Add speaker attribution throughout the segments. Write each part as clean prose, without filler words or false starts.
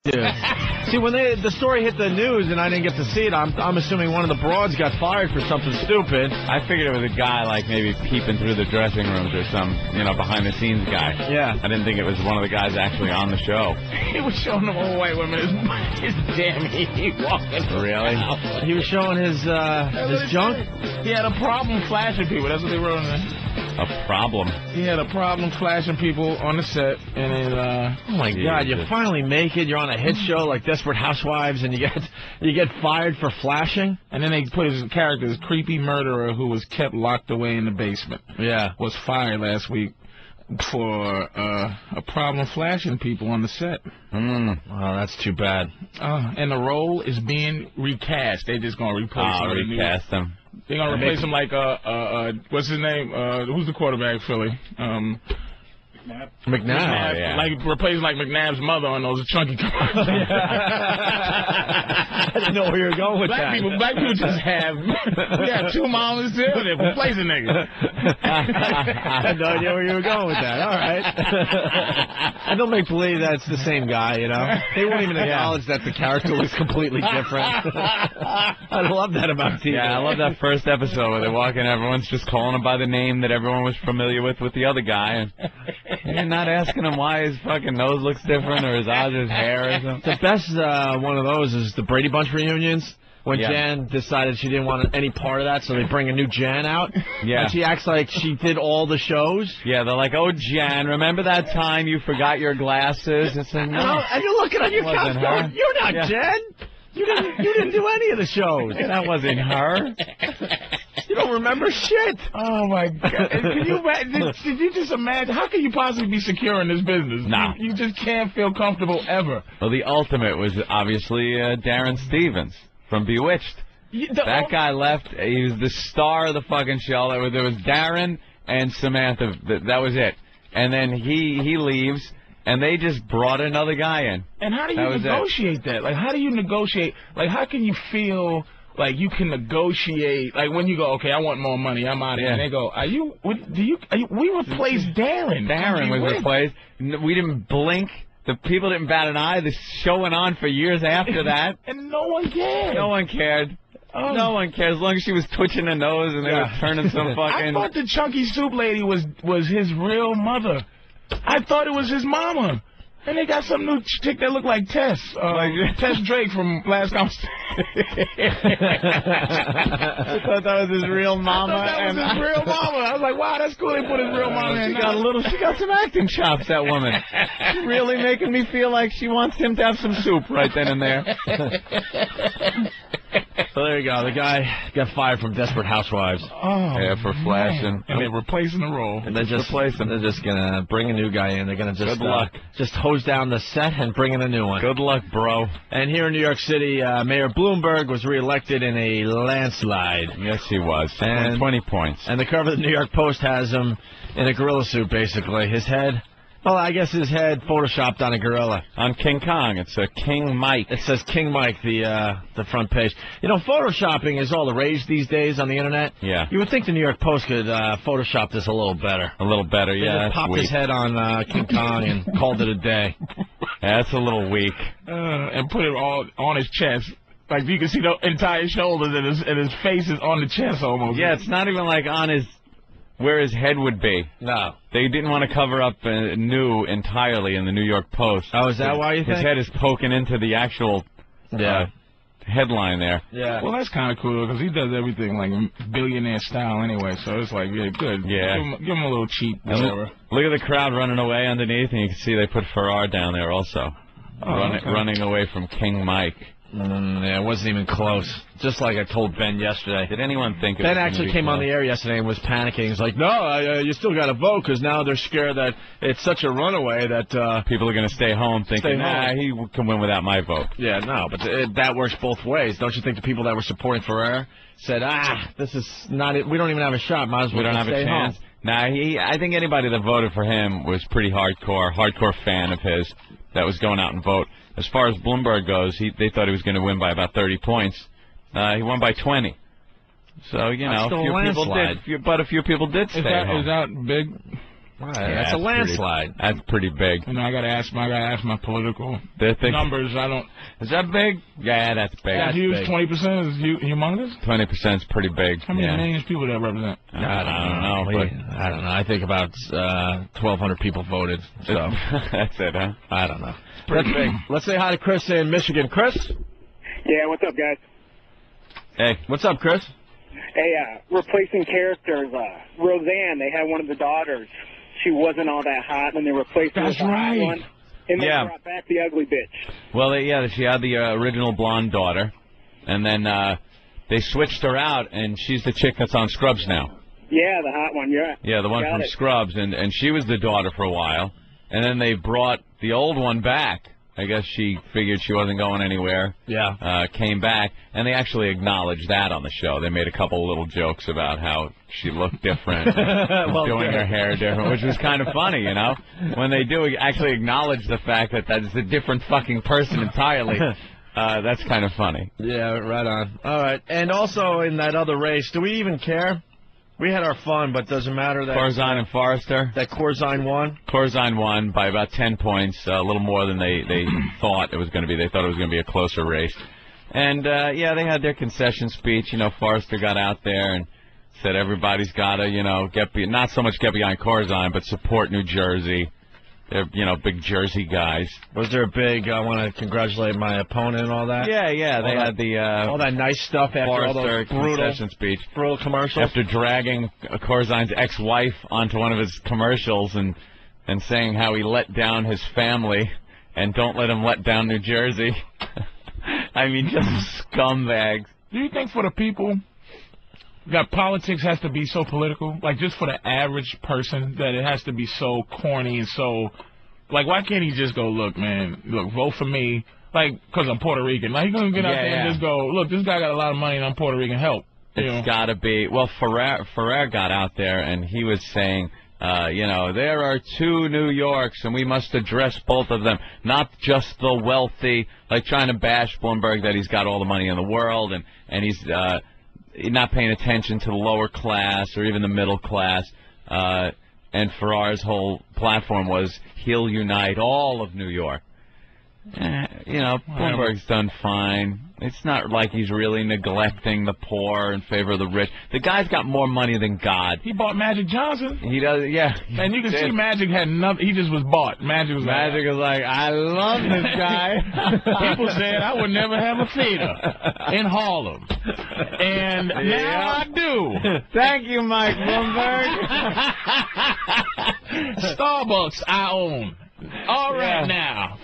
Speaker 1: Dude. See, when the story hit the news and I didn't get to see it, I'm assuming one of the broads got fired for something stupid.
Speaker 2: I figured it was a guy like maybe peeping through the dressing rooms or some, behind the scenes guy.
Speaker 1: Yeah.
Speaker 2: I didn't think it was one of the guys actually on the show.
Speaker 3: He was showing them old white women his damn he walking.
Speaker 2: Really?
Speaker 1: He was showing his junk?
Speaker 3: He had a problem flashing people. That's what they wrote in there.
Speaker 2: A problem.
Speaker 3: He had a problem flashing people on the set, and then
Speaker 1: oh my God! You finally make it. You're on a hit show like Desperate Housewives, and you get fired for flashing.
Speaker 3: And then they put his character, this creepy murderer who was kept locked away in the basement.
Speaker 1: Yeah,
Speaker 3: was fired last week for a problem flashing people on the set.
Speaker 1: Oh, that's too bad.
Speaker 3: And the role is being recast. They just gonna replace him.
Speaker 2: Recast him.
Speaker 3: They're gonna replace him like what's his name? Who's the quarterback for Philly?
Speaker 1: McNabb.
Speaker 2: Yeah.
Speaker 3: Like replacing like McNabb's mother on those chunky commercials.
Speaker 1: I didn't know where you were going with
Speaker 3: Black people just have we got two mamas too. They're replacing niggas.
Speaker 1: I had no idea where you were going with that. All right. I don't make believe that's the same guy. They won't even acknowledge that the character was completely different. I love that about TV.
Speaker 2: Yeah, I love that first episode where they walk in, everyone's just calling him by the name that everyone was familiar with the other guy, and you're not asking him why his fucking nose looks different or his eyes or his hair or something.
Speaker 1: The best one of those is the Brady Bunch reunions. When Jan decided she didn't want any part of that, so they bring a new Jan out.
Speaker 2: Yeah.
Speaker 1: And she acts like she did all the shows.
Speaker 2: Yeah, they're like, oh, Jan, remember that time you forgot your glasses? It's like, no.
Speaker 1: And you're looking on your couch going, you're not Jan. You didn't do any of the shows.
Speaker 2: That wasn't her.
Speaker 1: You don't remember shit.
Speaker 3: Oh, my God. Can you imagine? Did you just imagine? How can you possibly be secure in this business?
Speaker 2: No.
Speaker 3: You just can't feel comfortable ever.
Speaker 2: Well, the ultimate was obviously Darren Stevens from Bewitched. That guy left. He was the star of the fucking show. There was Darren and Samantha. That was it. And then he leaves, and they just brought another guy in.
Speaker 3: And how do you negotiate that? Like, how do you negotiate? Like, how can you feel like you can negotiate? Like, when you go, okay, I want more money, I'm out of here. And they go, we replaced Darren.
Speaker 2: Darren was replaced. We didn't blink. The people didn't bat an eye. This show went on for years after that.
Speaker 3: And no one cared.
Speaker 2: No one cared. Oh. No one cares. As long as she was twitching her nose and they were turning some fucking...
Speaker 3: I thought the chunky soup lady was his real mother. I thought it was his mama. And they got some new chick that looked like Tess. Tess Drake from Last Conversation.
Speaker 2: I thought that was his real mama.
Speaker 3: I thought that was his real mama. I was like, wow, that's cool. They put his real mama in.
Speaker 2: She got some acting chops, that woman. She's really making me feel like she wants him to have some soup right then and there.
Speaker 1: So there you go. The guy got fired from Desperate Housewives.
Speaker 3: Oh,
Speaker 2: yeah, for flashing.
Speaker 3: And they're replacing the role.
Speaker 1: And they're just replacing. They're just gonna bring a new guy in. They're gonna just
Speaker 2: good luck.
Speaker 1: Just hose down the set and bring in a new one.
Speaker 2: Good luck, bro.
Speaker 1: And here in New York City, Mayor Bloomberg was reelected in a landslide.
Speaker 2: Yes, he was.
Speaker 1: And
Speaker 2: 20 points.
Speaker 1: And the cover of the New York Post has him in a gorilla suit, basically. His head. Well, I guess his head photoshopped on a gorilla.
Speaker 2: On King Kong. It's a King Mike.
Speaker 1: It says King Mike, the front page. Photoshopping is all the rage these days on the Internet.
Speaker 2: Yeah.
Speaker 1: You would think the New York Post could Photoshop this a little better.
Speaker 2: A little better, yeah.
Speaker 1: They popped his head on King Kong and called it a day.
Speaker 2: Yeah, that's a little weak.
Speaker 3: And put it all on his chest. Like, you can see the entire shoulders and his face is on the chest almost.
Speaker 2: Yeah, it's not even like on his... where his head would be.
Speaker 1: No.
Speaker 2: They didn't want to cover up new entirely in the New York Post.
Speaker 1: Oh, is that why you think?
Speaker 2: His head is poking into the actual headline there.
Speaker 3: Yeah. Well, that's kind of cool because he does everything like billionaire style anyway, so it's like, yeah, good.
Speaker 2: Yeah.
Speaker 3: Give him a little cheap. Whatever.
Speaker 2: Look at the crowd running away underneath, and you can see they put Farrar down there also. Running away from King Mike.
Speaker 1: Yeah, it wasn't even close. Just like I told Ben yesterday.
Speaker 2: Did anyone think it
Speaker 1: Ben
Speaker 2: was
Speaker 1: actually came on the air yesterday and was panicking. He's like, no, you still got to vote because now they're scared that it's such a runaway that...
Speaker 2: people are going to stay home thinking, he can win without my vote.
Speaker 1: Yeah, no, but that works both ways. Don't you think the people that were supporting Ferrer said, this is not it. We don't even have a shot. Might as well
Speaker 2: we don't have a chance. Nah, I think anybody that voted for him was pretty hardcore fan of his that was going out and vote. As far as Bloomberg goes, they thought he was going to win by about 30 points. He won by 20. So, a few people did stay home.
Speaker 3: Is that big?
Speaker 1: That's a landslide.
Speaker 2: That's pretty big.
Speaker 3: I gotta ask my political numbers. I don't.
Speaker 2: Is that big? Yeah, that's big.
Speaker 3: That's huge. 20% is humongous.
Speaker 2: 20% is pretty big.
Speaker 3: How many millions people that represent?
Speaker 1: I don't know. I think about 1,200 people voted. So
Speaker 2: that's it, huh?
Speaker 1: I don't know. Pretty big. Let's say hi to Chris in Michigan. Chris?
Speaker 4: Yeah, what's up, guys?
Speaker 1: Hey, what's up, Chris?
Speaker 4: Hey, replacing characters. Roseanne, they had one of the daughters. She wasn't all that hot, and they replaced her with the hot one. And they brought back the ugly bitch.
Speaker 2: Well, she had the original blonde daughter, and then they switched her out, and she's the chick that's on Scrubs now.
Speaker 4: Yeah, the hot one, yeah.
Speaker 2: Yeah, the one from Scrubs, and she was the daughter for a while, and then they brought the old one back. I guess she figured she wasn't going anywhere.
Speaker 1: Yeah.
Speaker 2: Came back, and they actually acknowledged that on the show. They made a couple of little jokes about how she looked different, doing her hair different, which was kind of funny, when they do actually acknowledge the fact that that's a different fucking person entirely. That's kind of funny.
Speaker 1: Yeah, right on. All right. And also in that other race, do we even care? We had our fun, but doesn't matter that
Speaker 2: Corzine and Forrester.
Speaker 1: That Corzine won.
Speaker 2: Corzine won by about 10 points, a little more than they thought it was going to be. They thought it was going to be a closer race, and they had their concession speech. Forrester got out there and said everybody's got to not so much get behind Corzine, but support New Jersey. They're big Jersey guys.
Speaker 1: Was there a big? I want to congratulate my opponent and all that.
Speaker 2: Yeah. They had the
Speaker 1: all that nice stuff after all those brutal commercials.
Speaker 2: After dragging Corzine's ex-wife onto one of his commercials and saying how he let down his family and don't let him let down New Jersey. I mean, just scumbags.
Speaker 3: Do you think for the people that politics has to be so political? Like, just for the average person, that it has to be so corny and so... Like, why can't he just go, look, man, vote for me, like, because I'm Puerto Rican. Like, he's going to get out there and just go, look, this guy got a lot of money and I'm Puerto Rican, help.
Speaker 2: It's got to be... Well, Ferrer got out there and he was saying, there are two New Yorks and we must address both of them, not just the wealthy, like trying to bash Bloomberg that he's got all the money in the world and he's... not paying attention to the lower class or even the middle class. And Ferrar's whole platform was he'll unite all of New York. Bloomberg's done fine. It's not like he's really neglecting the poor in favor of the rich. The guy's got more money than God.
Speaker 3: He bought Magic Johnson.
Speaker 2: He does, yeah.
Speaker 3: And you can see Magic had nothing. He just was bought. Magic was
Speaker 2: like, I love this guy.
Speaker 3: People said I would never have a theater in Harlem. And now I do.
Speaker 2: Thank you, Mike Bloomberg.
Speaker 3: Starbucks I own. All right now.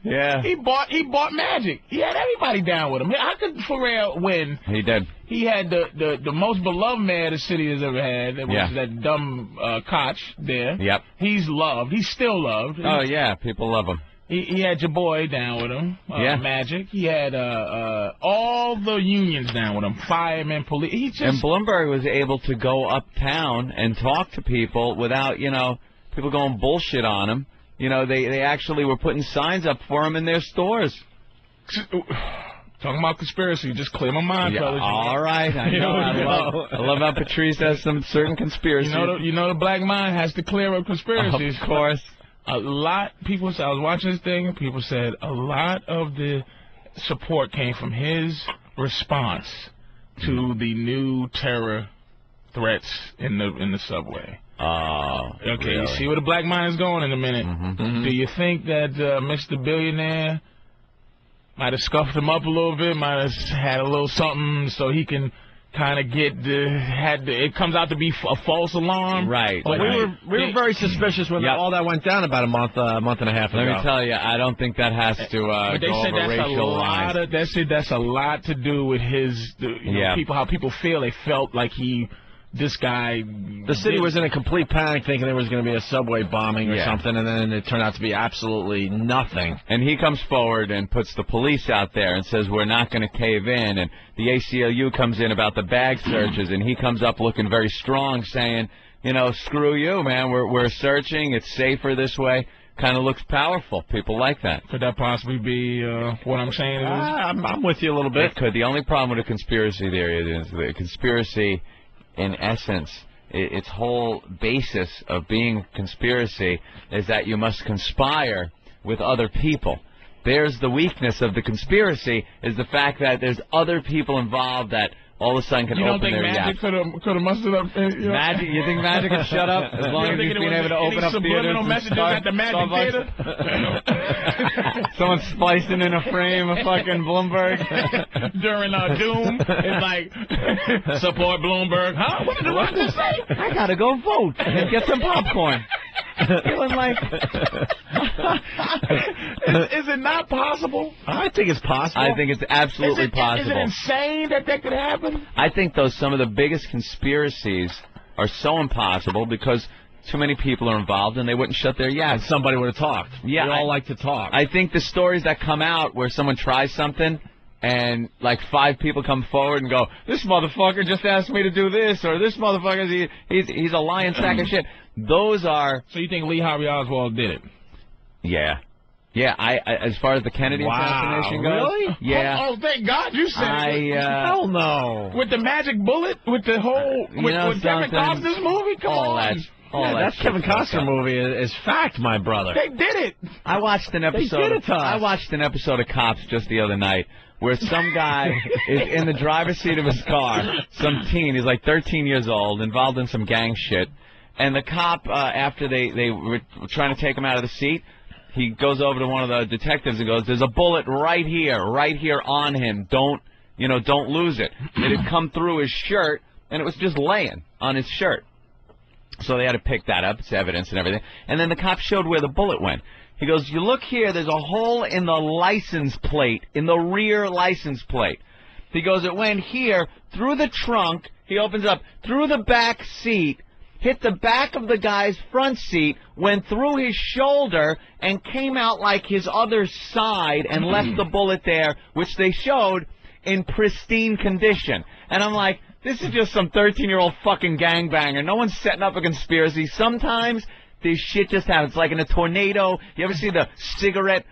Speaker 2: Yeah.
Speaker 3: He bought Magic. He had everybody down with him. How could Ferrer win?
Speaker 2: He did.
Speaker 3: He had the most beloved mayor the city has ever had. That was that dumb Koch there.
Speaker 2: Yep.
Speaker 3: He's loved. He's still loved.
Speaker 2: Oh, yeah. People love him.
Speaker 3: He had your boy down with him. Magic. He had all the unions down with him. Firemen, police.
Speaker 2: And Bloomberg was able to go uptown and talk to people without, people going bullshit on him. They actually were putting signs up for him in their stores.
Speaker 3: Talking about conspiracy, just clear my mind, fellas.
Speaker 2: All right, I know. I love how Patrice has some certain conspiracies.
Speaker 3: The black mind has to clear up conspiracies.
Speaker 2: Of course.
Speaker 3: I was watching this thing, and people said a lot of the support came from his response to the new terror threats in the subway.
Speaker 2: Oh,
Speaker 3: okay.
Speaker 2: Really?
Speaker 3: You see where the black mind is going in a minute.
Speaker 2: Mm-hmm.
Speaker 3: Do you think that Mr. Billionaire might have scuffed him up a little bit, might have had a little something so he can kind of it comes out to be a false alarm?
Speaker 2: Right.
Speaker 1: Well, we were very suspicious when all that went down about a month and a half ago.
Speaker 2: Let me tell you, I don't think that has to go over racial lines.
Speaker 3: They said that's a lot to do with his, how people feel. They felt like this guy...
Speaker 1: The city was in a complete panic thinking there was going to be a subway bombing or something, and then it turned out to be absolutely nothing.
Speaker 2: And he comes forward and puts the police out there and says, we're not going to cave in. And the ACLU comes in about the bag searches, and he comes up looking very strong, saying, screw you, man, we're searching, it's safer this way. Kind of looks powerful. People like that.
Speaker 3: Could that possibly be what I'm saying?
Speaker 1: I'm with you a little bit.
Speaker 2: It could. The only problem with a conspiracy theory is the conspiracy... in essence, its whole basis of being conspiracy is that you must conspire with other people. There's the weakness of the conspiracy, is the fact that there's other people involved that all of a sudden can open their
Speaker 3: You don't think Magic could have mustered up?
Speaker 2: Magic? You think Magic could shut up as long as he's been able to open up theaters and
Speaker 3: messages at the Magic Theater?
Speaker 2: Someone splicing in a frame of fucking Bloomberg
Speaker 3: during Doom. It's like support Bloomberg. Huh? What did the Russians say?
Speaker 2: I gotta go vote and get some popcorn. Feeling like,
Speaker 3: is it not possible?
Speaker 1: I think it's possible.
Speaker 2: I think it's absolutely possible.
Speaker 3: Is it insane that could happen?
Speaker 2: I think, though, some of the biggest conspiracies are so impossible because too many people are involved and they wouldn't shut their yaps.
Speaker 1: And somebody would have talked.
Speaker 2: Yeah,
Speaker 1: we all like to talk.
Speaker 2: I think the stories that come out where someone tries something and like 5 people come forward and go, this motherfucker just asked me to do this, or this motherfucker, he's a lying sack of shit. Those are...
Speaker 3: So you think Lee Harvey Oswald did it?
Speaker 2: Yeah. Yeah, I as far as the Kennedy assassination goes...
Speaker 1: Really?
Speaker 2: Yeah.
Speaker 3: Oh, thank God you said it.
Speaker 1: Hell no.
Speaker 3: With the magic bullet? With the whole... With Kevin Costner's movie? Come on.
Speaker 1: That Kevin Costner movie is fact, my brother.
Speaker 3: They did it.
Speaker 2: I watched an episode.
Speaker 1: They did it to us.
Speaker 2: I watched an episode of Cops just the other night where some guy is in the driver's seat of his car, some teen, he's like 13 years old, involved in some gang shit, and the cop, after they were trying to take him out of the seat, he goes over to one of the detectives and goes, there's a bullet right here on him. Don't lose it. It had come through his shirt, and it was just laying on his shirt. So they had to pick that up. It's evidence and everything. And then the cop showed where the bullet went. He goes, you look here, there's a hole in the license plate, in the rear license plate. He goes, it went here, through the trunk, he opens up, through the back seat, hit the back of the guy's front seat, went through his shoulder, and came out like his other side and left the bullet there, which they showed in pristine condition. And I'm like, this is just some 13-year-old fucking gangbanger. No one's setting up a conspiracy. Sometimes this shit just happens. It's like in a tornado. You ever see the cigarette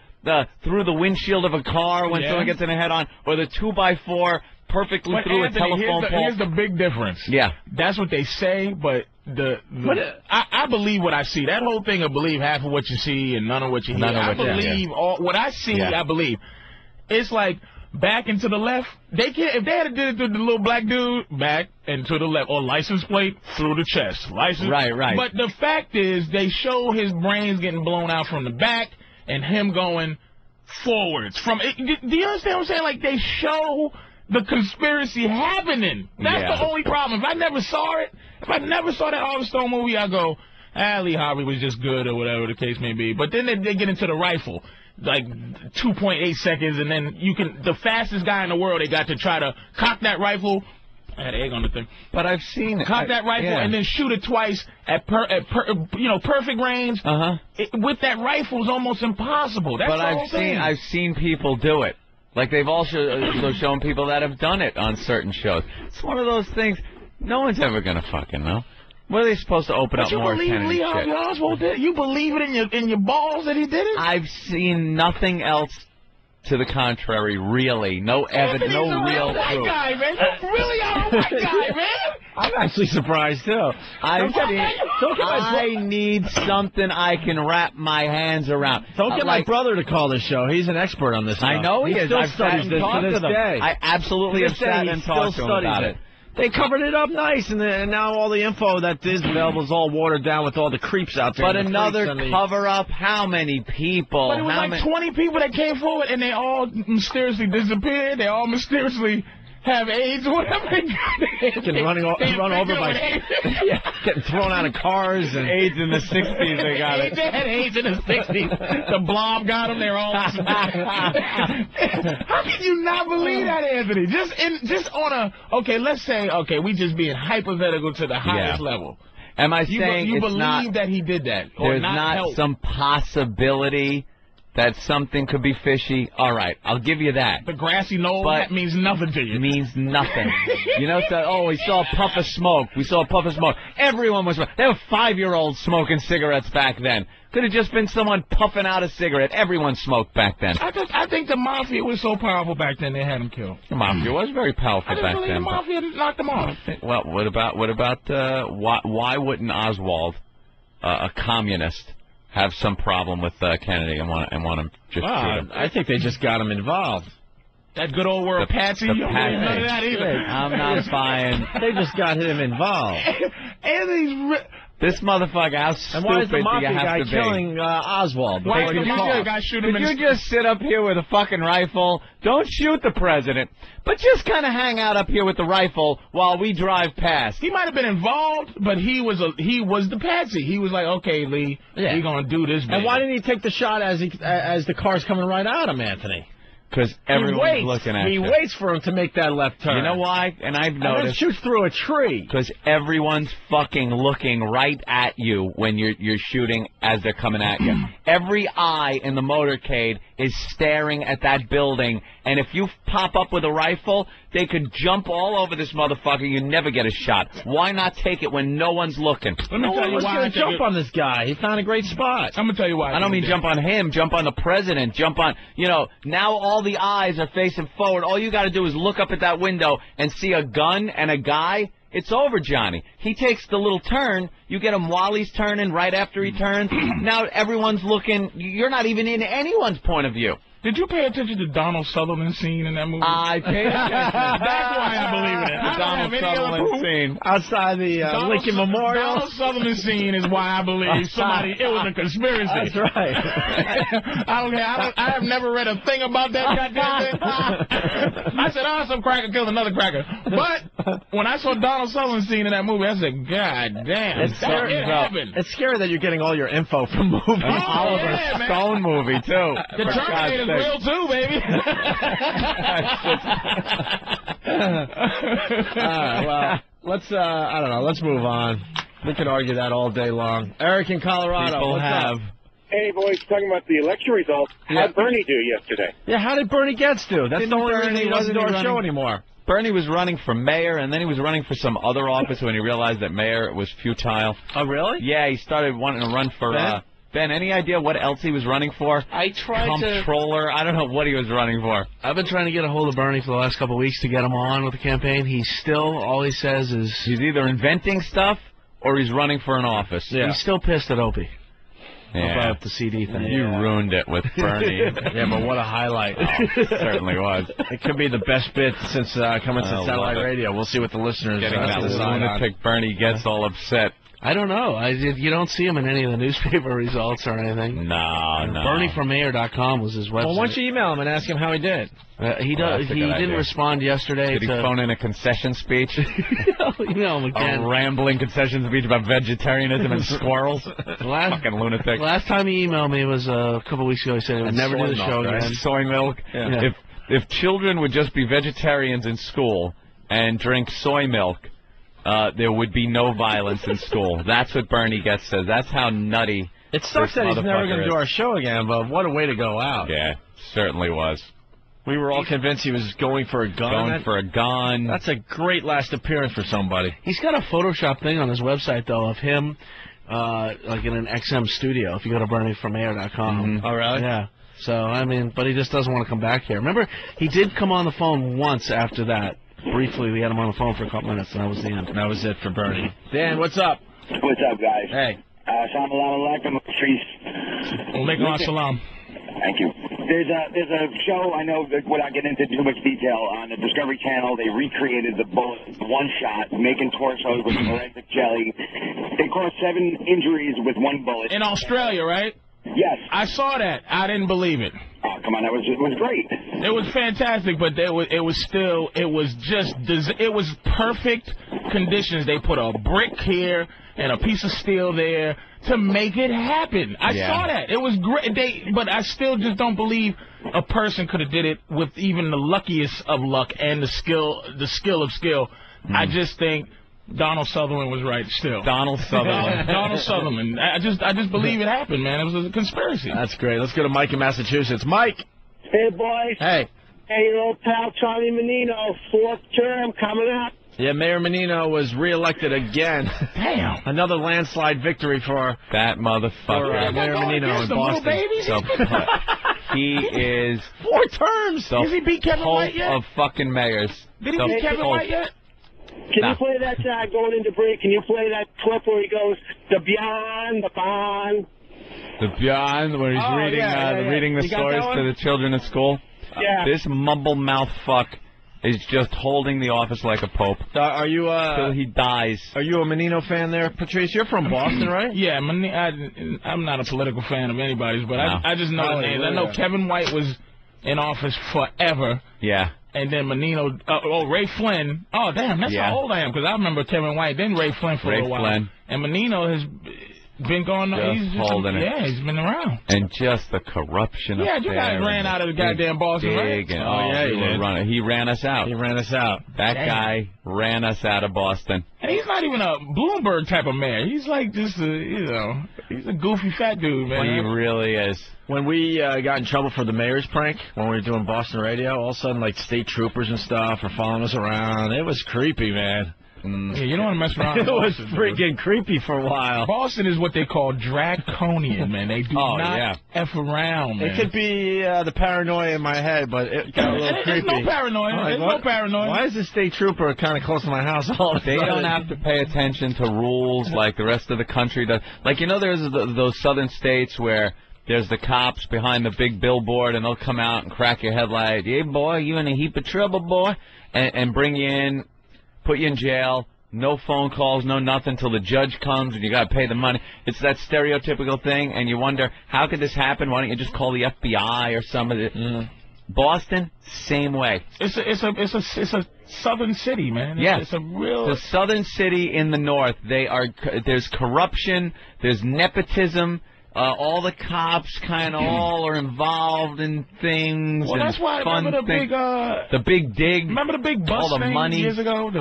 Speaker 2: through the windshield of a car when someone gets in a head-on? Or the 2x4 perfectly through a telephone pole?
Speaker 3: Here's the big difference.
Speaker 2: Yeah.
Speaker 3: That's what they say, but I believe what I see. That whole thing of believe half of what you see and none of what you hear. I believe what I see, I believe. It's like... back and to the left, they can't. If they had did it to the little black dude, back and to the left, or license plate through the chest, license.
Speaker 2: Right.
Speaker 3: But the fact is, they show his brains getting blown out from the back and him going forwards. Do you understand what I'm saying? Like they show the conspiracy happening. That's the only problem. If I never saw that Oliver Stone movie, I go, Lee Harvey was just good or whatever the case may be. But then they get into the rifle. Like 2.8 seconds, and then the fastest guy in the world, they got to try to cock that rifle. I had an egg on the thing.
Speaker 2: But I've seen it.
Speaker 3: Cock that rifle and then shoot it twice at perfect range. With that rifle is almost impossible. That's the whole thing.
Speaker 2: I've seen people do it. Like they've also shown people that have done it on certain shows. It's one of those things. No one's ever gonna fucking know. What are they supposed to open up more Kennedy shit?
Speaker 3: You believe it in your balls that he did it?
Speaker 2: I've seen nothing else to the contrary, really. No evidence, no real proof.
Speaker 3: Guy, man. Really a white guy, man.
Speaker 1: I'm actually surprised, too.
Speaker 2: I need something I can wrap my hands around.
Speaker 1: Don't get my brother to call this show. He's an expert on this stuff.
Speaker 2: I know he is.
Speaker 1: I've studied this to this day.
Speaker 2: I absolutely have sat and talked to him about it.
Speaker 1: They covered it up nice, and now all the info that is available is all watered down with all the creeps out there.
Speaker 2: But another cover-up? How many people?
Speaker 3: But it was like 20 people that came forward, and they all mysteriously disappeared. They all mysteriously have AIDS or whatever.
Speaker 1: Getting run over by... getting thrown out of cars. And
Speaker 2: AIDS in the 60s, they got it.
Speaker 3: They had AIDS in the 60s. The blob got them. They're all... How can you not believe that, Anthony? Just on a... Okay, let's say, we just being hypothetical to the highest level.
Speaker 2: Am I saying
Speaker 3: you believe that he did that?
Speaker 2: There's not some possibility that something could be fishy, all right, I'll give you that.
Speaker 3: The grassy knoll, that means nothing to you.
Speaker 2: It means nothing. You know, so, we saw a puff of smoke. We saw a puff of smoke. Everyone was smoking. There were 5-year-olds smoking cigarettes back then. Could have just been someone puffing out a cigarette. Everyone smoked back then.
Speaker 3: I think the Mafia was so powerful back then they had him killed.
Speaker 2: The Mafia was very powerful back then.
Speaker 3: The Mafia knocked him off.
Speaker 2: Well, what about why wouldn't Oswald, a communist, have some problem with Kennedy and want him just shoot him?
Speaker 1: I think they just got him involved.
Speaker 3: That good old word Patsy. You don't believe none of that either.
Speaker 2: I'm not buying.
Speaker 1: They just got him involved.
Speaker 2: This motherfucker, how stupid
Speaker 1: and why is the
Speaker 2: do you
Speaker 1: Mafia
Speaker 2: have
Speaker 1: guy
Speaker 2: to be?
Speaker 1: killing Oswald?
Speaker 3: Why is the Mafia guy shooting him?
Speaker 2: Could you just sit up here with a fucking rifle? Don't shoot the president, but just kind of hang out up here with the rifle while we drive past.
Speaker 3: He might have been involved, but he was the patsy. He was like, okay, Lee, we're gonna do this.
Speaker 1: And why didn't he take the shot as the car's coming right at him, Anthony?
Speaker 2: Because everyone's looking at you.
Speaker 1: He waits for him to make that left turn.
Speaker 2: You know why? And I've noticed.
Speaker 1: And then shoots through a tree.
Speaker 2: Because everyone's fucking looking right at you when you're shooting as they're coming at you. Every eye in the motorcade is staring at that building, and if you pop up with a rifle, they could jump all over this motherfucker. You never get a shot. Why not take it when no one's looking?
Speaker 3: Let me tell you why.
Speaker 1: Jump on this guy. He found a great spot.
Speaker 3: I'm gonna tell you why.
Speaker 2: I don't mean jump on him. Jump on the president. Jump on. Now all the eyes are facing forward. All you got to do is look up at that window and see a gun and a guy. It's over, Johnny. He takes the little turn. You get him while he's turning, right after he turns. Now everyone's looking. You're not even in anyone's point of view.
Speaker 3: Did you pay attention to Donald Sutherland's scene in that movie?
Speaker 2: I paid attention.
Speaker 3: That's why I believe in it.
Speaker 2: The Donald Sutherland scene.
Speaker 1: Outside the Lincoln Memorial.
Speaker 3: Donald Sutherland's scene is why I believe it was a conspiracy.
Speaker 1: That's right.
Speaker 3: I have never read a thing about that goddamn thing. I said, some cracker killed another cracker. But when I saw Donald Sutherland's scene in that movie, I said, God damn, it happened.
Speaker 1: It's scary that you're getting all your info from movies.
Speaker 2: Oliver Stone movie, too.
Speaker 3: The Terminator's real, too, baby.
Speaker 1: Well, let's move on. We could argue that all day long. Eric in Colorado, what's up?
Speaker 4: Hey, boys, talking about the election results. How'd Bernie do yesterday?
Speaker 1: Yeah, how did Bernie Getz do? That's the only reason he doesn't do our show anymore.
Speaker 2: Bernie was running for mayor, and then he was running for some other office when he realized that mayor was futile.
Speaker 1: Oh, really?
Speaker 2: Yeah, he started wanting to run for... Ben, any idea what else he was running for?
Speaker 5: I tried
Speaker 2: Comptroller? I don't know what he was running for.
Speaker 5: I've been trying to get a hold of Bernie for the last couple of weeks to get him on with the campaign. He's still, all he says is...
Speaker 2: He's either inventing stuff or he's running for an office.
Speaker 5: Yeah. He's still pissed at Opie.
Speaker 2: Yeah.
Speaker 5: About the CD thing.
Speaker 2: You ruined it with Bernie.
Speaker 1: Yeah, but what a highlight.
Speaker 2: It certainly was.
Speaker 1: It could be the best bit since coming to satellite radio. We'll see what the listeners
Speaker 2: getting that lunatic Bernie gets all upset.
Speaker 5: I don't know. You don't see him in any of the newspaper results or anything.
Speaker 2: No.
Speaker 5: BernieFromMayor.com was his website.
Speaker 1: Well, why don't you email him and ask him how he did?
Speaker 5: He didn't respond yesterday.
Speaker 2: Did he phone in a concession speech?
Speaker 5: Email him again.
Speaker 2: A rambling concession speech about vegetarianism and squirrels? Fucking lunatic.
Speaker 5: Last time he emailed me was a couple of weeks ago. He said he would never do the show again.
Speaker 2: Soy milk?
Speaker 1: Yeah.
Speaker 2: If children would just be vegetarians in school and drink soy milk, there would be no violence in school. That's what Bernie Getz says. That's how nutty.
Speaker 1: It sucks that he's never going to do our show again, but what a way to go out.
Speaker 2: Yeah, certainly was.
Speaker 1: We were all convinced he was going for a gun. That's a great last appearance for somebody.
Speaker 5: He's got a Photoshop thing on his website, though, of him like in an XM studio, if you go to BernieFromMayor.com.
Speaker 2: Mm-hmm.
Speaker 1: Oh, really?
Speaker 5: Yeah. So, I mean, but he just doesn't want to come back here. Remember, he did come on the phone once after that. Briefly, we had him on the phone for a couple minutes, and that was the end.
Speaker 1: That was it for Bernie. Dan, what's up?
Speaker 6: What's up, guys?
Speaker 1: Hey.
Speaker 6: Salam alaikum, Patrice.
Speaker 3: Alaikum assalam.
Speaker 6: Thank you. There's a show, I know, that without getting into too much detail, on the Discovery Channel. They recreated the bullet one shot, making torsos with forensic jelly. They caused 7 injuries with one bullet.
Speaker 3: In Australia, right?
Speaker 6: Yes.
Speaker 3: I saw that. I didn't believe it.
Speaker 6: Oh, come on, it was great.
Speaker 3: It was fantastic, but it was perfect conditions. They put a brick here and a piece of steel there to make it happen. I saw that. It was great. But I still just don't believe a person could have did it with even the luckiest of luck and the skill of skill. I just think Donald Sutherland was right still.
Speaker 2: Donald Sutherland.
Speaker 3: Donald Sutherland. I just believe it happened, man. It was a conspiracy.
Speaker 1: That's great. Let's go to Mike in Massachusetts. Mike.
Speaker 7: Hey, boys.
Speaker 1: Hey.
Speaker 7: Hey, your old pal Charlie Menino, 4th term coming up.
Speaker 1: Yeah, Mayor Menino was reelected again.
Speaker 3: Damn.
Speaker 1: Another landslide victory for
Speaker 2: that motherfucker.
Speaker 1: Mayor Menino in Boston.
Speaker 2: So, he is
Speaker 1: 4 terms.
Speaker 3: Has he beat Kevin White yet?
Speaker 2: Of fucking mayors.
Speaker 3: Did he beat Kevin White yet?
Speaker 7: Can you play that going into break? Can you play that clip where he goes, the beyond, the bond?
Speaker 2: The beyond, where he's reading the stories to the children at school?
Speaker 7: Yeah.
Speaker 2: This mumble mouth fuck is just holding the office like a pope.
Speaker 1: Are you
Speaker 2: till he dies?
Speaker 1: Are you a Menino fan there, Patrice? You're from Boston, right?
Speaker 3: Yeah, I'm not a political fan of anybody's, but no. I just know the names. I know Kevin White was in office forever.
Speaker 2: Yeah.
Speaker 3: And then Menino, Ray Flynn. Oh, damn, that's how old I am, because I remember Kevin White, then Ray Flynn for a while.
Speaker 2: Flynn.
Speaker 3: And Menino has been going on. He's holding it. Yeah, he's been around.
Speaker 2: And just the corruption of
Speaker 3: you guys ran out of the goddamn Boston, right?
Speaker 2: And, he ran us out.
Speaker 1: He ran us out.
Speaker 2: That guy ran us out of Boston.
Speaker 3: And he's not even a Bloomberg type of mayor. He's like just he's a goofy fat dude, man.
Speaker 2: He really is.
Speaker 1: When we got in trouble for the mayor's prank, when we were doing Boston radio, all of a sudden, like, state troopers and stuff are following us around. It was creepy, man.
Speaker 3: Yeah, you don't want to mess around.
Speaker 1: It was freaking creepy for a while.
Speaker 3: Boston is what they call draconian, man. They do not F around, man.
Speaker 1: It could be the paranoia in my head, but it got a little creepy.
Speaker 3: There's no paranoia. There's no paranoia.
Speaker 1: Why is the state trooper kind of close to my house all the time?
Speaker 2: They don't have to pay attention to rules like the rest of the country does. Like, there's those southern states where there's the cops behind the big billboard, and they'll come out and crack your headlight. Hey, boy, you in a heap of trouble, boy, and bring you in. Put you in jail, no phone calls, no nothing till the judge comes and you got to pay the money. It's that stereotypical thing, and you wonder, how could this happen? Why don't you just call the FBI or somebody? Boston, same way.
Speaker 3: It's a southern city, man. It's a
Speaker 2: southern city in the north. There's corruption, there's nepotism. All the cops kind of all are involved in things.
Speaker 3: Well, that's why I remember
Speaker 2: the big dig.
Speaker 3: Remember the big bus thing years ago?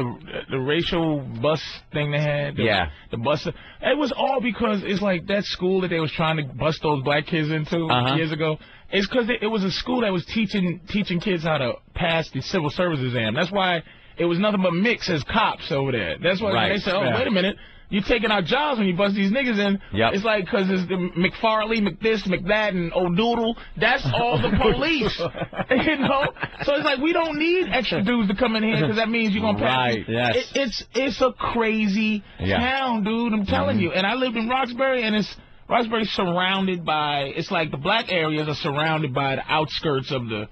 Speaker 3: The racial bus thing they had? The bus. It was all because it's like that school that they was trying to bust those black kids into years ago. It's because it was a school that was teaching kids how to pass the civil service exam. That's why it was nothing but mix as cops over there. That's why they said, wait a minute. You're taking our jobs when you bust these niggas in. Yep. It's like, because it's the McFarley, McThis, McThat, and O'Doodle. That's all the police. So it's like, we don't need extra dudes to come in here because that means you're going to pass.
Speaker 2: Right, yes.
Speaker 3: It's a crazy town, dude. I'm telling you. And I lived in Roxbury, and Roxbury's surrounded by, it's like the black areas are surrounded by the outskirts of the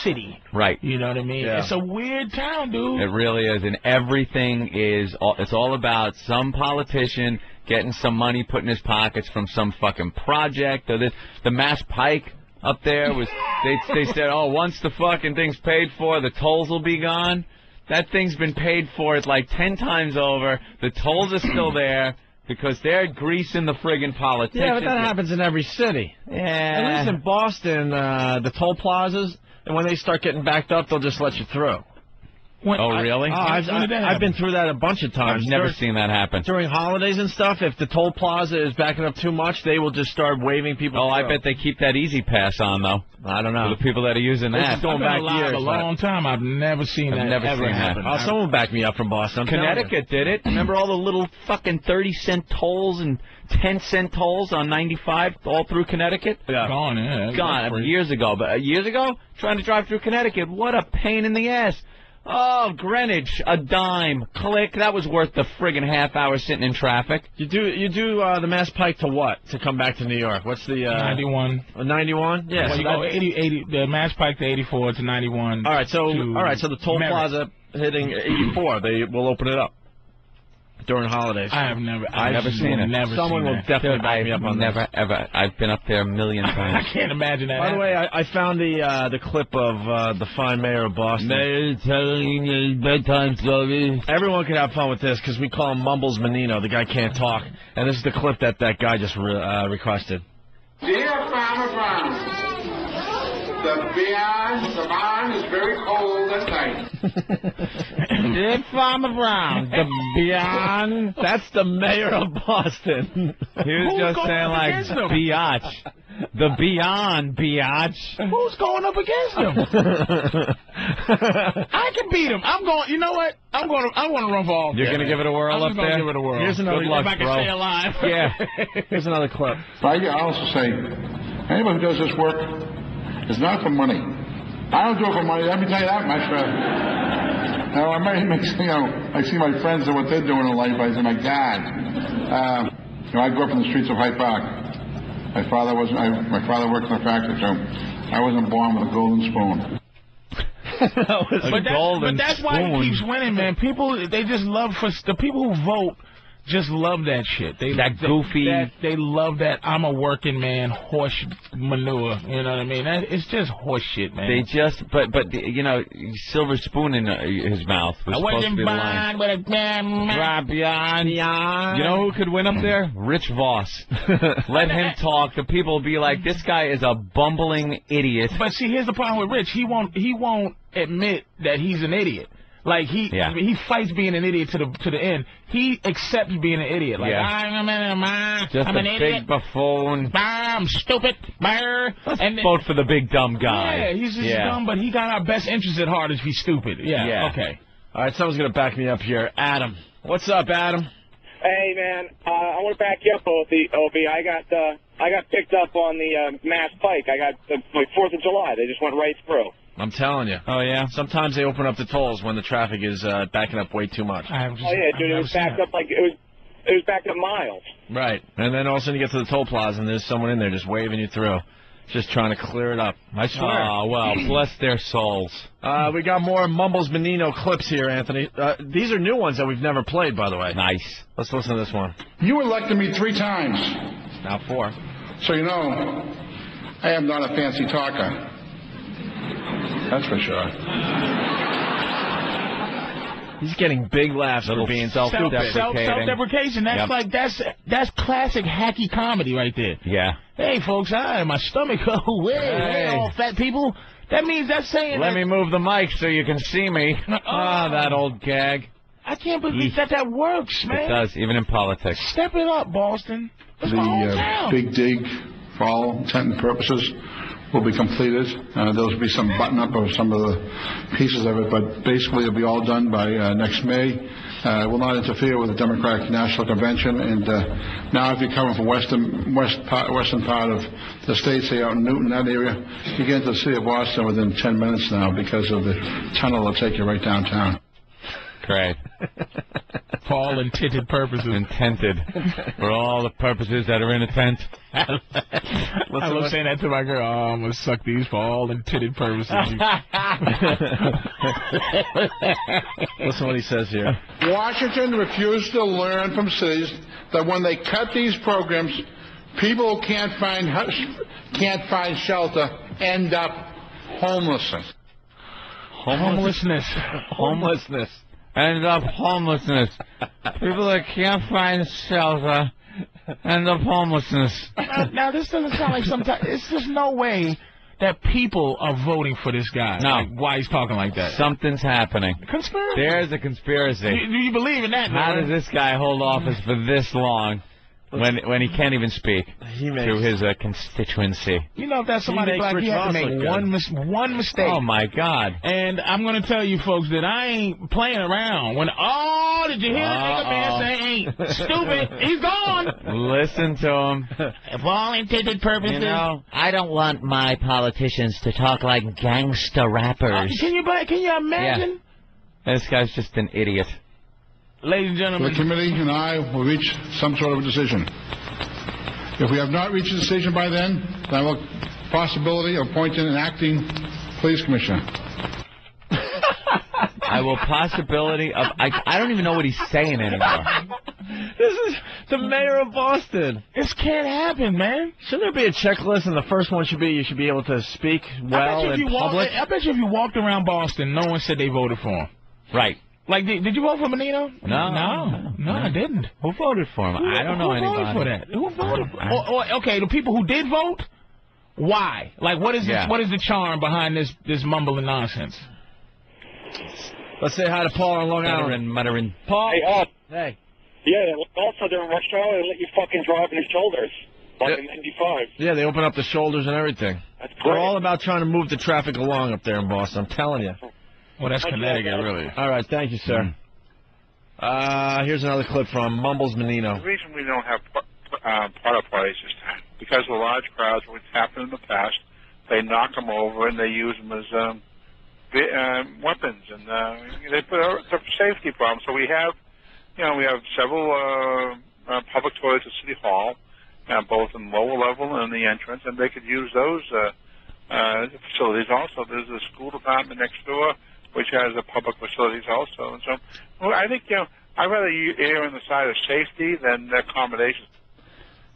Speaker 3: city.
Speaker 2: Right.
Speaker 3: You know what I mean? Yeah. It's a weird town, dude.
Speaker 2: It really is. And everything it's all about some politician getting some money put in his pockets from some fucking project. Or the Mass Pike up there was, they said, once the fucking thing's paid for, the tolls will be gone. That thing's been paid for like 10 times over. The tolls are still there. Because they're greasing the friggin' politicians.
Speaker 1: Yeah, but that happens in every city.
Speaker 2: Yeah.
Speaker 1: At least in Boston, the toll plazas, and when they start getting backed up, they'll just let you through.
Speaker 2: Really?
Speaker 1: I've been through that a bunch of times.
Speaker 2: I've never seen that happen.
Speaker 1: During holidays and stuff, if the toll plaza is backing up too much, they will just start waving people through.
Speaker 2: I bet they keep that Easy Pass on, though.
Speaker 1: I don't know.
Speaker 2: For the people that are using that.
Speaker 1: It's going back years.
Speaker 3: A long time. I've never seen that ever happen.
Speaker 1: Someone backed me up from Boston.
Speaker 2: Connecticut did it. Remember all the little fucking 30-cent tolls and 10-cent tolls on 95 all through Connecticut?
Speaker 3: Yeah.
Speaker 2: Gone. Years ago. But years ago, trying to drive through Connecticut, what a pain in the ass. Oh, Greenwich, a dime. Click. That was worth the friggin' half hour sitting in traffic.
Speaker 1: You do the Mass Pike to what? To come back to New York? What's the
Speaker 3: 91?
Speaker 1: 91? Yeah.
Speaker 3: So you go 80. The Mass Pike to 84 to 91.
Speaker 1: All right. So the toll plaza hitting 84, they will open it up during holidays.
Speaker 3: I've never
Speaker 2: seen it.
Speaker 1: Someone will definitely back me up on that.
Speaker 2: Ever. I've been up there a million times.
Speaker 3: I can't imagine that.
Speaker 1: By the way, I found the clip of the fine mayor of Boston.
Speaker 2: Mayor telling his bedtime story.
Speaker 1: Everyone could have fun with this because we call him Mumbles Menino. The guy can't talk. And this is the clip that guy just requested.
Speaker 8: Dear Farmer Brown, The barn is very cold at night.
Speaker 3: Dear Farmer Brown, the barn.
Speaker 1: That's the mayor of Boston.
Speaker 2: He was just saying like biatch. The beyond biatch.
Speaker 3: Who's going up against him? I can beat him. I'm going. You know what? I'm going to run for office.
Speaker 2: You're going to give it a whirl up there?
Speaker 3: Give it a whirl.
Speaker 1: Here's another.
Speaker 2: Good luck,
Speaker 3: if I can
Speaker 2: bro.
Speaker 3: stay alive.
Speaker 2: Yeah.
Speaker 1: Here's another clip.
Speaker 8: I also say, anybody who does this work is not for money. I don't do it for money. Let me tell you that much. Now, I see my friends and what they're doing in life. I say, my God. I grew up in the streets of Hyde Park. My father worked in a factory, so I wasn't born with a golden spoon.
Speaker 3: But that's why he keeps winning, man. People, they just love the people who vote. Just love that shit.
Speaker 2: Goofy.
Speaker 3: They love that I'm a working man horse manure. You know what I mean? It's just horse shit, man.
Speaker 2: They just, but you know, silver spoon in his mouth was supposed to be the line. You know who could win up there? Rich Voss. Let him talk. The people will be like, this guy is a bumbling idiot.
Speaker 3: But see, here's the problem with Rich. He won't admit that he's an idiot. Like he fights being an idiot to the end. He accepts being an idiot. Like I'm an idiot.
Speaker 2: Big buffoon.
Speaker 3: I'm stupid.
Speaker 2: And vote for the big dumb guy.
Speaker 3: Yeah, he's just dumb, but he got our best interests at heart if he's stupid. Yeah. Okay.
Speaker 1: All right, someone's gonna back me up here. Adam, what's up, Adam?
Speaker 4: Hey man, I want to back you up, Ob. I got picked up on the Mass Pike. I got like 4th of July. They just went right through.
Speaker 1: I'm telling you.
Speaker 2: Oh, yeah?
Speaker 1: Sometimes they open up the tolls when the traffic is backing up way too much.
Speaker 4: Dude, it was backed up like it was backed up miles.
Speaker 1: Right. And then all of a sudden you get to the toll plaza and there's someone in there just waving you through. Just trying to clear it up. I swear.
Speaker 2: Oh, well, bless their souls.
Speaker 1: We got more Mumbles Menino clips here, Anthony. These are new ones that we've never played, by the way.
Speaker 2: Nice.
Speaker 1: Let's listen to this one.
Speaker 8: You elected me 3 times.
Speaker 1: Now 4.
Speaker 8: So you know, I am not a fancy talker. That's for sure.
Speaker 1: He's getting big laughs for being self-deprecating.
Speaker 3: Self-deprecation. That's classic hacky comedy right there.
Speaker 2: Yeah.
Speaker 3: Hey, folks, my stomach. Oh, hey, all fat people. That means that's saying.
Speaker 2: Let me move the mic so you can see me. That old gag.
Speaker 3: I can't believe that works, man.
Speaker 2: It does, even in politics.
Speaker 3: Step it up, Boston. That's my hometown.
Speaker 8: Big dig, for all intent and purposes, will be completed. There'll be some button-up of some of the pieces of it, but basically it'll be all done by next May. It will not interfere with the Democratic National Convention. And now if you're coming from western part of the state, say out in Newton, that area, you get into the city of Boston within 10 minutes now because of the tunnel that'll take you right downtown.
Speaker 2: Great.
Speaker 3: For all intended purposes.
Speaker 2: Intended. For all the purposes that are in a tent.
Speaker 3: I love saying that to my girl. Oh, I'm going to suck these for all intended purposes.
Speaker 1: Listen to what he says here.
Speaker 8: Washington refused to learn from cities that when they cut these programs, people who can't find shelter end up homelessness.
Speaker 3: Homelessness.
Speaker 2: End up homelessness. People that can't find shelter end up homelessness.
Speaker 3: Now, this doesn't sound like sometimes. It's just no way that people are voting for this guy.
Speaker 2: No.
Speaker 3: Like, why he's talking like that.
Speaker 2: Something's happening.
Speaker 3: Conspiracy.
Speaker 2: There's a conspiracy.
Speaker 3: Do you believe in that?
Speaker 2: How does this guy hold office for this long when he can't even speak to his constituency?
Speaker 3: You know, if that's somebody black, he has to make one mistake.
Speaker 2: Oh, my God.
Speaker 3: And I'm going to tell you, folks, that I ain't playing around. Did you hear that nigga man say, ain't stupid? He's gone.
Speaker 2: Listen to him.
Speaker 3: For all intended purposes.
Speaker 2: You know,
Speaker 9: I don't want my politicians to talk like gangsta rappers.
Speaker 3: Can you imagine?
Speaker 2: Yeah. This guy's just an idiot.
Speaker 3: Ladies and gentlemen,
Speaker 8: the committee and I will reach some sort of a decision. If we have not reached a decision by then I will possibility of appointing an acting police commissioner.
Speaker 2: I will possibility of... I don't even know what he's saying anymore.
Speaker 1: This is the mayor of Boston.
Speaker 3: This can't happen, man.
Speaker 1: Shouldn't there be a checklist, and the first one should be you should be able to speak well in public?
Speaker 3: I bet you if you walked around Boston, no one said they voted for him.
Speaker 2: Right.
Speaker 3: Like, did you vote for Menino?
Speaker 2: No,
Speaker 3: I didn't.
Speaker 2: Who voted for him? I don't know anybody.
Speaker 3: Who voted for that? Who voted for him? Okay, the people who did vote, Why? Like, what is the charm behind this mumbling nonsense?
Speaker 1: Let's say hi to Paul on Long Island.
Speaker 2: Muttering.
Speaker 1: Paul.
Speaker 4: Hey,
Speaker 1: Hey.
Speaker 4: Yeah, also during rush hour, they let you fucking drive in the shoulders, like in 95.
Speaker 1: Yeah, they open up the shoulders and everything.
Speaker 4: That's great.
Speaker 1: They're all about trying to move the traffic along up there in Boston, I'm telling you.
Speaker 3: Well, that's Connecticut, really.
Speaker 1: All right, thank you, sir. Here's another clip from Mumbles Menino.
Speaker 10: The reason we don't have porta potties is because of the large crowds, what's happened in the past, they knock them over and they use them as weapons, and they put it's a safety problem. So we have, we have several public toilets at City Hall, both in the lower level and the entrance, and they could use those facilities also. There's a school department next door which has a public facilities also, and so I think I'd rather err on the side of safety than accommodations.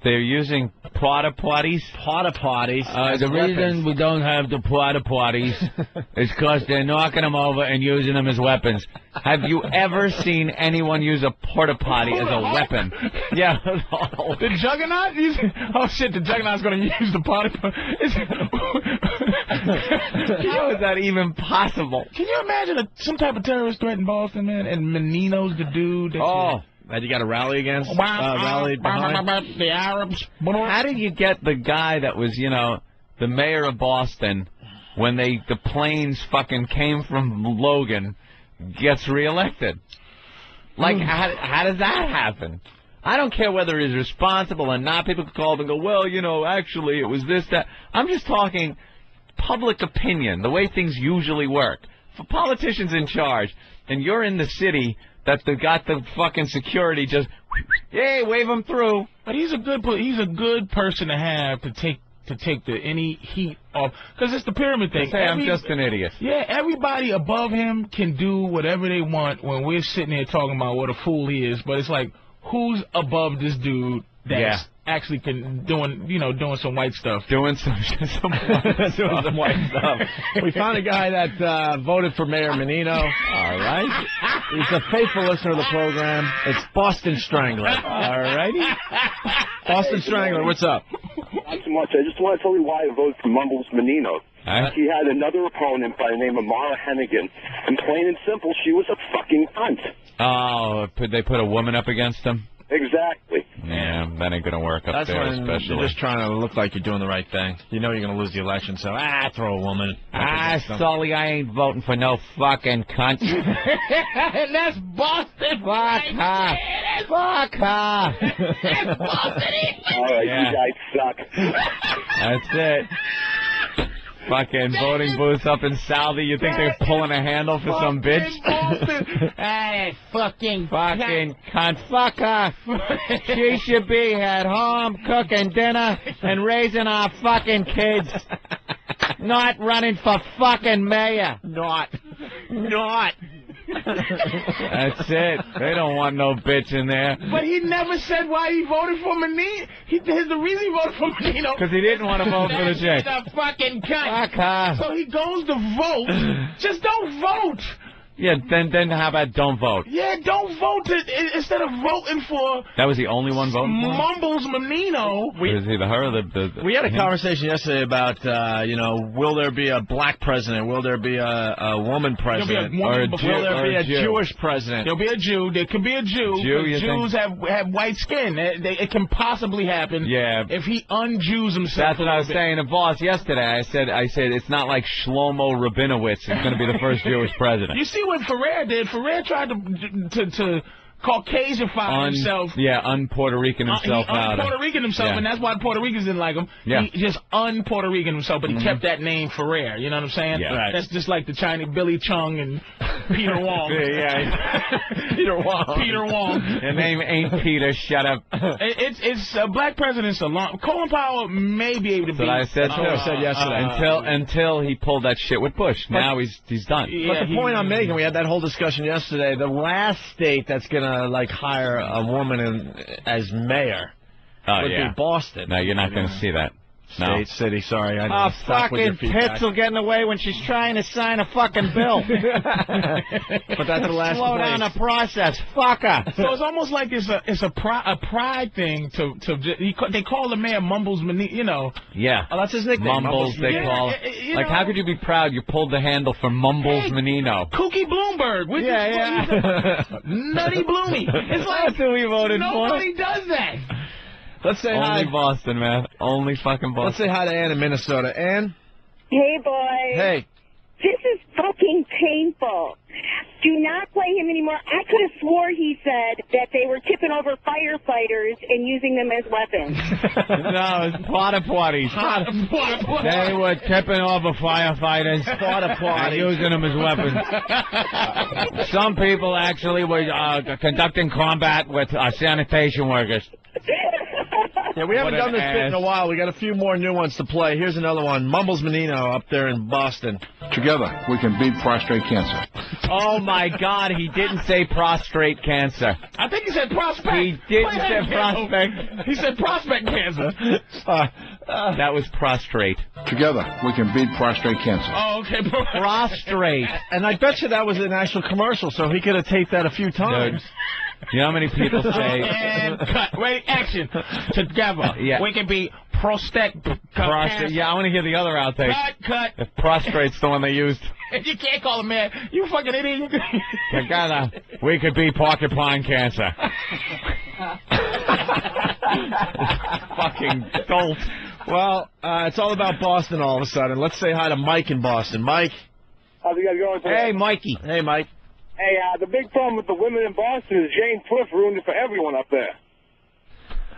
Speaker 2: They're using porta potties.
Speaker 1: Porta potties.
Speaker 2: The reason we don't have the porta potties is because they're knocking them over and using them as weapons. Have you ever seen anyone use a porta potty as a weapon? Yeah.
Speaker 3: The Juggernaut? Oh shit! The Juggernaut's going to use the porta potty.
Speaker 2: How is that even possible?
Speaker 3: Can you imagine some type of terrorist threat in Boston, man? And Menino's the dude.
Speaker 1: That you got to rally against? Rally behind?
Speaker 3: The Arabs.
Speaker 2: How did you get the guy that was, the mayor of Boston, when the planes fucking came from Logan, gets reelected? Like, how does that happen? I don't care whether he's responsible or not. People could call up and go, well, actually, it was this, that. I'm just talking public opinion, the way things usually work. For politicians in charge, and you're in the city that they got the fucking security just, yay, wave him through.
Speaker 3: But he's a good person to have to take any heat off, because it's the pyramid thing.
Speaker 2: I'm just an idiot.
Speaker 3: Yeah, everybody above him can do whatever they want when we're sitting here talking about what a fool he is. But it's like, who's above this dude that's actually doing some white stuff?
Speaker 2: Doing some white stuff.
Speaker 1: We found a guy that voted for Mayor Menino. All right. He's a faithful listener of the program. It's Boston Strangler. All righty. Boston Strangler, what's up?
Speaker 11: Not too much. I just want to tell you why I voted for Mumbles Menino. He had another opponent by the name of Mara Hennigan, and plain and simple, she was a fucking cunt.
Speaker 2: Oh, they put a woman up against him?
Speaker 11: Exactly.
Speaker 2: Yeah, that ain't gonna work up there, especially.
Speaker 1: You're just trying to look like you're doing the right thing. You know you're gonna lose the election, so throw a woman.
Speaker 2: Sully, I ain't voting for no fucking cunt.
Speaker 3: And that's Boston.
Speaker 2: Fuck her. Fuck her.
Speaker 3: That's Boston.
Speaker 11: All right, you guys suck.
Speaker 2: That's it. Fucking voting booths up in Southie. You think they're pulling a handle for some bitch?
Speaker 3: Fucking
Speaker 2: cunt. Fuck her. She should be at home cooking dinner and raising our fucking kids. Not running for fucking mayor. Not. That's it. They don't want no bitch in there.
Speaker 3: But he never said why he voted for Menino. The reason he voted for Menino,
Speaker 2: because he didn't want to vote for the chick.
Speaker 3: The fucking cunt.
Speaker 2: Fuck her.
Speaker 3: So he goes to vote. Just don't vote.
Speaker 2: Yeah, then how about don't vote?
Speaker 3: Yeah, don't vote instead of voting for...
Speaker 2: That was the only one voting for?
Speaker 3: Mumbles Menino.
Speaker 2: Was he her or the
Speaker 1: We had a conversation yesterday about, will there be a black president? Will there be a woman president?
Speaker 3: Will
Speaker 1: there be a Jewish president?
Speaker 3: There'll be a Jew. There could be a Jew. Jews have white skin. It can possibly happen if he un-Jews himself.
Speaker 2: That's what I was saying to Boss yesterday. I said it's not like Shlomo Rabinowitz is going to be the first Jewish president.
Speaker 3: You see what Ferrer did? Ferrer tried to Caucasianify himself.
Speaker 2: Yeah, un-Puerto Rican himself out.
Speaker 3: Un-Puerto Rican himself, and that's why Puerto Ricans didn't like him.
Speaker 2: Yeah.
Speaker 3: He just un-Puerto Rican himself, but he kept that name Ferrer. You know what I'm saying?
Speaker 2: Yeah. Right.
Speaker 3: That's just like the Chinese Billy Chung and Peter Wong.
Speaker 2: Peter Wong.
Speaker 3: Peter Wong.
Speaker 2: Your name ain't Peter. Shut up.
Speaker 3: It's black presidents alone. Colin Powell may be able to be.
Speaker 2: That's what I said yesterday. Until he pulled that shit with Bush. Now he's done.
Speaker 1: But the point I'm making, we had that whole discussion yesterday. The last state that's gonna hire a woman as mayor would be Boston.
Speaker 2: No, you're not going to see that. No.
Speaker 1: State, city, sorry. I stop with your
Speaker 12: fucking
Speaker 1: feedback.
Speaker 12: tits will get in the way when she's trying to sign a fucking bill.
Speaker 1: But that's the last
Speaker 12: Slow down the process. Fuck her.
Speaker 3: So it's almost like it's a pride thing they call the man Mumbles Menino, you know.
Speaker 2: Yeah.
Speaker 1: Oh, that's his nickname.
Speaker 2: Mumbles, they call. Like, how could you be proud? You pulled the handle for Mumbles Menino.
Speaker 3: Kooky Bloomberg. Nutty Bloomy. It's like
Speaker 2: that's who we voted
Speaker 3: nobody does that.
Speaker 1: Let's say hi.
Speaker 2: Only Boston, man. Only fucking Boston.
Speaker 1: Let's say hi to Ann in Minnesota. Ann?
Speaker 13: Hey, boy.
Speaker 1: Hey.
Speaker 13: This is fucking painful. Do not play him anymore. I could have swore he said that they were tipping over firefighters and using them as weapons.
Speaker 2: No, it's porta potties. They were tipping over firefighters.
Speaker 1: Porta potties.
Speaker 2: Using them as weapons. Some people actually were conducting combat with sanitation workers.
Speaker 1: Yeah, we haven't done this bit in a while. We got a few more new ones to play. Here's another one. Mumbles Menino up there in Boston.
Speaker 8: Together, we can beat prostate cancer.
Speaker 2: Oh, my God. He didn't say prostrate cancer.
Speaker 3: I think he said prospect.
Speaker 2: He didn't say prospect.
Speaker 3: He said prospect cancer.
Speaker 2: That was prostrate.
Speaker 8: Together, we can beat prostate cancer.
Speaker 3: Oh, okay.
Speaker 2: Prostrate.
Speaker 1: And I bet you that was an actual commercial, so he could have taped that a few times.
Speaker 2: You know how many people say...
Speaker 3: And cut. Wait, action. Together.
Speaker 2: Yeah.
Speaker 3: We can be prostate.
Speaker 2: Yeah, I want to hear the other outtake.
Speaker 3: Cut.
Speaker 2: If prostrate's the one they used.
Speaker 3: You can't call him man. You fucking idiot.
Speaker 2: Together, we could be porcupine cancer. Fucking dolt.
Speaker 1: Well, it's all about Boston all of a sudden. Let's say hi to Mike in Boston. Mike?
Speaker 7: How's it guys going today?
Speaker 2: Hey, Mikey.
Speaker 1: Hey, Mike.
Speaker 7: Hey, the big problem with the women in Boston is Jane Swift ruined it for everyone up there.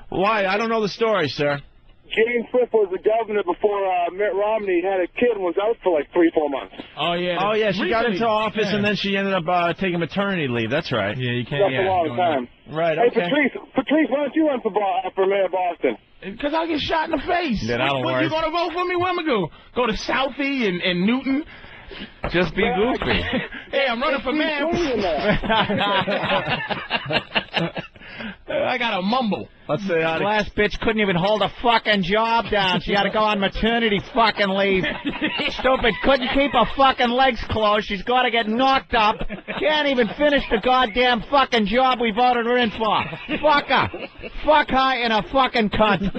Speaker 1: Why? I don't know the story, sir.
Speaker 7: Jane Swift was the governor before Mitt Romney had a kid and was out for like 3-4 months.
Speaker 3: Oh, yeah.
Speaker 1: Oh, yeah, she got into office and then she ended up taking maternity leave. That's right.
Speaker 3: Yeah, you can't.
Speaker 7: That's a long time.
Speaker 1: Right,
Speaker 7: Hey,
Speaker 1: okay.
Speaker 7: Patrice, why don't you run for mayor of Boston?
Speaker 3: Because I'll get shot in the face.
Speaker 2: Yeah, that'll work.
Speaker 3: You going to vote for me? Where am I going to go? Go to Southie and Newton?
Speaker 2: Just be goofy.
Speaker 3: Hey, I'm running for mayor. I got to mumble.
Speaker 1: Let's say hi to...
Speaker 12: Last bitch couldn't even hold a fucking job down. She had to go on maternity fucking leave. Stupid. Couldn't keep her fucking legs closed. She's got to get knocked up. Can't even finish the goddamn fucking job we voted her in for. Fuck her. Fuck her in a fucking cunt.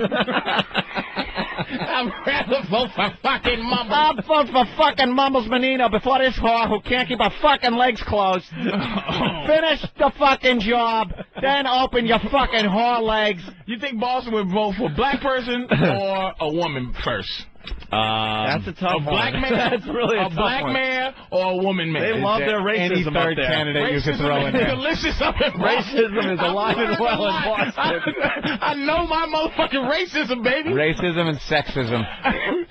Speaker 3: I'd rather vote for fucking Mumbles.
Speaker 12: I'll vote for fucking Mumbles Menino before this whore who can't keep her fucking legs closed. Finish the fucking job, then open your fucking whore legs.
Speaker 3: You think Boston would vote for a black person or a woman first?
Speaker 1: That's a tough
Speaker 3: one. That's
Speaker 1: really a
Speaker 3: black
Speaker 1: one.
Speaker 3: mayor or a woman mayor?
Speaker 1: They love their racism
Speaker 2: Any third
Speaker 1: up there.
Speaker 2: candidate you could throw in
Speaker 3: Racism is
Speaker 2: there.
Speaker 3: delicious up in Boston.
Speaker 1: Racism is alive and well in Boston.
Speaker 3: I know my motherfucking racism, baby.
Speaker 2: Racism and sexism.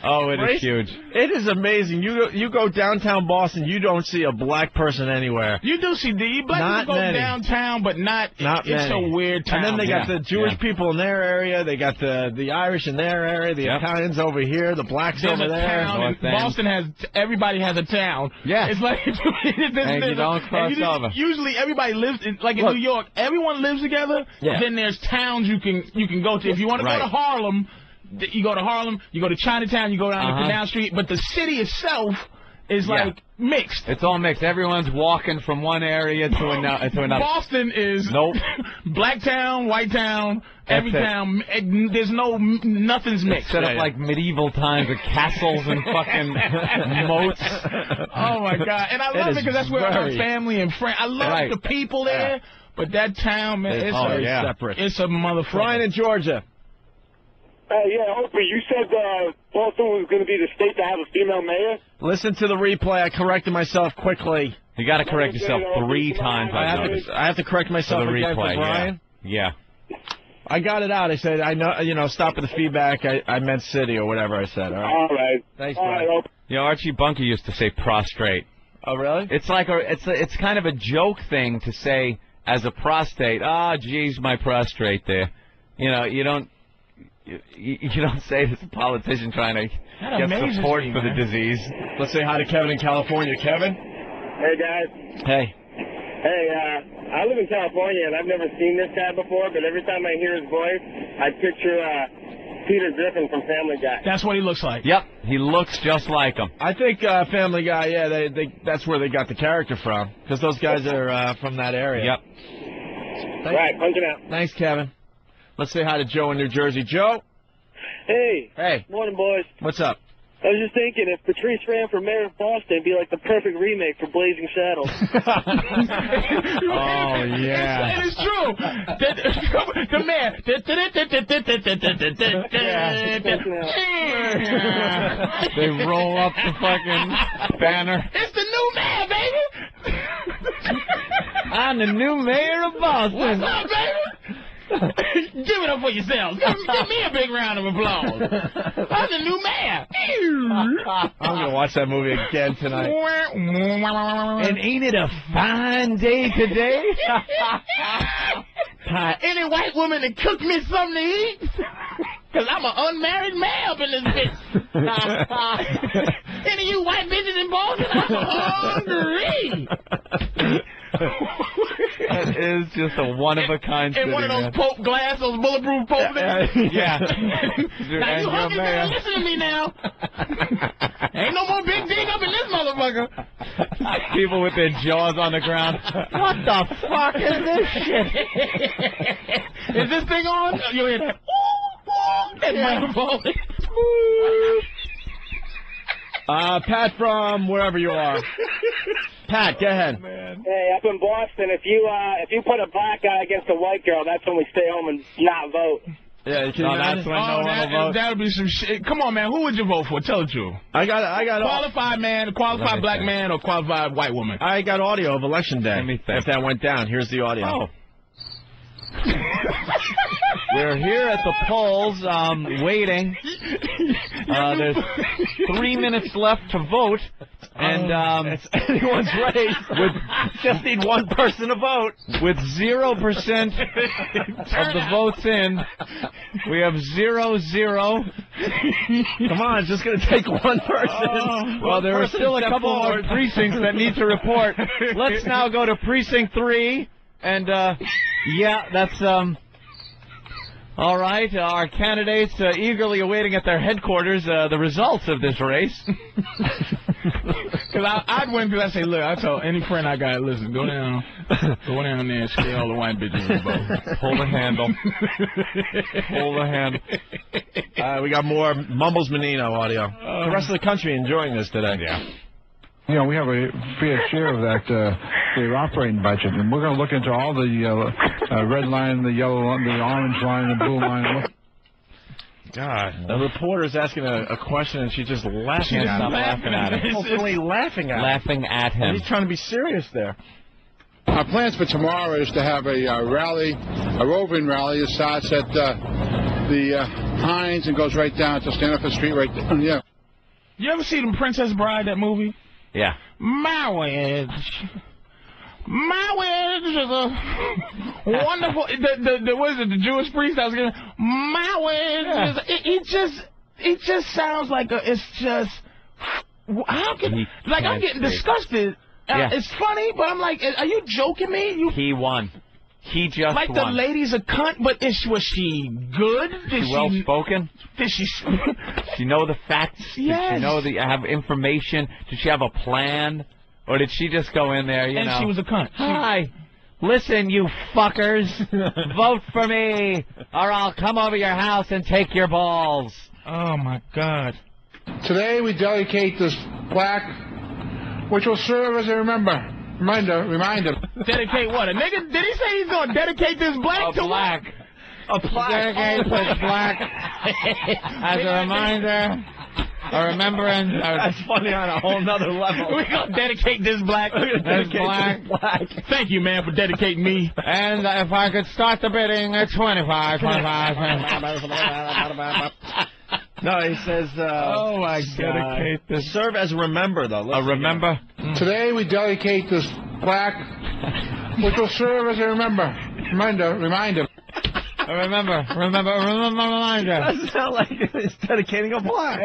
Speaker 2: Oh, it is huge.
Speaker 1: It is amazing. You go downtown Boston, you don't see a black person anywhere.
Speaker 3: You do see black people go downtown, but not it's
Speaker 1: many.
Speaker 3: a weird town.
Speaker 1: And then they got the Jewish people in their area. They got the Irish in their area. The Italians over here. The blacks over there.
Speaker 3: Boston everybody has a town.
Speaker 2: Yeah.
Speaker 3: It's like
Speaker 2: and you don't cross over.
Speaker 3: Usually everybody lives in New York. Everyone lives together.
Speaker 1: Yeah.
Speaker 3: Then there's towns you can go to. If you want to go to Harlem, you go to Harlem. You go to Chinatown. You go down to Canal Street. But the city itself is like mixed.
Speaker 2: It's all mixed. Everyone's walking from one area to another.
Speaker 3: Boston is black town, white town, every town. There's nothing's mixed.
Speaker 2: Set up like medieval times with castles and fucking moats.
Speaker 3: Oh my God! And I love it because that's where my family and friends. I love the people there, but that town, man, it's
Speaker 1: separate.
Speaker 3: It's a motherfucker.
Speaker 1: Brian in Georgia.
Speaker 7: Yeah, Opie, you said Boston was going to be the state to have a female mayor?
Speaker 1: Listen to the replay. I corrected myself quickly.
Speaker 2: You got to correct yourself 3 times.
Speaker 1: I have to correct myself
Speaker 2: for the
Speaker 1: again
Speaker 2: replay,
Speaker 1: for Brian.
Speaker 2: Yeah.
Speaker 1: I got it out. I said, stop with the feedback. I meant city or whatever I said. All right. Thanks, Brian.
Speaker 2: Archie Bunker used to say prostrate.
Speaker 1: Oh, really?
Speaker 2: It's like it's kind of a joke thing to say as a prostate. Geez, my prostrate there. You don't say it as a politician trying to get support for the disease.
Speaker 1: Let's say hi to Kevin in California. Kevin?
Speaker 14: Hey, guys.
Speaker 1: Hey.
Speaker 14: Hey, I live in California, and I've never seen this guy before, but every time I hear his voice, I picture Peter Griffin from Family Guy.
Speaker 3: That's what he looks like.
Speaker 2: Yep, he looks just like him.
Speaker 1: I think Family Guy, yeah, that's where they got the character from, because those guys are from that area.
Speaker 2: Yep.
Speaker 14: Right, punching out.
Speaker 1: Thanks, Kevin. Let's say hi to Joe in New Jersey. Joe?
Speaker 14: Hey.
Speaker 1: Hey.
Speaker 14: Morning, boys.
Speaker 1: What's up?
Speaker 14: I was just thinking, if Patrice ran for mayor of Boston, it'd be like the perfect remake for Blazing Saddles.
Speaker 1: Oh, yeah.
Speaker 3: It is true. The man.
Speaker 2: They roll up the fucking banner.
Speaker 3: It's the new mayor, baby.
Speaker 2: I'm the new mayor of Boston.
Speaker 3: What's up, baby? Give it up for yourselves. Give me a big round of applause. I'm the new mayor.
Speaker 1: I'm going to watch that movie again tonight.
Speaker 2: And ain't it a fine day today?
Speaker 3: Any white woman that cook me something to eat? Because I'm an unmarried man up in this bitch. Any of you white bitches in Boston, I'm hungry.
Speaker 2: That is just a one-of-a-kind city,
Speaker 3: and one of those
Speaker 2: man.
Speaker 3: Pope glass, those bulletproof Pope things.
Speaker 2: Yeah.
Speaker 3: Now you hungry, man? Listen to me now. Ain't no more big dick up in this motherfucker.
Speaker 2: People with their jaws on the ground.
Speaker 12: What the fuck is this shit?
Speaker 3: Is this thing on? You hear that? That microphone.
Speaker 1: Pat from wherever you are. Pat, go ahead.
Speaker 14: Hey, up in Boston, if you put a black guy against a white girl, that's when we stay home and not vote.
Speaker 1: Yeah,
Speaker 2: that's when no one will vote.
Speaker 3: That would be some shit. Come on, man. Who would you vote for? Tell the truth.
Speaker 1: I got
Speaker 3: qualified man, qualified black man, or qualified white woman.
Speaker 1: I got audio of Election Day. If that went down, here's the audio.
Speaker 2: Oh. We're here at the polls, waiting. There's 3 minutes left to vote, and
Speaker 1: it's anyone's race. Just need one person to vote.
Speaker 2: With 0% of the votes in, we have 0-0.
Speaker 1: Come on, it's just going to take one person.
Speaker 2: Well, there are still a couple more precincts that need to report. Let's now go to precinct 3, and yeah, that's all right. Our candidates eagerly awaiting at their headquarters the results of this race.
Speaker 3: Because I'd win because I say, look, I told any friend I got, listen, go down there and scare all the white bitches in the boat.
Speaker 2: Hold the handle. Hold the handle.
Speaker 1: We got more Mumbles Menino audio. The rest of the country enjoying this today.
Speaker 2: Yeah.
Speaker 8: You know, we have a fair share of that their operating budget, and we're going to look into all the red line, the yellow line, the orange line, the blue line.
Speaker 1: God, the reporter's asking a question, and she's just laughing at him.
Speaker 2: Laughing at him.
Speaker 1: Hopefully laughing at him.
Speaker 2: Laughing at him.
Speaker 1: He's trying to be serious there.
Speaker 8: Our plans for tomorrow is to have a rally, a roving rally. It starts at the Hines and goes right down to Stanford Street right there. Yeah.
Speaker 3: You ever see the Princess Bride, that movie?
Speaker 2: Yeah.
Speaker 3: My wedge is a wonderful. What is it? The Jewish priest I was gonna. My wedge is. It just sounds like it's just. How can I'm getting disgusted.
Speaker 2: Yeah.
Speaker 3: It's funny, but I'm like, are you joking me?
Speaker 2: He won. He just
Speaker 3: won. The lady's a cunt, but was she good?
Speaker 2: Did she well spoken?
Speaker 3: Did she?
Speaker 2: She know the facts?
Speaker 3: Yes.
Speaker 2: Did she know have information? Did she have a plan? Or did she just go in there, you know?
Speaker 3: She was a cunt.
Speaker 2: Hi. Listen, you fuckers. Vote for me, or I'll come over your house and take your balls.
Speaker 3: Oh, my God.
Speaker 8: Today we dedicate this plaque, which will serve as a reminder.
Speaker 3: Dedicate what? A nigga? Did he say he's going to dedicate this black to
Speaker 2: black?
Speaker 3: A plaque.
Speaker 2: Dedicate this black as a reminder. A remembrance.
Speaker 1: That's funny on a whole nother level.
Speaker 3: We're going to dedicate this black.
Speaker 2: This black.
Speaker 3: Thank you, man, for dedicating me.
Speaker 2: And if I could start the bidding at 25.
Speaker 1: No, he says,
Speaker 3: oh, my God.
Speaker 1: Dedicate this. Serve as a remember, though.
Speaker 2: A remember?
Speaker 8: Today we dedicate this plaque, which will serve as a reminder.
Speaker 2: Remember.
Speaker 1: Doesn't sound like he's dedicating a plaque.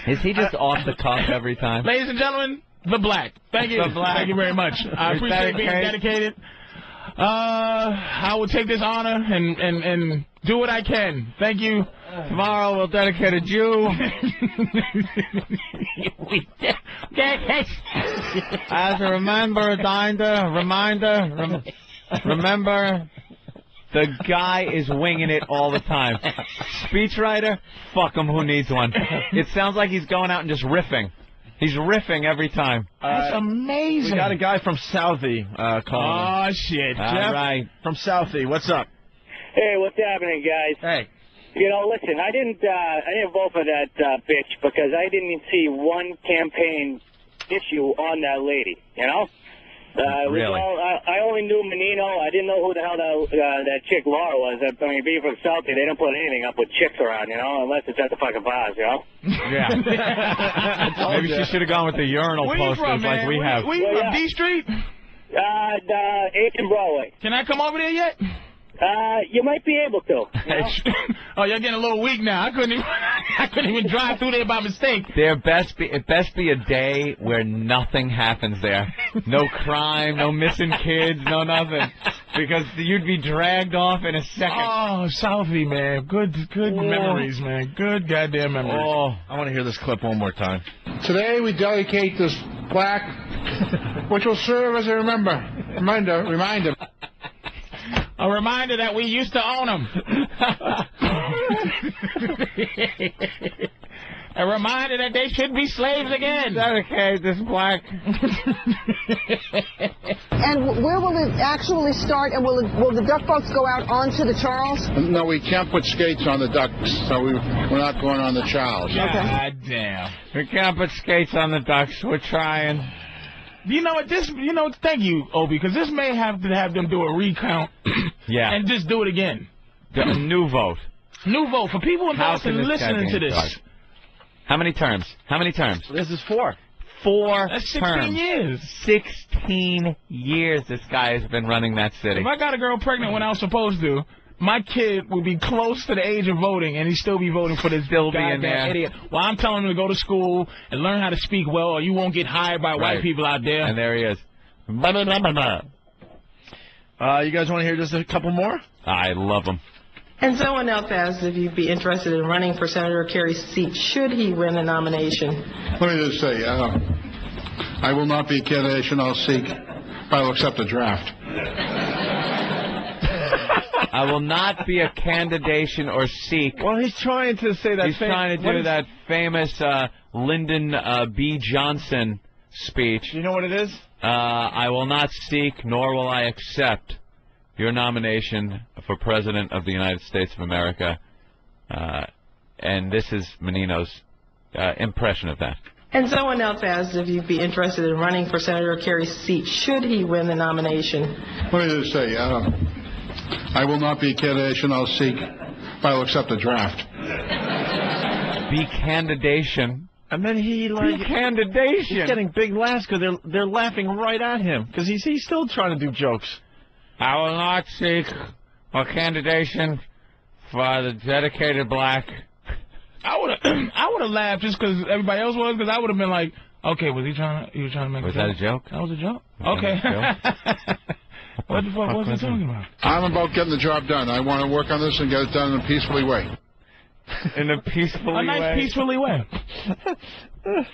Speaker 2: Is he just off the cuff every time?
Speaker 3: Ladies and gentlemen, the black. Thank you.
Speaker 2: The black.
Speaker 3: Thank you very much. I appreciate being dedicated. I will take this honor and Do what I can. Thank you.
Speaker 2: Tomorrow we'll dedicate a Jew. As a reminder, remember, the guy is winging it all the time. Speechwriter, fuck him, who needs one? It sounds like he's going out and just riffing. He's riffing every time.
Speaker 3: That's amazing.
Speaker 1: We got a guy from Southie calling.
Speaker 3: Oh, shit.
Speaker 1: All
Speaker 3: Jeff
Speaker 1: right. From Southie. What's up?
Speaker 4: Hey, what's happening, guys?
Speaker 1: Hey.
Speaker 4: You know, listen, I didn't vote for that bitch because I didn't see one campaign issue on that lady, you know?
Speaker 2: Really?
Speaker 4: I only knew Menino. I didn't know who the hell that chick Laura was. I mean, being from Southie, they don't put anything up with chicks around, you know, unless it's at the fucking bars, you know?
Speaker 2: Yeah. Maybe she should have gone with the urinal posters like we have.
Speaker 3: Where you from, D Street?
Speaker 4: 8th and Broadway.
Speaker 3: Can I come over there yet?
Speaker 4: You might be able to. You know?
Speaker 3: Oh, you're getting a little weak now. I couldn't even drive through there by mistake.
Speaker 2: It best be a day where nothing happens there. No crime, no missing kids, no nothing. Because you'd be dragged off in a second.
Speaker 3: Oh, Southie, man. Good memories, man. Good goddamn memories.
Speaker 1: Oh, I want to hear this clip one more time.
Speaker 8: Today we dedicate this plaque, which will serve as a reminder.
Speaker 3: A reminder that we used to own them. A reminder that they should be slaves again.
Speaker 2: Dedicate this plaque.
Speaker 15: And where will it actually start? And will the duck boats go out onto the Charles?
Speaker 8: No, we can't put skates on the ducks, so we're not going on the Charles.
Speaker 3: God damn.
Speaker 2: We can't put skates on the ducks. We're trying.
Speaker 3: You know what? Thank you, Obi, because this may have to have them do a recount.
Speaker 2: Yeah.
Speaker 3: And just do it again.
Speaker 2: A new vote.
Speaker 3: New vote for people in Boston listening to this.
Speaker 2: How many terms?
Speaker 1: This is 4.
Speaker 2: 4
Speaker 3: That's 16
Speaker 2: terms.
Speaker 3: years.
Speaker 2: 16 years this guy has been running that city.
Speaker 3: If I got a girl pregnant when I was supposed to, my kid would be close to the age of voting, and he'd still be voting for this goddamn idiot. Well, I'm telling him to go to school and learn how to speak well, or you won't get hired by white people out there.
Speaker 2: And there he is.
Speaker 1: You guys want to hear just a couple more?
Speaker 2: I love him.
Speaker 16: And someone else asked if you'd be interested in running for Senator Kerry's seat should he win the nomination.
Speaker 8: Let me just say, I will not be a candidate I'll seek, but I will accept the draft.
Speaker 2: I will not be a candidation or seek.
Speaker 1: Well, he's trying to say that.
Speaker 2: He's trying to do that famous Lyndon B. Johnson speech.
Speaker 1: Do you know what it is?
Speaker 2: I will not seek, nor will I accept your nomination for President of the United States of America. And this is Menino's impression of that.
Speaker 16: And someone else asked if you'd be interested in running for Senator Kerry's seat should he win the nomination.
Speaker 8: Let me just say, I will not be a candidate I'll seek, but I will accept the draft.
Speaker 2: Be candidation.
Speaker 1: And then he
Speaker 2: candidation.
Speaker 1: He's getting big laughs because they're laughing right at him because he's still trying to do jokes.
Speaker 2: I will not seek a candidation for the dedicated black.
Speaker 3: I would have laughed just because everybody else was, because I would have been like, okay, was he trying to make
Speaker 2: was that a joke?
Speaker 3: That was a joke? Okay. What the fuck was he talking about?
Speaker 8: I'm about getting the job done. I want to work on this and get it done in a peacefully way.
Speaker 2: In a peacefully way?
Speaker 3: A nice peacefully way.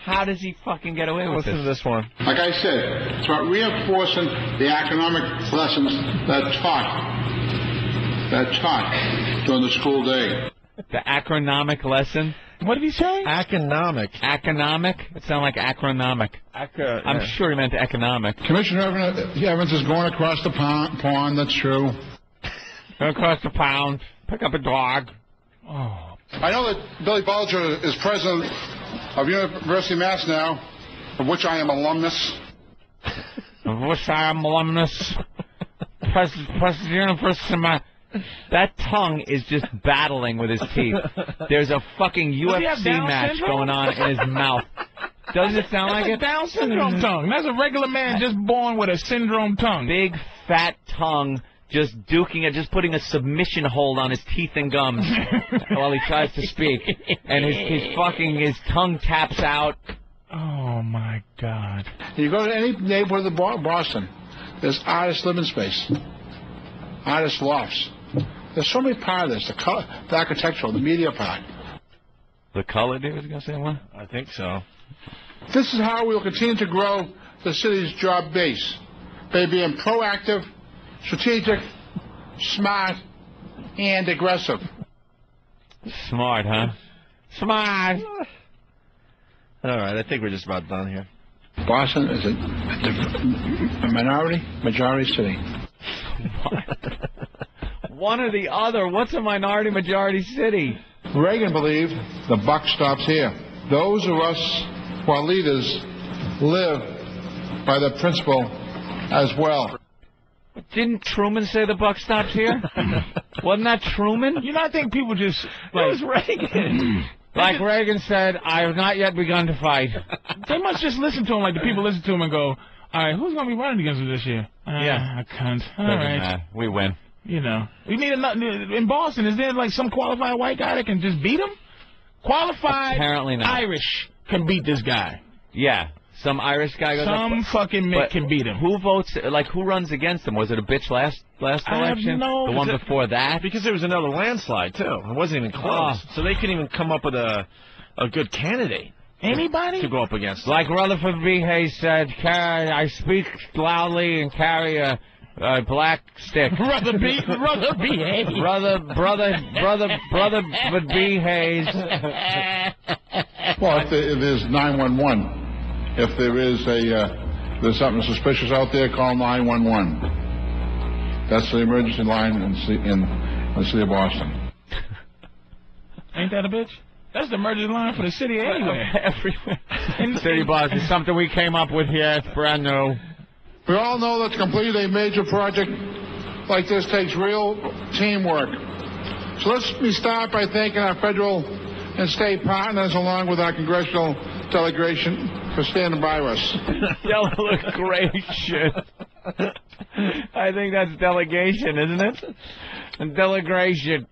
Speaker 2: How does he fucking get away with
Speaker 1: Listen to this one.
Speaker 8: Like I said, it's about reinforcing the economic lessons that taught during the school day.
Speaker 2: The acronomic lesson?
Speaker 3: What did he say?
Speaker 1: Economic.
Speaker 2: Economic? It sounded like acronomic. I'm sure he meant economic.
Speaker 8: Commissioner Evans is going across the pond. That's true.
Speaker 2: Going across the pond. Pick up a dog.
Speaker 3: Oh.
Speaker 8: I know that Billy Bulger is president of University of Mass now, of which I am alumnus.
Speaker 2: President of University of Mass. That tongue is just battling with his teeth. There's a fucking UFC match going on in his mouth. Does it sound like it?
Speaker 3: Down syndrome tongue. That's a regular man just born with a syndrome tongue.
Speaker 2: Big fat tongue, just duking it, just putting a submission hold on his teeth and gums while he tries to speak, and his tongue taps out.
Speaker 3: Oh my God!
Speaker 8: You go to any neighborhood of Boston, there's artist living space, artist lofts. There's so many parts of this, the color, the architectural, the media part.
Speaker 2: The color, dude, was going to say one?
Speaker 1: I think so.
Speaker 8: This is how we will continue to grow the city's job base by being proactive, strategic, smart, and aggressive.
Speaker 2: Smart, huh? Smart.
Speaker 1: All right, I think we're just about done here.
Speaker 8: Boston is a majority city.
Speaker 2: One or the other. What's a minority-majority city?
Speaker 8: Reagan believed the buck stops here. Those of us who are leaders live by the principle as well.
Speaker 2: Didn't Truman say the buck stops here? Wasn't that Truman?
Speaker 3: You know, I think people just... Like,
Speaker 1: it was Reagan.
Speaker 2: Like Reagan said, I have not yet begun to fight.
Speaker 3: They must just listen to him like the people listen to him and go, all right, who's going to be running against us this year?
Speaker 2: Yeah.
Speaker 3: I can't. All right.
Speaker 2: We win.
Speaker 3: You know. We need in Boston, is there like some qualified white guy that can just beat him? Qualified
Speaker 2: Apparently not.
Speaker 3: Irish can beat this guy.
Speaker 2: Yeah. Some Irish guy goes
Speaker 3: Some fucking Mick can beat him.
Speaker 2: Who votes, like, who runs against him? Was it a bitch last election? The one before that?
Speaker 1: Because there was another landslide, too. It wasn't even close. So they couldn't even come up with a good candidate.
Speaker 3: Anybody?
Speaker 1: To go up against.
Speaker 2: Like Rutherford B. Hayes said, I speak loudly and carry a black stick.
Speaker 3: Brother B. Hayes.
Speaker 2: Brother B. Hayes.
Speaker 8: Well, if there's 911. If there is there's something suspicious out there, call 911. That's the emergency line in the city of Boston.
Speaker 3: Ain't that a bitch? That's the emergency line for the city anywhere.
Speaker 2: Everywhere. In the city of Boston. It's something we came up with here. It's brand new.
Speaker 8: We all know that to complete a major project like this takes real teamwork. So let's start by thanking our federal and state partners along with our congressional delegation for standing by us.
Speaker 2: Delegation. I think that's delegation, isn't it? Delegation.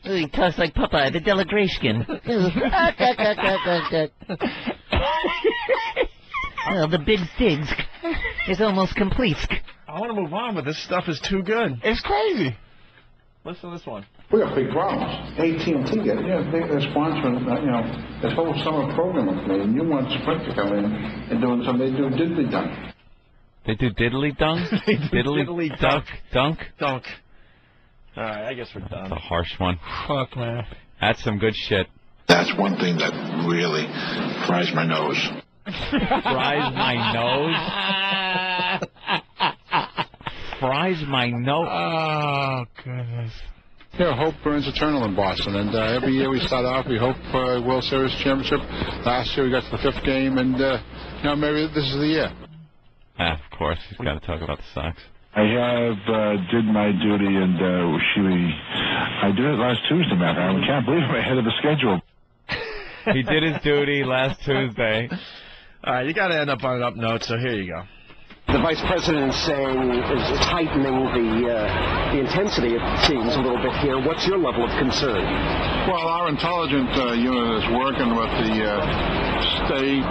Speaker 9: He talks like Popeye, the delegation. Well, the big Stigs is almost complete.
Speaker 1: I want to move on, but this stuff is too good.
Speaker 3: It's crazy.
Speaker 1: Listen to this one.
Speaker 8: We got big problems. AT&T, they're sponsoring, this whole summer program with me, and you want Sprint to come in and doing something. They do diddly dunk.
Speaker 2: They do diddly dunk? Diddly duck? Dunk?
Speaker 1: Dunk. All right, I guess we're done.
Speaker 2: That's a harsh one.
Speaker 3: Fuck, man.
Speaker 2: That's some good shit.
Speaker 8: That's one thing that really fries my nose.
Speaker 2: Fries my nose? Fries my nose?
Speaker 3: Oh, goodness.
Speaker 8: Yeah, hope burns eternal in Boston, and every year we start off, we hope for a World Series championship. Last year we got to the 5th game, and maybe this is the year.
Speaker 2: Of course, he's got to talk about the Sox.
Speaker 17: I have did my duty, and I did it last Tuesday, Matt. I can't believe I'm ahead of the schedule.
Speaker 2: He did his duty last Tuesday.
Speaker 1: All right, you got to end up on an up note, so here you go.
Speaker 18: The vice president is saying is tightening the intensity, it seems, a little bit here. What's your level of concern?
Speaker 8: Well, our intelligence unit is working with the state,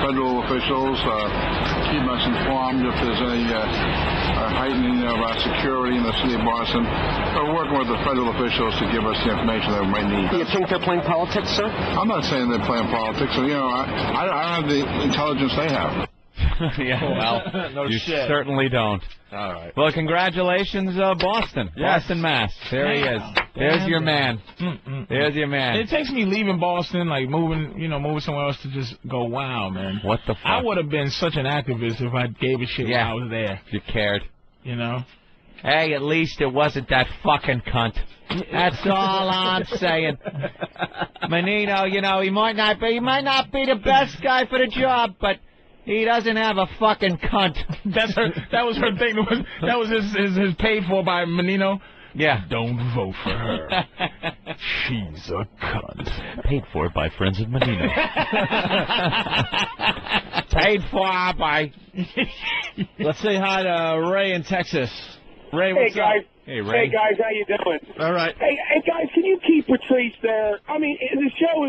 Speaker 8: federal officials, keeping us informed if there's any heightening of our security in the city of Boston. We're working with the federal officials to give us the information that we might need.
Speaker 18: Do you think they're playing politics, sir?
Speaker 8: I'm not saying they're playing politics. I don't have the intelligence they have.
Speaker 2: Yeah, well,
Speaker 1: no
Speaker 2: you
Speaker 1: shit.
Speaker 2: certainly don't.
Speaker 1: All right.
Speaker 2: Well, congratulations, Boston.
Speaker 1: Yes.
Speaker 2: Boston, Mass. There he is. There's your man. There's your man.
Speaker 3: It takes me leaving Boston, like moving somewhere else to just go, wow, man.
Speaker 2: What the fuck?
Speaker 3: I would have been such an activist if I gave a shit while I was there.
Speaker 2: If you cared.
Speaker 3: You know?
Speaker 2: Hey, at least it wasn't that fucking cunt. That's all I'm saying. Menino, he might not be the best guy for the job, but he doesn't have a fucking cunt.
Speaker 3: That was her thing. That was his paid for by Menino.
Speaker 2: Yeah.
Speaker 3: Don't vote for her. She's a cunt.
Speaker 2: Paid for by friends of Menino. Paid for by.
Speaker 1: Let's say hi to Ray in Texas. Ray, what's
Speaker 14: guys.
Speaker 1: up? Hey, Ray.
Speaker 14: Hey, guys, how you doing?
Speaker 1: All right.
Speaker 14: Hey, guys, can you keep Patrice there? I mean, the show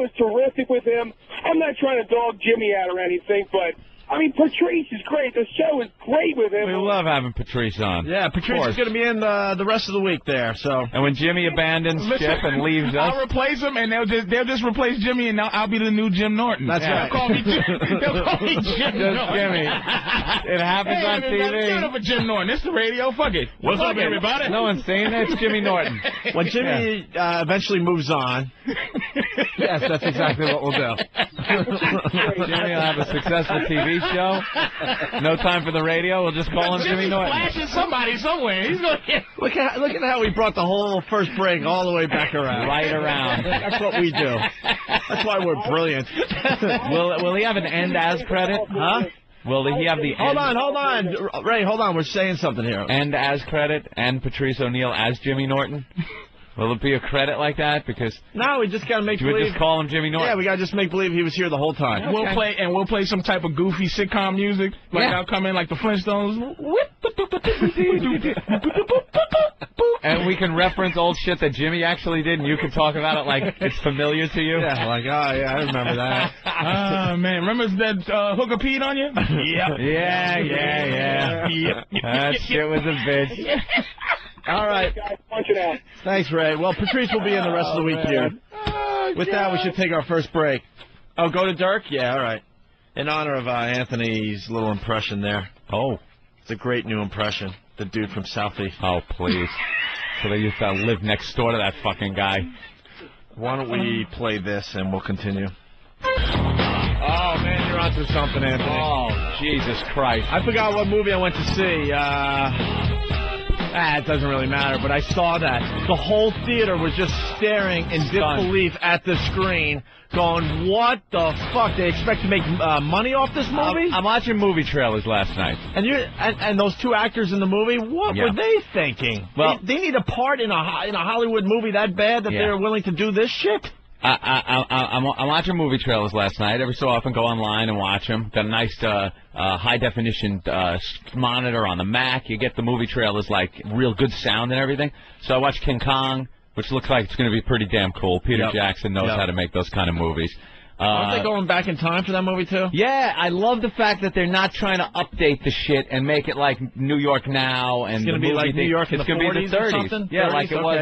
Speaker 14: is terrific with him. I'm not trying to dog Jimmy out or anything, but
Speaker 7: I mean, Patrice is great. The show is great with him.
Speaker 2: We love having Patrice on.
Speaker 1: Yeah, Patrice is going to be in the rest of the week there. So.
Speaker 2: And when Jimmy abandons ship and leaves us,
Speaker 3: I'll replace him, and they'll just replace Jimmy, and I'll be the new Jim Norton.
Speaker 1: That's right.
Speaker 3: They'll call me Jim Norton.
Speaker 2: Jimmy. It happens on TV.
Speaker 3: Give it up for Jim Norton. It's the radio. Fuck it. What's up, everybody?
Speaker 2: No one's saying that. It's Jimmy Norton.
Speaker 1: When Jimmy eventually moves on, yes, that's exactly what we'll do.
Speaker 2: Jimmy will have a successful TV show. No time for the radio. We'll just call him Jimmy Norton.
Speaker 3: Flashing somebody somewhere. He's gonna
Speaker 1: look at how we brought the whole first break all the way back around.
Speaker 2: Right around.
Speaker 1: That's what we do. That's why we're brilliant.
Speaker 2: Will he have an end as credit?
Speaker 1: Huh?
Speaker 2: Will he have the
Speaker 1: Hold on. Ray, hold on. We're saying something here.
Speaker 2: End as credit and Patrice O'Neal as Jimmy Norton? Will it be a credit like that? Because
Speaker 1: no, we just gotta make
Speaker 2: believe.
Speaker 1: You would
Speaker 2: just call him Jimmy Norton.
Speaker 1: Yeah, we gotta just make believe he was here the whole time.
Speaker 3: Okay. We'll play some type of goofy sitcom music. Like I'll come in like the Flintstones.
Speaker 2: And we can reference old shit that Jimmy actually did, and you can talk about it like it's familiar to you.
Speaker 1: Yeah, like I remember that.
Speaker 3: Oh man, remember that hooker peed on you?
Speaker 2: Yep. Yeah.
Speaker 3: Yep.
Speaker 2: That shit was a bitch.
Speaker 1: All right.
Speaker 7: Punch it out.
Speaker 1: Thanks, Ray. Well, Patrice will be in the rest of the week here. With that, we should take our first break. Oh, go to Dirk? Yeah, all right. In honor of Anthony's little impression there.
Speaker 2: Oh.
Speaker 1: It's a great new impression. The dude from Southie.
Speaker 2: Oh, please. So they used to live next door to that fucking guy.
Speaker 1: Why don't we play this and we'll continue? Oh, man, you're onto something, Anthony.
Speaker 2: Oh, Jesus Christ.
Speaker 1: I forgot what movie I went to see. It doesn't really matter, but I saw that. The whole theater was just staring in disbelief at the screen, going, what the fuck? They expect to make money off this movie?
Speaker 2: I'm watching movie trailers last night.
Speaker 1: And those two actors in the movie, what were they thinking? Well, they need a part in a Hollywood movie that bad that they're willing to do this shit?
Speaker 2: I'm watching movie trailers last night. Every so often go online and watch them. Got a nice high-definition monitor on the Mac. You get the movie trailers, like, real good sound and everything. So I watched King Kong, which looks like it's going to be pretty damn cool. Peter Jackson knows how to make those kind of movies.
Speaker 1: Aren't they going back in time for that movie, too?
Speaker 2: Yeah, I love the fact that they're not trying to update the shit and make it like New York now. And
Speaker 1: it's going to be like New York in the 40s
Speaker 2: be the 30s.
Speaker 1: Or something?
Speaker 2: Yeah,
Speaker 1: 30s?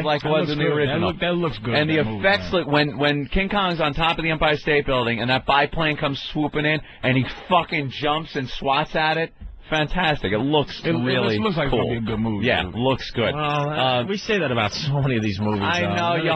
Speaker 2: like it was in the original.
Speaker 3: That looks good.
Speaker 2: And the effects, like when King Kong's on top of the Empire State Building and that biplane comes swooping in and he fucking jumps and swats at it. Fantastic. It looks really
Speaker 3: it looks like
Speaker 2: cool.
Speaker 3: It's going to be a good movie.
Speaker 2: Yeah, looks good.
Speaker 1: Well, we say that about so many of these movies.
Speaker 2: I know.
Speaker 1: You're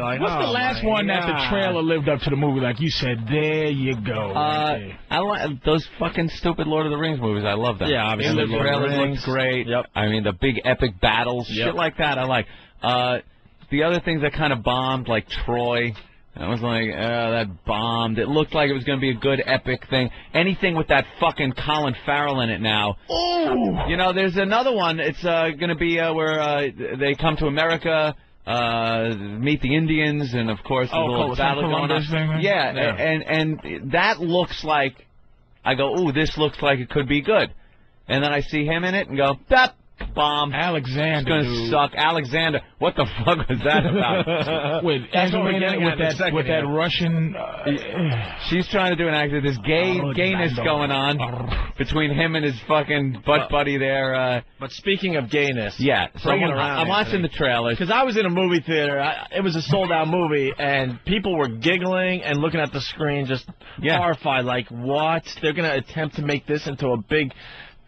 Speaker 1: like,
Speaker 3: what's the last one that the trailer lived up to the movie? Like you said, there you go.
Speaker 2: I like those fucking stupid Lord of the Rings movies. I love them.
Speaker 1: Yeah, obviously.
Speaker 2: The trailer looks great.
Speaker 1: Yep.
Speaker 2: I mean, the big epic battles, shit like that. I like. The other things that kind of bombed, like Troy. I was like, that bombed. It looked like it was going to be a good, epic thing. Anything with that fucking Colin Farrell in it now.
Speaker 1: Oh!
Speaker 2: You know, there's another one. It's going to be where they come to America, meet the Indians, and, of course, the little battle going on. Yeah, and that looks like, I go, ooh, this looks like it could be good. And then I see him in it and go, bap. Bomb.
Speaker 3: Alexander.
Speaker 2: It's going to suck. Alexander. What the fuck was that about?
Speaker 3: With that Russian.
Speaker 2: She's trying to do an act. There's gayness going on between him and his fucking butt buddy there.
Speaker 1: But speaking of gayness.
Speaker 2: Yeah. So I'm watching the trailers.
Speaker 1: Because I was in a movie theater. It was a sold-out movie, and people were giggling and looking at the screen just horrified. Like, what? They're going to attempt to make this into a big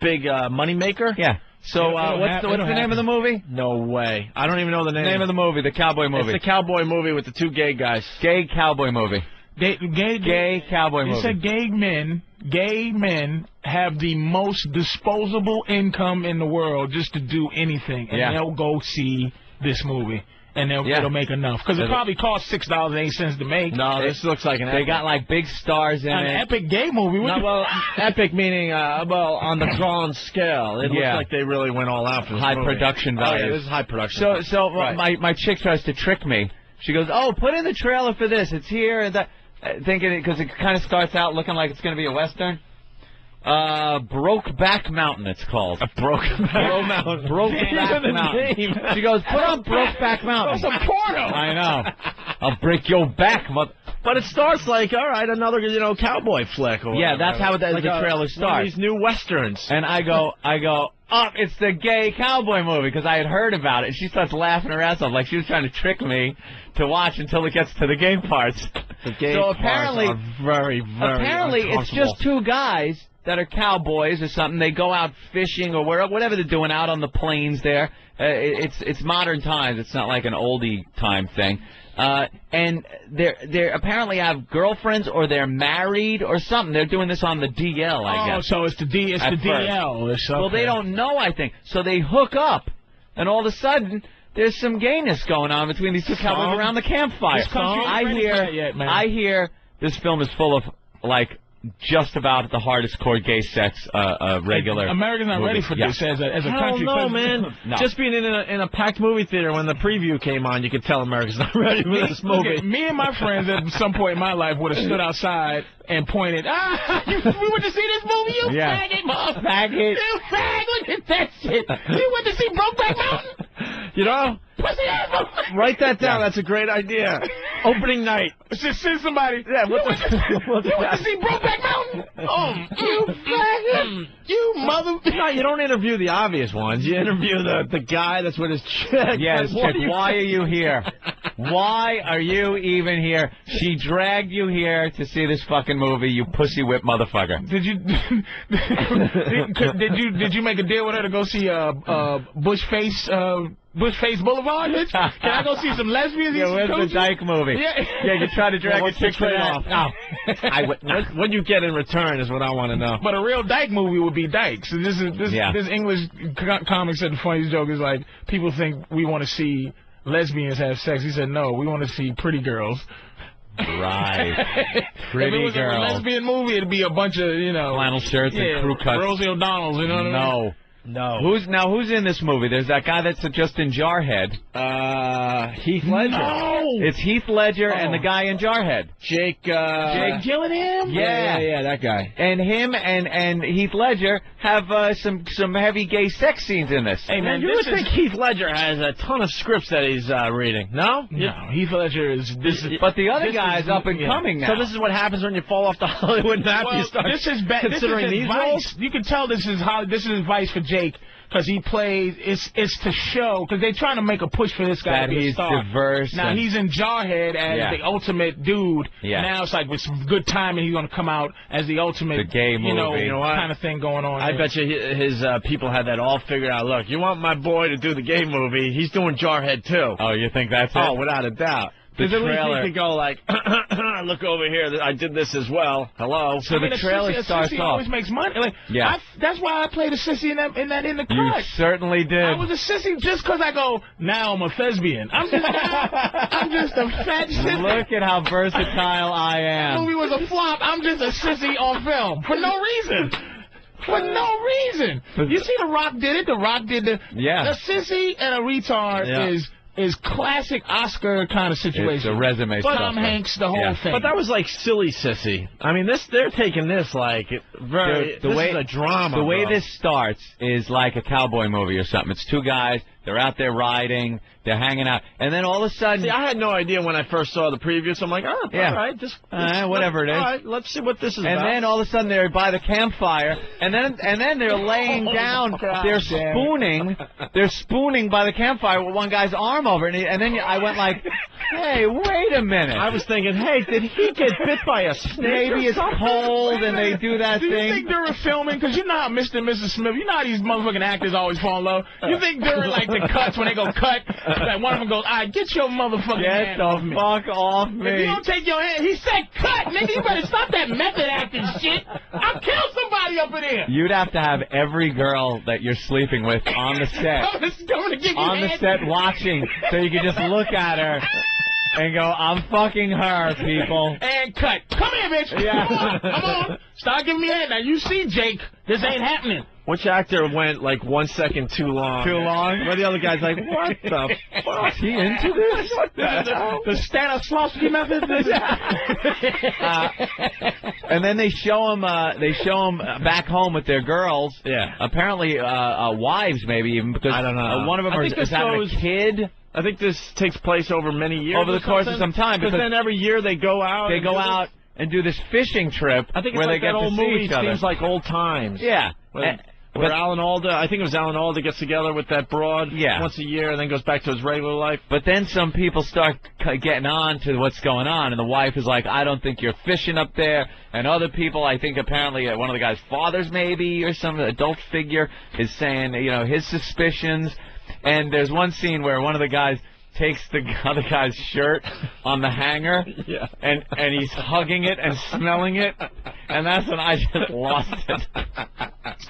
Speaker 1: moneymaker?
Speaker 2: Yeah. So, what's the name of the movie?
Speaker 1: No way. I don't even know the name.
Speaker 2: Name of the movie, the cowboy movie.
Speaker 1: It's the cowboy movie with the two gay guys.
Speaker 2: Gay cowboy movie.
Speaker 3: Gay
Speaker 2: cowboy movie.
Speaker 3: It said gay men have the most disposable income in the world just to do anything. And they'll go see this movie. And it'll make enough. Because it probably costs $6.08 to make.
Speaker 1: No, this looks like an epic.
Speaker 2: They got, like, big stars in it.
Speaker 3: An epic gay movie.
Speaker 1: Well, epic meaning, on the grand scale. It looks like they really went all out for this
Speaker 2: high
Speaker 1: movie.
Speaker 2: production value.
Speaker 1: Oh, yeah, this is high production.
Speaker 2: So my chick tries to trick me. She goes, oh, put in the trailer for this. It's here. And that, thinking because it kind of starts out looking like it's going to be a Western. Brokeback Mountain, it's called. Brokeback Mountain. She goes, put on Brokeback Mountain.
Speaker 3: That's a porno.
Speaker 2: I know. I'll break your back,
Speaker 1: But it starts like, all right, another cowboy flick. Or
Speaker 2: yeah, that's how the trailer starts.
Speaker 1: These new westerns.
Speaker 2: And I go, oh, it's the gay cowboy movie because I had heard about it. And she starts laughing her ass off like she was trying to trick me to watch until it gets to the gay parts.
Speaker 1: The gay
Speaker 2: so
Speaker 1: parts
Speaker 2: apparently,
Speaker 1: are very, very
Speaker 2: apparently it's just two guys that are cowboys or something. They go out fishing or whatever they're doing out on the plains there. It's modern times. It's not like an oldie time thing. And they apparently have girlfriends or they're married or something. They're doing this on the DL, I guess.
Speaker 3: Oh, so it's the DL or something.
Speaker 2: Well, they don't know, I think. So they hook up, and all of a sudden there's some gayness going on between these two cowboys around the campfire. I hear this film is full of like just about the hardest core gay sex regular.
Speaker 3: America's not ready for this as a country.
Speaker 1: No, man.
Speaker 2: No.
Speaker 1: Just being in a packed movie theater when the preview came on, you could tell America's not ready for this movie.
Speaker 3: Okay, me and my friends at some point in my life would have stood outside and pointed, we went to see this movie, you faggot,
Speaker 2: faggot.
Speaker 3: You fag, look at that shit. You went to see Brokeback Mountain?
Speaker 1: You know? Write that down. That's a great idea. Opening night.
Speaker 3: Just send somebody.
Speaker 1: Yeah,
Speaker 3: you went to see Brokeback Mountain? You faggot. You mother.
Speaker 1: No, you don't interview the obvious ones. You interview the guy that's with his chick.
Speaker 2: Yes, chick. Why are you here? Why are you even here? She dragged you here to see this fucking movie, you pussy whip motherfucker.
Speaker 3: Did you make a deal with her to go see Bushface Boulevard, bitch? Can I go see some lesbians?
Speaker 2: Yeah, where's the dyke movie? Yeah, you try to drag a chick off.
Speaker 1: What you get in return is what I want to know.
Speaker 3: But a real dyke movie would be Dyke. So this English comic said the funniest joke is like, people think we want to see lesbians have sex. He said, no, we want to see pretty girls.
Speaker 2: Right. Pretty
Speaker 3: if it was
Speaker 2: girls.
Speaker 3: a lesbian movie, it'd be a bunch of,
Speaker 2: flannel shirts and crew cuts.
Speaker 3: Rosie O'Donnell's, you know what I mean?
Speaker 1: No.
Speaker 2: Who's in this movie? There's that guy that's just in Jarhead.
Speaker 1: Heath Ledger.
Speaker 3: No.
Speaker 2: It's Heath Ledger and the guy in Jarhead.
Speaker 1: Jake
Speaker 3: Gyllenhaal?
Speaker 1: Yeah, that guy.
Speaker 2: And him and Heath Ledger have some heavy gay sex scenes in this.
Speaker 1: Hey man, you would think Heath Ledger has a ton of scripts that he's reading. No?
Speaker 3: No, Heath Ledger is
Speaker 2: but the other guy's up and coming now.
Speaker 1: So this is what happens when you fall off the Hollywood map.
Speaker 3: Well,
Speaker 1: you start
Speaker 3: this
Speaker 1: considering
Speaker 3: is
Speaker 1: these
Speaker 3: advice.
Speaker 1: roles.
Speaker 3: You can tell this is advice for Jake, because he plays. It's to show, because they're trying to make a push for this guy
Speaker 2: that
Speaker 3: to be a star.
Speaker 2: He's diverse.
Speaker 3: Now he's in Jarhead as the ultimate dude.
Speaker 2: Yeah.
Speaker 3: Now it's like with some good timing, he's gonna come out as the ultimate,
Speaker 2: the gay movie.
Speaker 3: You know kind of thing going on.
Speaker 1: I bet you his people had that all figured out. Look, you want my boy to do the gay movie? He's doing Jarhead too.
Speaker 2: Oh, you think that's it?
Speaker 1: Oh, without a doubt. Because at least he could go like, look over here, I did this as well. Hello.
Speaker 2: So the trailer starts off.
Speaker 3: Always makes money. Like, that's why I played a sissy in the cut.
Speaker 2: You certainly did.
Speaker 3: I was a sissy just because I go, now I'm a thespian. I'm just a fat sissy.
Speaker 2: Look at how versatile I am.
Speaker 3: The movie was a flop. I'm just a sissy on film for no reason. For no reason. You see The Rock did it. The Rock did the sissy and a retard is classic Oscar kind of situation.
Speaker 2: It's a resume stuff.
Speaker 3: Tom Hanks, the whole thing.
Speaker 1: But that was like silly sissy. I mean, they're taking this like very. This is a drama.
Speaker 2: The way this starts is like a cowboy movie or something. It's two guys. They're out there riding. They're hanging out, and then all of a sudden,
Speaker 1: see, I had no idea when I first saw the preview. So I'm like, all right,
Speaker 2: whatever it is.
Speaker 1: All right, let's see what this is
Speaker 2: about. And then all of a sudden they're by the campfire, and then they're laying down. They're spooning. They're spooning by the campfire with one guy's arm over it, and then I went like, hey, wait a minute.
Speaker 1: I was thinking, hey, did he get bit by a snake?
Speaker 2: Maybe it's cold and they do that thing.
Speaker 3: Do you think during filming, because you know how Mr. and Mrs. Smith, you know how these motherfucking actors always fall in love? You think during like the cuts when they go cut, like one of them goes, all right, get your motherfucking hand off me.
Speaker 2: Fuck off me.
Speaker 3: If you don't take your hand, he said cut, nigga, you better stop that method acting shit. I'll kill somebody up in here.
Speaker 2: You'd have to have every girl that you're sleeping with on the set. On the set watching, so you can just look at her and go, I'm fucking her, people.
Speaker 3: And cut. Come here, bitch.
Speaker 2: Yeah.
Speaker 3: Come on. Start giving me a hand. Now, you see, Jake, this ain't happening.
Speaker 1: Which actor went like 1 second too long?
Speaker 2: Too long?
Speaker 1: Where the other guy's like, what the fuck?
Speaker 2: Is he into this?
Speaker 3: The Stanislavski method?
Speaker 2: And then they show him back home with their girls.
Speaker 1: Yeah.
Speaker 2: Apparently, wives maybe even, because
Speaker 1: I don't know.
Speaker 2: One of them is having a kid.
Speaker 1: I think this takes place over many years.
Speaker 2: Over the course of some time.
Speaker 1: Because then every year they go out.
Speaker 2: They go out and do this fishing trip.
Speaker 1: I think it's
Speaker 2: where
Speaker 1: like
Speaker 2: they get
Speaker 1: that old
Speaker 2: to see
Speaker 1: movie.
Speaker 2: each other.
Speaker 1: Seems like old times.
Speaker 2: Yeah.
Speaker 1: Where Alan Alda, I think it was Alan Alda, gets together with that broad once a year and then goes back to his regular life.
Speaker 2: But then some people start getting on to what's going on, and the wife is like, I don't think you're fishing up there. And other people, I think apparently one of the guy's fathers maybe or some adult figure is saying, his suspicions. And there's one scene where one of the guys takes the other guy's shirt on the hanger, and he's hugging it and smelling it, and that's when I just lost it.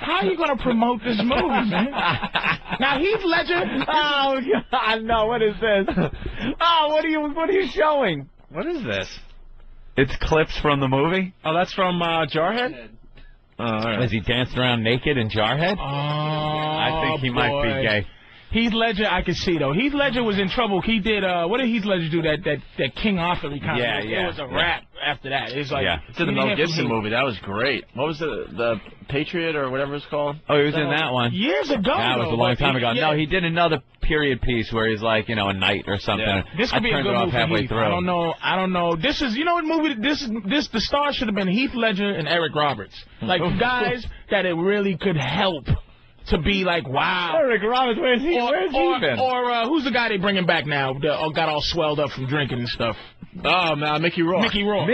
Speaker 3: How are you going to promote this movie, man? Now Heath Ledger.
Speaker 2: Oh God, no! What is this? Oh, what are you showing?
Speaker 1: What is this?
Speaker 2: It's clips from the movie.
Speaker 1: Oh, that's from Jarhead.
Speaker 2: Oh, all right. Is he dancing around naked in Jarhead?
Speaker 3: Oh,
Speaker 2: I think he might be gay.
Speaker 3: Heath Ledger, I can see though. Heath Ledger was in trouble. He did. What did Heath Ledger do? That King Arthur kind of. It was a rap after that. It's like
Speaker 1: to the Mel Gibson movie. That was great. What was the Patriot or whatever it's called?
Speaker 2: Oh, he was in that one
Speaker 3: years ago.
Speaker 2: That was a long time ago. No, he did another period piece where he's like, a knight or something.
Speaker 3: Yeah. This could be a good movie for Heath.
Speaker 2: Through.
Speaker 3: I don't know. This is, what movie? This the star should have been Heath Ledger and Eric Roberts, like guys that it really could help. To be like, wow.
Speaker 2: Eric Roberts, where's he been?
Speaker 3: Or who's the guy they bringing back now that got all swelled up from drinking and stuff?
Speaker 1: Oh, man, Mickey Rourke.
Speaker 3: Mickey Rourke.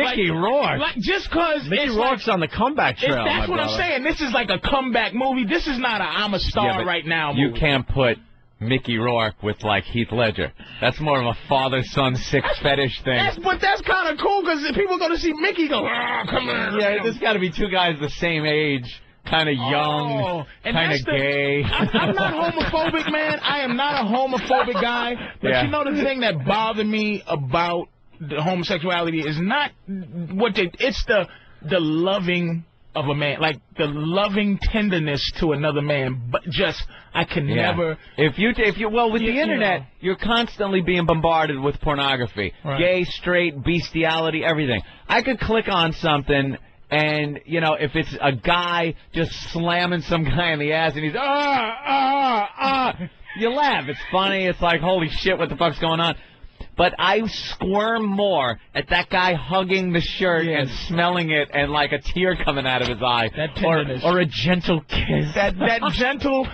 Speaker 1: Like,
Speaker 3: just because
Speaker 1: Mickey Rourke's on the comeback trail,
Speaker 3: that's what I'm saying. This is like a comeback movie. This is not a I'm a star right now movie.
Speaker 2: You can't put Mickey Rourke with, like, Heath Ledger. That's more of a father-son sex fetish thing.
Speaker 3: But that's kind of cool because people go to see Mickey go, come on.
Speaker 2: Yeah, there's got to be two guys the same age. Kind of young, kind of gay.
Speaker 3: I'm not homophobic, man. I am not a homophobic guy. But you know the thing that bothered me about the homosexuality is not it's the loving of a man, like the loving tenderness to another man. But I can never.
Speaker 2: If you with the internet, you're constantly being bombarded with pornography, gay, straight, bestiality, everything. I could click on something. And, if it's a guy just slamming some guy in the ass and he's, you laugh. It's funny. It's like, holy shit, what the fuck's going on? But I squirm more at that guy hugging the shirt and smelling it and like a tear coming out of his eye.
Speaker 3: That tenderness.
Speaker 2: Or a gentle kiss.
Speaker 3: That gentle,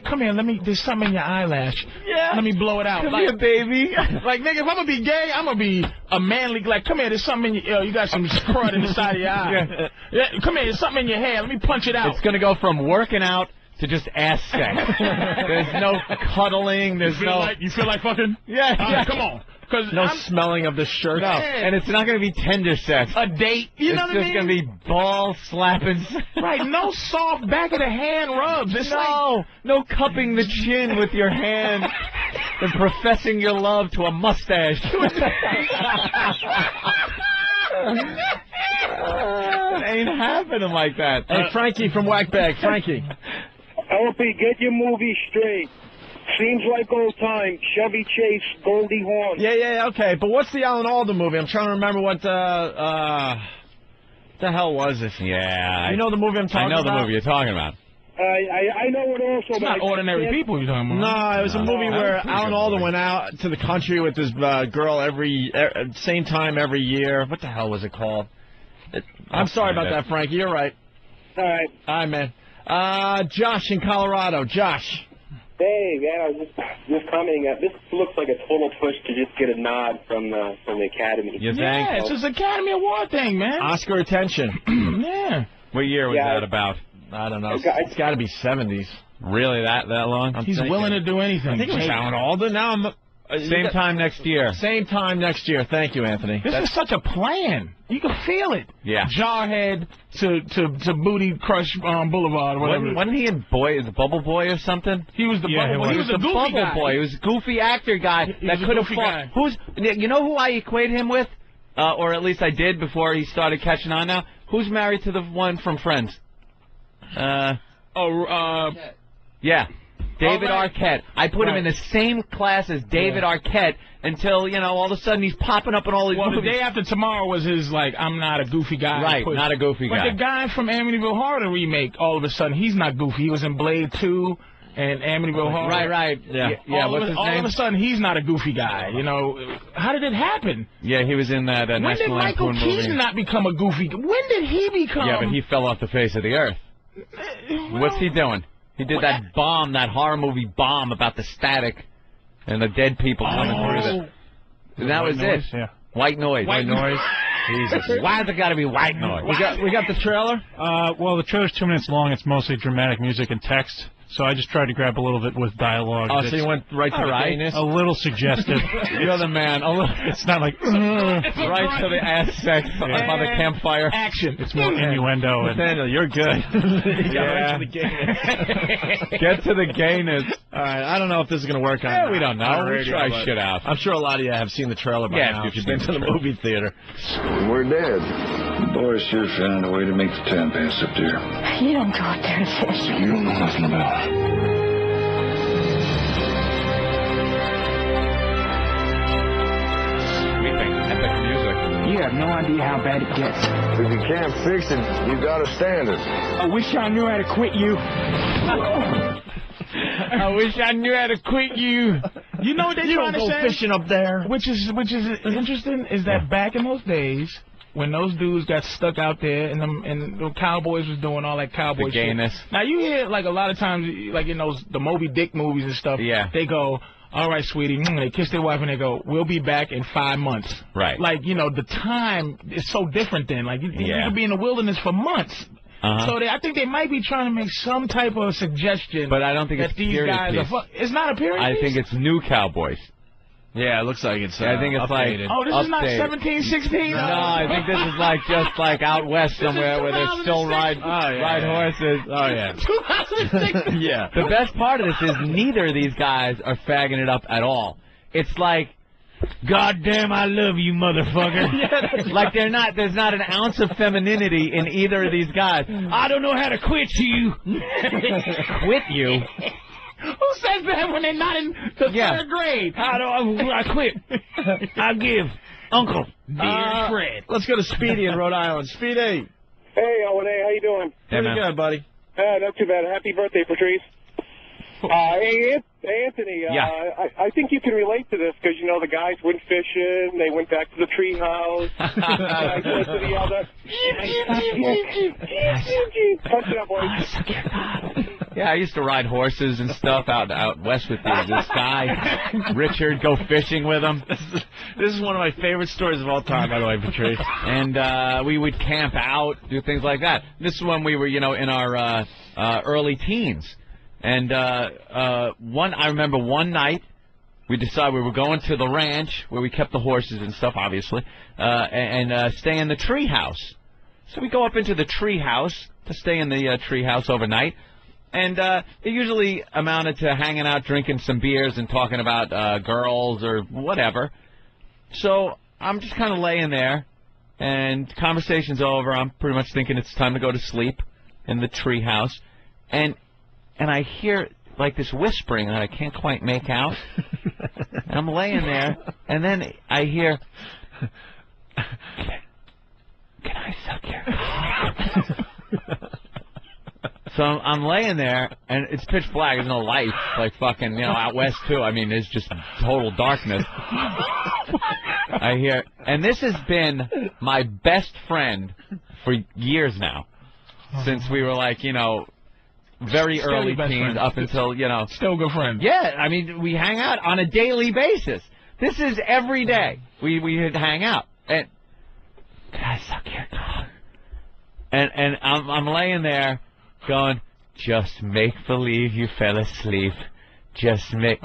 Speaker 3: come here, there's something in your eyelash.
Speaker 2: Yeah.
Speaker 3: Let me blow it out.
Speaker 2: Come here, baby.
Speaker 3: Like, nigga, if I'm going to be gay, I'm going to be a manly, like, come here, there's something in your, you got some crud in the side of your eye. Yeah, come here, there's something in your hair. Let me punch it out.
Speaker 2: It's going to go from working out to just ass sex. There's no cuddling. There's
Speaker 3: you feel like fucking?
Speaker 2: Yeah.
Speaker 3: Come on.
Speaker 1: No smelling of the shirt.
Speaker 2: No, and it's not going to be tender sex.
Speaker 3: A date. You know what I mean?
Speaker 2: It's just going to be ball slapping.
Speaker 3: Right, no soft back of the hand rubs. It's
Speaker 2: no cupping the chin with your hand and professing your love to a mustache. It ain't happening like that.
Speaker 1: Hey, Frankie from Whackbag. Frankie.
Speaker 4: LP, get your movie straight. Seems like old time. Chevy Chase, Goldie Hawn.
Speaker 1: Yeah, okay. But what's the Alan Alda movie? I'm trying to remember what the hell was it?
Speaker 2: Yeah.
Speaker 1: You know the movie I'm talking about?
Speaker 2: I know the movie you're talking about.
Speaker 4: I know it also.
Speaker 3: It's not Ordinary People you're talking about.
Speaker 1: No, it was a movie where Alan Alda went out to the country with this girl same time every year. What the hell was it called? I'm sorry about that, Frankie. You're right.
Speaker 4: All right.
Speaker 1: All right, man. Josh in Colorado. Josh.
Speaker 19: Hey, man, I was just commenting. This looks like a total push to just get a nod from the Academy.
Speaker 2: You think?
Speaker 3: Yeah, it's this Academy Award thing, man.
Speaker 1: Oscar attention.
Speaker 3: Yeah.
Speaker 2: What year was that about?
Speaker 1: I don't know. It's got to be 70s.
Speaker 2: Really, that long?
Speaker 3: He's willing to do anything.
Speaker 1: I think it was Alan Alda. Now I'm...
Speaker 2: Same time next year.
Speaker 1: Same time next year. Thank you, Anthony.
Speaker 3: This is such a plan. You can feel it.
Speaker 2: Yeah.
Speaker 3: Jarhead to Booty Crush Boulevard or whatever.
Speaker 2: Wasn't he in the Bubble Boy or something?
Speaker 3: He was the Bubble Boy. He was the goofy
Speaker 2: Bubble
Speaker 3: guy.
Speaker 2: Boy. He was a goofy actor guy that could have fought. You know who I equate him with? Or at least I did before he started catching on now? Who's married to the one from Friends?
Speaker 3: Yeah.
Speaker 2: David Arquette. I put him in the same class as David Arquette until, all of a sudden he's popping up in all these movies.
Speaker 3: The Day After Tomorrow was his, I'm not a goofy guy.
Speaker 2: Right, not a goofy guy.
Speaker 3: But the guy from Amityville Horror, the remake, all of a sudden, he's not goofy. He was in Blade 2. and Amityville Horror.
Speaker 2: Right. Yeah.
Speaker 3: All of a sudden, he's not a goofy guy. You know, how did it happen?
Speaker 2: Yeah, he was in that
Speaker 3: When did
Speaker 2: National
Speaker 3: Michael
Speaker 2: Lampoon movie.
Speaker 3: Keaton not become a goofy? When did he become?
Speaker 2: Yeah, but he fell off the face of the earth. What's he doing? He did that bomb, that horror movie bomb about the static and the dead people coming through the... That was
Speaker 20: noise,
Speaker 2: it.
Speaker 20: Yeah.
Speaker 2: White noise.
Speaker 20: White noise.
Speaker 2: Jesus. Why's it got to be white noise?
Speaker 1: We got the trailer?
Speaker 20: Well, the trailer's 2 minutes long. It's mostly dramatic music and text. So I just tried to grab a little bit with dialogue.
Speaker 1: Oh, so you went right to the gayness?
Speaker 20: A little suggestive.
Speaker 2: You're the man.
Speaker 20: It's not like...
Speaker 2: right to the ass sex by the campfire.
Speaker 3: Action.
Speaker 20: It's more innuendo.
Speaker 1: Nathaniel, you're good. You got right to the gayness.
Speaker 2: Get to the gayness.
Speaker 1: All right, I don't know if this is going to work on.
Speaker 2: Yeah, we don't know.
Speaker 1: on
Speaker 2: We
Speaker 1: radio,
Speaker 2: try
Speaker 1: but
Speaker 2: shit out.
Speaker 1: I'm sure a lot of you have seen the trailer by now if you've been to the movie theater.
Speaker 17: We're dead. Boris sure found a way to make the time pass up there.
Speaker 13: You don't go up there and fish.
Speaker 17: You don't know nothing about it.
Speaker 3: You have no idea how bad it gets.
Speaker 17: If you can't fix it, you gotta stand it.
Speaker 3: I wish I knew how to quit you. I wish I knew how to quit you. You know what they're trying to say?
Speaker 1: You don't go fishing up there.
Speaker 3: Which is interesting is that back in those days, when those dudes got stuck out there and the cowboys was doing all that cowboy
Speaker 2: The gayness.
Speaker 3: shit. Now you hear like a lot of times, like in the Moby Dick movies and stuff.
Speaker 2: Yeah.
Speaker 3: They go, all right, sweetie. They kiss their wife and they go, we'll be back in 5 months.
Speaker 2: Right.
Speaker 3: Like, you know, the time is so different then. Like, you could be in the wilderness for months. So I think they might be trying to make some type of suggestion.
Speaker 2: But I don't think
Speaker 3: that
Speaker 2: it's
Speaker 3: these
Speaker 2: period
Speaker 3: guys
Speaker 2: piece.
Speaker 3: are. It's not a period
Speaker 2: I
Speaker 3: piece?
Speaker 2: think it's new cowboys.
Speaker 1: Yeah, it looks like it's
Speaker 2: I think it's
Speaker 1: updated.
Speaker 3: Oh, this is not
Speaker 2: updated.
Speaker 3: 1716?
Speaker 2: No, I think this is like just like out west somewhere where they still ride horses.
Speaker 1: Oh, yeah.
Speaker 3: 2006.
Speaker 1: Yeah.
Speaker 2: The best part of this is neither of these guys are fagging it up at all. It's like, God damn, I love you, motherfucker. Like there's not an ounce of femininity in either of these guys. I don't know how to quit you. Quit you?
Speaker 3: Who says that when they're not in the third grade?
Speaker 2: I quit. I give. Uncle.
Speaker 3: Dear Fred.
Speaker 1: Let's go to Speedy in Rhode Island. Speedy.
Speaker 14: Hey, Owen, how you doing?
Speaker 1: Pretty good, buddy.
Speaker 14: Not too bad. Happy birthday, Patrice. Hey, Anthony, I think you can relate to this because, you know, the guys went fishing, they went back to the tree house, I said to the other, punch it up, boys.
Speaker 2: Yeah, I used to ride horses and stuff out west with this guy, Richard, go fishing with him.
Speaker 1: This is one of my favorite stories of all time, by the way, Patrice.
Speaker 2: And we would camp out, do things like that. This is when we were, you know, in our early teens. And I remember one night we decided we were going to the ranch where we kept the horses and stuff, obviously, and stay in the tree house. So we go up into the tree house to stay in the tree house overnight. And it usually amounted to hanging out, drinking some beers, and talking about girls or whatever. So I'm just kind of laying there, and conversation's over. I'm pretty much thinking it's time to go to sleep in the tree house. And I hear, like, this whispering that I can't quite make out. And I'm laying there, and then I hear, can I suck your cock? So I'm laying there, and it's pitch black. There's no light, like fucking, you know, out west, too. I mean, there's just total darkness. I hear, and this has been my best friend for years now, since we were, like, you know, very
Speaker 3: Still
Speaker 2: early
Speaker 3: your best
Speaker 2: teens
Speaker 3: friend.
Speaker 2: up until, you know.
Speaker 3: Still good friends.
Speaker 2: Yeah, I mean, we hang out on a daily basis. This is every day. We hang out. And, can I suck your cock? And I'm laying there going, just make believe you fell asleep. Just make...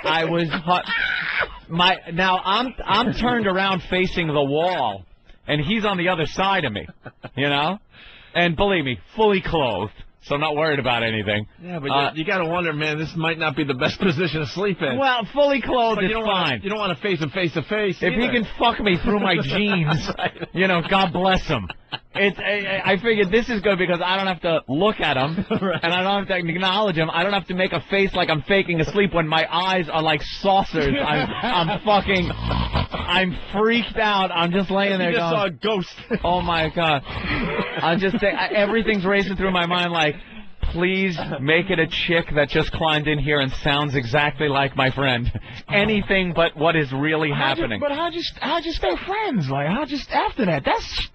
Speaker 2: I was hot. Now I'm turned around facing the wall, and he's on the other side of me, you know. And believe me, fully clothed, so I'm not worried about anything.
Speaker 1: Yeah, but you got to wonder, man, this might not be the best position to sleep in.
Speaker 2: Well, fully clothed is fine.
Speaker 1: You don't want to face him face to face.
Speaker 2: If he can fuck me through my jeans, God bless him. I figured this is good because I don't have to look at him, and I don't have to acknowledge him. I don't have to make a face like I'm faking asleep when my eyes are like saucers. I'm freaked out. I'm just laying there going,
Speaker 1: saw a ghost.
Speaker 2: Oh, my God. I'm just saying, everything's racing through my mind like, please make it a chick that just climbed in here and sounds exactly like my friend. Anything but what is really happening.
Speaker 3: But how'd you stay friends? Like, after that? That's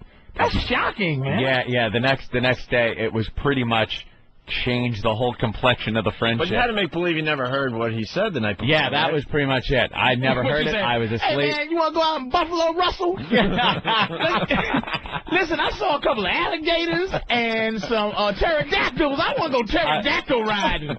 Speaker 3: shocking, man.
Speaker 2: Yeah. The next day, it was pretty much changed the whole complexion of the friendship.
Speaker 1: But you had to make believe you never heard what he said the night before.
Speaker 2: Yeah, that was pretty much it. I never heard it. I was asleep.
Speaker 3: Hey, man, you want to go out and Buffalo Russell? Listen, I saw a couple of alligators and some pterodactyls. I want to go pterodactyl riding.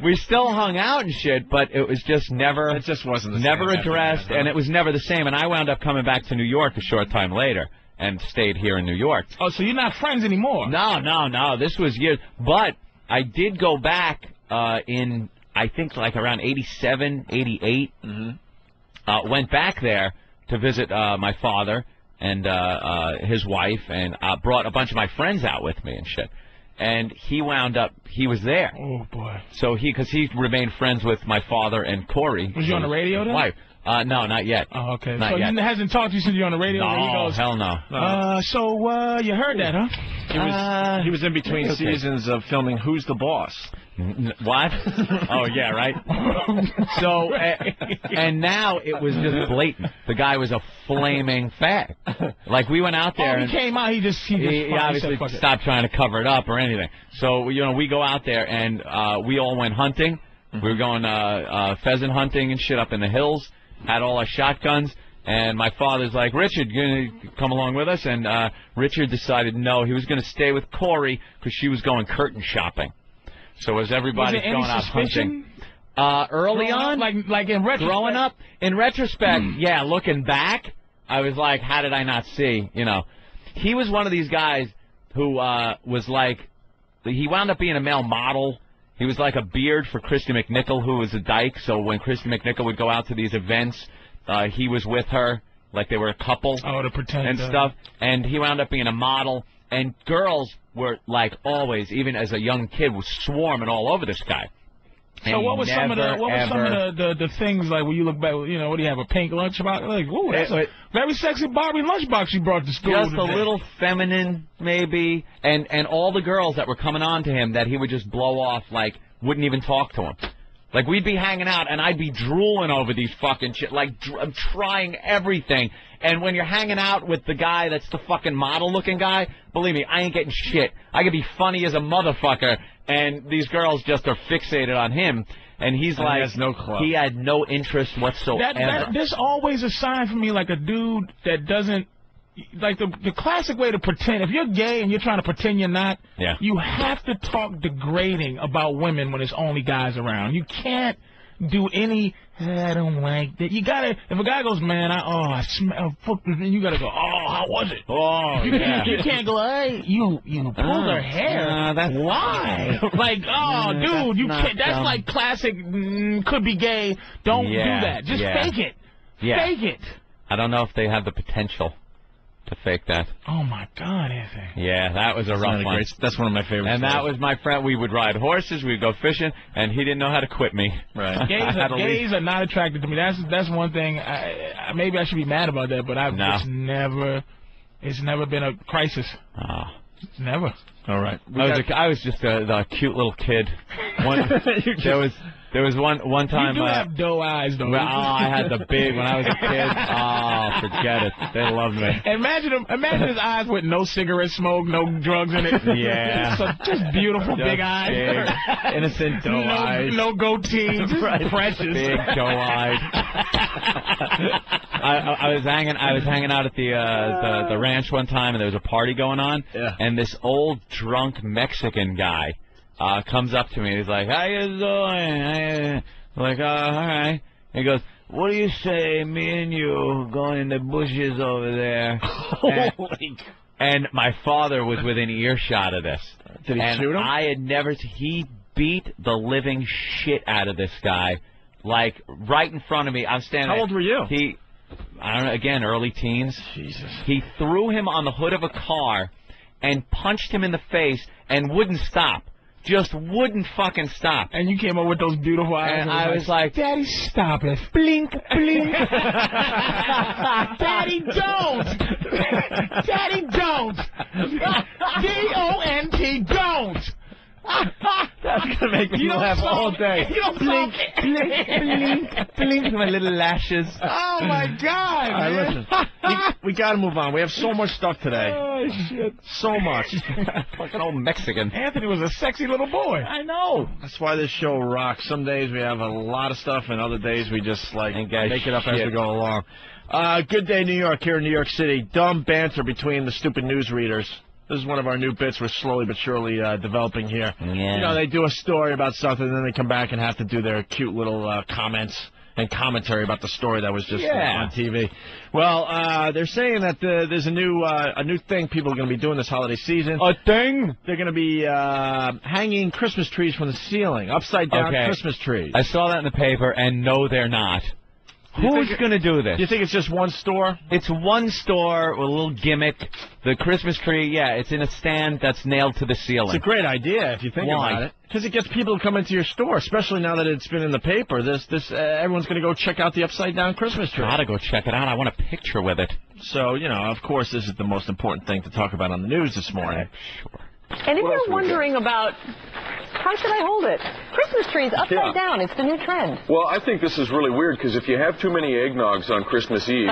Speaker 2: We still hung out and shit, but it was just never...
Speaker 1: It just wasn't the
Speaker 2: never
Speaker 1: same
Speaker 2: addressed, and it was never the same. And I wound up coming back to New York a short time later and stayed here in New York.
Speaker 3: Oh, so you're not friends anymore?
Speaker 2: No. This was years. But I did go back in, I think, like around 87, 88.
Speaker 1: Mm-hmm.
Speaker 2: Went back there to visit my father and his wife, and brought a bunch of my friends out with me and shit. And he was there.
Speaker 3: Oh, boy.
Speaker 2: So because he remained friends with my father and Corey.
Speaker 3: Was you on the radio then?
Speaker 2: Wife. No, not yet.
Speaker 3: Oh, okay.
Speaker 2: Not
Speaker 3: so
Speaker 2: yet.
Speaker 3: he hasn't talked to you since you're on the radio?
Speaker 2: No, hell no.
Speaker 3: So you heard that, huh?
Speaker 1: He was in between seasons of filming Who's the Boss.
Speaker 2: What? Oh, yeah, right? So, and now it was just blatant. The guy was a flaming fag. Like, we went out there.
Speaker 3: He came out, he
Speaker 2: obviously stopped trying to cover it up or anything. So, we go out there, and we all went hunting. We were going pheasant hunting and shit up in the hills. Had all our shotguns, and my father's like, Richard, you gonna come along with us? And Richard decided no, he was going to stay with Corey because she was going curtain shopping. So as everybody's going out hunting, early on,
Speaker 3: like in retrospect,
Speaker 2: growing up, in retrospect, yeah, looking back, I was like, how did I not see? He was one of these guys who was like, he wound up being a male model. He was like a beard for Christy McNichol, who was a dyke. So when Christy McNichol would go out to these events, he was with her, like they were a couple.
Speaker 3: Oh, to pretend.
Speaker 2: And stuff. And he wound up being a model. And girls were, like, always, even as a young kid, was swarming all over this guy.
Speaker 3: So what was some of the things, like, when you look back, what do you have, a pink lunchbox? Like, whoa, that's a very sexy Barbie lunchbox you brought to school
Speaker 2: Just
Speaker 3: today.
Speaker 2: a little feminine, maybe, and all the girls that were coming on to him that he would just blow off, like, wouldn't even talk to him. Like, we'd be hanging out, and I'd be drooling over these fucking shit, like, I'm trying everything. And when you're hanging out with the guy that's the fucking model-looking guy, believe me, I ain't getting shit. I could be funny as a motherfucker, and these girls just are fixated on him. And he's like,
Speaker 1: he has no club.
Speaker 2: He had no interest whatsoever.
Speaker 3: There's always a sign for me, like a dude that doesn't, like the classic way to pretend. If you're gay and you're trying to pretend you're not, you have to talk degrading about women when there's only guys around. You can't do any, I don't like that. You gotta, if a guy goes, man, I smell, fuck, then you gotta go, oh, how was it?
Speaker 2: Oh,
Speaker 3: you can't go, hey, you pulled her hair.
Speaker 2: That's
Speaker 3: why? Like, oh, dude, you can't. That's like classic, could be gay. Don't do that. Just fake it. Fake it.
Speaker 2: I don't know if they have the potential to fake that.
Speaker 3: Oh, my God, Anthony.
Speaker 2: Yeah, that was a rough one.
Speaker 1: That's one of my favorites.
Speaker 2: And that was my friend. We would ride horses, we'd go fishing, and he didn't know how to quit me.
Speaker 1: Right.
Speaker 3: Gays are not attracted to me. That's one thing. Maybe I should be mad about that, but it's never been a crisis.
Speaker 2: Oh.
Speaker 3: Never.
Speaker 1: All right.
Speaker 2: I was just a cute little kid. There was one time.
Speaker 3: You do have doe eyes, though.
Speaker 2: I had the big when I was a kid. Oh, forget it. They loved me.
Speaker 3: Imagine his eyes with no cigarette smoke, no drugs in it.
Speaker 2: Yeah.
Speaker 3: Just beautiful big eyes.
Speaker 2: Big, innocent doe eyes.
Speaker 3: No goatee. Just precious.
Speaker 2: Big doe eyes. I was hanging out at the ranch one time, and there was a party going on, and this old drunk Mexican guy comes up to me. He's like, how you doing? I'm like, all right. He goes, what do you say, me and you going in the bushes over there? And my father was within earshot of this.
Speaker 1: Did he shoot him?
Speaker 2: I had never. He beat the living shit out of this guy, like right in front of me. I'm standing.
Speaker 1: How old were you?
Speaker 2: I don't know. Again, early teens.
Speaker 1: Jesus.
Speaker 2: He threw him on the hood of a car and punched him in the face and wouldn't stop. Just wouldn't fucking stop.
Speaker 3: And you came up with those beautiful eyes.
Speaker 2: And I was like,
Speaker 3: Daddy, stop it. Blink, blink. Daddy, don't. Daddy, don't. D-O-N-T, don't.
Speaker 1: That's going to make me laugh all day.
Speaker 3: You don't
Speaker 1: blink, blink, blink, blink. My little lashes.
Speaker 3: Oh, my God,
Speaker 1: all right, listen. We got to move on. We have so much stuff today.
Speaker 3: Oh, shit.
Speaker 1: So much.
Speaker 2: Fucking old Mexican.
Speaker 3: Anthony was a sexy little boy.
Speaker 1: I know. That's why this show rocks. Some days we have a lot of stuff, and other days we just, like, make it up as we go along. Good Day New York here in New York City. Dumb banter between the stupid newsreaders. This is one of our new bits we're slowly but surely developing here.
Speaker 9: Yeah.
Speaker 1: You know, they do a story about something, and then they come back and have to do their cute little comments and commentary about the story that was just on TV. Well, they're saying that there's a new thing people are going to be doing this holiday season.
Speaker 2: A thing?
Speaker 1: They're going to be hanging Christmas trees from the ceiling, upside-down Christmas trees.
Speaker 2: I saw that in the paper, and no, they're not. Who's going to do this?
Speaker 1: You think it's just one store?
Speaker 2: It's one store with a little gimmick. The Christmas tree, it's in a stand that's nailed to the ceiling.
Speaker 1: It's a great idea if you think about it. Because it gets people to come into your store, especially now that it's been in the paper. Everyone's going to go check out the upside-down Christmas tree.
Speaker 2: Gotta go check it out. I want a picture with it.
Speaker 1: So, you know, of course, this is the most important thing to talk about on the news this morning.
Speaker 2: Sure.
Speaker 21: And if you're wondering about how should I hold it, Christmas trees upside down, it's the new trend.
Speaker 22: Well, I think this is really weird because if you have too many eggnogs on Christmas Eve,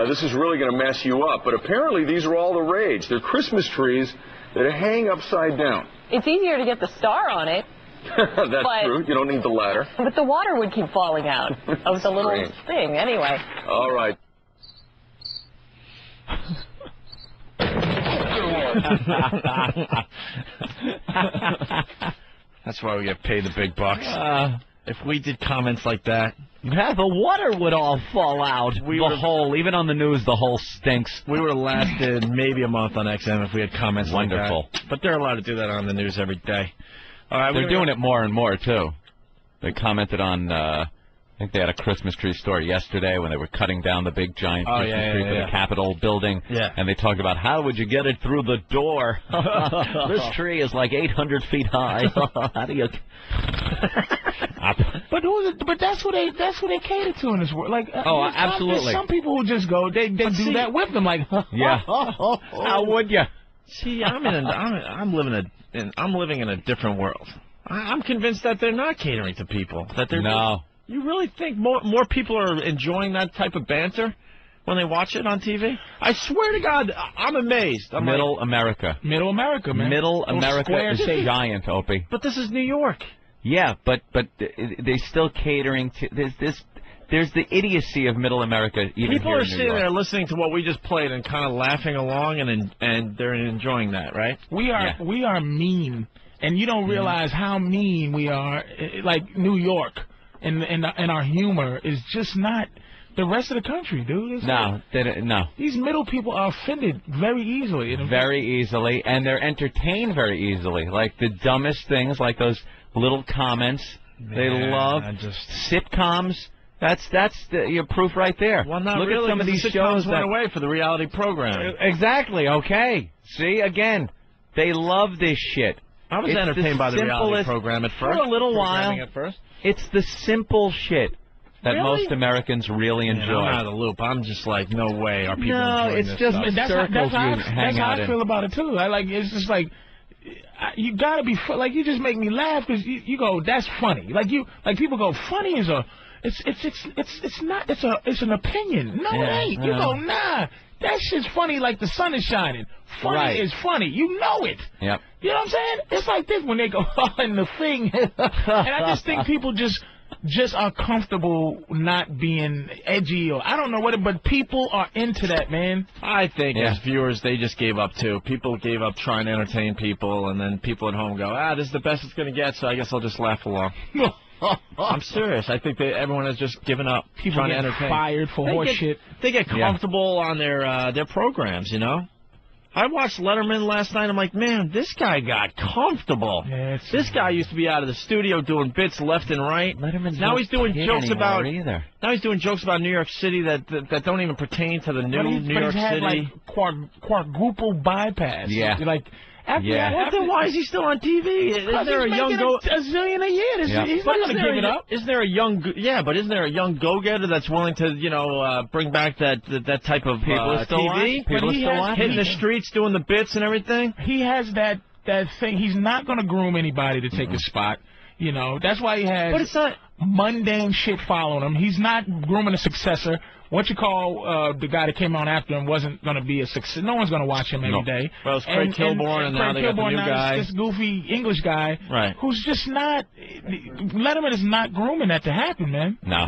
Speaker 22: this is really going to mess you up. But apparently these are all the rage. They're Christmas trees that hang upside down.
Speaker 21: It's easier to get the star on it.
Speaker 22: That's true. You don't need the ladder.
Speaker 21: But the water would keep falling out of the little thing anyway.
Speaker 22: All right.
Speaker 1: That's why we get paid the big bucks. If we did comments like that,
Speaker 2: the water would all fall out. Even on the news, the hole stinks.
Speaker 1: We would have lasted maybe a month on XM if we had comments
Speaker 2: Wonderful.
Speaker 1: like that. But they're allowed to do that on the news every day. All right,
Speaker 2: they're doing it more and more, too. They commented on... I think they had a Christmas tree story yesterday when they were cutting down the big giant Christmas tree for the Capitol building. Yeah. And they talked about how would you get it through the door? This tree is like 800 feet high. How do you...
Speaker 3: But that's what they cater to in this world. Like,
Speaker 2: absolutely.
Speaker 3: There's some people who just go, they do that with them. Like,
Speaker 2: how would you?
Speaker 1: See, I'm living in a different world. I'm convinced that they're not catering to people. That they're You really think more people are enjoying that type of banter when they watch it on TV? I swear to God, I'm amazed.
Speaker 2: Middle America, man. Middle America is giant, Opie.
Speaker 1: But this is New York.
Speaker 2: Yeah, but they're still catering to there's the idiocy of Middle America.
Speaker 1: People are sitting there listening to what we just played and kind of laughing along, and they're enjoying that, right?
Speaker 3: We are mean, and you don't realize how mean we are. Like New York. And our humor is just not the rest of the country, dude.
Speaker 2: No.
Speaker 3: These middle people are offended very easily.
Speaker 2: Very easily, and they're entertained very easily. Like the dumbest things, like those little comments. They love sitcoms. That's your proof right there.
Speaker 1: Well, not
Speaker 2: Look
Speaker 1: really.
Speaker 2: At some of these shows
Speaker 1: went away for the reality program.
Speaker 2: Exactly. Okay. See, again, they love this shit.
Speaker 1: I was entertained by the reality program at first.
Speaker 2: For a little while. It's the simple shit that most Americans really enjoy.
Speaker 1: I'm out of the loop. I'm just like, no way are people enjoying
Speaker 2: this stuff.
Speaker 3: That's how I feel about it, too. It's just like, you got to be, you just make me laugh because you go, that's funny. People go, funny is it's an opinion. No, it ain't. You go, nah. That shit's funny like the sun is shining. Funny is funny. You know it.
Speaker 2: Yep.
Speaker 3: You know what I'm saying? It's like this when they go, and the thing. And I just think people just are comfortable not being edgy or I don't know what, but people are into that, man.
Speaker 1: I think as viewers, they just gave up, too. People gave up trying to entertain people, and then people at home go, this is the best it's going to get, so I guess I'll just laugh along. I'm serious. I think everyone has just given up trying to entertain.
Speaker 3: Fired for horse shit.
Speaker 1: They get comfortable on their programs, you know? I watched Letterman last night. I'm like, man, this guy got comfortable.
Speaker 3: Yeah,
Speaker 1: this guy used to be out of the studio doing bits left and right.
Speaker 9: Letterman's
Speaker 1: now he's doing jokes about
Speaker 9: either.
Speaker 1: Now he's doing jokes about New York City that don't even pertain to the new New York
Speaker 3: had,
Speaker 1: City.
Speaker 3: Like, quadruple bypass.
Speaker 1: Yeah.
Speaker 3: Like.
Speaker 1: Then why is he still on TV? Is there a young
Speaker 3: a zillion a year? He's not going to give it up.
Speaker 1: Is there a young but isn't there a young go-getter that's willing to bring back that type of TV?
Speaker 3: People are still on.
Speaker 1: Hitting the streets, doing the bits and everything.
Speaker 3: He has that thing. He's not going to groom anybody to take his spot. You know, that's why he has mundane shit following him. He's not grooming a successor. What you call the guy that came on after him wasn't going to be a success. No one's going to watch him every day.
Speaker 1: Well, it's Craig Kilborn, and now they got the new guy.
Speaker 3: This goofy English guy,
Speaker 1: right?
Speaker 3: Who's just not. Letterman is not grooming that to happen, man.
Speaker 1: No.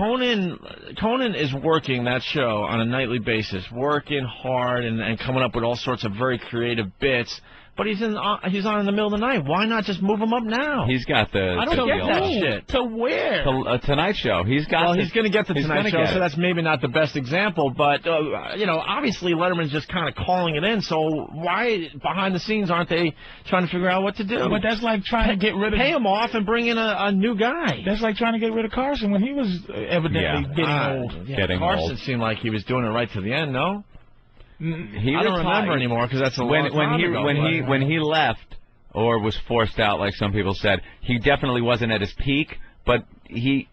Speaker 1: Conan is working that show on a nightly basis, working hard and coming up with all sorts of very creative bits. But he's on in the middle of the night. Why not just move him up now?
Speaker 2: He's got the.
Speaker 1: I don't get that shit.
Speaker 3: To where?
Speaker 2: Tonight Show. He's got.
Speaker 1: Well, he's going to get the Tonight Show, so that's maybe not the best example. But obviously Letterman's just kind of calling it in. So why behind the scenes aren't they trying to figure out what to do?
Speaker 3: But that's like trying to get rid of.
Speaker 1: Pay him off and bring in a new guy.
Speaker 3: That's like trying to get rid of Carson when he was evidently getting old.
Speaker 1: Yeah, Carson seemed like he was doing it right to the end. No. I don't remember anymore because that's a long time ago.
Speaker 2: When he left or was forced out, like some people said, he definitely wasn't at his peak, but he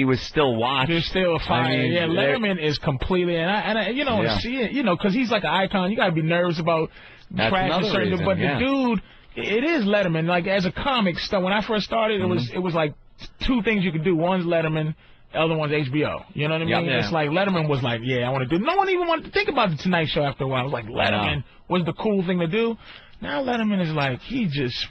Speaker 2: was still watched.
Speaker 3: There's still a fire. I mean, Letterman is completely and you don't see it, because he's like an icon. You got to be nervous about crashing certain. But the dude, it is Letterman. Like as a comic stuff, when I first started, it was like two things you could do. One's Letterman. The other one's HBO. You know what I mean?
Speaker 1: Yeah.
Speaker 3: It's like Letterman was like, I want to do. No one even wanted to think about the Tonight Show after a while. It was like Letterman was the cool thing to do. Now Letterman is like he's just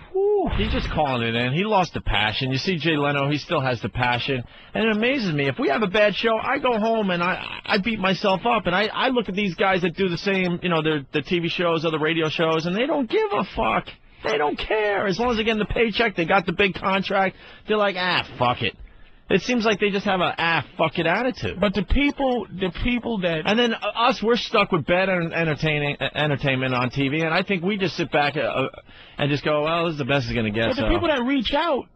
Speaker 1: calling it in. He lost the passion. You see Jay Leno, he still has the passion, and it amazes me. If we have a bad show, I go home and I beat myself up, and I look at these guys that do the same, the TV shows, other radio shows, and they don't give a fuck. They don't care as long as they're getting the paycheck. They got the big contract. They're like, fuck it. It seems like they just have a fuck it attitude.
Speaker 3: But the people that...
Speaker 1: And then us, we're stuck with bad entertainment on TV, and I think we just sit back and just go, well, this is the best it's going to get.
Speaker 3: But the people that reach out,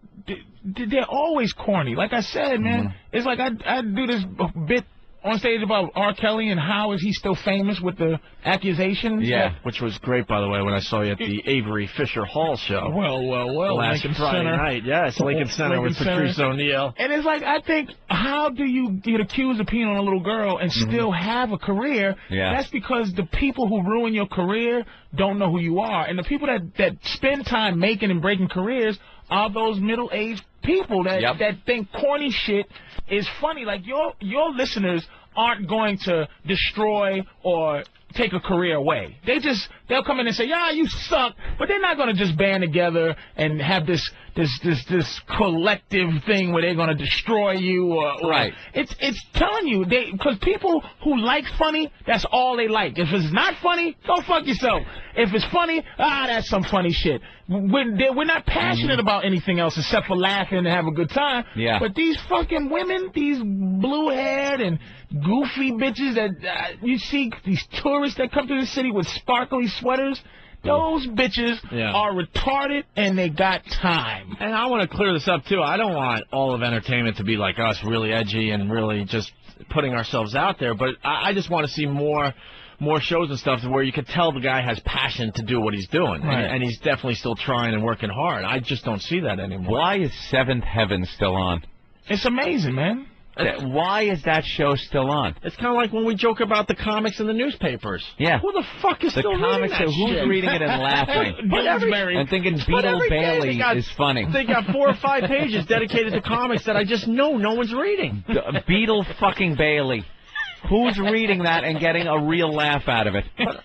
Speaker 3: they're always corny. Like I said, man, it's like I do this bit on stage about R. Kelly and how is he still famous with the accusations.
Speaker 1: Yeah, which was great, by the way, when I saw you at the Avery Fisher Hall show.
Speaker 3: Well.
Speaker 1: Last Friday night. Yes, Lincoln Center with Patrice O'Neill.
Speaker 3: And it's like, I think, how do you get accused of peeing on a little girl and still have a career?
Speaker 2: Yeah.
Speaker 3: That's because the people who ruin your career don't know who you are. And the people that spend time making and breaking careers are those middle-aged people that think corny shit is funny. Like your listeners aren't going to destroy or take a career away. They'll come in and say, you suck, but they're not going to just band together and have this collective thing where they're going to destroy you
Speaker 1: right.
Speaker 3: It's telling you because people who like funny, that's all they like. If it's not funny, go fuck yourself. If it's funny, that's some funny shit. We're not passionate about anything else except for laughing and have a good time.
Speaker 2: Yeah.
Speaker 3: But these fucking women, these blue-haired and goofy bitches that you see, these tourists that come to the city with sparkly sweaters, those bitches are retarded and they got time.
Speaker 1: And I want to clear this up, too. I don't want all of entertainment to be like us, really edgy and really just putting ourselves out there. But I just want to see more shows and stuff where you could tell the guy has passion to do what he's doing.
Speaker 3: Right.
Speaker 1: And he's definitely still trying and working hard. I just don't see that anymore.
Speaker 2: Why is Seventh Heaven still on?
Speaker 3: It's amazing, man.
Speaker 2: Why is that show still on?
Speaker 1: It's kind of like when we joke about the comics in the newspapers.
Speaker 2: Yeah.
Speaker 1: Who the fuck is still reading that shit?
Speaker 2: Who's reading it and laughing? And thinking Beetle Bailey is funny.
Speaker 1: They got 4 or 5 pages dedicated to comics that I just know no one's reading.
Speaker 2: Beetle fucking Bailey. Who's reading that and getting a real laugh out of it?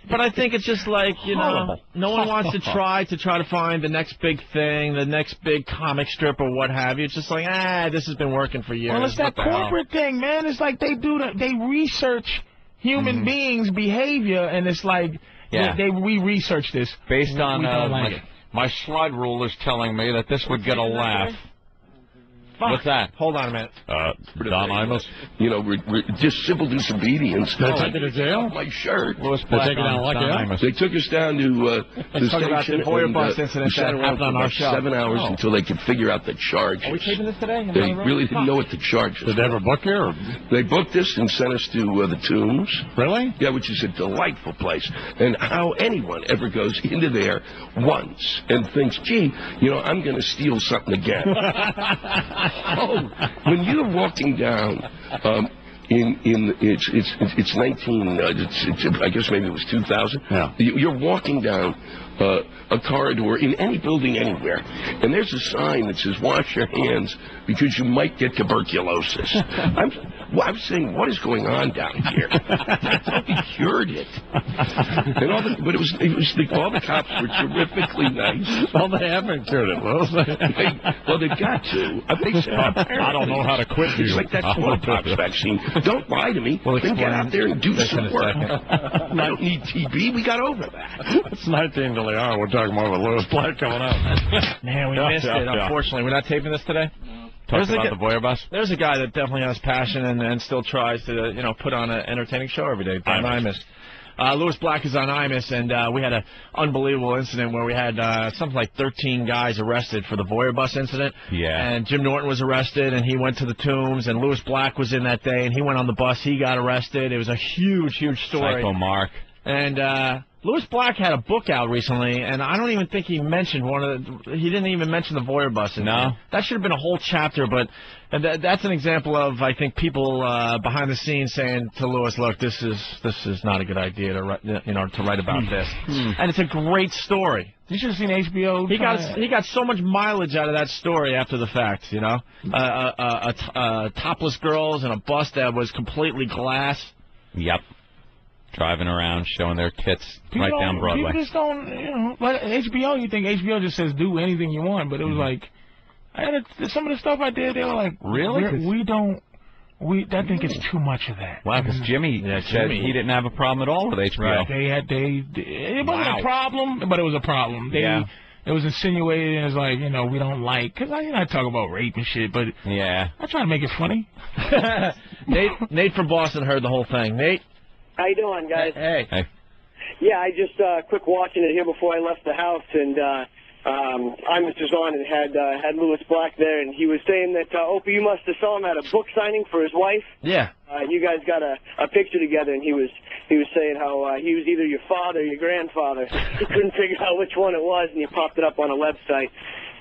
Speaker 1: But I think it's just like, no one wants to try to find the next big thing, the next big comic strip or what have you. It's just like, this has been working for years.
Speaker 3: Well, it's that corporate thing, man. It's like they research human beings' behavior, and it's like we research this.
Speaker 2: Based on my slide rule is telling me that this would get a laugh. What's that?
Speaker 1: Hold on a minute.
Speaker 5: Don Imus. You know, we're just civil disobedience.
Speaker 20: They took you to jail?
Speaker 5: My shirt.
Speaker 20: They take you down like that?
Speaker 5: They took us down to the
Speaker 1: talk about
Speaker 5: station.
Speaker 1: the Voyer bus incident
Speaker 5: we sat
Speaker 1: that
Speaker 5: around
Speaker 1: happened on
Speaker 5: for
Speaker 1: our
Speaker 5: about
Speaker 1: show.
Speaker 5: 7 hours until they could figure out the charges.
Speaker 1: Are we taping this today?
Speaker 5: They really didn't know what the charges were.
Speaker 20: Did they ever book you? Or?
Speaker 5: They booked us and sent us to the Tombs.
Speaker 20: Really?
Speaker 5: Yeah, which is a delightful place. And how anyone ever goes into there once and thinks, gee, you know, I'm going to steal something again. Oh, when you're walking down it's 19, I guess maybe it was 2000.
Speaker 20: Yeah.
Speaker 5: You're walking down a corridor in any building anywhere, and there's a sign that says, wash your hands because you might get tuberculosis. I was saying, what is going on down here? I thought we cured it. And but all the cops were terrifically nice.
Speaker 20: Well, they haven't cured it, Will.
Speaker 5: Well, they've got to. They said,
Speaker 20: I don't know how to quit you.
Speaker 5: It's like that smallpox vaccine. Don't lie to me. Then get out there and do some work. I don't need TB. We got over that.
Speaker 20: It's 19 till the hour. We're talking more about Lewis Black coming out.
Speaker 1: Man, we missed it, unfortunately. We're not taping this today?
Speaker 2: Talk about the Voyer bus?
Speaker 1: There's a guy that definitely has passion and still tries to, you know, put on an entertaining show every day. Don Imus. Lewis Black is on Imus, and we had an unbelievable incident where we had something like 13 guys arrested for the Voyer bus incident.
Speaker 2: Yeah.
Speaker 1: And Jim Norton was arrested, and he went to the Tombs, and Lewis Black was in that day, and he went on the bus. He got arrested. It was a huge, huge story.
Speaker 2: Psycho Mark.
Speaker 1: And Lewis Black had a book out recently, and I don't even think he mentioned he didn't even mention the Voyer bus.
Speaker 2: No.
Speaker 1: That should have been a whole chapter, but that's an example of, I think, people behind the scenes saying to Lewis, look, this is not a good idea to write about this. And it's a great story.
Speaker 3: You should have seen HBO.
Speaker 1: He got so much mileage out of that story after the fact, you know. Topless girls in a bus that was completely glass.
Speaker 2: Yep. Driving around, showing their tits right down Broadway.
Speaker 3: People just don't, you know, like HBO, you think HBO just says do anything you want, but it was like, some of the stuff I did, they were like,
Speaker 2: really?
Speaker 3: I think it's too much of that.
Speaker 2: Wow, because Jimmy said he didn't have a problem at all with HBO.
Speaker 3: Right. It wasn't a problem, but it was a problem. It was insinuated as like, you know, we don't like, because I talk about rape and shit, but
Speaker 2: yeah,
Speaker 3: I try to make it funny.
Speaker 1: Nate from Boston heard the whole thing. Nate?
Speaker 7: How you doing, guys?
Speaker 1: Hey.
Speaker 7: Yeah, I just quick watching it here before I left the house, and I was just on and had Lewis Black there, and he was saying that Opie, you must have saw him at a book signing for his wife.
Speaker 1: Yeah.
Speaker 7: You guys got a picture together, and he was saying how he was either your father or your grandfather. He couldn't figure out which one it was, and he popped it up on a website,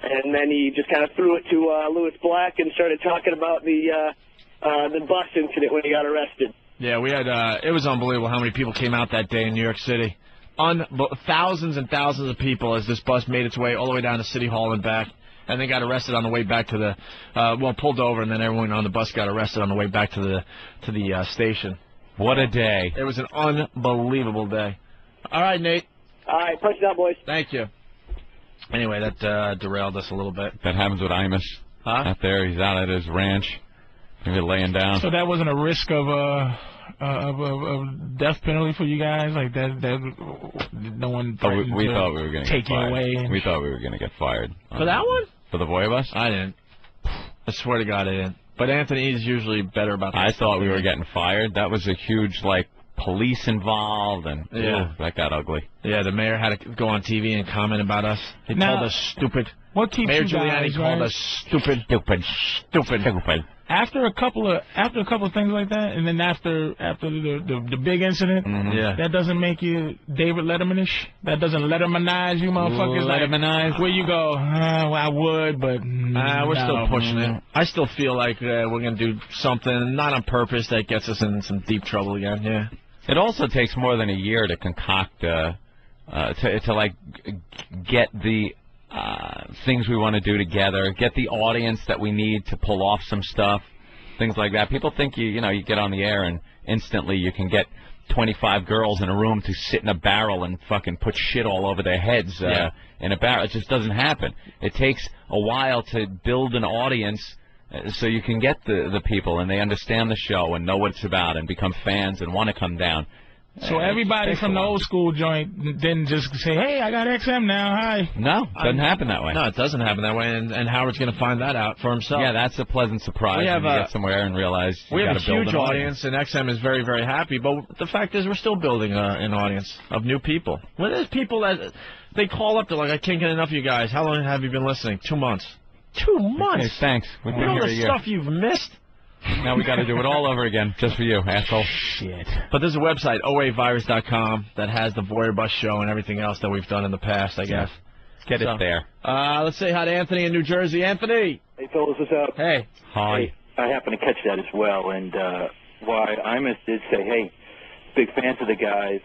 Speaker 7: and then he just kind of threw it to Lewis Black and started talking about the bus incident when he got arrested.
Speaker 1: Yeah, we had, it was unbelievable how many people came out that day in New York City. Thousands and thousands of people as this bus made its way all the way down to City Hall and back. And they got arrested on the way back to the, pulled over, and then everyone on the bus got arrested on the way back to the station.
Speaker 2: What a day.
Speaker 1: It was an unbelievable day. All right, Nate.
Speaker 7: All right, punch it out, boys.
Speaker 1: Thank you. Anyway, that derailed us a little bit.
Speaker 2: That happens with Imus.
Speaker 1: Huh?
Speaker 2: Out there, he's out at his ranch. Maybe laying down.
Speaker 3: So that wasn't a risk of death penalty for you guys, like that no one.
Speaker 2: We thought we were going to
Speaker 3: take you away.
Speaker 2: We thought we were going to get fired
Speaker 1: for that one.
Speaker 2: For the Voyer bus?
Speaker 1: I didn't. I swear to God, I didn't. But Anthony is usually better about that.
Speaker 2: I thought we were getting fired. That was a huge police involved, and that got ugly.
Speaker 1: Yeah, the mayor had to go on TV and comment about us. He called us stupid.
Speaker 3: What keeps
Speaker 1: Mayor
Speaker 3: you guys,
Speaker 1: Giuliani called us stupid.
Speaker 3: After a couple of things like that, and then after the big incident, that doesn't make you David Letterman-ish. That doesn't Lettermanize you, motherfuckers.
Speaker 2: Lettermanize.
Speaker 3: Where you go? Well, I would, but
Speaker 1: we're still pushing it. I still feel like we're gonna do something not on purpose that gets us in some deep trouble again. Yeah.
Speaker 2: It also takes more than a year to concoct to get the things we want to do together, get the audience that we need to pull off some stuff, things like that. People think you get on the air and instantly you can get 25 girls in a room to sit in a barrel and fucking put shit all over their heads in a barrel. It just doesn't happen. It takes a while to build an audience so you can get the people and they understand the show and know what it's about and become fans and want to come down.
Speaker 3: So everybody from the old school joint didn't just say, hey, I got XM now, hi.
Speaker 2: No, doesn't happen that way.
Speaker 1: No, it doesn't happen that way, and Howard's going to find that out for himself.
Speaker 2: Yeah, that's a pleasant surprise when you get somewhere and realize you got to build an audience.
Speaker 1: We have a huge audience, and XM is very, very happy, but the fact is we're still building an audience of new people. Well, there's people that, they call up, they're like, I can't get enough of you guys. How long have you been listening? 2 months. 2 months?
Speaker 2: Okay, thanks. We've been
Speaker 1: all
Speaker 2: here
Speaker 1: the
Speaker 2: a year.
Speaker 1: stuff you've missed?
Speaker 2: Now we got to do it all over again, just for you, asshole.
Speaker 3: Shit.
Speaker 1: But there's a website, oavirus.com, that has the Voyeur Bus show and everything else that we've done in the past, I guess.
Speaker 2: Get it there.
Speaker 1: Let's say hi to Anthony in New Jersey. Anthony!
Speaker 6: Hey, fellas, what's up?
Speaker 1: Hey.
Speaker 2: Hi.
Speaker 6: Hey, I happened to catch that as well, and why Imus did say, hey, big fans of the guys.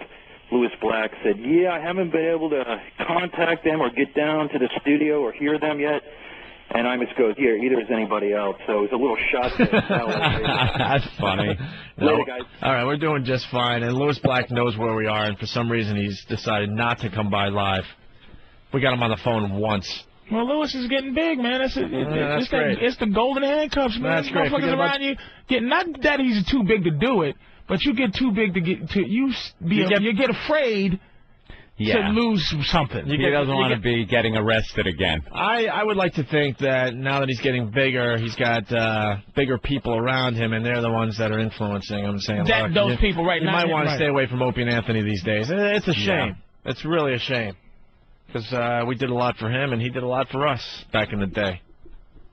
Speaker 6: Lewis Black said, yeah, I haven't been able to contact them or get down to the studio or hear them yet. And Imus goes, yeah, either is anybody else. So it's a little shot there.
Speaker 1: That's funny.
Speaker 6: Later, guys.
Speaker 1: All right, we're doing just fine. And Lewis Black knows where we are, and for some reason he's decided not to come by live. We got him on the phone once.
Speaker 3: Well, Lewis is getting big, man.
Speaker 1: That's great.
Speaker 3: It's the golden handcuffs, man.
Speaker 1: That's great.
Speaker 3: Motherfuckers around you. Not that he's too big to do it, but you get too big to you get afraid to lose something.
Speaker 2: He doesn't want to be getting arrested again.
Speaker 1: I would like to think that now that he's getting bigger, he's got bigger people around him, and they're the ones that are influencing him, saying, look,
Speaker 3: those people right now.
Speaker 1: You might want to stay away from Opie and Anthony these days. It's a shame.
Speaker 2: Yeah.
Speaker 1: It's really a shame. Because we did a lot for him, and he did a lot for us back in the day.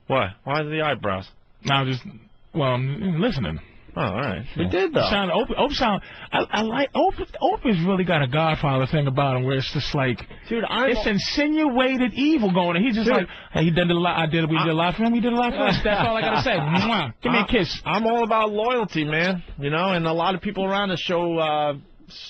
Speaker 1: What? Why the eyebrows?
Speaker 3: I'm listening.
Speaker 1: Oh, all right. We did, though.
Speaker 3: I like Opie's really got a Godfather thing about him where it's just like,
Speaker 1: dude,
Speaker 3: it's insinuated evil going on. He's just like, hey, we did a lot for him, he did a lot for us. That's all I got to say. Mwah. Give me a kiss.
Speaker 1: I'm all about loyalty, man. You know, and a lot of people around us show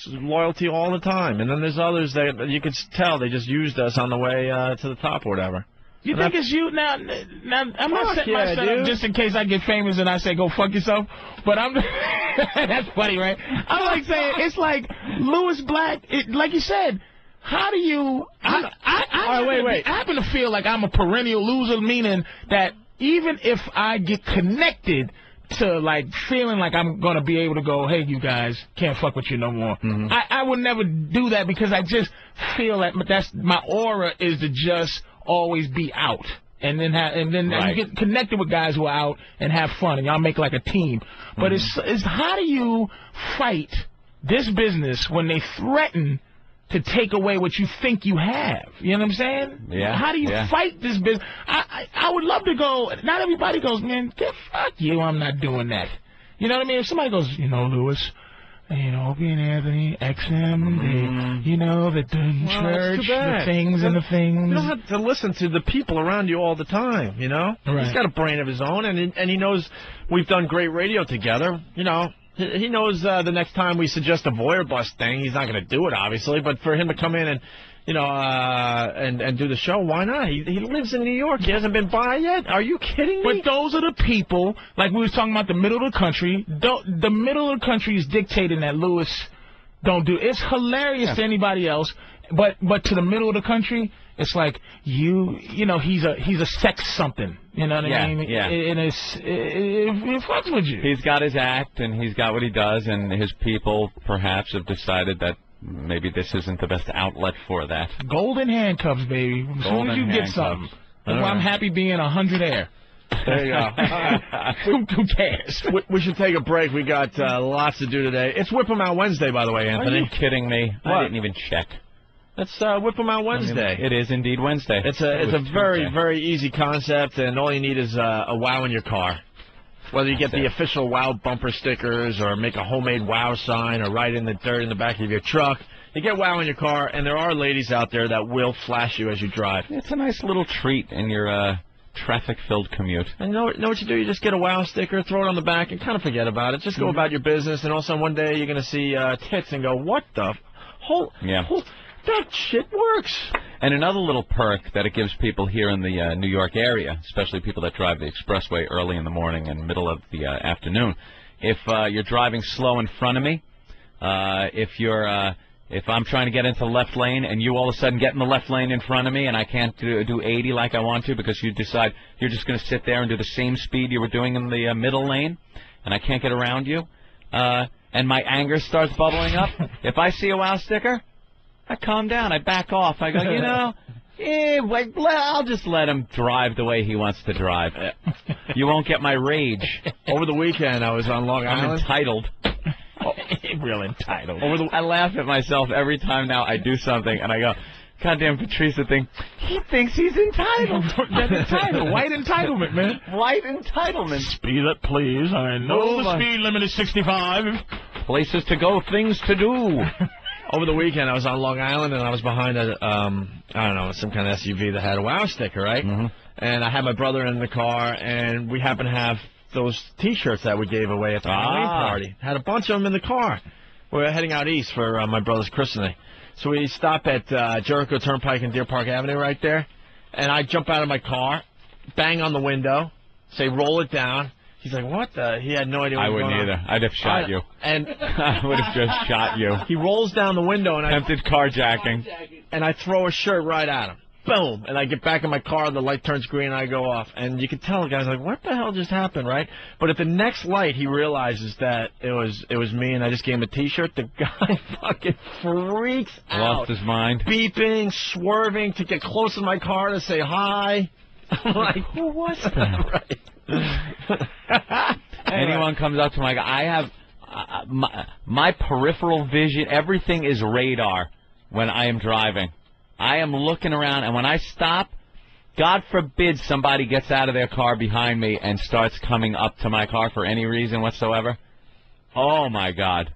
Speaker 1: loyalty all the time. And then there's others that you could tell they just used us on the way to the top or whatever.
Speaker 3: You think it's you now? I'm not setting myself up just in case I get famous and I say go fuck yourself. But I'm that's funny, right? I'm like saying it's like Lewis Black. Like you said, how do you? I happen to feel like I'm a perennial loser, meaning that even if I get connected to like feeling like I'm gonna be able to go, hey, you guys can't fuck with you no more.
Speaker 2: Mm-hmm.
Speaker 3: I would never do that because I just feel that that's my aura is to just always be out, and then you get connected with guys who are out and have fun, and y'all make like a team. But it's how do you fight this business when they threaten to take away what you think you have? You know what I'm saying?
Speaker 2: Yeah.
Speaker 3: How do you fight this business? I would love to go. Not everybody goes, man, fuck you, I'm not doing that. You know what I mean? If somebody goes, you know, Lewis, you know, Opie and Anthony, XM, you know, the church, the things and the things.
Speaker 1: You don't have to listen to the people around you all the time, you know?
Speaker 3: Right.
Speaker 1: He's got a brain of his own, and he knows we've done great radio together, you know. He knows the next time we suggest a Voyeur Bus thing, he's not going to do it, obviously, but for him to come in and, you know, and do the show, why not? He lives in New York. He hasn't been by yet. Are you kidding me?
Speaker 3: But those are the people, like we was talking about the middle of the country. The middle of the country is dictating that Lewis don't do. It's hilarious to anybody else, but to the middle of the country, it's like you know, he's a sex something. You know what I mean?
Speaker 2: Yeah.
Speaker 3: And it fucks with you.
Speaker 2: He's got his act, and he's got what he does, and his people perhaps have decided that maybe this isn't the best outlet for that.
Speaker 3: Golden handcuffs, baby. As soon as you get something. That's why I'm happy being 100 air.
Speaker 1: There you go.
Speaker 3: Who cares?
Speaker 1: We should take a break. We got lots to do today. It's Whip 'em Out Wednesday, by the way, Anthony.
Speaker 2: Are you kidding me?
Speaker 1: What?
Speaker 2: I didn't even check.
Speaker 1: It's Whip 'em Out Wednesday.
Speaker 2: It is indeed Wednesday.
Speaker 1: It's a very, very easy concept, and all you need is a wow in your car. Whether you get the official WOW bumper stickers or make a homemade WOW sign or write in the dirt in the back of your truck, you get WOW in your car, and there are ladies out there that will flash you as you drive.
Speaker 2: It's a nice little treat in your traffic-filled commute.
Speaker 1: And you know what you do? You just get a WOW sticker, throw it on the back, and kind of forget about it. Just go about your business, and all of a sudden one day you're going to see tits and go, what the whole... That shit works.
Speaker 2: And another little perk that it gives people here in the New York area, especially people that drive the expressway early in the morning and middle of the afternoon, if you're driving slow in front of me, if I'm trying to get into the left lane and you all of a sudden get in the left lane in front of me and I can't do 80 like I want to because you decide you're just going to sit there and do the same speed you were doing in the middle lane and I can't get around you, and my anger starts bubbling up, if I see a wow sticker, I calm down. I back off. I go, you know, I'll just let him drive the way he wants to drive. You won't get my rage.
Speaker 1: Over the weekend, I was on Long Island.
Speaker 2: I'm entitled.
Speaker 3: Real entitled.
Speaker 2: I laugh at myself every time now I do something, and I go, goddamn Patrice he thinks he's entitled.
Speaker 3: That's entitled. White entitlement, man.
Speaker 2: White entitlement.
Speaker 3: Speed up, please. I know the speed limit is 65.
Speaker 2: Places to go, things to do.
Speaker 1: Over the weekend, I was on Long Island, and I was behind I don't know, some kind of SUV that had a wow sticker, right? Mm-hmm. And I had my brother in the car, and we happened to have those T-shirts that we gave away at the Halloween party. Had a bunch of them in the car. We were heading out east for my brother's christening. So we stop at Jericho Turnpike and Deer Park Avenue right there, and I jump out of my car, bang on the window, say, roll it down. He's like, what the? He had no idea what was going on.
Speaker 2: I wouldn't either. I'd have shot you.
Speaker 1: And
Speaker 2: I would have just shot you.
Speaker 1: He rolls down the window, and
Speaker 2: attempted carjacking.
Speaker 1: And I throw a shirt right at him. Boom! And I get back in my car, the light turns green, and I go off. And you can tell the guy's like, what the hell just happened, right? But at the next light, he realizes that it was me, and I just gave him a T-shirt. The guy fucking freaks out.
Speaker 2: Lost his mind.
Speaker 1: Beeping, swerving to get close to my car to say hi. I'm like, who was that? Right.
Speaker 2: Anyone comes up to my guy, I have my peripheral vision, everything is radar when I am driving. I am looking around, and when I stop, God forbid somebody gets out of their car behind me and starts coming up to my car for any reason whatsoever. Oh, my God.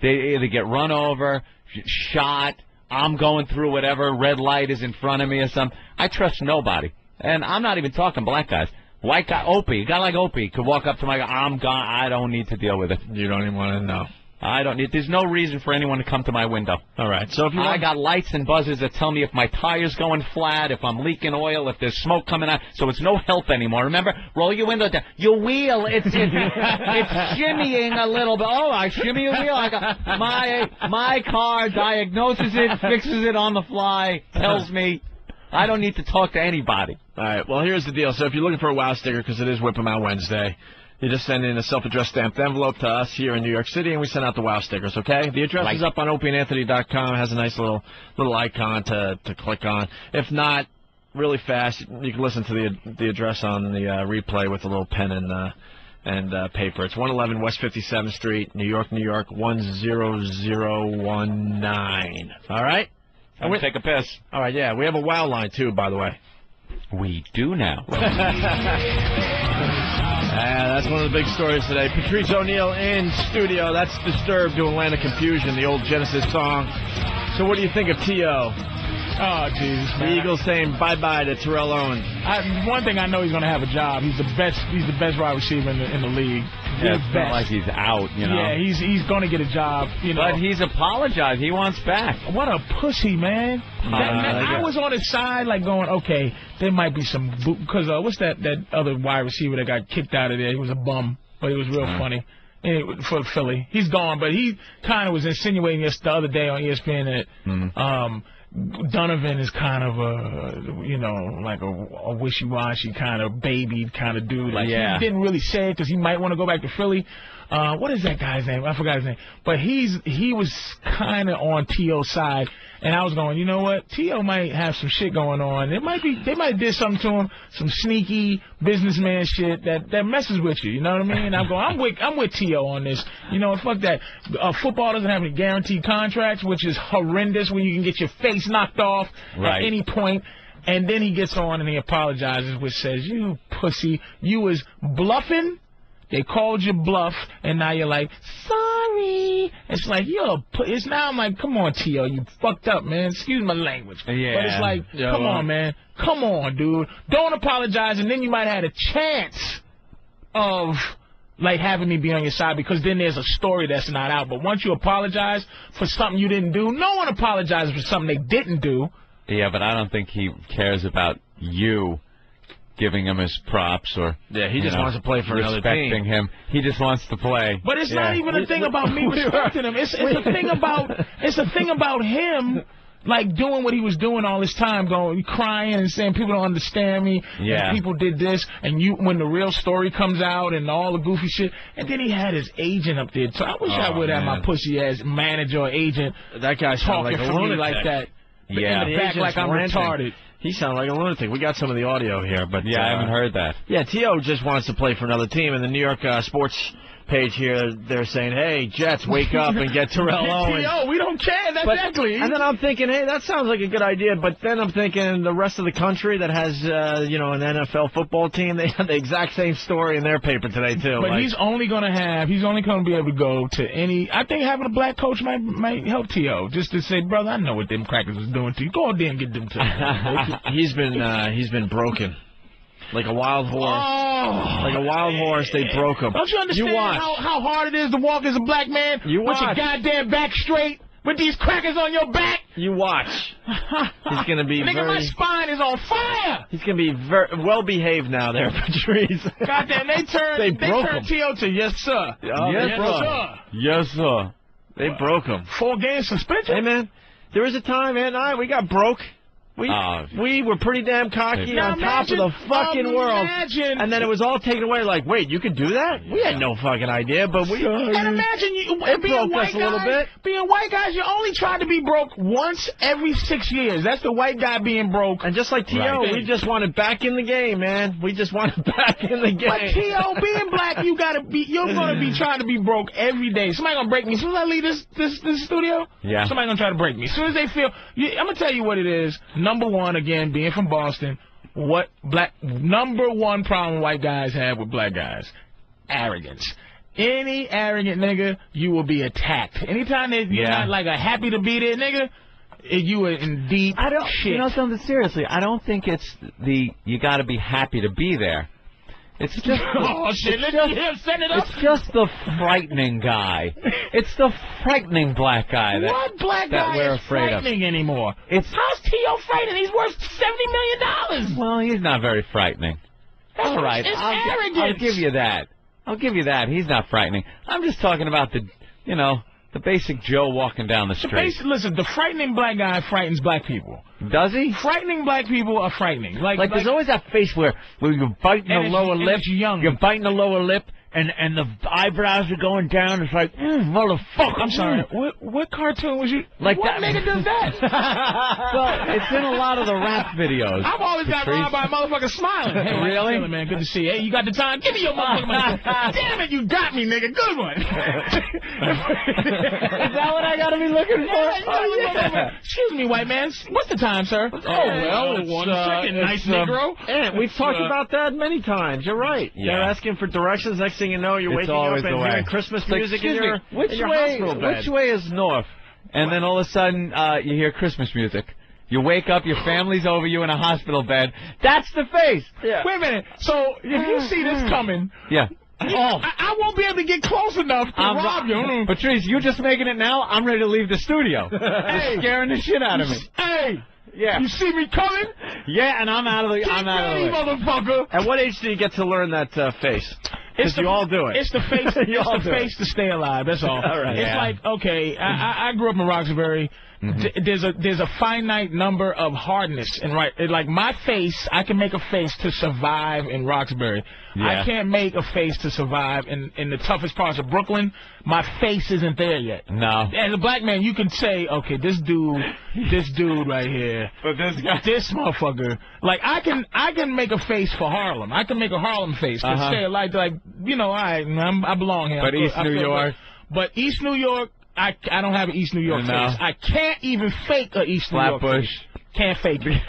Speaker 2: They either get run over, shot, I'm going through whatever red light is in front of me or something. I trust nobody. And I'm not even talking black guys. White guy, Opie, a guy like Opie could walk up to my guy, I'm gone, I don't need to deal with it.
Speaker 1: You don't even want to know.
Speaker 2: I don't need. There's no reason for anyone to come to my window.
Speaker 1: All right. So if
Speaker 2: I got lights and buzzers that tell me if my tire's going flat, if I'm leaking oil, if there's smoke coming out. So it's no help anymore. Remember, roll your window down. Your wheel, it's shimmying a little bit. Oh, I shimmy your wheel. I got my car diagnoses it, fixes it on the fly, tells me I don't need to talk to anybody.
Speaker 1: All right. Well, here's the deal. So if you're looking for a wow sticker, because it is Whip 'em Out Wednesday, you just send in a self-addressed stamped envelope to us here in New York City, and we send out the wow stickers, okay? The address is up on opieandanthony.com. It has a nice little icon to click on. If not, really fast, you can listen to the address on the replay with a little pen and paper. It's 111 West 57th Street, New York, 10019. All right?
Speaker 2: I'm going to take a piss.
Speaker 1: All right, yeah. We have a wow line, too, by the way.
Speaker 2: We do now.
Speaker 1: That's one of the big stories today. Patrice O'Neal in studio. That's Disturbed doing Land of Confusion, the old Genesis song. So what do you think of T.O.?
Speaker 3: Oh, Jesus, man.
Speaker 1: The Eagles saying bye-bye to Terrell Owens.
Speaker 3: One thing I know, he's going to have a job. He's the best wide receiver in the league.
Speaker 2: Yeah, it's not like he's out, you know.
Speaker 3: Yeah, he's going to get a job, you know.
Speaker 2: But he's apologized. He wants back.
Speaker 3: What a pussy, man. I was on his side, like, going, okay, there might be some because what's that other wide receiver that got kicked out of there? He was a bum, but it was real funny. For Philly. He's gone, but he kind of was insinuating this the other day on ESPN that Donovan is kind of like a wishy-washy kind of baby kind of dude. Like, he didn't really say it because he might want to go back to Philly. What is that guy's name? I forgot his name. But he was kind of on T.O.'s side, and I was going, you know what? T.O. might have some shit going on. They might have did something to him, some sneaky businessman shit that messes with you. You know what I mean? And I'm going, I'm with T.O. on this. You know, fuck that. Football doesn't have any guaranteed contracts, which is horrendous when you can get your face knocked off at any point. And then he gets on and he apologizes, which says, you pussy, you was bluffing. They called you bluff, and now you're like, sorry. It's like, it's now I'm like, come on, T.O., you fucked up, man. Excuse my language.
Speaker 2: Yeah.
Speaker 3: But it's like, come on, man. Come on, dude. Don't apologize, and then you might have had a chance of, like, having me be on your side, because then there's a story that's not out. But once you apologize for something you didn't do, no one apologizes for something they didn't do.
Speaker 2: Yeah, but I don't think he cares about you giving him his props or
Speaker 1: he just wants to play for another team.
Speaker 2: Respecting him. He just wants to play.
Speaker 3: But it's not even a thing about me respecting him. It's a thing about him like doing what he was doing all this time, crying and saying people don't understand me, and people did this, and when the real story comes out and all the goofy shit, and then he had his agent up there. So I wish I would have my pussy ass manager or agent.
Speaker 1: That guy
Speaker 3: talking
Speaker 1: like a
Speaker 3: for me
Speaker 1: lunatic.
Speaker 3: like that.
Speaker 1: Yeah,
Speaker 3: in the back like I'm retarded.
Speaker 1: He sounded like a lunatic. We got some of the audio here, but
Speaker 2: I haven't heard that.
Speaker 1: Yeah, T.O. just wants to play for another team, and the New York sports page here, they're saying, hey, Jets, wake up and get Terrell Owens.
Speaker 3: T.O., we don't care. That's exactly.
Speaker 1: And then I'm thinking, hey, that sounds like a good idea, but then I'm thinking the rest of the country that has, an NFL football team, they have the exact same story in their paper today, too.
Speaker 3: But he's only going to be able to go to any, I think having a black coach might help T.O. just to say, brother, I know what them crackers was doing to you. Go out there and get them to you.
Speaker 1: He's been broken. Like a wild horse.
Speaker 3: Oh,
Speaker 1: like a wild horse, they broke him.
Speaker 3: Don't you understand how hard it is to walk as a black man with your goddamn back straight, with these crackers on your back?
Speaker 1: You watch. He's going to be
Speaker 3: Nigga, my spine is on fire.
Speaker 1: He's going to be very well-behaved now there, Patrice.
Speaker 3: Goddamn, they turned T.O. to yes, sir.
Speaker 1: Yes, sir. Yes, sir. They broke him.
Speaker 3: 4 game suspension?
Speaker 1: Hey, man, there was a time, man, we got broke. We were pretty damn cocky on top of the fucking world. And then it was all taken away like, wait, you could do that? We had no fucking idea, but we...
Speaker 3: And imagine being white guys, a little bit. Being white guys, you only try to be broke once every 6 years. That's the white guy being broke.
Speaker 1: And just like T.O., we just wanted back in the game, man. We just wanted back in the game.
Speaker 3: But T.O., being black, you're going to be trying to be broke every day. Somebody going to break me. As soon as I leave this studio, somebody going to try to break me. As soon as they feel... I'm going to tell you what it is. Number one, again, being from Boston, number one problem white guys have with black guys? Arrogance. Any arrogant nigga, you will be attacked. Anytime that you're not like a happy to be there nigga, you are in deep shit.
Speaker 2: You know something, seriously, I don't think it's you got to be happy to be there. It's just it's just the frightening guy. It's the frightening black guy that we're afraid of.
Speaker 3: Frightening anymore? How's T.O. frightening? He's worth $70 million.
Speaker 2: Well, he's not very frightening. All right, I'll give you that. I'll give you that. He's not frightening. I'm just talking about the basic Joe walking down the street.
Speaker 3: Listen, the frightening black guy frightens black people.
Speaker 2: Does he?
Speaker 3: Frightening black people are frightening. Like
Speaker 12: there's always that face where you're biting the lower lip.
Speaker 3: You're
Speaker 12: biting the lower lip, and the eyebrows are going down. It's like, motherfucker.
Speaker 3: I'm sorry. What cartoon was you?
Speaker 12: Like
Speaker 3: what
Speaker 12: that?
Speaker 3: Nigga does that?
Speaker 2: Well, it's in a lot of the rap videos.
Speaker 3: I've always got robbed by a motherfucker smiling. Hey,
Speaker 2: really?
Speaker 3: Chilling, man. Good to see you. Hey, you got the time? Give me your motherfucking money. Damn it, you got me, nigga. Good one.
Speaker 2: Is that what I got to be looking for?
Speaker 3: Excuse me, white man. What's the time, sir? Well, 1 second. Nice Negro.
Speaker 1: And we've talked about that many times. You're right. They're asking for directions. Next thing you know, you're waking up and hearing Christmas music in your hospital bed.
Speaker 2: Which way is north? And then all of a sudden, you hear Christmas music. You wake up, your family's over you in a hospital bed. That's the face.
Speaker 3: Yeah. Wait a minute. So if you see this coming, I won't be able to get close enough to rob you.
Speaker 2: Patrice, you just making it now? I'm ready to leave the studio. You're scaring the shit out of me.
Speaker 3: Hey.
Speaker 2: Yeah.
Speaker 3: You see me coming?
Speaker 2: Yeah, and I'm out of the way.
Speaker 3: Motherfucker.
Speaker 1: At what age do you get to learn that face? Because you all do it.
Speaker 3: It's the face. It's the face to stay alive. That's all.
Speaker 1: All right.
Speaker 3: It's like, okay, I grew up in Roxbury. There's a finite number of hardness and like my face. I can make a face to survive in Roxbury. I can't make a face to survive in the toughest parts of Brooklyn. My face isn't there yet.
Speaker 2: No.
Speaker 3: As a black man, you can say, okay, this dude right here,
Speaker 2: but
Speaker 3: this motherfucker, like I can make a face for Harlem. I can make a Harlem face to say like all right, I belong here.
Speaker 2: But East New York.
Speaker 3: But East New York. I don't have an East New York face. I can't even fake an East New York face. Can't fake it.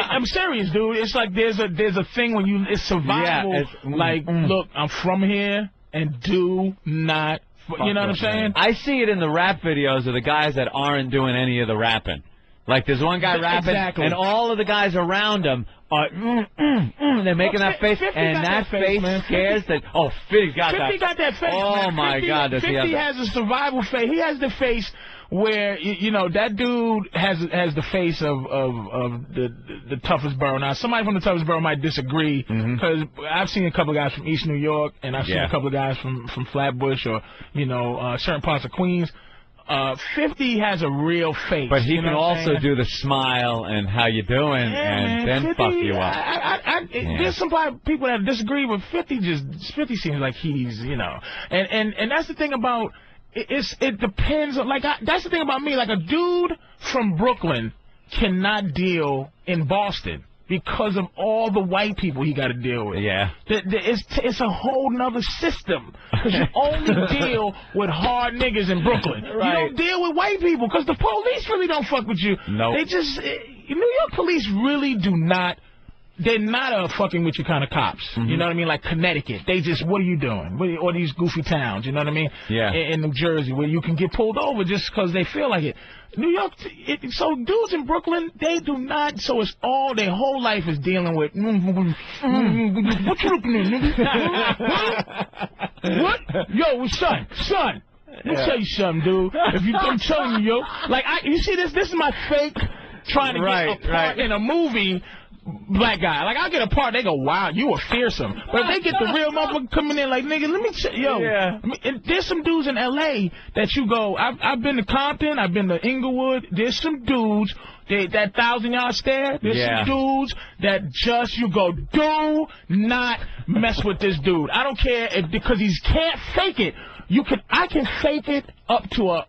Speaker 3: I'm serious, dude. It's like there's a thing when it's survival. Look, I'm from here, and do not. You know what I'm saying?
Speaker 2: I see it in the rap videos of the guys that aren't doing any of the rapping. Like there's one guy rapping, and all of the guys around him are they're making that face, and that face scares that. Oh, 50 got that.
Speaker 3: 50 got that face.
Speaker 2: Oh my God, does
Speaker 3: 50 has a survival face. He has the face where that dude has the face of the toughest borough. Now somebody from the toughest borough might disagree because I've seen a couple of guys from East New York, and I've seen a couple of guys from Flatbush or certain parts of Queens. 50 has a real face.
Speaker 2: But he
Speaker 3: you know
Speaker 2: can
Speaker 3: what I'm
Speaker 2: also
Speaker 3: saying?
Speaker 2: do the smile and how you doing, and
Speaker 3: man,
Speaker 2: then
Speaker 3: 50,
Speaker 2: fuck you up.
Speaker 3: There's some people that disagree with 50. 50 seems like he's, you know, and that's the thing about it depends on, like, that's the thing about me. Like, a dude from Brooklyn cannot deal in Boston because of all the white people he got to deal with.
Speaker 2: Yeah.
Speaker 3: It's a whole nother system. Because you only deal with hard niggas in Brooklyn.
Speaker 2: Right.
Speaker 3: You don't deal with white people because the police really don't fuck with you.
Speaker 2: Nope.
Speaker 3: They just... New York police really do not... They're not a fucking with you kind of cops. You know what I mean? Like Connecticut. They just, what are you doing? Or these goofy towns, you know what I mean?
Speaker 2: Yeah.
Speaker 3: In New Jersey, where you can get pulled over just because they feel like it. New York, so dudes in Brooklyn, they do not, so it's all, their whole life is dealing with, what you looking at, nigga? What? Yo, son. Let me tell you something, dude. I'm telling you, yo. Like, you see this? This is my fake trying to get a part in a movie. Black guy. Like, I get a part, they go, wow, you were fearsome. But if they get the real motherfucker coming in like, nigga, let me yo. Yeah. And there's some dudes in L.A. that you go, I've been to Compton, I've been to Inglewood. There's some dudes, that 1,000-yard stare, there's some dudes that just, you go, do not mess with this dude. I don't care because he can't fake it. I can fake it up to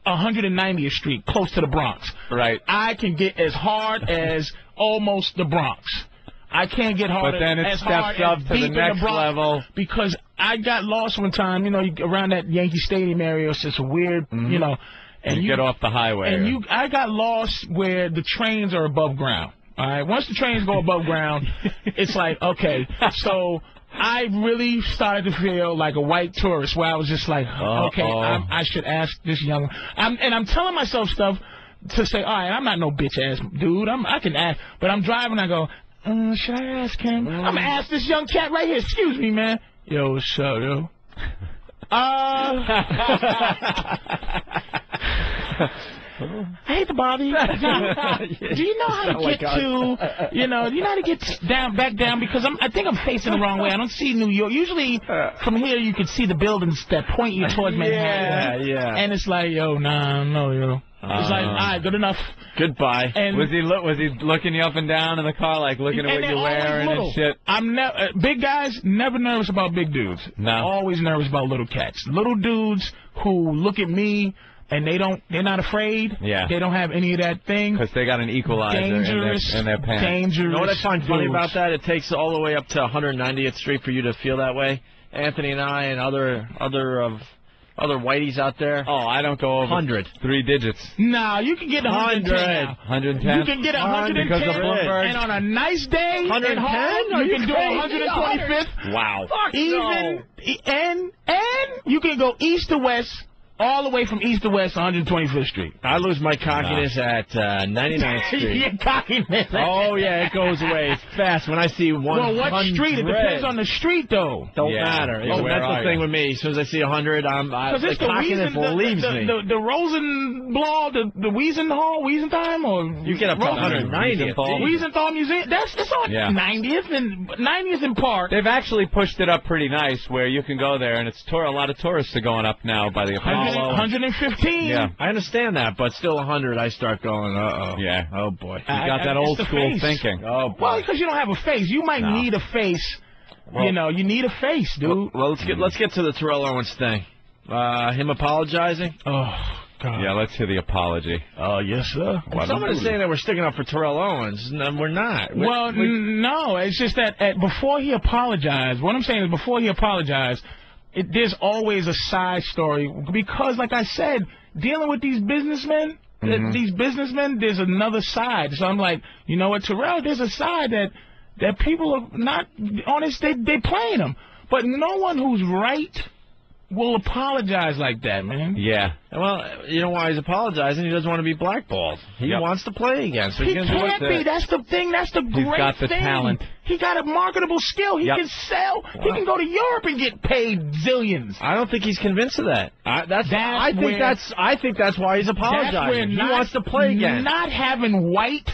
Speaker 3: 190th Street, close to the Bronx.
Speaker 2: Right.
Speaker 3: I can get as hard as almost the Bronx. I can't get hard.
Speaker 2: But then it
Speaker 3: as
Speaker 2: steps
Speaker 3: hard
Speaker 2: up
Speaker 3: as
Speaker 2: to
Speaker 3: deep
Speaker 2: the
Speaker 3: in
Speaker 2: next
Speaker 3: Bronx
Speaker 2: level.
Speaker 3: Because I got lost one time, you know, around that Yankee Stadium area. It's just a weird, you know. And
Speaker 2: you get off the highway.
Speaker 3: And I got lost where the trains are above ground. All right. Once the trains go above ground, it's like, okay, so I really started to feel like a white tourist where I was just like, okay, I should ask this young... And I'm telling myself stuff to say, all right, I'm not no bitch-ass dude. I can ask. But I'm driving, I go, should I ask him? I'm going to ask this young cat right here. Excuse me, man. Yo, what's up, yo? I hate to bother you. Do you know how to get to, you know, do you know how to get back down? Because I think I'm facing the wrong way. I don't see New York. Usually from here you can see the buildings that point you towards Manhattan.
Speaker 1: Yeah.
Speaker 3: And it's like, yo, no, yo. It's like, all right, good enough.
Speaker 1: Goodbye.
Speaker 3: And
Speaker 2: was he looking you up and down in the car, like looking at what you're wearing and shit?
Speaker 3: I'm big guys, never nervous about big dudes.
Speaker 2: No.
Speaker 3: Always nervous about little cats. Little dudes who look at me and they're not afraid.
Speaker 2: Yeah.
Speaker 3: They don't have any of that thing.
Speaker 2: Because they got an equalizer in their pants.
Speaker 3: Dangerous.
Speaker 1: You know what I find funny about that? It takes all the way up to 190th Street for you to feel that way. Anthony and I and other whiteys out there.
Speaker 2: Oh, I don't go over
Speaker 1: 100.
Speaker 2: 3 digits.
Speaker 3: No, you can get 110 now.
Speaker 2: 110?
Speaker 3: You can get 110,
Speaker 2: because of Bloomberg.
Speaker 3: and on a nice day,
Speaker 1: 110?
Speaker 3: You can do 125th.
Speaker 2: Wow.
Speaker 3: Even and you can go east to west. All the way from east to west, 125th Street.
Speaker 1: I lose my cockiness at 99th Street.
Speaker 3: Your cockiness.
Speaker 1: Oh, yeah, it goes away fast when I see 100.
Speaker 3: Well, what street? It depends on the street, though.
Speaker 1: Don't matter. That's the thing with me. As soon as I see 100, the cockiness leaves me.
Speaker 3: The Rosenblatt, the Wiesenthal, or
Speaker 1: you get up to 190th.
Speaker 3: Wiesenthal Museum. It's on 90th and 90th in Park.
Speaker 2: They've actually pushed it up pretty nice, where you can go there, and it's a lot of tourists are going up now by the Apollo.
Speaker 3: 115.
Speaker 1: Yeah, I understand that, but still 100, I start going, uh-oh.
Speaker 2: Yeah.
Speaker 1: Oh, boy.
Speaker 2: You got that old school thinking.
Speaker 1: Oh, boy.
Speaker 3: Well, because you don't have a face. You might need a face. Well, you know, you need a face, dude.
Speaker 1: Well, let's get to the Terrell Owens thing. Him apologizing?
Speaker 3: Oh, God.
Speaker 2: Yeah, let's hear the apology.
Speaker 3: Oh, yes, sir.
Speaker 1: Someone is saying that we're sticking up for Terrell Owens, and we're not.
Speaker 3: No, it's just that before he apologized, what I'm saying is before he apologized, there's always a side story because, like I said, dealing with these businessmen, there's another side. So I'm like, you know what, Terrell, there's a side that people are not honest. They playing him, but no one who's right will apologize like that, man.
Speaker 2: Yeah.
Speaker 1: Well, you know why he's apologizing? He doesn't want to be blackballed. He wants to play again. So
Speaker 3: he can't be. That's the thing. That's the great thing.
Speaker 2: He's got the talent.
Speaker 3: He got a marketable skill. He can sell. Wow. He can go to Europe and get paid zillions.
Speaker 1: I don't think he's convinced of that. I think that's why he's apologizing. He wants to play again.
Speaker 3: Not having white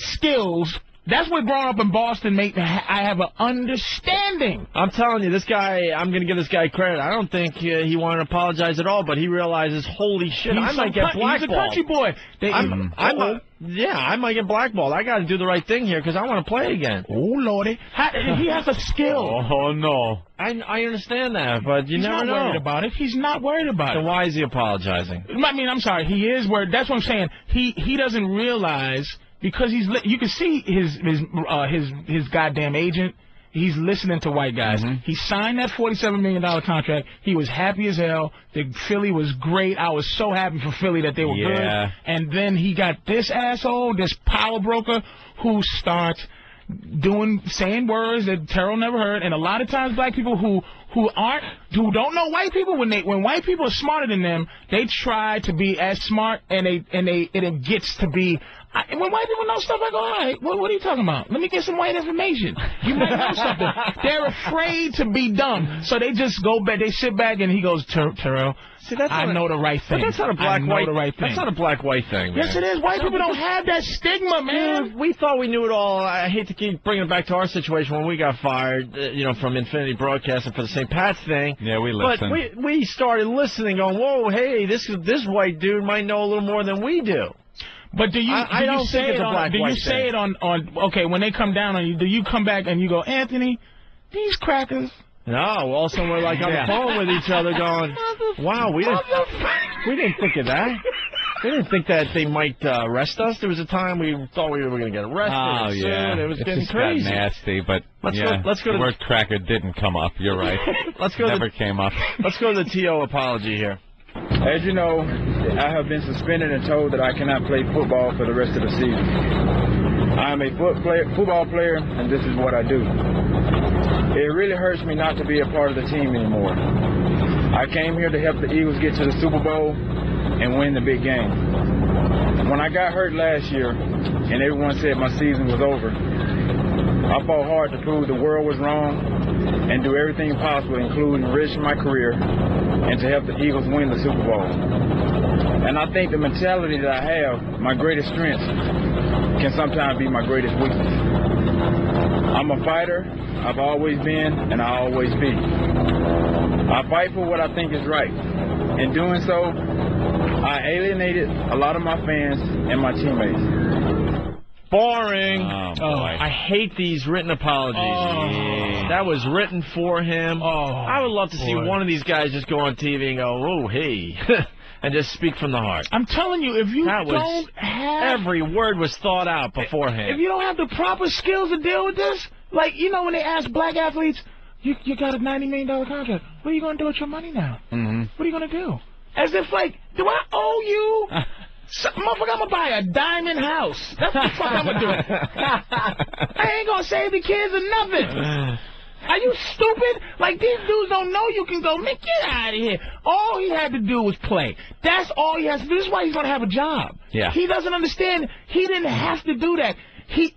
Speaker 3: skills That's what growing up in Boston made I have an understanding.
Speaker 1: I'm telling you, this guy, I'm going to give this guy credit. I don't think he wanted to apologize at all, but he realizes, holy shit, I might get blackballed.
Speaker 3: He's a country boy.
Speaker 1: I might get blackballed. I got to do the right thing here because I want to play again.
Speaker 3: Oh, Lordy. He has a skill.
Speaker 1: Oh, no. I understand that, but you never know.
Speaker 3: He's not worried about it. He's not worried about it.
Speaker 1: Then why is he apologizing?
Speaker 3: I mean, I'm sorry. He is worried. That's what I'm saying. He doesn't realize... Because you can see his goddamn agent. He's listening to white guys. He signed that $47 million contract. He was happy as hell. The Philly was great. I was so happy for Philly that they were good. And then he got this asshole, this power broker, who starts saying words that Terrell never heard. And a lot of times, black people who don't know white people, when white people are smarter than them, they try to be as smart, and it gets to be. When white people know stuff, I go, all right, what are you talking about? Let me get some white information. You might know something. They're afraid to be dumb, so they just go back. They sit back, and he goes, Terrell, I know the right thing.
Speaker 1: But that's not a black-white thing.
Speaker 3: Right,
Speaker 1: that's not a black-white thing, man.
Speaker 3: Yes, it is. White people don't have that stigma, man.
Speaker 1: Yeah, we thought we knew it all. I hate to keep bringing it back to our situation when we got fired, from Infinity Broadcasting for the St. Pat's thing.
Speaker 2: Yeah, we listened.
Speaker 1: But we started listening, going, whoa, hey, this white dude might know a little more than we do.
Speaker 3: But do you say it on okay, when they come down on you, do you come back and you go, Anthony, these crackers?
Speaker 1: No, also we're like on the phone with each other going, wow, we didn't think of that. We didn't think that they might arrest us. There was a time we thought we were going to get arrested.
Speaker 2: Oh, yeah.
Speaker 1: It was getting crazy.
Speaker 2: Got nasty, but
Speaker 1: let's go
Speaker 2: the word cracker didn't come up. You're right. Never came up.
Speaker 1: Let's go to the T.O. apology here.
Speaker 10: As you know, I have been suspended and told that I cannot play football for the rest of the season. I am a football player, and this is what I do. It really hurts me not to be a part of the team anymore. I came here to help the Eagles get to the Super Bowl and win the big game. When I got hurt last year, and everyone said my season was over, I fought hard to prove the world was wrong and do everything possible, including risking my career, and to help the Eagles win the Super Bowl. And I think the mentality that I have, my greatest strength, can sometimes be my greatest weakness. I'm a fighter, I've always been, and I'll always be. I fight for what I think is right. In doing so, I alienated a lot of my fans and my teammates.
Speaker 1: Boring.
Speaker 2: Oh, boy.
Speaker 1: I hate these written apologies.
Speaker 2: Oh.
Speaker 1: That was written for him.
Speaker 3: Oh,
Speaker 1: I would love to see one of these guys just go on TV and go, oh, hey, and just speak from the heart.
Speaker 3: I'm telling you, if you don't have...
Speaker 1: Every word was thought out beforehand.
Speaker 3: If you don't have the proper skills to deal with this, like, when they ask black athletes, you got a $90 million contract, what are you going to do with your money now? What are you going to do? As if, like, do I owe you... Motherfucker, I'm going to buy a diamond house. That's what the fuck I'm going to do. I ain't going to save the kids or nothing. Are you stupid? Like, these dudes don't know you can go, man, get out of here. All he had to do was play. That's all he has to do. This is why he's going to have a job.
Speaker 1: Yeah.
Speaker 3: He doesn't understand. He didn't have to do that.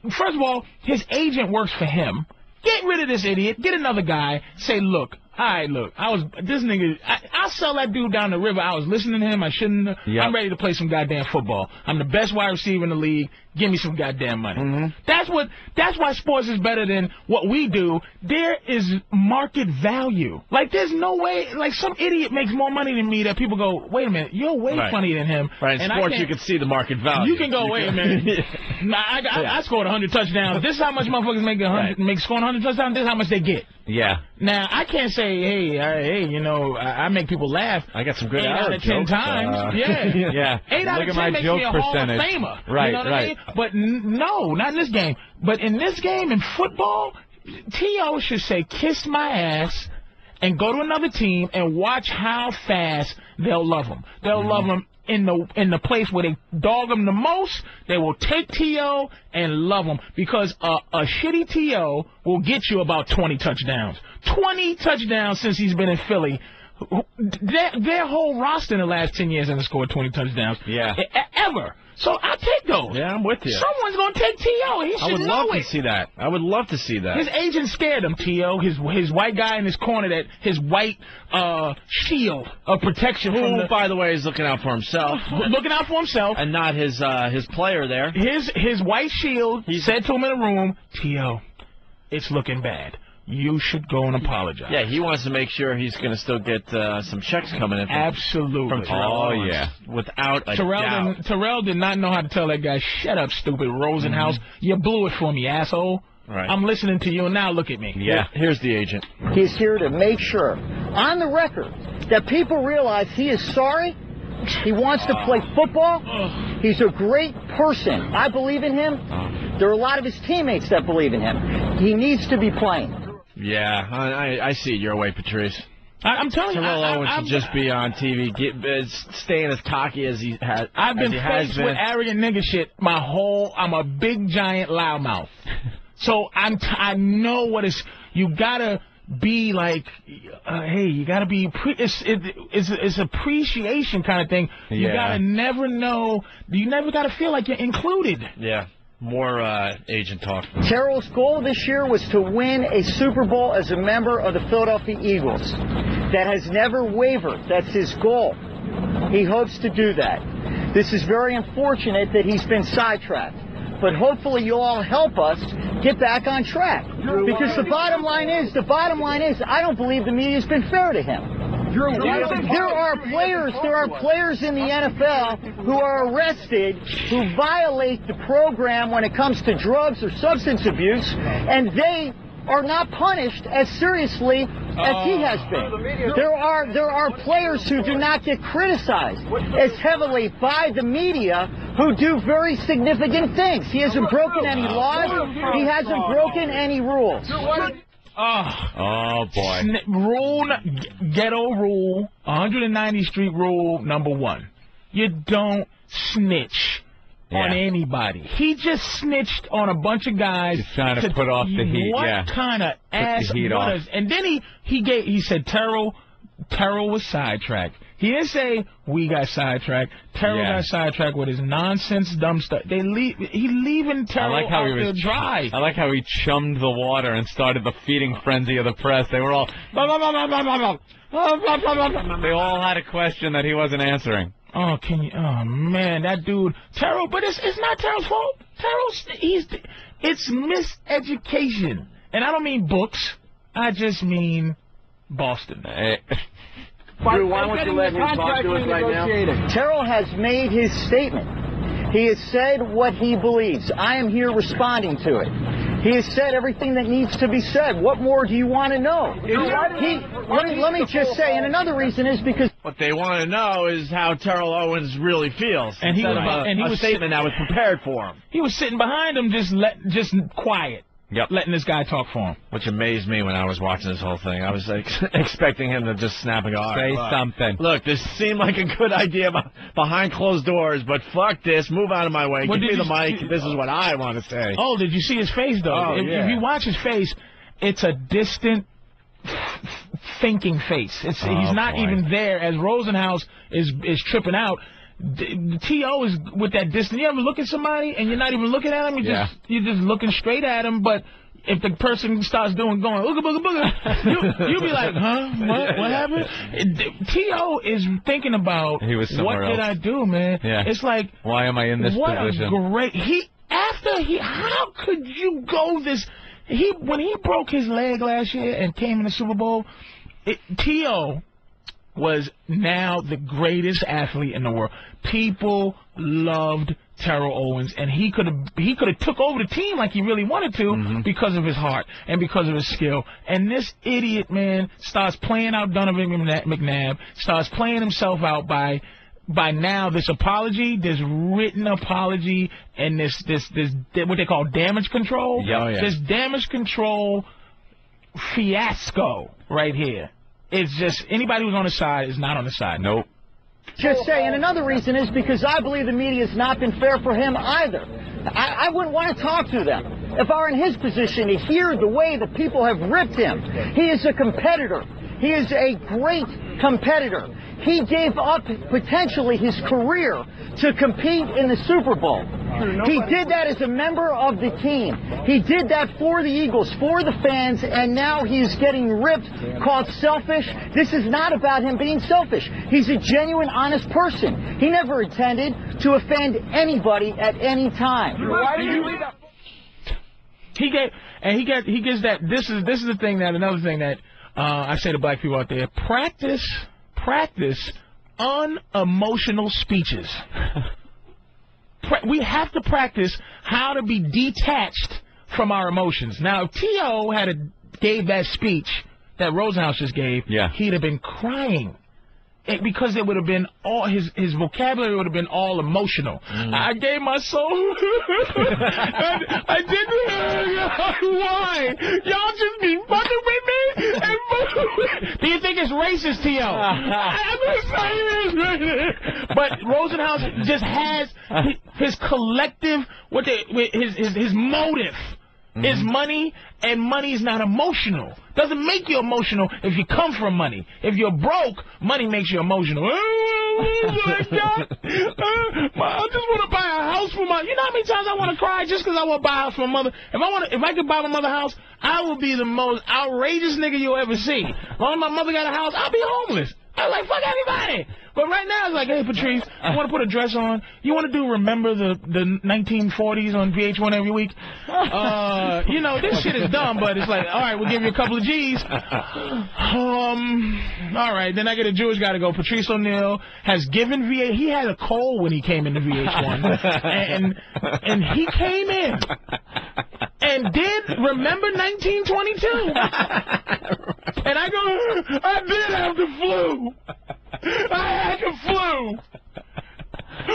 Speaker 3: First of all, his agent works for him. Get rid of this idiot. Get another guy. Say, look. All right, look, this nigga, I'll sell that dude down the river. I was listening to him. I shouldn't have. Yep. I'm ready to play some goddamn football. I'm the best wide receiver in the league. Give me some goddamn money. That's why sports is better than what we do. There is market value. Like, there's no way, like, some idiot makes more money than me that people go, wait a minute, you're way funnier than him.
Speaker 1: Right, in sports you can see the market value.
Speaker 3: You can go, wait a minute. I scored 100 touchdowns. This is how much motherfuckers make scoring 100 touchdowns. This is how much they get.
Speaker 1: Yeah.
Speaker 3: Now, I can't say, hey, I make people laugh.
Speaker 1: I got some good
Speaker 3: 8 out of 10 times.
Speaker 1: Yeah.
Speaker 3: 8 out of 10 makes me a Hall of Famer.
Speaker 1: Right,
Speaker 3: you know what I mean? But no, not in this game. But in this game, in football, T.O. should say, kiss my ass, and go to another team and watch how fast they'll love him. They'll love him in the place where they dog him the most. They will take T.O. and love him, because a shitty T.O. will get you about 20 touchdowns. 20 touchdowns since he's been in Philly. Their whole roster in the last 10 years hasn't scored 20 touchdowns.
Speaker 1: Yeah.
Speaker 3: Ever. So I'll take those.
Speaker 1: Yeah, I'm with you.
Speaker 3: Someone's going to take T.O. He should
Speaker 1: I would love
Speaker 3: know it.
Speaker 1: to see that. I would love to see that.
Speaker 3: His agent scared him, T.O. His white guy in his corner, that his white shield of protection.
Speaker 1: Who, by the way, is looking out for himself.
Speaker 3: Looking out for himself.
Speaker 1: And not his player there.
Speaker 3: His white shield said to him in the room, T.O., it's looking bad. You should go and apologize.
Speaker 1: Yeah, he wants to make sure he's going to still get some checks coming in.
Speaker 3: Absolutely.
Speaker 1: From Terrell Owens,
Speaker 2: yeah.
Speaker 1: Without a doubt.
Speaker 3: Terrell did not know how to tell that guy, shut up, stupid Rosenhaus. You blew it for me, asshole.
Speaker 1: Right.
Speaker 3: I'm listening to you, and now look at me.
Speaker 1: Yeah. Here's the agent.
Speaker 11: He's here to make sure, on the record, that people realize he is sorry. He wants to play football. He's a great person. I believe in him. There are a lot of his teammates that believe in him. He needs to be playing.
Speaker 1: Yeah, I see it your way, Patrice.
Speaker 3: I'm telling you,
Speaker 1: Terrell Owens should just be on TV, staying as cocky as he has.
Speaker 3: I've been faced with arrogant nigga shit I'm a big giant loudmouth. So I know what it's. You gotta be like, hey, you gotta be. It's appreciation kind of thing. You gotta never know. You never gotta feel like you're included.
Speaker 1: Yeah. More agent talk.
Speaker 11: Terrell's goal this year was to win a Super Bowl as a member of the Philadelphia Eagles. That has never wavered. That's his goal. He hopes to do that. This is very unfortunate that he's been sidetracked. But hopefully you'll all help us get back on track. Because the bottom line is, I don't believe the media's been fair to him. There are players in the NFL who are arrested who violate the program when it comes to drugs or substance abuse, and they are not punished as seriously as he has been. There are players who do not get criticized as heavily by the media who do very significant things. He hasn't broken any laws. He hasn't broken any rules.
Speaker 2: Oh boy.
Speaker 3: Ghetto rule, 190th Street rule number 1. You don't snitch on anybody. He just snitched on a bunch of guys.
Speaker 2: He's trying to put off the heat.
Speaker 3: What kind of ass? And then he said Terrell was sidetracked. He didn't say we got sidetracked. Terrell got sidetracked with his nonsense, dumb stuff. He leaving Terrell out there dry.
Speaker 2: I like how he chummed the water and started the feeding frenzy of the press. They were all... They all had a question that he wasn't answering.
Speaker 3: Oh, man, that dude... Terrell, but it's not Terrell's fault. It's miseducation. And I don't mean books. I just mean Boston.
Speaker 11: Drew, why don't you let him talk to us right now? Terrell has made his statement. He has said what he believes. I am here responding to it. He has said everything that needs to be said. What more do you want to know? Let me just say, and another reason is because...
Speaker 1: What they want to know is how Terrell Owens really feels.
Speaker 3: And he was
Speaker 1: a statement that was prepared for him.
Speaker 3: He was sitting behind him just quiet.
Speaker 1: Yep.
Speaker 3: Letting this guy talk for him.
Speaker 1: Which amazed me when I was watching this whole thing. I was like expecting him to just snap and go, all right,
Speaker 2: say something.
Speaker 1: Look, this seemed like a good idea behind closed doors, but fuck this. Move out of my way. Give me the mic. This is what I want to say.
Speaker 3: Oh, did you see his face, though? If you watch his face, it's a distant, thinking face. He's not even there. As Rosenhaus is tripping out, T.O. is with that distance. You ever look at somebody and you're not even looking at him? You're just looking straight at him, but if the person starts going, ooga booga booga, you'll be like, huh? What happened? T.O. is thinking about, what did I do, man?
Speaker 2: Yeah.
Speaker 3: It's like,
Speaker 2: why am I in this position?
Speaker 3: How could you go this? When he broke his leg last year and came in the Super Bowl, T.O. was now the greatest athlete in the world. People loved Terrell Owens, and he could have took over the team like he really wanted to because of his heart and because of his skill. And this idiot, man, starts playing out Donovan McNabb, starts playing himself out by now this apology, this written apology, and this what they call damage control. This damage control fiasco right here. It's just anybody who's on the side is not on the side.
Speaker 2: Nope.
Speaker 11: Just say, and another reason is because I believe the media has not been fair for him either. I wouldn't want to talk to them. If I were in his position to hear the way that people have ripped him, he is a competitor. He is a great competitor. He gave up potentially his career to compete in the Super Bowl. He did that as a member of the team. He did that for the Eagles, for the fans, and now he's getting ripped, called selfish. This is not about him being selfish. He's a genuine, honest person. He never intended to offend anybody at any time.
Speaker 3: Why did you leave that? He gets that. This is the thing that another thing that I say to black people out there: practice unemotional speeches. We have to practice how to be detached from our emotions. Now, if T.O. gave that speech that Rosenhaus just gave, he'd have been crying. Because it would have been all his vocabulary would have been all emotional. I gave my soul. I didn't. Why? Y'all just be fucking with me. Do you think it's racist, T.O.? I'm just saying. But Rosenhaus just has his collective, his motive. Is money, and money is not emotional. Doesn't make you emotional if you come from money. If you're broke, money makes you emotional. I just want to buy a house for my. You know how many times I want to cry just because I want to buy a house for my mother. If I could buy my mother a house, I would be the most outrageous nigga you'll ever see. As long as my mother got a house, I'll be homeless. I'm like, fuck everybody. But right now, it's like, hey, Patrice, I want to put a dress on. You want to do Remember the 1940s on VH1 every week? You know, this shit is dumb, but it's like, all right, we'll give you a couple of G's. All right, then I get a Jewish guy to go. Patrice O'Neal has given VH. He had a cold when he came into VH1. and he came in and did Remember 1922. And I go, I did have the flu. I had the flu.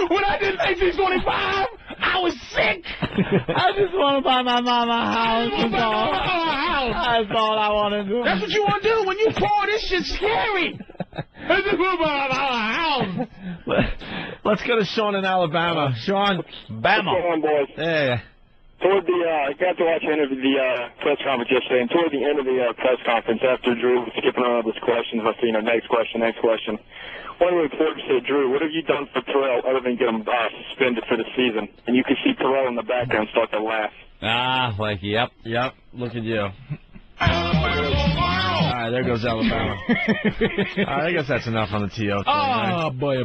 Speaker 3: When I did 1925, I was sick.
Speaker 12: I just want to buy my mama a house. That's all I want to do.
Speaker 3: That's what you want to do. When you poor, this shit's scary. I just want to buy my house.
Speaker 1: Let's go to Sean in Alabama. Sean, Bama.
Speaker 15: What's going on, boys?
Speaker 1: Hey.
Speaker 15: Toward the, I got to watch the end of the press conference yesterday, and toward the end of the press conference, after Drew was skipping around with his questions, I said, next question. One reporter said, Drew, what have you done for Terrell other than get him suspended for the season? And you could see Terrell in the background start to laugh.
Speaker 2: Yep.
Speaker 1: Look at you. All right, there goes Alabama. I guess that's enough on the T.O. thing, right?
Speaker 3: Boy.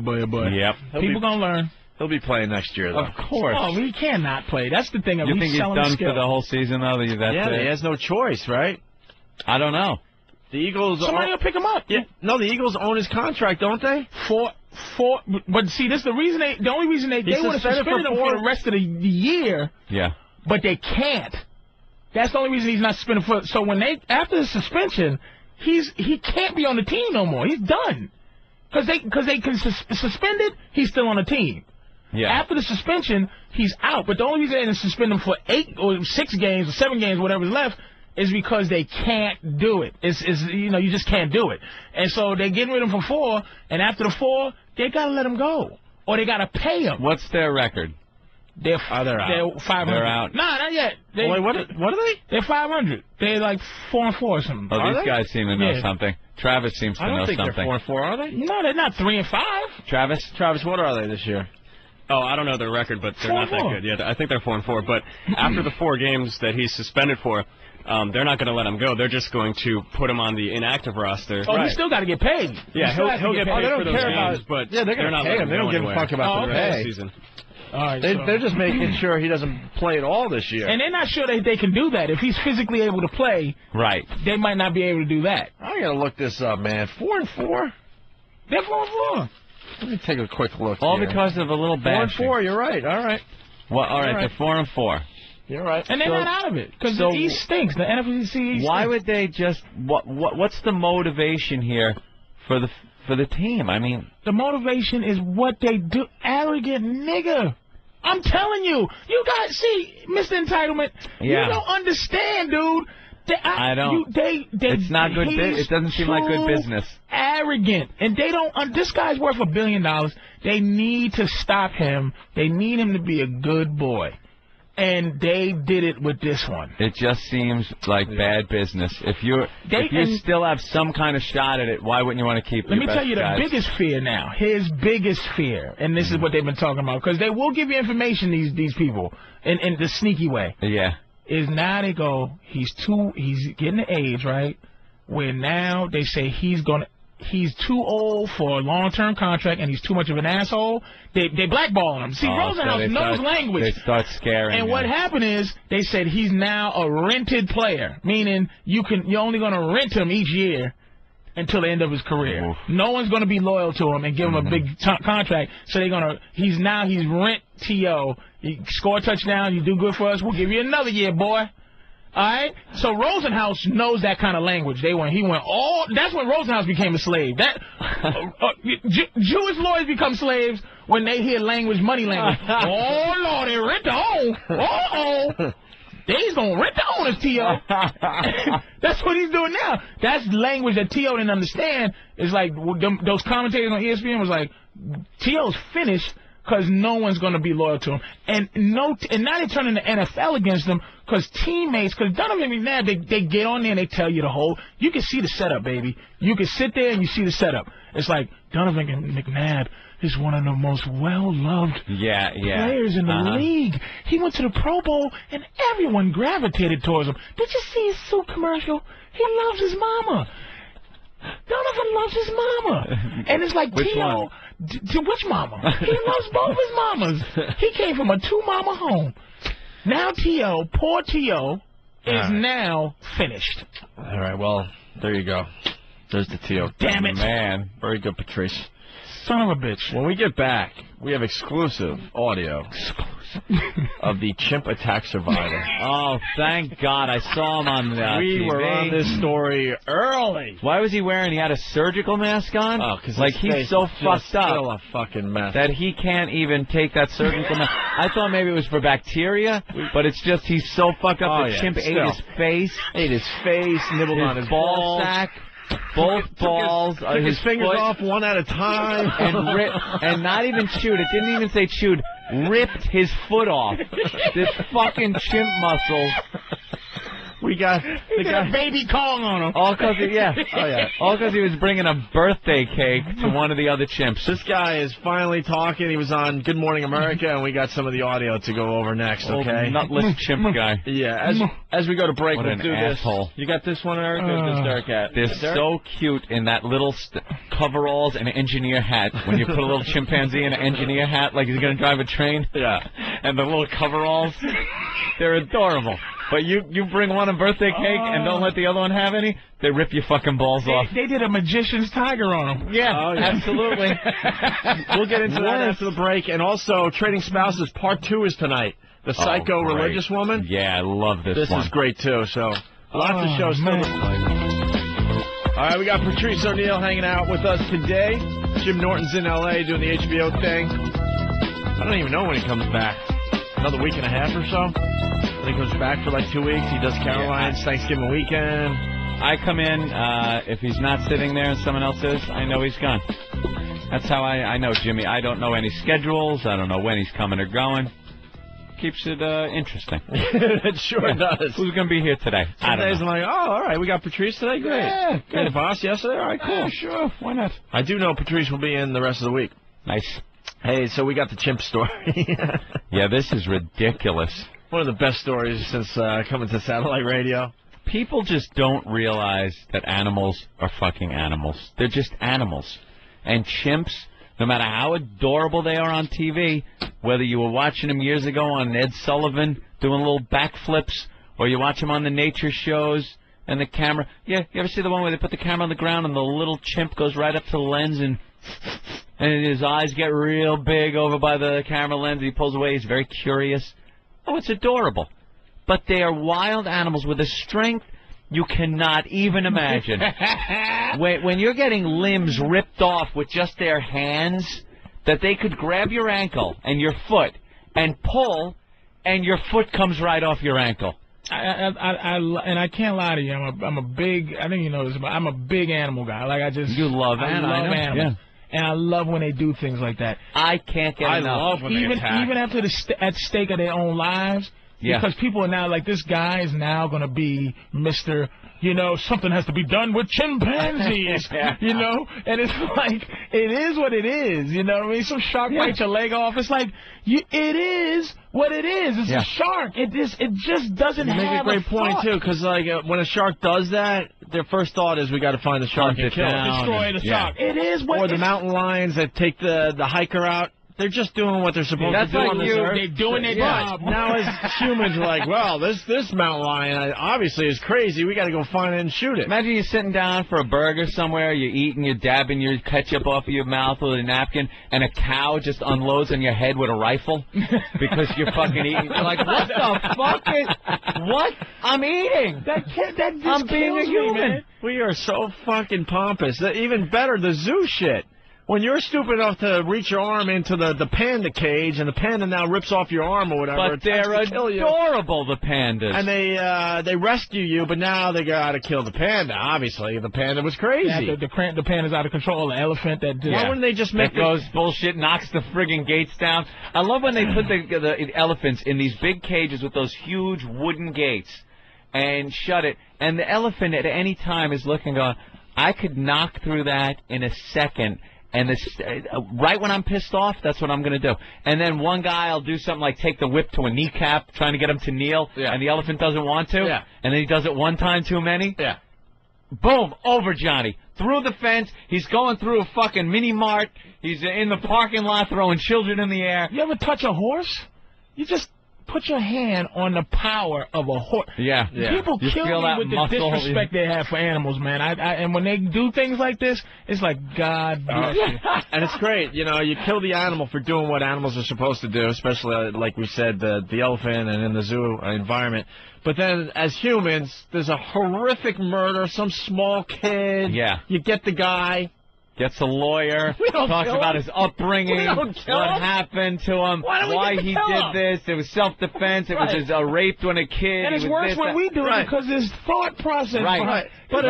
Speaker 2: Yep.
Speaker 3: People gonna learn.
Speaker 1: He'll be playing next year, though.
Speaker 2: Of course.
Speaker 3: Oh, he cannot play. That's the thing.
Speaker 2: You think he's done for the whole season, though?
Speaker 1: He has no choice, right?
Speaker 2: I don't know.
Speaker 1: The Eagles.
Speaker 3: Somebody will pick him up.
Speaker 1: Yeah. No, the Eagles own his contract, don't they?
Speaker 3: But see, this is the reason the only reason they would have suspended him for the rest of the year.
Speaker 2: Yeah.
Speaker 3: But they can't. That's the only reason he's not suspended for. So after the suspension, he can't be on the team no more. He's done. Because they can suspend it. He's still on the team.
Speaker 2: Yeah.
Speaker 3: After the suspension, he's out. But the only reason they didn't suspend him for 8 or 6 games or 7 games, whatever's left, is because they can't do it. You just can't do it. And so they're getting rid of him for 4, and after the 4, they got to let him go. Or they got to pay him.
Speaker 2: What's their record?
Speaker 3: They're
Speaker 2: out.
Speaker 3: They're 500.
Speaker 2: They're out.
Speaker 3: Nah, not yet.
Speaker 1: Wait, what are they?
Speaker 3: They're 500. They're like 4-4 or something.
Speaker 2: Oh, these guys seem to know something. Travis seems to know something.
Speaker 1: I don't think they're 4-4, are they?
Speaker 3: No, they're not 3-5.
Speaker 2: Travis,
Speaker 1: what are they this year?
Speaker 16: Oh, I don't know their record, but they're not that good. Yeah, I think they're 4-4. But after the 4 games that he's suspended for, they're not going to let him go. They're just going to put him on the inactive roster.
Speaker 3: Oh, he still got to get paid.
Speaker 16: Yeah, he'll get paid for those games, but
Speaker 1: they're going to pay him. They don't give a fuck about the rest of the season.
Speaker 3: All right,
Speaker 1: they're just making sure he doesn't play at all this year.
Speaker 3: And they're not sure that they can do that. If he's physically able to play,
Speaker 2: right,
Speaker 3: they might not be able to do that.
Speaker 1: I got to look this up, man. 4-4?
Speaker 3: They're 4-4.
Speaker 1: Let me take a quick look.
Speaker 2: All because of a little bashing.
Speaker 1: 4-4, you're right. All right.
Speaker 2: Well, all right, they're 4-4.
Speaker 1: You're right.
Speaker 3: And they're not out of it because the East stinks. The NFC East stinks.
Speaker 2: Why would they just? What's the motivation here for the team? I mean,
Speaker 3: the motivation is what they do. Arrogant nigga. I'm telling you. You guys see, Mr. Entitlement.
Speaker 2: Yeah.
Speaker 3: You don't understand, dude.
Speaker 2: I don't. It's not good. It doesn't seem like good business.
Speaker 3: Arrogant, and they don't. This guy's worth $1 billion. They need to stop him. They need him to be a good boy. And they did it with this one.
Speaker 2: It just seems like bad business. If you still have some kind of shot at it, why wouldn't you want to keep?
Speaker 3: Let me tell you the biggest fear now. His biggest fear, and this is what they've been talking about, because they will give you information. These people in the sneaky way.
Speaker 2: Yeah.
Speaker 3: Is now they go, he's getting the age, right? Where now they say he's too old for a long-term contract and he's too much of an asshole. They blackballing him. See, Rosenhaus knows language.
Speaker 2: They start scaring
Speaker 3: And
Speaker 2: him.
Speaker 3: what happened is they said he's now a rented player, meaning you're only going to rent him each year until the end of his career. Oof. No one's going to be loyal to him and give him a big contract. So he's rent T.O. You score a touchdown, you do good for us, we'll give you another year, boy. All right? So Rosenhaus knows that kind of language. That's when Rosenhaus became a slave. Jewish lawyers become slaves when they hear money language. Oh, Lord, they rent the home. Uh-oh. They's going to rent the owners, T.O. That's what he's doing now. That's language that T.O. didn't understand. It's like those commentators on ESPN was like, T.O.'s finished because no one's going to be loyal to him. And now they're turning the NFL against him because Donovan McNabb, they get on there and they tell you the whole. You can see the setup, baby. You can sit there and you see the setup. It's like Donovan McNabb is one of the most well-loved players in the league. He went to the Pro Bowl, and everyone gravitated towards him. Did you see his suit commercial? He loves his mama. Donovan loves his mama. And it's like, T.O., which mama? He loves both his mamas. He came from a two-mama home. Now T.O., poor T.O., is now finished.
Speaker 1: All right, well, there you go. There's the T.O.
Speaker 3: Damn it.
Speaker 1: Man, very good, Patrice.
Speaker 3: Son of a bitch.
Speaker 1: When we get back, we have exclusive audio of the Chimp attack survivor.
Speaker 2: Oh, thank God. I saw him on TV.
Speaker 1: We were on this story early.
Speaker 2: Why was he wearing? He had a surgical mask on?
Speaker 1: Oh, because
Speaker 2: he's so fucked up.
Speaker 1: Still a fucking mess.
Speaker 2: That he can't even take that surgical mask. I thought maybe it was for bacteria, but it's just he's so fucked up that Chimp ate his face.
Speaker 1: Ate his face, nibbled on his
Speaker 2: ball sack. Both balls,
Speaker 1: took his fingers off one at a time,
Speaker 2: and not even chewed. It didn't even say chewed. Ripped his foot off. This fucking chimp muscle.
Speaker 1: We got
Speaker 3: baby Kong on him.
Speaker 2: All because he was bringing a birthday cake to one of the other chimps.
Speaker 1: This guy is finally talking. He was on Good Morning America, and we got some of the audio to go over next.
Speaker 2: Old
Speaker 1: okay,
Speaker 2: nutless chimp guy.
Speaker 1: Yeah. As we go to break, we'll do
Speaker 2: asshole.
Speaker 1: this. You got this one, Eric? Or this Derek hat?
Speaker 2: They're so cute in that little coveralls and engineer hat. When you put a little chimpanzee in an engineer hat, like he's going to drive a train.
Speaker 1: Yeah.
Speaker 2: And the little coveralls, they're adorable. But you bring one a birthday cake and don't let the other one have any, they rip your fucking balls off.
Speaker 3: They did a magician's tiger on them.
Speaker 2: Yeah, absolutely.
Speaker 1: We'll get into that after the break. And also, Trading Spouses Part 2 is tonight. The Psycho Religious Woman.
Speaker 2: Yeah, I love this one.
Speaker 1: This is great, too. So, lots of shows still to play. All right, we got Patrice O'Neal hanging out with us today. Jim Norton's in L.A. doing the HBO thing. I don't even know when he comes back. Another week and a half or so? I think he goes back for like 2 weeks. He does Caroline's Thanksgiving weekend.
Speaker 2: I come in, if he's not sitting there and someone else is, I know he's gone. That's how I know Jimmy. I don't know any schedules. I don't know when he's coming or going. Keeps it interesting.
Speaker 1: It sure does.
Speaker 2: Who's going to be here today?
Speaker 1: Some days I'm like, oh, all right, we got Patrice today? Great.
Speaker 2: Yeah, good.
Speaker 1: And the boss yesterday? All right, cool.
Speaker 2: Yeah, sure. Why not?
Speaker 1: I do know Patrice will be in the rest of the week.
Speaker 2: Nice.
Speaker 1: Hey, so we got the chimp story.
Speaker 2: Yeah, this is ridiculous.
Speaker 1: One of the best stories since coming to satellite radio.
Speaker 2: People just don't realize that animals are fucking animals. They're just animals. And chimps, no matter how adorable they are on TV, whether you were watching them years ago on Ed Sullivan doing little backflips, or you watch them on the nature shows and the camera. Yeah, you ever see the one where they put the camera on the ground and the little chimp goes right up to the lens and his eyes get real big over by the camera lens. He pulls away. He's very curious. Oh, it's adorable. But they are wild animals with a strength you cannot even imagine. When you're getting limbs ripped off with just their hands, that they could grab your ankle and your foot and pull, and your foot comes right off your ankle.
Speaker 3: And I can't lie to you. I'm a big. I think you know this, but I'm a big animal guy. Like
Speaker 2: You love animals.
Speaker 3: Yeah. And I love when they do things like that.
Speaker 2: I can't get enough.
Speaker 1: Love when they attack.
Speaker 3: Even after at stake of their own lives,
Speaker 2: Yeah.
Speaker 3: Because people are now like, this guy is now going to be Mr. You know, something has to be done with chimpanzees, you know? And it's like, it is what it is, you know what I mean? Some shark bites your leg off. It's like, it is what it is. It's a shark. It just doesn't have a
Speaker 1: You make a great point, too, because like, when a shark does that, their first thought is we got to find the shark and kill it.
Speaker 3: Destroy the shark. It is what
Speaker 1: Or the mountain lions that take the hiker out. They're just doing what they're supposed to do on this earth.
Speaker 3: They're doing their job.
Speaker 1: Now as humans are like, well, this mountain lion obviously is crazy. We got to go find it and shoot it.
Speaker 2: Imagine you're sitting down for a burger somewhere, you're eating, you're dabbing your ketchup off of your mouth with a napkin, and a cow just unloads on your head with a rifle because you're fucking eating. You're like, what the fuck what? I'm eating. I'm being a human.
Speaker 1: Man. We are so fucking pompous. Even better, the zoo shit. When you're stupid enough to reach your arm into the panda cage, and the panda now rips off your arm or whatever,
Speaker 2: but they're adorable, the pandas.
Speaker 1: And they rescue you, but now they got to kill the panda. Obviously, the panda was crazy.
Speaker 3: Yeah, the panda's out of control. The elephant that did.
Speaker 1: Why wouldn't they just make
Speaker 2: goes bullshit, knocks the friggin' gates down? I love when they put the elephants in these big cages with those huge wooden gates and shut it. And the elephant at any time is looking, going, I could knock through that in a second. And right when I'm pissed off, that's what I'm going to do. And then one guy will do something like take the whip to a kneecap, trying to get him to kneel, and the elephant doesn't want to.
Speaker 1: Yeah.
Speaker 2: And then he does it one time too many.
Speaker 1: Yeah.
Speaker 2: Boom, over Johnny. Through the fence. He's going through a fucking mini-mart. He's in the parking lot throwing children in the air.
Speaker 3: You ever touch a horse? You just put your hand on the power of a horse.
Speaker 2: Yeah.
Speaker 3: People
Speaker 2: you
Speaker 3: kill
Speaker 2: feel
Speaker 3: me
Speaker 2: that
Speaker 3: with
Speaker 2: muscle,
Speaker 3: the disrespect they have for animals, man. And when they do things like this, it's like, God bless you.
Speaker 1: And it's great. You know, you kill the animal for doing what animals are supposed to do, especially, like we said, the elephant and in the zoo environment. But then, as humans, there's a horrific murder, some small kid.
Speaker 2: Yeah.
Speaker 1: You get the guy.
Speaker 2: Gets a lawyer, talks about his upbringing, what happened to him, why he did this. It was self-defense. It was his raped when a kid.
Speaker 3: And it's worse when we do it because there's thought process.
Speaker 2: Right. But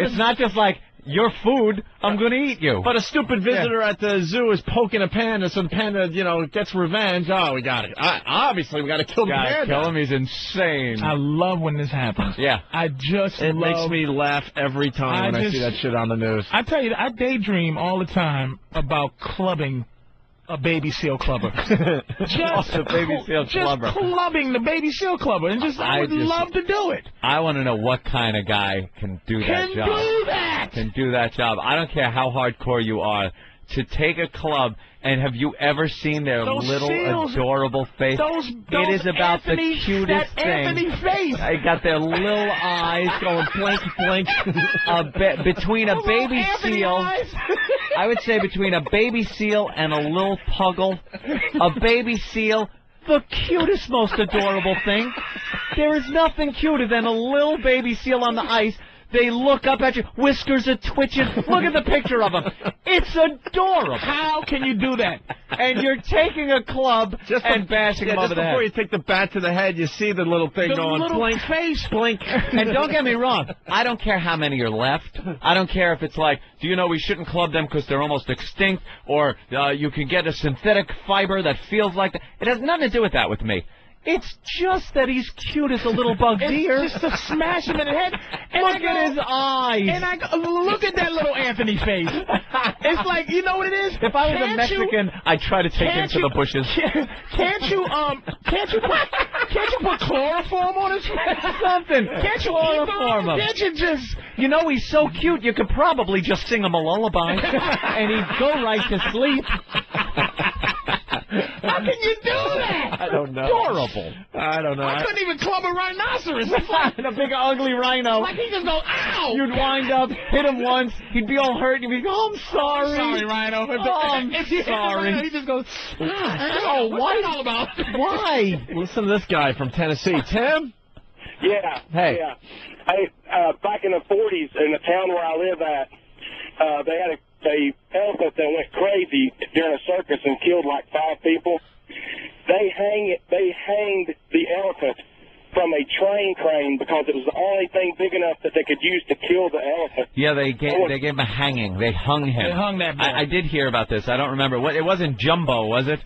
Speaker 2: it's not just like, your food, I'm going to eat you.
Speaker 1: But a stupid visitor at the zoo is poking a panda, so the panda, gets revenge. Oh, we got it. Obviously, we got to kill the panda.
Speaker 2: Kill him. He's insane.
Speaker 3: I love when this happens.
Speaker 2: Yeah.
Speaker 1: It makes me laugh every time when I see that shit on the news.
Speaker 3: I tell you, I daydream all the time about clubbing a baby seal clubber. Just clubbing the baby seal clubber. And I would love to do it.
Speaker 2: I want to know what kind of guy can do that job. Can do that job. I don't care how hardcore you are. To take a club, and have you ever seen their adorable face? It is about the cutest thing.
Speaker 3: Anthony face.
Speaker 2: They got their little eyes going blink, blink. Between a baby seal, I would say between a baby seal and a little puggle, a baby seal, the cutest, most adorable thing. There is nothing cuter than a little baby seal on the ice. They look up at you, whiskers are twitching. Look at the picture of them. It's adorable.
Speaker 3: How can you do that?
Speaker 2: And you're taking a club and bashing them over the head.
Speaker 1: Before you take the bat to the head, you see the little thing going,
Speaker 3: little
Speaker 1: blink,
Speaker 3: face,
Speaker 1: blink.
Speaker 2: And don't get me wrong, I don't care how many are left. I don't care if it's like, do you know we shouldn't club them because they're almost extinct, or you can get a synthetic fiber that feels like that. It has nothing to do with that with me. It's just that he's cute as a little bug's ear.
Speaker 3: It's just to smash him in the head. And
Speaker 2: look at his eyes.
Speaker 3: And I go, look at that little Anthony face. It's like, you know what it is?
Speaker 2: If I was a Mexican, I'd try to take him to the bushes.
Speaker 3: Can't you put chloroform on his face?
Speaker 2: Something.
Speaker 3: Can't you
Speaker 2: chloroform him?
Speaker 3: Can't you just...
Speaker 2: You know, he's so cute, you could probably just sing him a lullaby, and he'd go right to sleep.
Speaker 3: How can you do that?
Speaker 1: I don't know.
Speaker 2: Adorable.
Speaker 1: I don't know.
Speaker 3: I couldn't even club a rhinoceros.
Speaker 2: A big ugly rhino.
Speaker 3: Like he just goes, ow!
Speaker 2: You'd wind up, hit him once, he'd be all hurt, and you'd be, oh, I'm sorry.
Speaker 3: I'm sorry, Rhino.
Speaker 2: I'm sorry.
Speaker 3: He just goes,
Speaker 2: oh,
Speaker 3: what's it all about?
Speaker 1: Why? Listen to this guy from Tennessee. Tim?
Speaker 14: Yeah.
Speaker 1: Hey.
Speaker 14: Yeah. Hey, back in the 40s, in the town where I live at, they had a elephant that went crazy during a circus and killed like 5 people. They hanged the elephant from a train crane because it was the only thing big enough that they could use to kill the elephant.
Speaker 2: Yeah, they gave him a hanging. They hung him.
Speaker 3: They hung that boy.
Speaker 2: I did hear about this. I don't remember. It wasn't Jumbo, was it?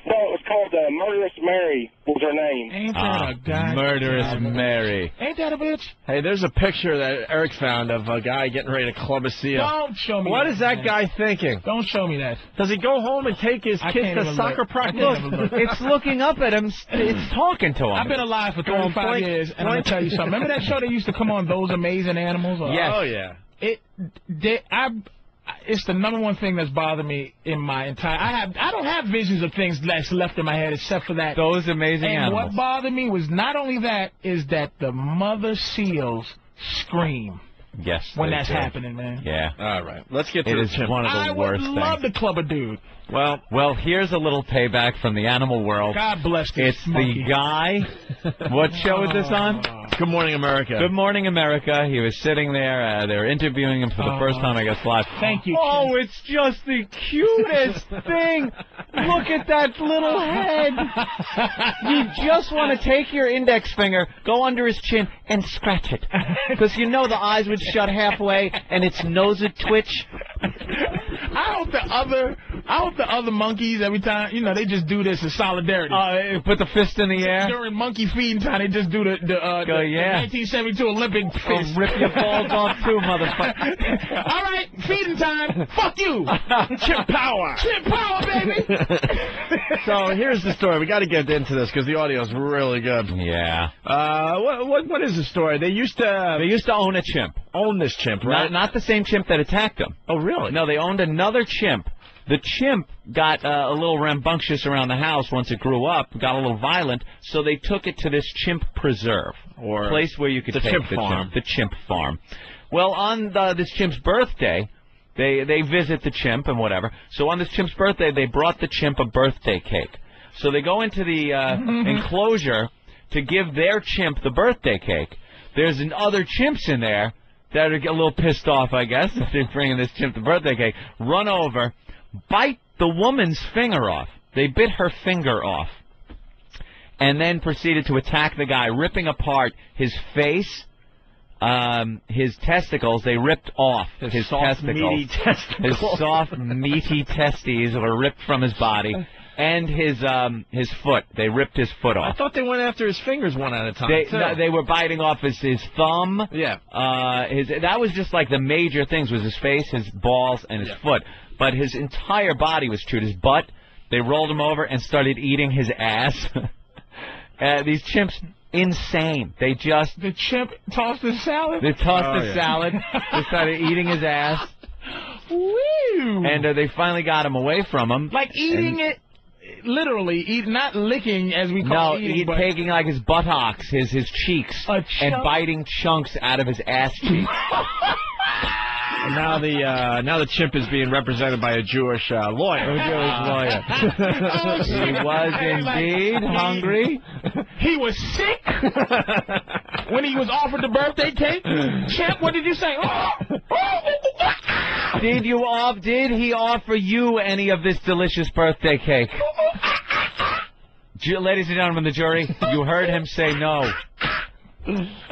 Speaker 14: No, it was called Murderous Mary was her name.
Speaker 3: Ain't that a guy?
Speaker 2: Murderous Mary.
Speaker 3: Ain't that a bitch?
Speaker 1: Hey, there's a picture that Eric found of a guy getting ready to club a seal.
Speaker 3: Don't show me
Speaker 1: What
Speaker 3: that,
Speaker 1: is that
Speaker 3: man.
Speaker 1: guy thinking?
Speaker 3: Don't show me that.
Speaker 1: Does he go home and take his
Speaker 3: I
Speaker 1: kids
Speaker 3: can't
Speaker 1: to
Speaker 3: even
Speaker 1: soccer
Speaker 3: look.
Speaker 1: practice?
Speaker 3: I can't even look.
Speaker 2: It's looking up at him. It's talking to him.
Speaker 3: I've been alive for 35 years, and I'm going to tell you something. Remember that show that used to come on, Those Amazing Animals?
Speaker 2: Yes.
Speaker 1: Oh, yeah.
Speaker 3: It's the number one thing that's bothered me in my entire... I don't have visions of things that's left in my head except for that.
Speaker 2: Those Amazing
Speaker 3: and
Speaker 2: Animals.
Speaker 3: What bothered me was not only that, is that the mother seals scream.
Speaker 2: Yes.
Speaker 3: When
Speaker 2: they
Speaker 3: that's
Speaker 2: do.
Speaker 3: happening, man.
Speaker 2: Yeah.
Speaker 1: All right. Let's get to
Speaker 2: It
Speaker 1: the
Speaker 2: is
Speaker 1: chimp.
Speaker 2: one of the worst things.
Speaker 3: I would love to club a dude.
Speaker 2: Well, here's a little payback from the animal world.
Speaker 3: God bless this
Speaker 2: It's
Speaker 3: monkey.
Speaker 2: the guy. What show is this on?
Speaker 1: Good Morning America.
Speaker 2: Good Morning America. He was sitting there. They were interviewing him for the first time, I guess, live.
Speaker 3: Thank you.
Speaker 2: Oh, it's just the cutest thing. Look at that little head. You just want to take your index finger, go under his chin, and scratch it. Because you know the eyes would shut halfway, and its nose would twitch.
Speaker 3: I hope the other monkeys, every time, they just do this in solidarity.
Speaker 2: Put the fist in the air.
Speaker 3: During monkey feeding time, they just do the 1972 Olympic fist.
Speaker 2: Rip your balls off too, motherfucker.
Speaker 3: All right, feeding time. Fuck you.
Speaker 1: Chimp power.
Speaker 3: Chimp power, baby.
Speaker 1: So here's the story. We got to get into this because the audio is really good.
Speaker 2: Yeah.
Speaker 1: What is the story? They used to
Speaker 2: own a chimp.
Speaker 1: Own this chimp, right?
Speaker 2: Not the same chimp that attacked them.
Speaker 1: Oh, really?
Speaker 2: No, they owned another chimp. The chimp got a little rambunctious around the house once it grew up, got a little violent, so they took it to this chimp preserve, or place where you could take
Speaker 1: chimp farm.
Speaker 2: The chimp farm. Well, on this chimp's birthday, they visit the chimp and whatever. So on this chimp's birthday, they brought the chimp a birthday cake. So they go into the enclosure to give their chimp the birthday cake. There's other chimps in there that are a little pissed off, I guess, if they're bringing this chimp the birthday cake. Run over, bite the woman's finger off. They bit her finger off. And then proceeded to attack the guy, ripping apart his face, his testicles. They ripped off his
Speaker 1: soft,
Speaker 2: testicles.
Speaker 1: meaty testicles.
Speaker 2: His soft, meaty testes were ripped from his body. And his foot. They ripped his foot off.
Speaker 1: I thought they went after his fingers one at a time.
Speaker 2: They were biting off his thumb.
Speaker 1: Yeah.
Speaker 2: That was just like the major things, was his face, his balls, and his foot. But his entire body was chewed. His butt, they rolled him over and started eating his ass. These chimps, insane. The
Speaker 3: chimp tossed his salad?
Speaker 2: They tossed his salad. They started eating his ass.
Speaker 3: Woo!
Speaker 2: And they finally got him away from him.
Speaker 3: Like eating it, literally, not licking as we call eating.
Speaker 2: No, taking like his buttocks, his cheeks, and biting chunks out of his ass cheeks.
Speaker 1: And now the chimp is being represented by a Jewish lawyer.
Speaker 2: He was indeed hungry.
Speaker 3: He was sick when he was offered the birthday cake. Chimp, what did you say?
Speaker 2: Did he offer you any of this delicious birthday cake? Ladies and gentlemen, the jury, you heard him say no.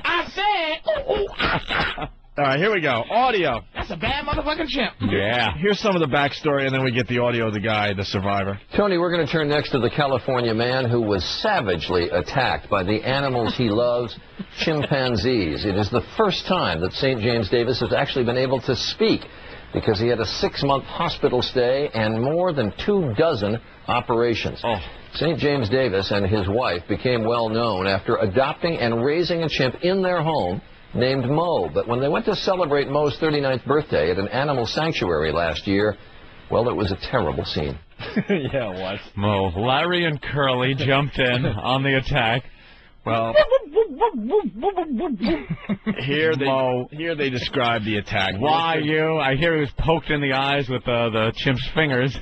Speaker 3: I said.
Speaker 1: All right, here we go. Audio.
Speaker 3: That's a bad motherfucking chimp.
Speaker 2: Yeah.
Speaker 1: Here's some of the backstory, and then we get the audio of the guy, the survivor.
Speaker 8: Tony, we're going to turn next to the California man who was savagely attacked by the animals he loves, chimpanzees. It is the first time that St. James Davis has actually been able to speak because he had a 6-month hospital stay and more than 24 operations. St. James Davis and his wife became well known after adopting and raising a chimp in their home named Mo. But when they went to celebrate Mo's 39th birthday at an animal sanctuary last year, well, it was a terrible scene.
Speaker 1: Yeah, it was.
Speaker 2: Mo, Larry and Curly jumped in on the attack.
Speaker 1: Well, here they describe the attack.
Speaker 2: Why you? I hear he was poked in the eyes with the chimp's fingers.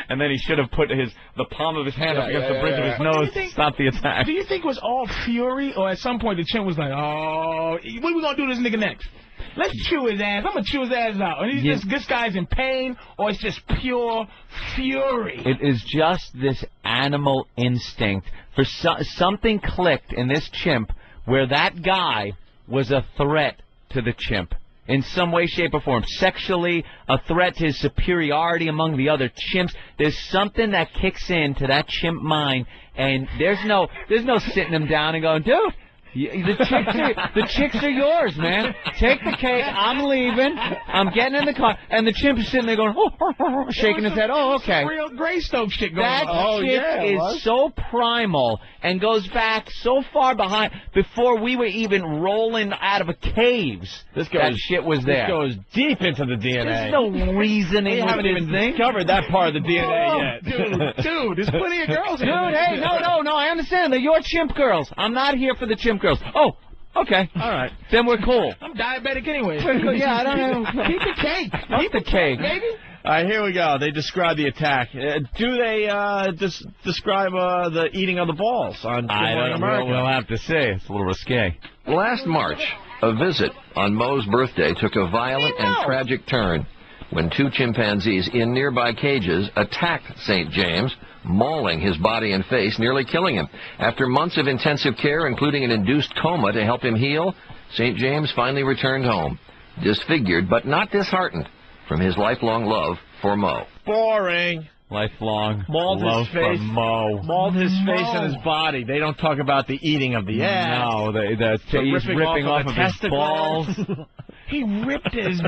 Speaker 2: And then he should have put the palm of his hand up against the bridge of his nose to stop the attack.
Speaker 3: Do you think it was all fury, or at some point the chimp was like, oh, what are we going to do to this nigga next? Let's chew his ass. I'm going to chew his ass out. And this guy's in pain, or it's just pure fury.
Speaker 2: It is just this animal instinct. Something clicked in this chimp where that guy was a threat to the chimp. in some way, shape, or form, sexually, a threat to his superiority among the other chimps. There's something that kicks into that chimp mind, and there's no sitting him down and going, dude, the chicks are yours, man. Take the cake. I'm leaving. I'm getting in the car. And the chimp is sitting there going, shaking his head. Oh, okay.
Speaker 3: Real Greystoke shit going
Speaker 2: that
Speaker 3: on.
Speaker 2: Shit is so primal and goes back so far behind before we were even rolling out of caves.
Speaker 1: That
Speaker 2: shit was there.
Speaker 1: This goes deep into the DNA.
Speaker 2: There's no reasoning.
Speaker 1: We haven't even discovered that part of the DNA yet.
Speaker 3: Dude, there's plenty of girls in
Speaker 2: Dude, hey, no, I understand. They're your chimp girls. I'm not here for the chimp girls. Oh, okay.
Speaker 1: All right.
Speaker 2: Then we're cool.
Speaker 3: I'm diabetic anyway.
Speaker 2: Yeah, I don't know.
Speaker 3: Keep the cake.
Speaker 2: Keep the cake.
Speaker 3: Baby.
Speaker 1: All right, here we go. They describe the attack. Do they describe the eating of the balls on Good Morning America?
Speaker 2: We'll have to say. It's a little risque.
Speaker 8: Last March, a visit on Mo's birthday took a violent and tragic turn when two chimpanzees in nearby cages attacked St. James, mauling his body and face, nearly killing him. After months of intensive care, including an induced coma to help him heal, St. James finally returned home, disfigured but not disheartened from his lifelong love for Mo.
Speaker 1: Boring.
Speaker 2: Lifelong
Speaker 1: mauled
Speaker 2: love
Speaker 1: his face,
Speaker 2: for Mo.
Speaker 1: Mauled his face and his body. They don't talk about the eating of the ass.
Speaker 2: No, he's ripping off of his balls.
Speaker 3: He ripped his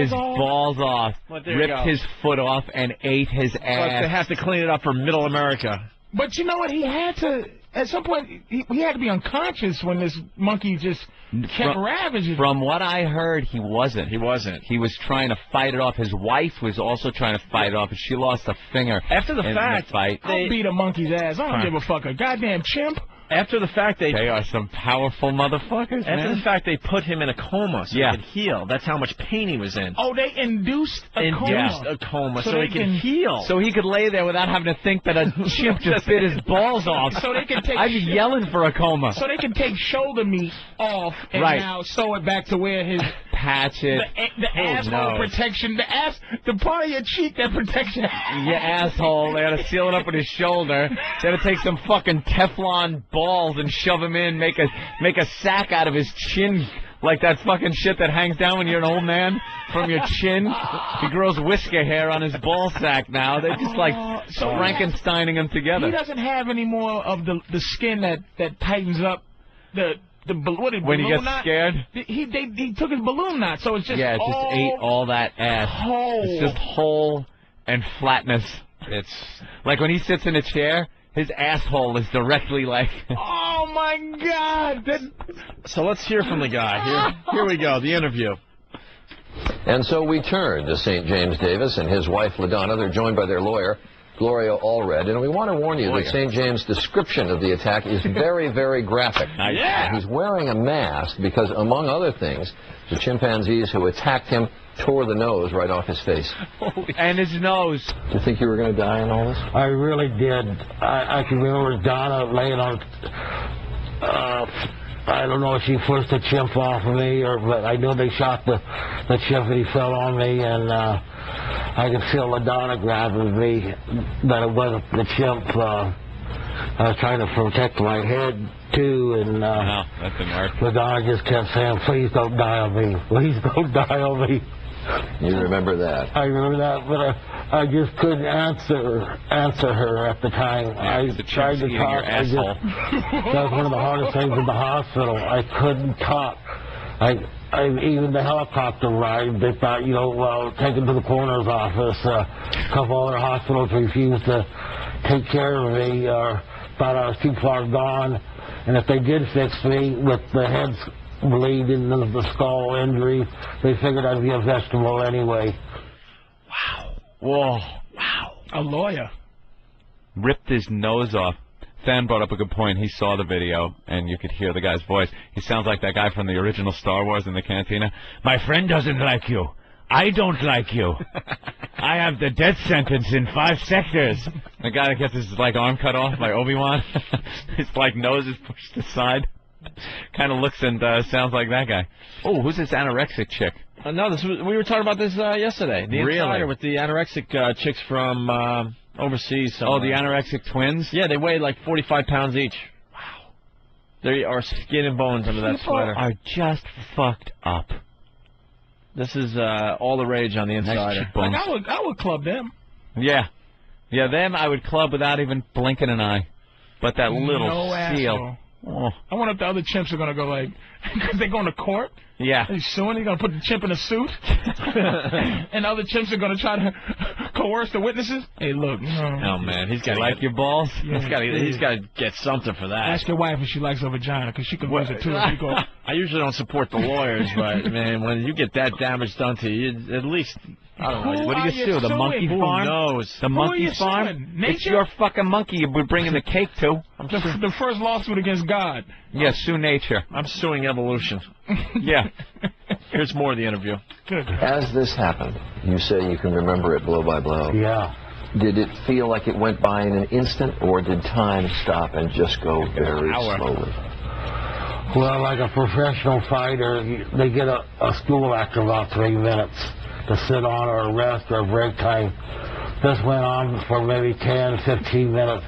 Speaker 2: balls off, ripped his foot off, and ate his ass.
Speaker 1: They have to clean it up for Middle America.
Speaker 3: But you know what? He had to, at some point, he had to be unconscious when this monkey just kept ravaging.
Speaker 2: From what I heard, he wasn't.
Speaker 1: He wasn't.
Speaker 2: He was trying to fight it off. His wife was also trying to fight it off, and she lost a finger.
Speaker 1: After the fact,
Speaker 2: the fight.
Speaker 3: I'll beat a monkey's ass. I don't give a fuck. A goddamn chimp.
Speaker 1: After the fact, they
Speaker 2: are some powerful motherfuckers,
Speaker 1: After the fact, they put him in a coma so he could heal. That's how much pain he was in.
Speaker 3: Oh, they induced a
Speaker 1: coma so he could heal.
Speaker 2: So he could lay there without having to think that a chimp just bit his balls off.
Speaker 3: So they can take.
Speaker 2: I'd be yelling for a coma.
Speaker 3: So they can take shoulder meat off and now sew it back to where his
Speaker 2: patch it.
Speaker 3: The asshole protection. The part of your cheek that protects your
Speaker 2: asshole. They had to seal it up with his shoulder. They had to take some fucking Teflon balls and shove him in, make a sack out of his chin, like that fucking shit that hangs down when you're an old man from your chin. He grows whisker hair on his ball sack now. They're just like Frankensteining him together.
Speaker 3: He doesn't have any more of the skin that tightens up
Speaker 2: when he gets scared.
Speaker 3: He took his balloon knot, so it's just
Speaker 2: it just ate all that ass. It's just hole and flatness. It's like when he sits in a chair. His asshole is directly like...
Speaker 3: Oh, my God!
Speaker 1: So let's hear from the guy. Here we go, the interview.
Speaker 8: And so we turn to St. James Davis and his wife, LaDonna. They're joined by their lawyer, Gloria Allred. And we want to warn you that St. James' description of the attack is very, very graphic. He's wearing a mask because, among other things, the chimpanzees who attacked him tore the nose right off his face.
Speaker 2: And his nose.
Speaker 8: Do you think you were going to die in all this?
Speaker 4: I really did. I can remember Donna laying on... I don't know if she pushed the chimp off of me, but I know they shot the chimp and he fell on me, and I could feel LaDonna grabbing me, but it wasn't the chimp. I was trying to protect my head, too, and
Speaker 2: that didn't work.
Speaker 4: LaDonna just kept saying, please don't die on me. Please don't die on me.
Speaker 8: You remember that?
Speaker 4: I remember that, but I just couldn't answer her at the time. I tried to talk. That was one of the hardest things in the hospital. I couldn't talk. Even the helicopter ride, they thought, taken to the coroner's office. A couple other hospitals refused to take care of me or thought I was too far gone. And if they did fix me with the head bleeding and the skull injury, they figured I'd be a vegetable anyway.
Speaker 2: Wow. Whoa. Wow.
Speaker 3: A lawyer.
Speaker 2: Ripped his nose off. Fan brought up a good point. He saw the video, and you could hear the guy's voice. He sounds like that guy from the original Star Wars in the cantina. My friend doesn't like you. I don't like you. I have the death sentence in 5 sectors. The guy that gets his arm cut off by Obi-Wan. His nose is pushed aside. Kind of looks and sounds like that guy. Oh, who's this anorexic chick?
Speaker 1: No, we were talking about this yesterday. The Insider with the anorexic chicks from overseas. Somewhere.
Speaker 2: Oh, the anorexic twins?
Speaker 1: Yeah, they weigh like 45 pounds each. Wow. They are skin and bones under that sweater.
Speaker 2: People are just fucked up.
Speaker 1: This is all the rage on the Insider.
Speaker 3: Like, I would club them.
Speaker 2: Yeah. Yeah, them I would club without even blinking an eye. But that little seal.
Speaker 3: Asshole.
Speaker 2: Oh.
Speaker 3: I wonder if the other chimps are going to go like, because they're going to court.
Speaker 2: Yeah.
Speaker 3: They're suing. They're going to put the chimp in a suit. And other chimps are going to try to coerce the witnesses. Hey, look.
Speaker 1: Oh, man. He's got to
Speaker 2: like your balls?
Speaker 1: Yeah, he's got to get something for that.
Speaker 3: Ask your wife if she likes her vagina, because she could lose it, too. If you go.
Speaker 1: I usually don't support the lawyers, but, man, when you get that damage done to you, at least... I don't know.
Speaker 2: What do you sue? The monkey farm?
Speaker 1: Who knows?
Speaker 2: The monkey farm? It's your fucking monkey you're bringing the cake to.
Speaker 3: The first lawsuit against God.
Speaker 2: Yeah, sue nature.
Speaker 1: I'm suing evolution.
Speaker 2: Yeah.
Speaker 1: Here's more of the interview.
Speaker 8: As this happened, you say you can remember it blow by blow.
Speaker 4: Yeah.
Speaker 8: Did it feel like it went by in an instant, or did time stop and just go very slowly?
Speaker 4: Well, like a professional fighter, they get a stool after about 3 minutes to sit on or rest or break time. This went on for maybe 10, 15 minutes,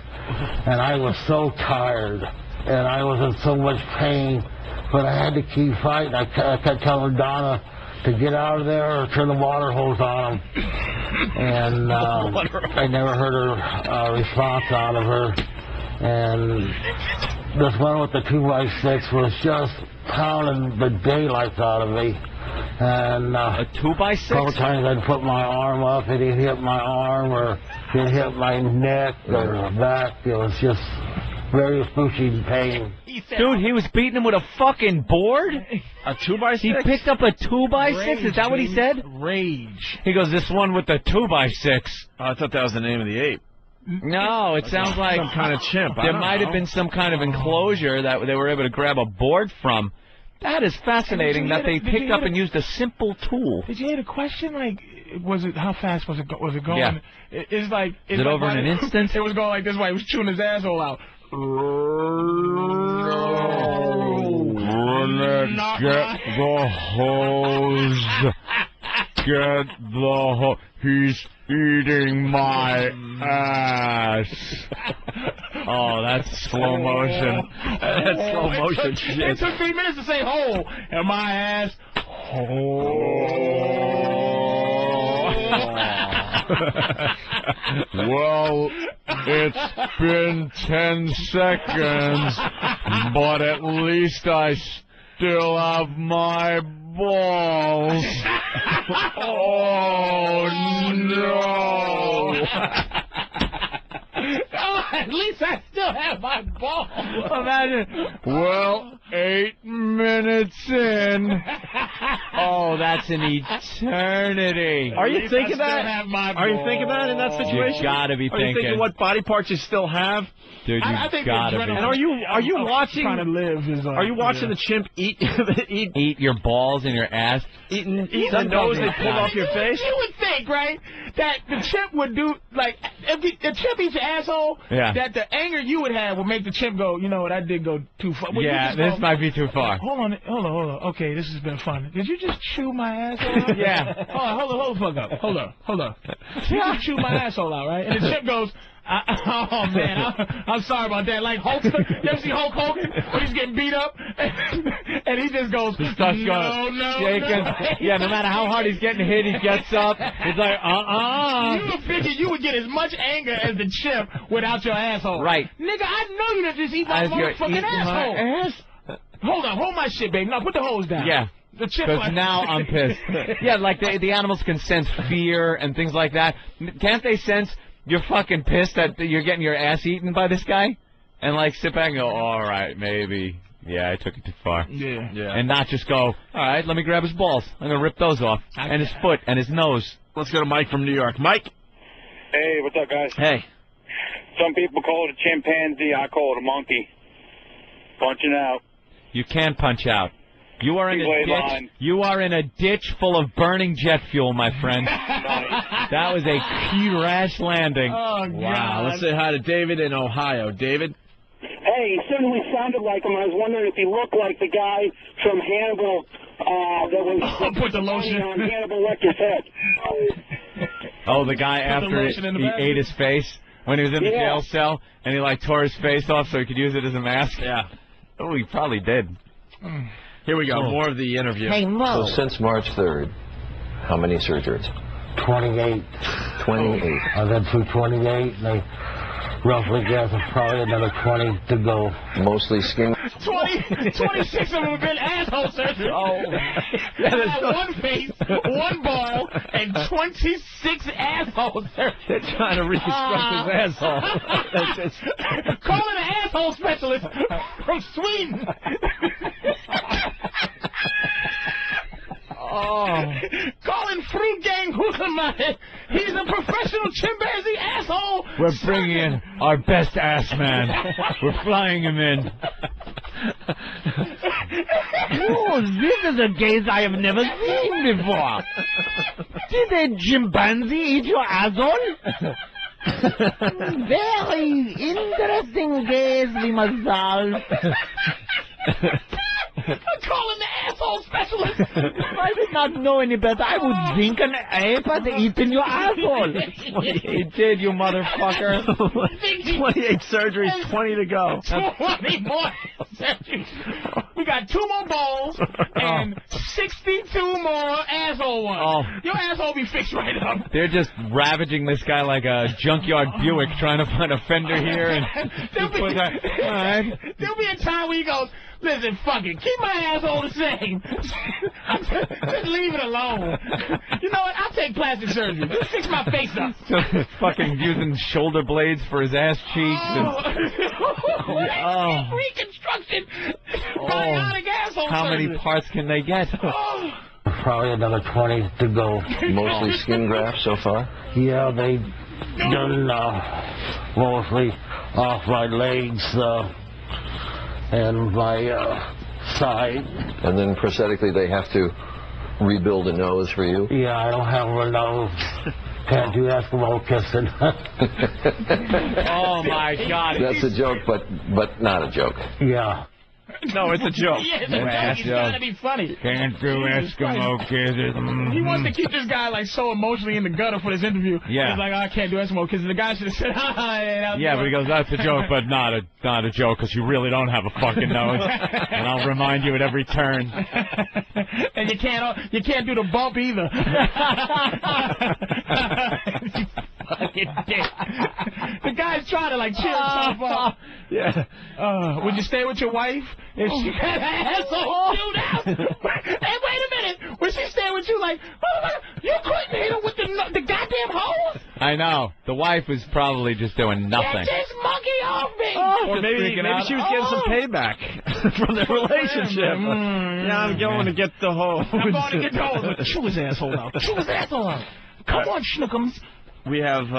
Speaker 4: and I was so tired, and I was in so much pain, but I had to keep fighting. I kept telling Donna to get out of there or turn the water hose on him, and I never heard a response out of her, and this one with the 2x6 was just pounding the daylights out of me. And
Speaker 2: a 2x6?
Speaker 4: A couple times I'd put my arm up, and he'd hit my arm, or he'd hit my neck or back. It was just very excruciating pain.
Speaker 2: Dude, he was beating him with a fucking board?
Speaker 1: A 2x6?
Speaker 2: He picked up a 2x6? Is that what he said?
Speaker 3: Rage.
Speaker 2: He goes, this one with the 2x6.
Speaker 1: Oh, I thought that was the name of the ape.
Speaker 2: No, it sounds like
Speaker 1: some kind of chimp.
Speaker 2: There might have been some kind of enclosure that they were able to grab a board from. That is fascinating that they picked up and used a simple tool.
Speaker 3: Did you hear the question? Like, was it, how fast was it going?
Speaker 2: Yeah.
Speaker 3: It's like...
Speaker 2: Is it over in an instant?
Speaker 3: It was going like this way. He was chewing his asshole out.
Speaker 2: Get the hose. Get the hose. He's eating my ass. Oh, that's slow motion. That's slow motion shit.
Speaker 3: It took 3 minutes to say hole. And my ass.
Speaker 2: Well, it's been 10 seconds, but at least I still have my balls. Oh, no.
Speaker 3: Oh, at least I still have my balls.
Speaker 2: Imagine. Well, 8 minutes in. Oh, that's an eternity.
Speaker 1: Are you thinking that? Are you thinking that in that situation?
Speaker 2: You gotta be thinking.
Speaker 1: Are you thinking what body parts you still have?
Speaker 2: Dude,
Speaker 3: I think
Speaker 2: gotta be.
Speaker 1: And are you watching?
Speaker 3: Trying to live is
Speaker 1: are you watching the chimp eat
Speaker 2: your balls and your ass?
Speaker 1: Eating the nose they pulled off your face?
Speaker 3: You would think, right, that the chimp would do, like, if the chimp eats your asshole, that the anger you would have would make the chimp go, you know what, I did go too far. Well,
Speaker 2: yeah, this might be too far.
Speaker 3: Hold on. Okay, this has been fun. Did you just chew my asshole out?
Speaker 2: Yeah.
Speaker 3: Hold the fuck up. Hold up. You just chew my asshole out, right? And the chimp goes, oh, man, I'm sorry about that. Like Hulk, you ever see Hulk Hogan when he's getting beat up? And he just goes, no.
Speaker 2: Yeah, no matter how hard he's getting hit, he gets up. He's like,
Speaker 3: You would figure you would get as much anger as the chimp without your asshole.
Speaker 2: Right.
Speaker 3: Nigga, I know you done just eat my motherfucking asshole.
Speaker 2: My ass?
Speaker 3: Hold on, hold my shit, baby. Now put the hose down.
Speaker 2: Yeah. Because now I'm pissed. Yeah, like the animals can sense fear and things like that. Can't they sense you're fucking pissed that you're getting your ass eaten by this guy? And like sit back and go, all right, maybe. Yeah, I took it too far.
Speaker 3: Yeah.
Speaker 2: And not just go, all right, let me grab his balls. I'm going to rip those off. And his foot and his nose.
Speaker 1: Let's go to Mike from New York. Mike?
Speaker 15: Hey, what's up, guys?
Speaker 1: Hey.
Speaker 15: Some people call it a chimpanzee. I call it a monkey. Punching out.
Speaker 2: You can punch out. You are in a ditch. You are in a ditch full of burning jet fuel, my friend. That was a crash landing.
Speaker 3: Oh, God.
Speaker 1: Wow. Let's say hi to David in Ohio. David?
Speaker 7: Hey, he certainly sounded like him. I was wondering if he looked like the guy from Hannibal that was
Speaker 3: put the lotion
Speaker 7: on Hannibal Lecter's head.
Speaker 2: Oh, the guy after he ate his face when he was in the jail cell, and he like tore his face off so he could use it as a mask?
Speaker 1: Yeah.
Speaker 2: Oh, he probably did.
Speaker 1: Here we go. More of the interview.
Speaker 8: So since March 3rd, How many surgeries?
Speaker 4: 28.
Speaker 8: 28.
Speaker 4: I've been through 28, and they roughly guess probably another 20 to go.
Speaker 8: Mostly skin.
Speaker 3: 26 of them have been asshole surgery.
Speaker 1: Oh.
Speaker 3: One face, one ball, and 26 asshole surgery.
Speaker 1: They're trying to reconstruct his asshole.
Speaker 3: Call in an asshole specialist from Sweden. Calling Fruit Gang Hookerman. He's a professional chimpanzee asshole.
Speaker 2: We're bringing in our best ass man. We're flying him in.
Speaker 12: Oh, this is a case I have never seen before. Did a chimpanzee eat your asshole? Very interesting case we must solve.
Speaker 3: I'm calling the asshole specialist.
Speaker 12: If I did not know any better, I would think an ape had eaten your asshole.
Speaker 1: He did, you motherfucker. 28 surgeries, 20 to go.
Speaker 3: 20 more surgeries. We got 2 more balls and 62 more asshole ones. Your asshole be fixed right up.
Speaker 2: They're just ravaging this guy like a junkyard Buick, trying to find a fender here. And
Speaker 3: There'll be a time where he goes, listen, fuck it, keep my asshole the same. Just leave it alone. You know what? I'll take plastic surgery. Just fix my face up.
Speaker 2: Fucking using shoulder blades for his ass cheeks.
Speaker 3: Reconstruction. Bionic asshole
Speaker 2: How
Speaker 3: surgery.
Speaker 2: many parts can they get?
Speaker 4: Probably another 20 to go.
Speaker 8: Mostly skin grafts so far?
Speaker 4: Yeah, they done mostly off my legs and my side.
Speaker 8: And then prosthetically they have to rebuild a nose for you?
Speaker 4: Yeah, I don't have a nose. Can't do Eskimo kissing.
Speaker 2: Oh, my God.
Speaker 8: That's a joke, but not a joke.
Speaker 4: Yeah.
Speaker 1: No, it's a joke.
Speaker 3: Yeah, it's a joke. It's got to be funny.
Speaker 2: Can't do Eskimo kisses.
Speaker 3: He wants to keep this guy like so emotionally in the gutter for this interview.
Speaker 2: Yeah.
Speaker 3: He's like, I can't do Eskimo because the guy should have said,
Speaker 2: Yeah, but he goes, that's a joke, but not a joke because you really don't have a fucking nose. And I'll remind you at every turn.
Speaker 3: And you can't do the bump either. Fucking dick. The guy's trying to like cheer himself up.
Speaker 1: Yeah.
Speaker 3: Would you stay with your wife if she had an asshole chewed out? Hey, wait a minute. Would she stay with you like, you couldn't hit her with the goddamn hose?
Speaker 2: I know. The wife was probably just doing nothing.
Speaker 3: Get this monkey off me!
Speaker 1: Or maybe she was getting some payback from their relationship. Yeah, I'm going to get the hose.
Speaker 3: I'm going to get the hose. Chew his asshole out. Chew his asshole out. Come on, Schnookums.
Speaker 1: We have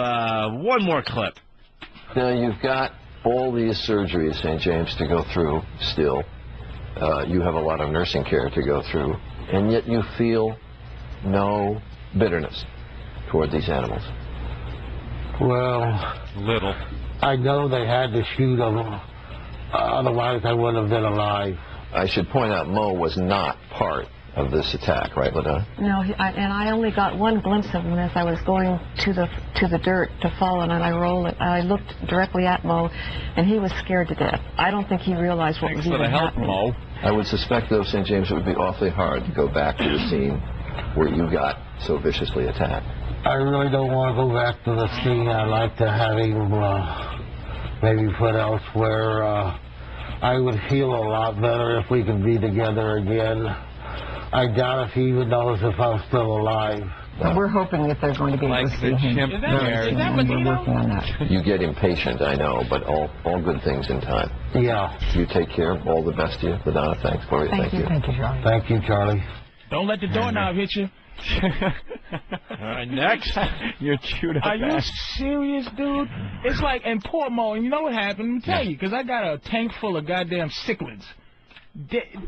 Speaker 1: one more clip.
Speaker 8: Now, you've got all these surgeries, St. James, to go through still. You have a lot of nursing care to go through, and yet you feel no bitterness toward these animals.
Speaker 4: Well,
Speaker 2: little.
Speaker 4: I know they had to shoot them, otherwise I wouldn't have been alive.
Speaker 8: I should point out Mo was not part of this attack, right, LaDonna?
Speaker 21: No, and I only got one glimpse of him as I was going to the dirt to fall, and I rolled it. I looked directly at Mo, and he was scared to death. I don't think he realized what was even happening.
Speaker 2: Mo.
Speaker 8: I would suspect, though, St. James, it would be awfully hard to go back to the scene where you got so viciously attacked.
Speaker 4: I really don't want to go back to the scene. I'd like to have him maybe put elsewhere. I would feel a lot better if we could be together again. I doubt if he even knows if I'm still alive.
Speaker 21: We're hoping that they're going to be able to see him.
Speaker 3: Is that
Speaker 21: We're working on that.
Speaker 8: You get impatient, I know, but all good things in time.
Speaker 4: Yeah.
Speaker 8: You take care. All the best to you. LaDonna, thanks. Gloria, thank you.
Speaker 21: Thank you, Charlie.
Speaker 4: Thank you, Charlie.
Speaker 3: Don't let the doorknob hit you.
Speaker 1: All right, next.
Speaker 2: You're chewed up.
Speaker 3: Are you serious, dude? It's like, and poor Mo, and you know what happened? Let me tell you, because I got a tank full of goddamn cichlids.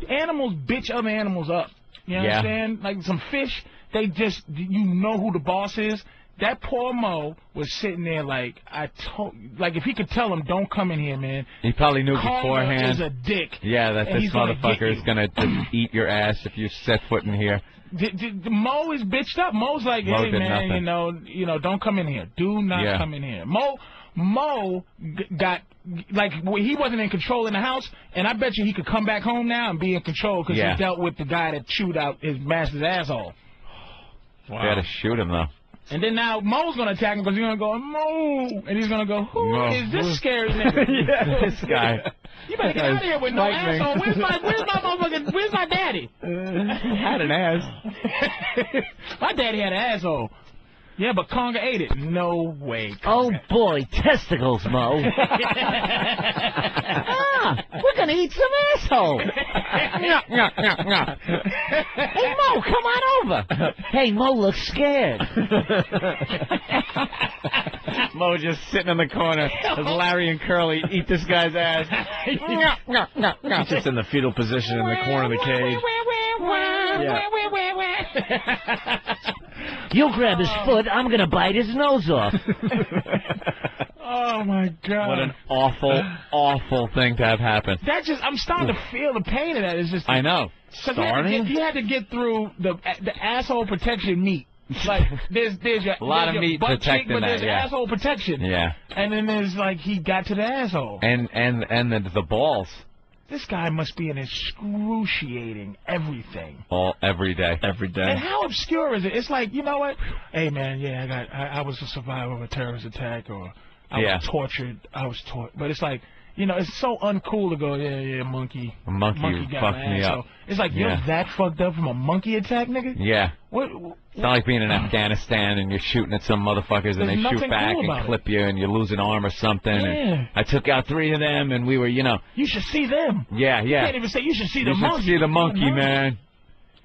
Speaker 3: Animals bitch other animals up. You understand? Like some fish, they just, you know who the boss is. That poor Mo was sitting there like, if he could tell him, don't come in here, man.
Speaker 2: He probably knew
Speaker 3: Karma
Speaker 2: beforehand.
Speaker 3: is a dick.
Speaker 2: Yeah, that this motherfucker is going to just eat your ass if you set foot in here.
Speaker 3: Mo is bitched up. Mo's like, hey, man, you know, don't come in here. Do not come in here. Mo got, like, he wasn't in control in the house, and I bet you he could come back home now and be in control because he dealt with the guy that chewed out his master's asshole.
Speaker 2: Wow. They had to shoot him, though.
Speaker 3: And then now Mo's going to attack him because he's going to go, Mo. And he's going to go, who is this scary nigga?
Speaker 2: This guy.
Speaker 3: You better get out of here with no asshole. Where's my motherfucking, where's my daddy?
Speaker 1: He had an ass.
Speaker 3: My daddy had an asshole. Yeah, but Conga ate it. No way.
Speaker 9: Oh, boy. Testicles, Mo. We're going to eat some asshole. Hey, Mo, come on over. Hey, Mo looks scared.
Speaker 1: Mo just sitting in the corner as Larry and Curly eat this guy's ass. He's just in the fetal position in the corner of the cage. Yeah.
Speaker 9: You grab his foot, I'm going to bite his nose off.
Speaker 3: Oh, my God.
Speaker 2: What an awful, awful thing to have happen.
Speaker 3: That just, I'm starting to feel the pain of that. It's just,
Speaker 2: I know.
Speaker 3: Starting? You had to get through the asshole protection meat. Like, there's your,
Speaker 2: a lot of
Speaker 3: your
Speaker 2: meat
Speaker 3: butt
Speaker 2: protecting
Speaker 3: cheek, but there's
Speaker 2: that, yeah.
Speaker 3: asshole protection.
Speaker 2: Yeah.
Speaker 3: And then there's, like, he got to the asshole.
Speaker 2: And the balls.
Speaker 3: This guy must be in excruciating everything.
Speaker 2: Every day.
Speaker 1: Every day.
Speaker 3: And how obscure is it? It's like, you know what? Hey, man, yeah, I was a survivor of a terrorist attack, or I was tortured. But it's like, you know, it's so uncool to go, yeah, monkey.
Speaker 2: A monkey
Speaker 3: got
Speaker 2: fucked
Speaker 3: my
Speaker 2: me
Speaker 3: asshole.
Speaker 2: up.
Speaker 3: It's like, you're that fucked up from a monkey attack, nigga?
Speaker 2: Yeah.
Speaker 3: What?
Speaker 2: It's not like being in Afghanistan and you're shooting at some motherfuckers and they shoot back and clip you and you lose an arm or something.
Speaker 3: Yeah.
Speaker 2: And I took out 3 of them and we were, you know.
Speaker 3: You should see them.
Speaker 2: Yeah.
Speaker 3: You can't even say you should see the monkey.
Speaker 2: You should see the monkey, man.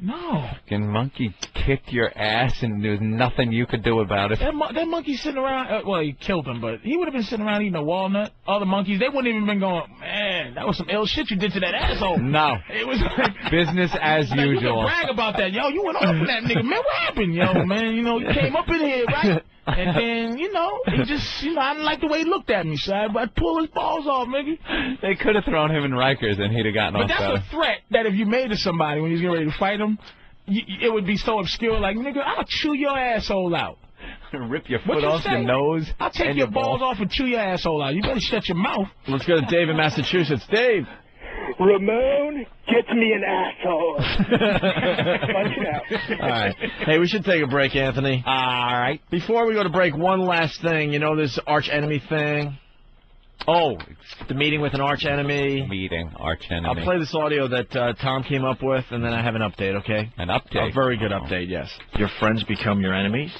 Speaker 3: No.
Speaker 2: Fucking monkey kicked your ass and there's nothing you could do about it.
Speaker 3: That monkey sitting around, well, he killed him, but he would have been sitting around eating a walnut. Other monkeys, they wouldn't even been going, man, that was some ill shit you did to that asshole.
Speaker 2: No.
Speaker 3: It was like...
Speaker 2: Business as
Speaker 3: like,
Speaker 2: usual.
Speaker 3: You can brag about that. Yo, you went off on that nigga. Man, what happened? Yo, man, you know, you came up in here, right? And then, you know, he just, you know, I didn't like the way he looked at me, so I'd pull his balls off, nigga.
Speaker 2: They could have thrown him in Rikers and he'd have gotten off better.
Speaker 3: But that's a threat that if you made to somebody when he's getting ready to fight him, it would be so obscure, like, nigga, I'll chew your asshole out.
Speaker 2: Rip your foot off your nose.
Speaker 3: I'll take your balls off and chew your asshole out. You better shut your mouth.
Speaker 1: Let's go to Dave in Massachusetts. Dave.
Speaker 14: Ramon gets me an asshole. Punch it out.
Speaker 1: All right. Hey, we should take a break, Anthony.
Speaker 2: All right.
Speaker 1: Before we go to break, one last thing. You know this arch enemy thing? Oh, the meeting with an arch enemy.
Speaker 2: Arch enemy.
Speaker 1: I'll play this audio that Tom came up with, and then I have an update, okay?
Speaker 2: An update?
Speaker 1: A very good update, yes. Your friends become your enemies,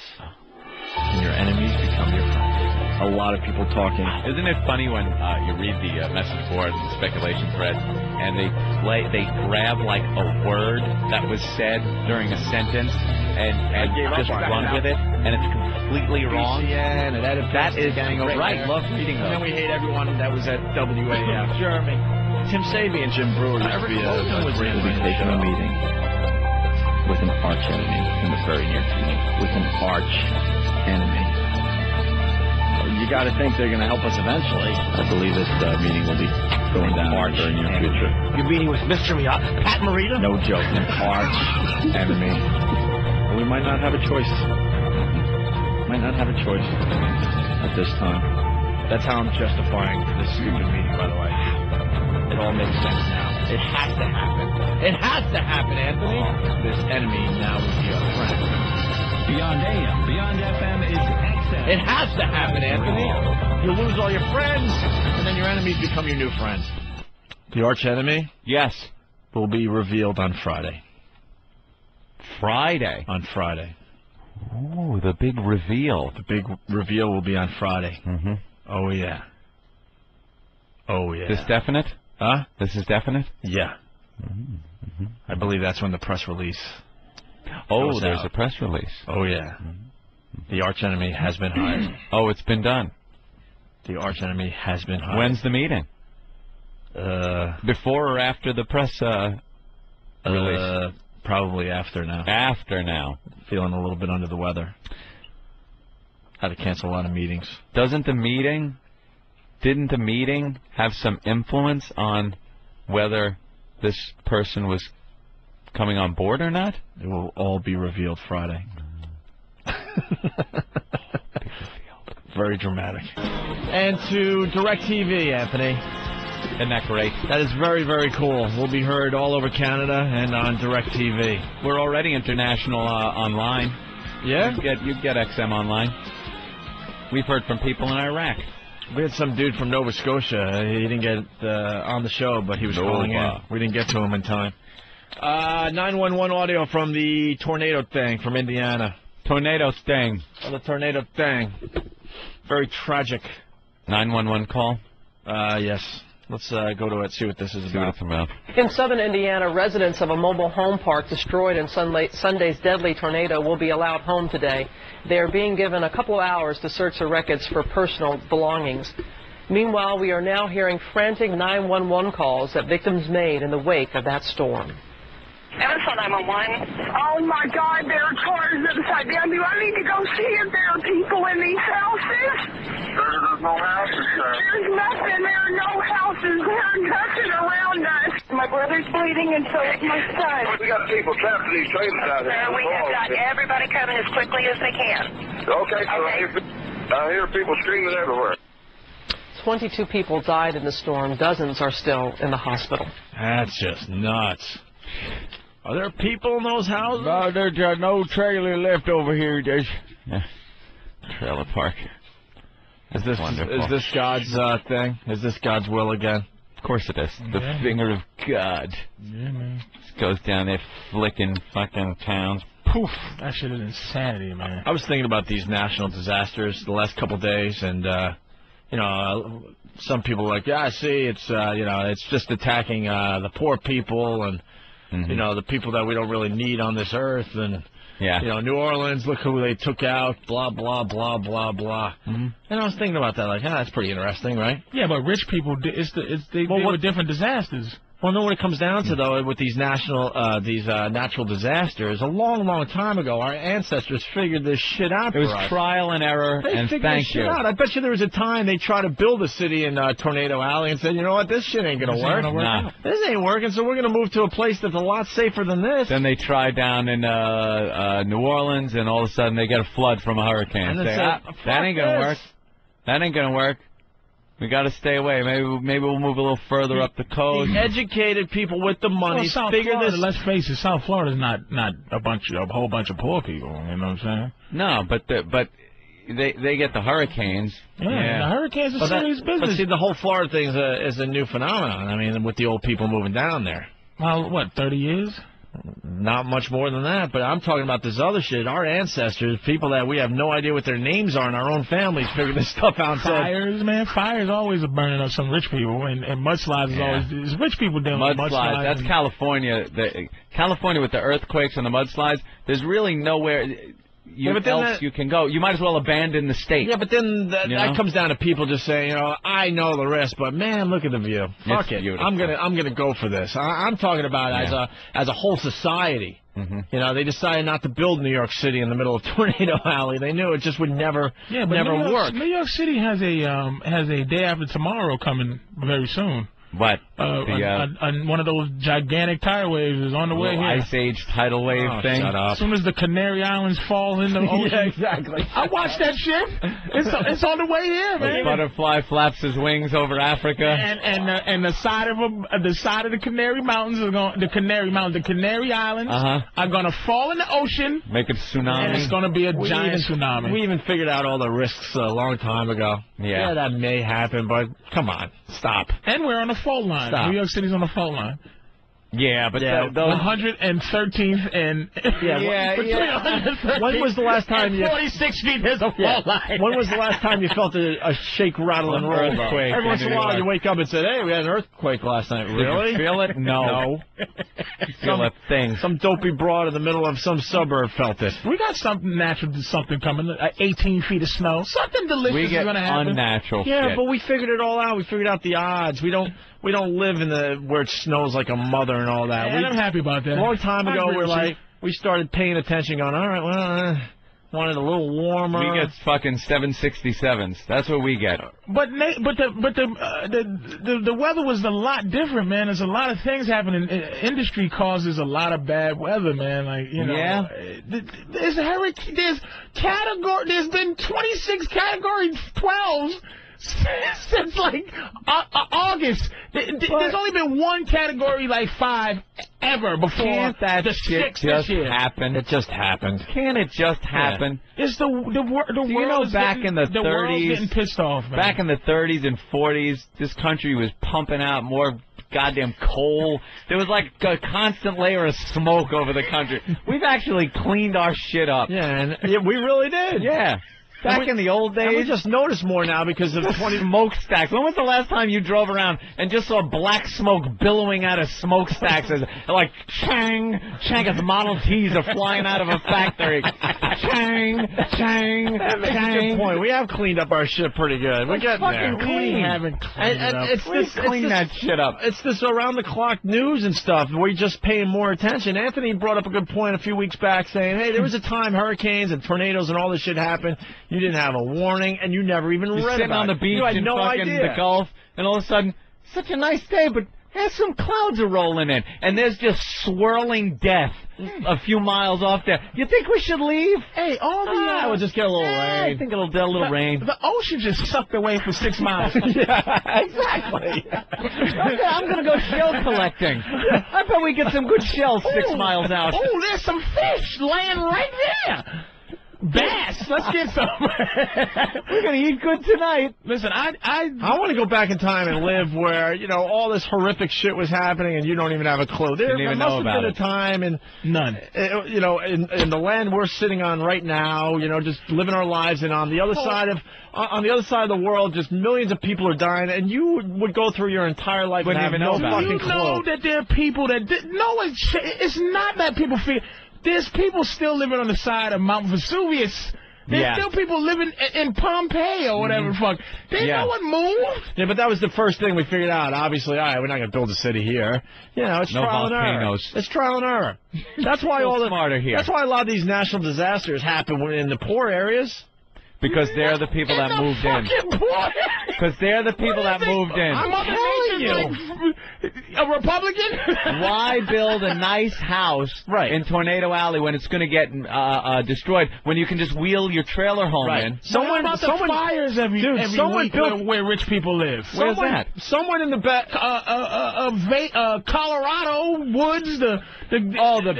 Speaker 1: and your enemies become your friends. A lot of people talking.
Speaker 2: Isn't it funny when you read the message boards and speculation threads, and they grab like a word that was said during a sentence and just run with it, and it's completely wrong.
Speaker 1: BCN and
Speaker 2: that is right. Love reading those.
Speaker 1: And then we hate everyone that was at WAF. Jeremy, Tim Savy and Jim Brewer used to be a great
Speaker 18: taking a meeting with an arch enemy in the very near future. With an arch enemy.
Speaker 1: You got to think they're going to help us eventually.
Speaker 18: I believe this meeting will be going down in the very near future.
Speaker 1: You're meeting with Mr. Pat Morita?
Speaker 18: No joke. An arch enemy.
Speaker 1: We might not have a choice. Might not have a choice at this time. That's how I'm justifying this stupid meeting, by the way. It all makes sense now. It has to happen. It has to happen, Anthony. This enemy now will be our friend.
Speaker 19: Beyond AM, Beyond FM is XM.
Speaker 1: It has to happen, Anthony. You lose all your friends, and then your enemies become your new friends. The arch enemy?
Speaker 2: Yes.
Speaker 1: Will be revealed on Friday.
Speaker 2: Friday?
Speaker 1: On Friday.
Speaker 2: Ooh, the big reveal.
Speaker 1: The big reveal will be on Friday.
Speaker 2: Mm-hmm.
Speaker 1: Oh, yeah. Oh, yeah.
Speaker 2: This definite?
Speaker 1: Huh?
Speaker 2: This is definite?
Speaker 1: Yeah.
Speaker 2: Mm-hmm.
Speaker 1: I believe that's when the press release
Speaker 2: Oh, there's a press release.
Speaker 1: Oh, yeah. The arch enemy has been hired.
Speaker 2: Oh, it's been done.
Speaker 1: The arch enemy has been hired.
Speaker 2: When's the meeting? Before or after the press release?
Speaker 1: Probably after now.
Speaker 2: After now.
Speaker 1: Feeling a little bit under the weather. Had to cancel a lot of meetings.
Speaker 2: Didn't the meeting have some influence on whether this person was coming on board or not?
Speaker 1: It will all be revealed Friday. Very dramatic. And to DirecTV, Anthony.
Speaker 2: Isn't that great?
Speaker 1: That is very, very cool. We'll be heard all over Canada and on DirecTV.
Speaker 2: We're already international online.
Speaker 1: Yeah?
Speaker 2: You'd get XM online. We've heard from people in Iraq.
Speaker 1: We had some dude from Nova Scotia. He didn't get on the show, but he was calling in. We didn't get to him in time. 911 audio from the tornado thing from Indiana.
Speaker 2: Tornado thing.
Speaker 1: The tornado thing. Very tragic.
Speaker 2: 911 call?
Speaker 1: Yes. Let's go to it, see what this is about.
Speaker 13: In southern Indiana, residents of a mobile home park destroyed in Sunday's deadly tornado will be allowed home today. They are being given a couple of hours to search the wreckage for personal belongings. Meanwhile, we are now hearing frantic 911 calls that victims made in the wake of that storm.
Speaker 17: Evansville 911. Oh my God, there are cars upside down. Do I need to go see if there are people in these houses?
Speaker 15: There's no houses, sir.
Speaker 17: There's nothing. There are no houses. There's nothing around us. My brother's bleeding and so is my son.
Speaker 15: We got people trapped in these trailers out here.
Speaker 17: Sir, we have got everybody coming as quickly as they can.
Speaker 15: Okay, so I hear people screaming everywhere.
Speaker 13: 22 people died in the storm. Dozens are still in the hospital.
Speaker 1: That's just nuts. Are there people in those houses?
Speaker 2: No, there's no trailer left over here. There's trailer park.
Speaker 1: Is this God's thing? Is this God's will again?
Speaker 2: Of course it is. The finger of God.
Speaker 3: Yeah, man.
Speaker 2: Just goes down there flicking fucking towns.
Speaker 3: Poof. That shit is insanity, man.
Speaker 1: I was thinking about these national disasters the last couple of days, and some people are like, yeah, see, it's it's just attacking the poor people and the people that we don't really need on this earth, and New Orleans, look who they took out, blah blah blah blah blah. And I was thinking about that, like, that's pretty interesting, right?
Speaker 3: Yeah, but rich people, they deal with different disasters.
Speaker 1: Well, no, what it comes down to, though, with these natural disasters, a long, long time ago, our ancestors figured this shit out.
Speaker 2: It was trial and error, and thank you.
Speaker 1: I bet you there was a time they tried to build a city in Tornado Alley and said, you know what, this shit ain't going to work.
Speaker 2: Nah.
Speaker 1: This ain't working, so we're going to move to a place that's a lot safer than this.
Speaker 2: Then they tried down in New Orleans, and all of a sudden they get a flood from a hurricane.
Speaker 1: And
Speaker 2: that ain't going to work. That ain't going to work. We got to stay away. Maybe we'll move a little further up the coast.
Speaker 1: The educated people with the money figure this.
Speaker 3: Let's face it, South Florida's not a whole bunch of poor people. You know what I'm saying?
Speaker 2: No, but they get the hurricanes.
Speaker 3: Yeah. The hurricanes are serious business.
Speaker 1: But see, the whole Florida thing is a new phenomenon. I mean, with the old people moving down there.
Speaker 3: Well, what, 30 years?
Speaker 1: Not much more than that, but I'm talking about this other shit. Our ancestors, people that we have no idea what their names are in our own families, figured this stuff out.
Speaker 3: Fires, man. Fires always are burning up some rich people, and mudslides is always rich people dealing with mudslides.
Speaker 2: That's California. California with the earthquakes and the mudslides. There's really nowhere else you can go. You might as well abandon the state.
Speaker 1: Yeah, but then that comes down to people just saying, I know the risk, but man, look at the view. Fuck it. Beautiful. I'm gonna go for this. I'm talking about as a whole society. They decided not to build New York City in the middle of Tornado Alley. They knew it just would never work.
Speaker 3: New York City has a day after tomorrow coming very soon.
Speaker 2: What?
Speaker 3: One of those gigantic tidal waves is on the way here.
Speaker 2: Ice Age tidal wave thing.
Speaker 1: Shut up.
Speaker 3: As soon as the Canary Islands fall in the ocean.
Speaker 1: Yeah, exactly.
Speaker 3: I watched that shit. It's on the way here, man.
Speaker 2: The butterfly flaps his wings over Africa.
Speaker 3: And the side of the Canary Mountains the Canary Islands are gonna fall in the ocean.
Speaker 2: Make a tsunami.
Speaker 3: And it's gonna be a giant tsunami.
Speaker 1: We even figured out all the risks a long time ago.
Speaker 2: Yeah,
Speaker 1: that may happen, but come on, stop.
Speaker 3: And we're on the fault line.
Speaker 1: Stop.
Speaker 3: New York City's on the fault line.
Speaker 2: Yeah, but
Speaker 3: 113th and
Speaker 1: When was the last time you
Speaker 3: 46 feet is a fault line?
Speaker 1: When was the last time you felt a shake, rattle, and roll?
Speaker 2: Earthquake.
Speaker 1: Every once in a while you wake up and say, "Hey, we had an earthquake last night." Really?
Speaker 2: Did you feel it? No. Feel a thing.
Speaker 1: Some dopey broad in the middle of some suburb felt it.
Speaker 3: We got something natural, something coming. 18 feet of snow. Something delicious is going to happen.
Speaker 2: Unnatural.
Speaker 1: Yeah,
Speaker 2: shit.
Speaker 1: but we figured it all out. We figured out the odds. We don't live in where it snows like a mother and all that.
Speaker 3: Yeah, I'm happy about that.
Speaker 1: A long time ago, we started paying attention, going, all right, well, wanted a little warmer.
Speaker 2: We get fucking 767s. That's what we get.
Speaker 3: But the weather was a lot different, man. There's a lot of things happening. Industry causes a lot of bad weather, man. Like
Speaker 2: Yeah.
Speaker 3: There's hurricane. There's been 26 Category 12s since like August. There's only been one Category like 5 ever before.
Speaker 2: Can't that
Speaker 3: the
Speaker 2: shit
Speaker 3: 6
Speaker 2: just
Speaker 3: this year.
Speaker 2: happen?
Speaker 1: It just happened.
Speaker 2: Can it just happen?
Speaker 3: It's the world.
Speaker 2: You know, back in the 30s,
Speaker 3: world's getting pissed off, man.
Speaker 2: back in the 30s and 40s, this country was pumping out more goddamn coal. There was like a constant layer of smoke over the country. We've actually cleaned our shit up.
Speaker 1: Yeah, and we really did.
Speaker 2: Yeah. Back in the old days.
Speaker 1: And we just notice more now because of 20
Speaker 2: smokestacks. When was the last time you drove around and just saw black smoke billowing out of smokestacks as like chang, chang as Model Ts are flying out of a factory? Chang, chang,
Speaker 1: That makes a good point. We have cleaned up our shit pretty good. We're getting there.
Speaker 2: Clean.
Speaker 3: We haven't cleaned it up.
Speaker 1: It's
Speaker 2: clean that shit up.
Speaker 1: It's this around-the-clock news and stuff. We're just paying more attention. Anthony brought up a good point a few weeks back saying, hey, there was a time hurricanes and tornadoes and all this shit happened. You didn't have a warning, and you never even
Speaker 2: You're
Speaker 1: read
Speaker 2: sitting
Speaker 1: about
Speaker 2: on the
Speaker 1: it.
Speaker 2: beach
Speaker 1: You had
Speaker 2: in
Speaker 1: no
Speaker 2: fucking
Speaker 1: idea.
Speaker 2: the Gulf, and all of a sudden, such a nice day, but some clouds are rolling in, and there's just swirling death a few miles off there. You think we should leave?
Speaker 3: Hey, all the
Speaker 1: we'll just get a little rain.
Speaker 2: I think it'll get a little rain.
Speaker 3: The ocean just sucked away for 6 miles.
Speaker 1: Yeah, exactly.
Speaker 2: Okay, I'm gonna go shell collecting. I bet we get some good shells 6 miles out.
Speaker 3: Oh, there's some fish laying right there. Bass. Let's get some.
Speaker 2: We're gonna eat good tonight.
Speaker 3: Listen, I
Speaker 1: want to go back in time and live where, you know, all this horrific shit was happening and you don't even have a clue. There must have been a time and
Speaker 3: none.
Speaker 1: You know, in the land we're sitting on right now, you know, just living our lives, and on the other side of the world, just millions of people are dying, and you would go through your entire life and have no fucking clue.
Speaker 3: You know that there are people that it's not that people feel. There's people still living on the side of Mount Vesuvius. There's still people living in Pompeii or whatever the fuck. No one moved.
Speaker 1: Yeah, but that was the first thing we figured out. Obviously, all right, we're not going to build a city here. You know, it's trial and error. It's trial and error. That's why That's why a lot of these natural disasters happen in the poor areas.
Speaker 2: Because they're the people that moved in. Because they're the people that moved in.
Speaker 3: I'm telling you. A Republican?
Speaker 2: Why build a nice house in Tornado Alley when it's going to get destroyed, when you can just wheel your trailer home in?
Speaker 3: Someone about the fires every week where rich people live.
Speaker 2: Where's that?
Speaker 1: Someone in the back.
Speaker 3: Colorado woods.
Speaker 2: The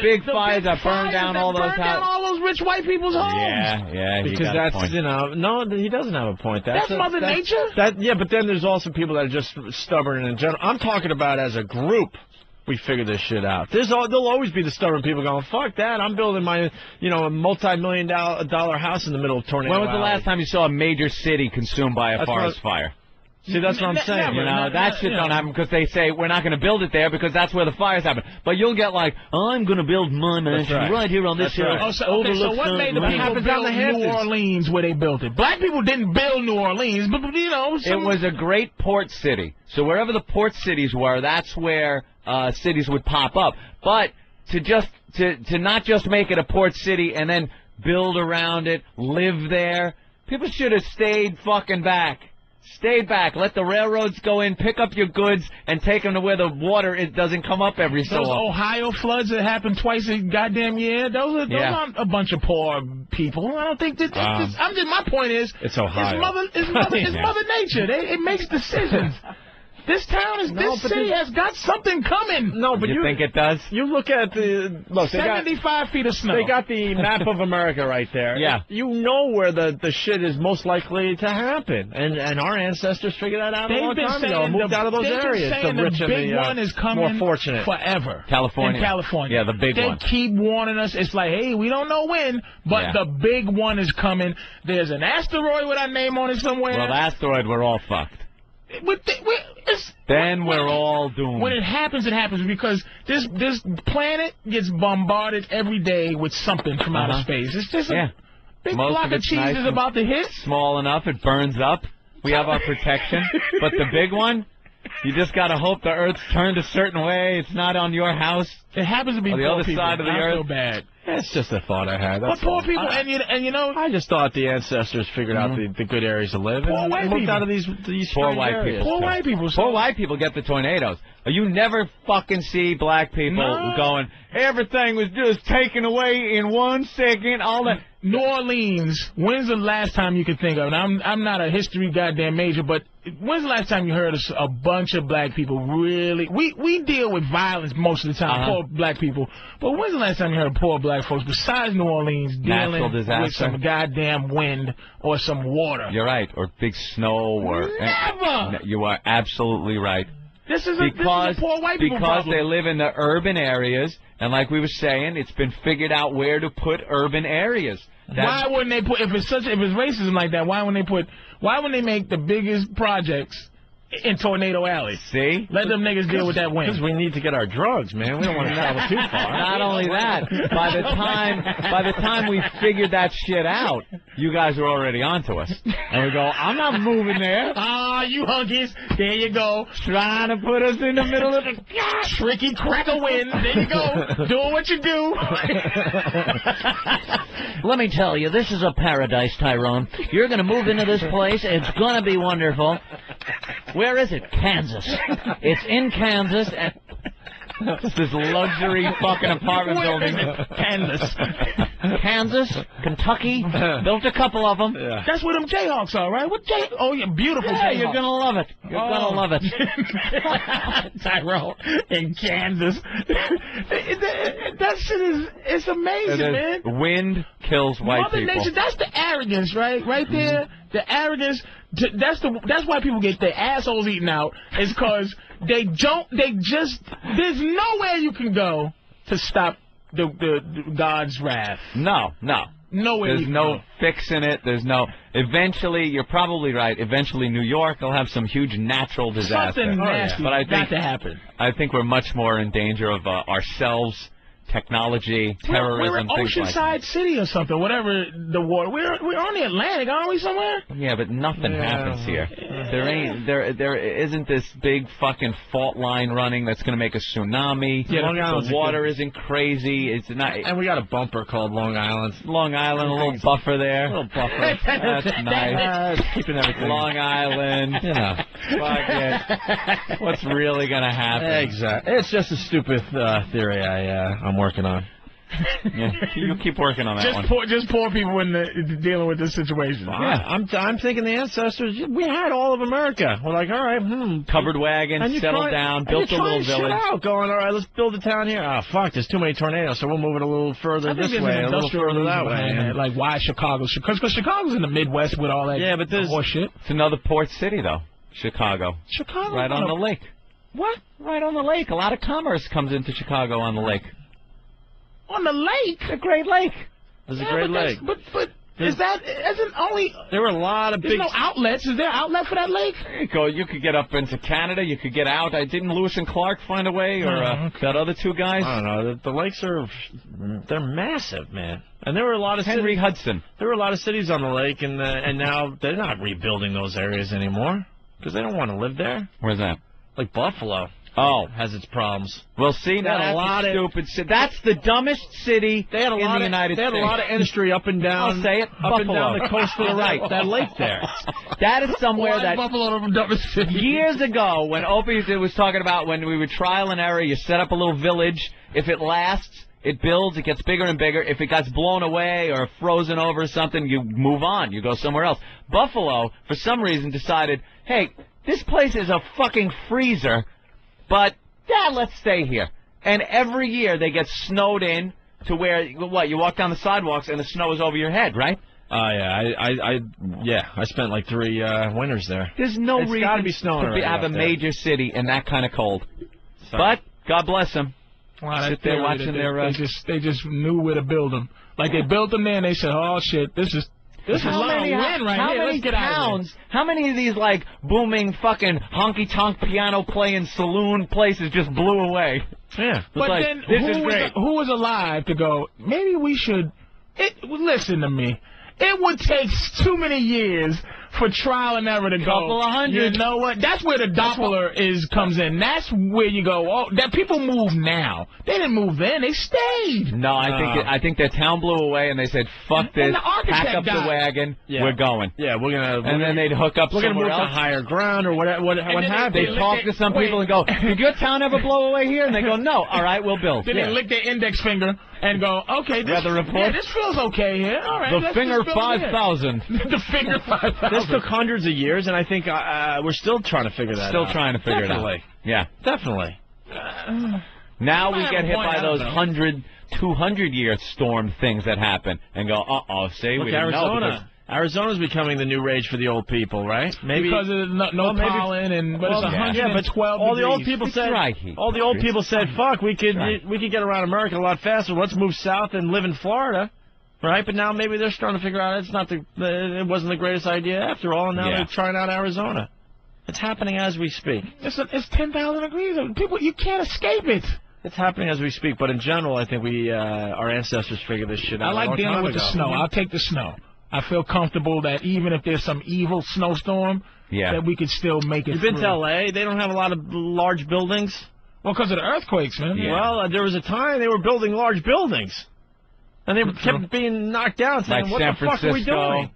Speaker 2: big fires that burned down all those houses.
Speaker 3: Down all those rich white people's homes.
Speaker 2: Yeah.
Speaker 1: Because that's, you know, no, he doesn't have a point.
Speaker 3: That's Mother Nature?
Speaker 1: Yeah, but then there's also people that are just stubborn and in general. I'm talking about as a group. We figure this shit out. There'll always be the stubborn people going, fuck that, I'm building my, you know, a multi-million-dollar house in the middle of Tornado
Speaker 2: When was the last time you saw a major city consumed by a forest fire?
Speaker 1: See, that's what I'm saying.
Speaker 2: You know, that shit don't happen because they say we're not going to build it there because that's where the fires happen. But you'll get like, I'm going to build my mansion right here on this hill.
Speaker 3: So what made the people build New Orleans where they built it? Black people didn't build New Orleans, but, you know.
Speaker 2: It was a great port city. So wherever the port cities were, that's where cities would pop up. But to not just make it a port city and then build around it, live there, people should have stayed fucking back. Stay back. Let the railroads go in, pick up your goods, and take them to where the water doesn't come up every so often.
Speaker 3: Those Ohio floods that happen twice a goddamn year, those aren't a bunch of poor people. I don't think that. My point is,
Speaker 1: it's Ohio.
Speaker 3: It's Mother Nature. It makes decisions. This city has got something coming.
Speaker 1: No, but
Speaker 2: you think it does?
Speaker 1: You look at the
Speaker 3: 75 feet of snow.
Speaker 1: They got the map of America right there.
Speaker 2: Yeah,
Speaker 1: you know where the shit is most likely to happen, and our ancestors figured that out a long time ago. Moved out of those areas. The rich and the more fortunate.
Speaker 3: Forever.
Speaker 2: California.
Speaker 3: In California.
Speaker 2: Yeah, the big one.
Speaker 3: They keep warning us. It's like, hey, we don't know when, but the big one is coming. There's an asteroid with our name on it somewhere.
Speaker 2: Well, the asteroid, we're all fucked. Then we're all doomed.
Speaker 3: When it happens because this planet gets bombarded every day with something from outer space. It's just a big block of cheese is about to hit.
Speaker 2: Small enough, it burns up. We have our protection. But the big one, you just got to hope the Earth's turned a certain way. It's not on your house.
Speaker 3: It happens to be
Speaker 2: on the other side of the Earth.
Speaker 3: I feel bad.
Speaker 1: It's just a thought I had.
Speaker 3: But poor people, and you know,
Speaker 1: I just thought the ancestors figured out the good areas to live and moved out of these
Speaker 2: poor white
Speaker 1: areas.
Speaker 2: people.
Speaker 3: Poor white people.
Speaker 2: Poor white people get the tornadoes. You never fucking see black people going, everything was just taken away in 1 second, all that.
Speaker 3: New Orleans, when's the last time you can think of, and I'm not a history goddamn major, but when's the last time you heard of a bunch of black people really, we deal with violence most of the time, poor black people, but when's the last time you heard of poor black folks besides New Orleans dealing with some goddamn wind or some water?
Speaker 2: You're right, or big snow, or...
Speaker 3: Never!
Speaker 2: You are absolutely right.
Speaker 3: This is a poor white people
Speaker 2: because
Speaker 3: problem.
Speaker 2: they live in the urban areas, and like we were saying, it's been figured out where to put urban areas.
Speaker 3: Why wouldn't they put, if it's racism like that, why wouldn't they make the biggest projects in Tornado Alley?
Speaker 2: See?
Speaker 3: Let them niggas deal with that wind.
Speaker 1: Because we need to get our drugs, man. We don't want to travel too far.
Speaker 2: Not only that, by the time we figured that shit out, you guys were already onto us. And we go, I'm not moving there.
Speaker 3: Ah, you hunkies. There you go.
Speaker 2: Trying to put us in the middle of the
Speaker 3: tricky cracker wind. There you go. Doing what you do.
Speaker 9: Let me tell you, this is a paradise, Tyrone. You're going to move into this place. It's going to be wonderful. Where is it? Kansas. It's in Kansas. And
Speaker 2: it's this luxury fucking apartment building.
Speaker 9: Kansas, Kentucky. Built a couple of them.
Speaker 3: Yeah. That's where them Jayhawks are, right? What Oh, yeah, beautiful Jayhawks.
Speaker 9: You're going to love it. You're going to love it.
Speaker 3: Tyrone in Kansas. That shit it's amazing, man.
Speaker 2: Wind kills white
Speaker 3: Mother
Speaker 2: people.
Speaker 3: Nature, that's the arrogance, right? Right there. The arrogance. That's why people get their assholes eaten out. Is because there's nowhere you can go to stop the God's wrath.
Speaker 2: No.
Speaker 3: Nowhere.
Speaker 2: There's no fixing it. There's no. Eventually, you're probably right. Eventually, New York will have some huge natural disaster.
Speaker 3: Something nasty
Speaker 2: but I think
Speaker 3: got to happen.
Speaker 2: I think we're much more in danger of ourselves. Technology, terrorism,
Speaker 3: we're
Speaker 2: things like that.
Speaker 3: Oceanside City or something, whatever the water. We're on the Atlantic, aren't we, somewhere?
Speaker 2: Yeah, but nothing happens here. There isn't this big fucking fault line running that's going to make a tsunami.
Speaker 1: Yeah,
Speaker 2: the water isn't crazy. It's not.
Speaker 1: And we got a bumper called Long Island.
Speaker 2: Long Island, a little buffer there.
Speaker 1: A little buffer.
Speaker 2: That's nice.
Speaker 1: Keeping everything.
Speaker 2: Long Island.
Speaker 1: You know.
Speaker 2: Fuck it. What's really going to happen?
Speaker 1: Exactly. It's just a stupid theory I'm working on.
Speaker 2: Yeah, you keep working on that one.
Speaker 3: Just poor people dealing with this situation.
Speaker 1: Yeah, I'm thinking the ancestors. We had all of America. We're like, all right,
Speaker 2: covered wagon, settled down, built a little village.
Speaker 1: Going, all right, let's build a town here. Oh fuck, there's too many tornadoes, so we'll move it a little further this way, a little further that way.
Speaker 3: Like why Chicago? Because Chicago's in the Midwest with all that.
Speaker 1: Yeah, but there's
Speaker 3: horse shit.
Speaker 2: It's another port city though, Chicago.
Speaker 3: Chicago,
Speaker 2: right on the lake.
Speaker 3: What?
Speaker 2: Right on the lake. A lot of commerce comes into Chicago on the lake.
Speaker 3: On the lake?
Speaker 2: The Great Lake.
Speaker 1: There's a Great Lake.
Speaker 3: But isn't only...
Speaker 1: There were a lot of
Speaker 3: There's no outlets. Is there an outlet for that lake?
Speaker 2: There you go. You could get up into Canada. You could get out. Didn't Lewis and Clark find a way? Or that other two guys?
Speaker 1: I don't know. The lakes they're massive, man. And there were a lot of
Speaker 2: Henry Hudson.
Speaker 1: There were a lot of cities on the lake, and now they're not rebuilding those areas anymore because they don't want to live there.
Speaker 2: Where's that?
Speaker 1: Like Buffalo.
Speaker 2: Oh,
Speaker 1: has its problems.
Speaker 2: Well, see, now that's a lot of stupid. That's the dumbest city in the United States.
Speaker 1: They had a lot of industry up and down.
Speaker 2: I'll say it.
Speaker 1: Up
Speaker 2: Buffalo.
Speaker 1: and down the coast to the right. That lake there.
Speaker 2: That is somewhere that
Speaker 3: Buffalo the dumbest city.
Speaker 2: Years ago, when Opie was talking about when we were trial and error, you set up a little village. If it lasts, it builds. It gets bigger and bigger. If it gets blown away or frozen over or something, you move on. You go somewhere else. Buffalo, for some reason, decided, hey, this place is a fucking freezer, but let's stay here. And every year they get snowed in to where, you walk down the sidewalks and the snow is over your head, right?
Speaker 1: Yeah. I spent like 3 winters there.
Speaker 2: There's no reason
Speaker 1: gotta be snowing
Speaker 2: to have a major city in that kind of cold. But God bless them.
Speaker 3: Wow,
Speaker 2: sit there watching their.
Speaker 3: They just knew where to build them. Like they built them there and they said, oh shit, this is a long win right here. Let's get out of here.
Speaker 2: How many of these like booming fucking honky-tonk piano playing saloon places just blew away?
Speaker 1: Yeah.
Speaker 3: But
Speaker 2: like,
Speaker 3: then
Speaker 2: this is great.
Speaker 3: Who was alive to go, maybe we should... Listen to me. It would take too many years for trial and error to go.
Speaker 2: Couple of hundred.
Speaker 3: You know what? That's where the Doppler comes in. That's where you go. Oh, that people move now. They didn't move then. They stayed.
Speaker 2: No, I think their town blew away, and they said, "Fuck this, pack up the wagon, we're going."
Speaker 1: Yeah, we're gonna.
Speaker 2: And then they'd hook up
Speaker 1: We're gonna
Speaker 2: somewhere
Speaker 1: move
Speaker 2: else.
Speaker 1: to higher ground or what have
Speaker 2: They
Speaker 1: you.
Speaker 2: talk to some people and go, "Did your town ever blow away here?" And they go, "No." All right, we'll build.
Speaker 3: Then they lick their index finger and go, "Okay, this,
Speaker 2: Weather report?
Speaker 3: yeah, this feels okay here. All right,
Speaker 2: The
Speaker 3: let's
Speaker 2: finger
Speaker 3: just build
Speaker 2: 5,000.
Speaker 3: the finger 5,000.
Speaker 1: This took hundreds of years, and I think we're still trying to figure that out.
Speaker 2: Still trying to figure
Speaker 1: Definitely.
Speaker 2: it out. Yeah.
Speaker 1: Definitely.
Speaker 2: Now we
Speaker 1: have
Speaker 2: get
Speaker 1: a
Speaker 2: hit
Speaker 1: point,
Speaker 2: by
Speaker 1: I don't
Speaker 2: those
Speaker 1: know.
Speaker 2: 100, 200-year storm things that happen and go, see,
Speaker 1: Look,
Speaker 2: we didn't know.
Speaker 1: Arizona. Arizona's becoming the new rage for the old people, right? Maybe
Speaker 3: because of no pollen but it's 112
Speaker 1: all the old
Speaker 3: degrees.
Speaker 1: people
Speaker 3: It's
Speaker 1: said.
Speaker 3: dry heat.
Speaker 1: All the old people said, "Fuck, we could get around America a lot faster. Let's move south and live in Florida." Right, but now maybe they're starting to figure out it wasn't the greatest idea after all, and now they're trying out Arizona. It's happening as we speak.
Speaker 3: It's 10,000 degrees. People, you can't escape it.
Speaker 1: It's happening as we speak, but in general, I think our ancestors figured this shit out.
Speaker 3: I like dealing with the snow. I'll take the snow. I feel comfortable that even if there's some evil snowstorm, that we could still make it.
Speaker 1: You've been
Speaker 3: through.
Speaker 1: to L.A.? They don't have a lot of large buildings.
Speaker 3: Well, because of the earthquakes, man.
Speaker 1: Yeah. Well, there was a time they were building large buildings, and they kept being knocked down. Saying,
Speaker 2: Like
Speaker 1: "What
Speaker 2: San
Speaker 1: the fuck are we
Speaker 2: Francisco.
Speaker 1: doing?"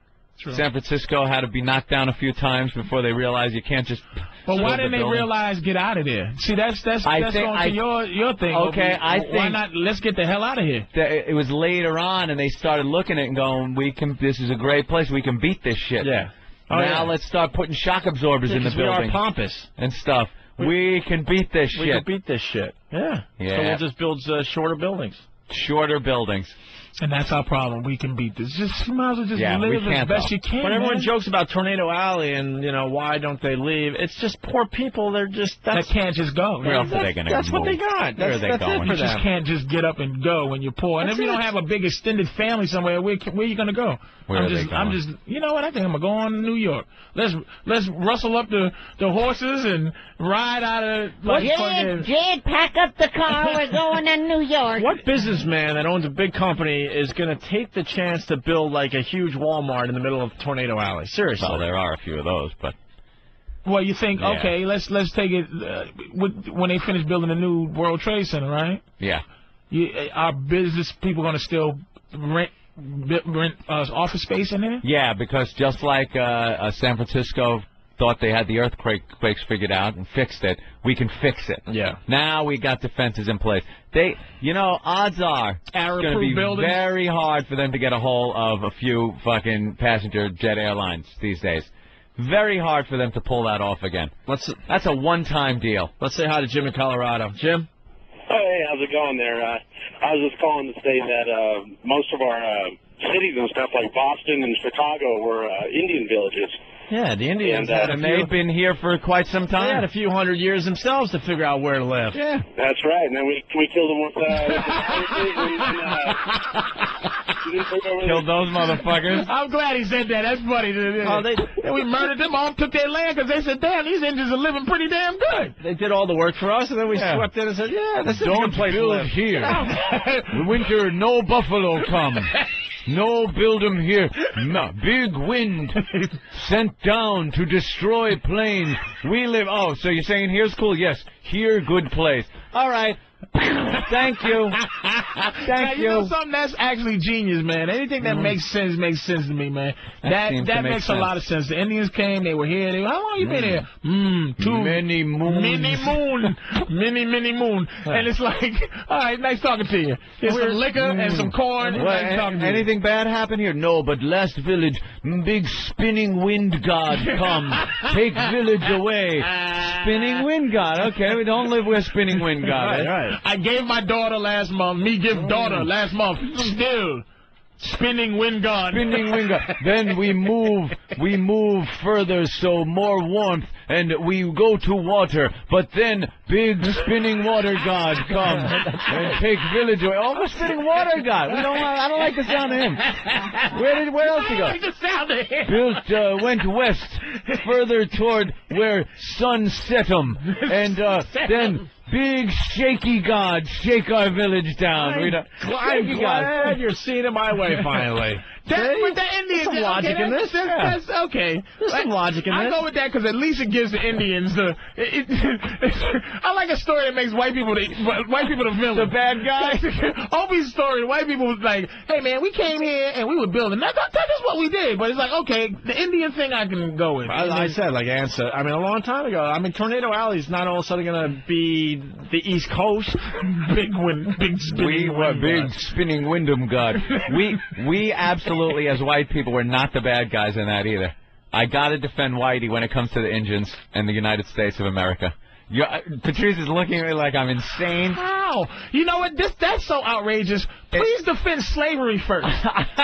Speaker 2: San Francisco had to be knocked down a few times before they realized you can't just.
Speaker 3: But why
Speaker 2: build a
Speaker 3: didn't they
Speaker 2: building.
Speaker 3: realize get out of there? See, that's going to your thing.
Speaker 2: Okay, I
Speaker 3: why
Speaker 2: think-
Speaker 3: not? Let's get the hell out of here.
Speaker 2: It was later on, and they started looking at it and going, this is a great place. We can beat this shit.
Speaker 1: Yeah.
Speaker 2: Now let's start putting shock absorbers in the
Speaker 1: 'cause we are
Speaker 2: building.
Speaker 1: pompous
Speaker 2: and stuff. We can beat this
Speaker 1: We
Speaker 2: shit.
Speaker 1: can beat this shit. Yeah.
Speaker 2: Yeah.
Speaker 1: So we'll just build shorter buildings.
Speaker 2: Shorter buildings.
Speaker 3: And that's our problem. We can beat this. You might as well just live as best you can.
Speaker 1: When everyone
Speaker 3: man.
Speaker 1: jokes about Tornado Alley and, why don't they leave, it's just poor people. They're just...
Speaker 3: That can't just go.
Speaker 2: Where else are they going to
Speaker 1: That's what they got.
Speaker 2: Where are they
Speaker 1: that's
Speaker 2: going?
Speaker 1: it for
Speaker 3: You just
Speaker 1: them.
Speaker 3: can't just get up and go when you're poor. And if you don't have a big extended family somewhere, where are you going to go?
Speaker 2: Where are they going?
Speaker 3: You know what? I think I'm going to go on to New York. Let's rustle up the horses and ride out of...
Speaker 21: Jed, pack up the car. We're going to New York.
Speaker 1: What businessman that owns a big company is going to take the chance to build like a huge Walmart in the middle of Tornado Alley? Seriously.
Speaker 2: Well, there are a few of those, but...
Speaker 3: Well, you think,
Speaker 2: Yeah.
Speaker 3: okay, let's take it when they finish building the new World Trade Center, right?
Speaker 2: Yeah.
Speaker 3: Our business people going to still rent office space in there?
Speaker 2: Yeah, because just like San Francisco thought they had the earthquakes figured out and fixed it, we can fix it.
Speaker 1: Yeah.
Speaker 2: Now we got defenses in place. Odds are it's going to be
Speaker 3: buildings?
Speaker 2: very hard for them to get a hold of a few fucking passenger jet airlines these days. Very hard for them to pull that off again. That's a one-time deal.
Speaker 1: Let's say hi to Jim in Colorado. Jim?
Speaker 5: Hey, how's it going there? I was just calling to say that most of our cities and stuff like Boston and Chicago were Indian villages.
Speaker 1: Yeah, the Indians
Speaker 5: And
Speaker 2: they've been here for quite some time.
Speaker 1: They had a few hundred years themselves to figure out where to live.
Speaker 2: Yeah.
Speaker 5: That's right. And then we killed them with
Speaker 2: Killed those motherfuckers.
Speaker 3: I'm glad he said that. That's funny. And we murdered them all, took their land because they said, damn, these Indians are living pretty damn good.
Speaker 1: They did all the work for us, and then we swept in and said, yeah, this is a
Speaker 2: Don't
Speaker 1: good place to
Speaker 2: build
Speaker 1: live.
Speaker 2: here. Winter, no buffalo come. No build 'em here. No, big wind sent down to destroy planes. We live... Oh, so you're saying here's cool? Yes, here good place. All right. Thank you. Thank
Speaker 3: You know something? That's actually genius, man. Anything that makes sense to me, man. That
Speaker 2: seems to make
Speaker 3: makes
Speaker 2: sense.
Speaker 3: a lot of sense. The Indians came, they were here. How long you been here?
Speaker 2: Many moons.
Speaker 3: Many moon. And it's like, all right, nice talking to you. Here's some liquor and some corn. Nice talking to you.
Speaker 2: Anything bad happen here? No, but last village, big spinning wind god come. Take village away. Spinning wind god. Okay, we don't live where spinning wind god is.
Speaker 1: Right.
Speaker 3: I gave my daughter last month. Me give daughter last month. Still. Spinning wind god.
Speaker 2: Spinning wind god. Then we move further, so more warmth, and we go to water. But then big spinning water god come and take village away. Oh, the spinning water god. I don't like the sound of him. Where else he go?
Speaker 3: I like the sound of him.
Speaker 2: Went west, further toward where sun set 'em, and then big shaky gods shake our village down.
Speaker 1: I'm glad you're seeing it my way finally.
Speaker 3: But the Indians,
Speaker 1: there's some logic in this.
Speaker 3: That's okay.
Speaker 1: There's some logic in this.
Speaker 3: I go with that because at least it gives the Indians the. I like a story that makes white people the villain.
Speaker 2: The bad guy.
Speaker 3: Opie's story, the white people was like, "Hey man, we came here and we were building. That is what we did." But it's like, okay, the Indian thing I can go with.
Speaker 1: I said, like answer. I mean, a long time ago. I mean, Tornado Alley is not all of a sudden going to be the East Coast.
Speaker 3: Big
Speaker 2: spinning Wyndham god. We absolutely, as white people, we're not the bad guys in that either. I gotta defend Whitey when it comes to the Indians and the United States of America. Patrice is looking at me like I'm insane.
Speaker 3: How? You know what? That's so outrageous. Please defend slavery first. That's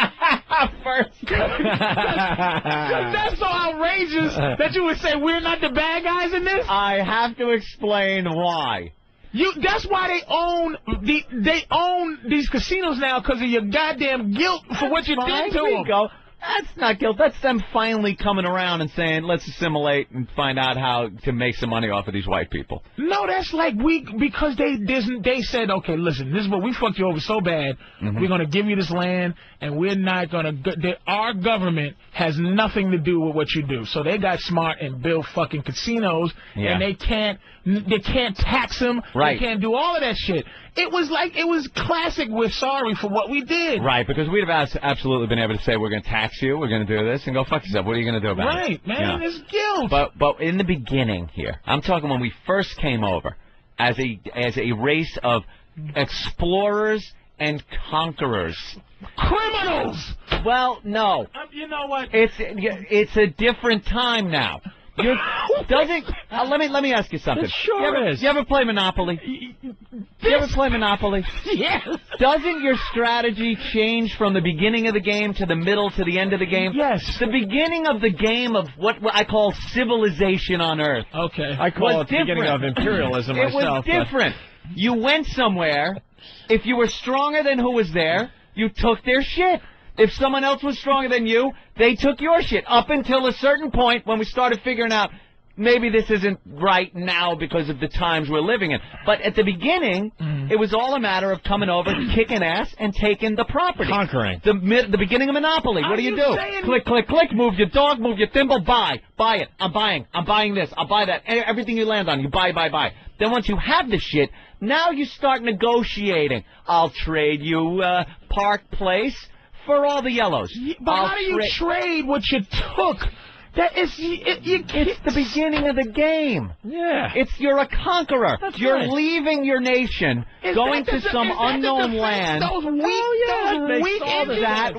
Speaker 3: so outrageous that you would say we're not the bad guys in this.
Speaker 2: I have to explain why.
Speaker 3: That's why they own these casinos now, because of your goddamn guilt for what you did to them.
Speaker 2: That's not guilt. That's them finally coming around and saying, let's assimilate and find out how to make some money off of these white people.
Speaker 3: No, that's like because they said, okay, listen, this is what we fucked you over so bad. We're going to give you this land, and we're not going to. Our government has nothing to do with what you do. So they got smart and built fucking casinos, and they can't tax them.
Speaker 2: Right.
Speaker 3: They can't do all of that shit. It was classic. We're sorry for what we did.
Speaker 2: Right, because we'd have absolutely been able to say we're going to tax you, we're going to do this, and go fuck yourself. What are you going to do about it?
Speaker 3: Right, man, it's guilt.
Speaker 2: But in the beginning here, I'm talking when we first came over, as a race of explorers and conquerors.
Speaker 3: Criminals.
Speaker 2: Well, no.
Speaker 3: You know what?
Speaker 2: It's a different time now. Let me ask you something.
Speaker 1: It sure is.
Speaker 2: You ever play Monopoly? You ever play Monopoly?
Speaker 3: Yes.
Speaker 2: Doesn't your strategy change from the beginning of the game to the middle to the end of the game?
Speaker 3: Yes.
Speaker 2: The beginning of the game of what I call civilization on Earth.
Speaker 3: Okay.
Speaker 1: I call it the beginning of imperialism myself.
Speaker 2: It was different. You went somewhere. If you were stronger than who was there, you took their shit. If someone else was stronger than you, they took your shit. Up until a certain point when we started figuring out maybe this isn't right now because of the times we're living in. But at the beginning, it was all a matter of coming over, kicking ass, and taking the property.
Speaker 1: Conquering.
Speaker 2: The beginning of Monopoly. What do you do? Click, click, click. Move your dog, move your thimble, buy. Buy it. I'm buying. I'm buying this. I'll buy that. Everything you land on, you buy, buy, buy. Then once you have the shit, now you start negotiating. I'll trade you Park Place for all the yellows.
Speaker 3: But how do you trade what you took?
Speaker 2: It's the beginning of the game.
Speaker 1: Yeah.
Speaker 2: You're a conqueror. You're
Speaker 1: right.
Speaker 2: leaving your nation, going to some unknown land.
Speaker 3: That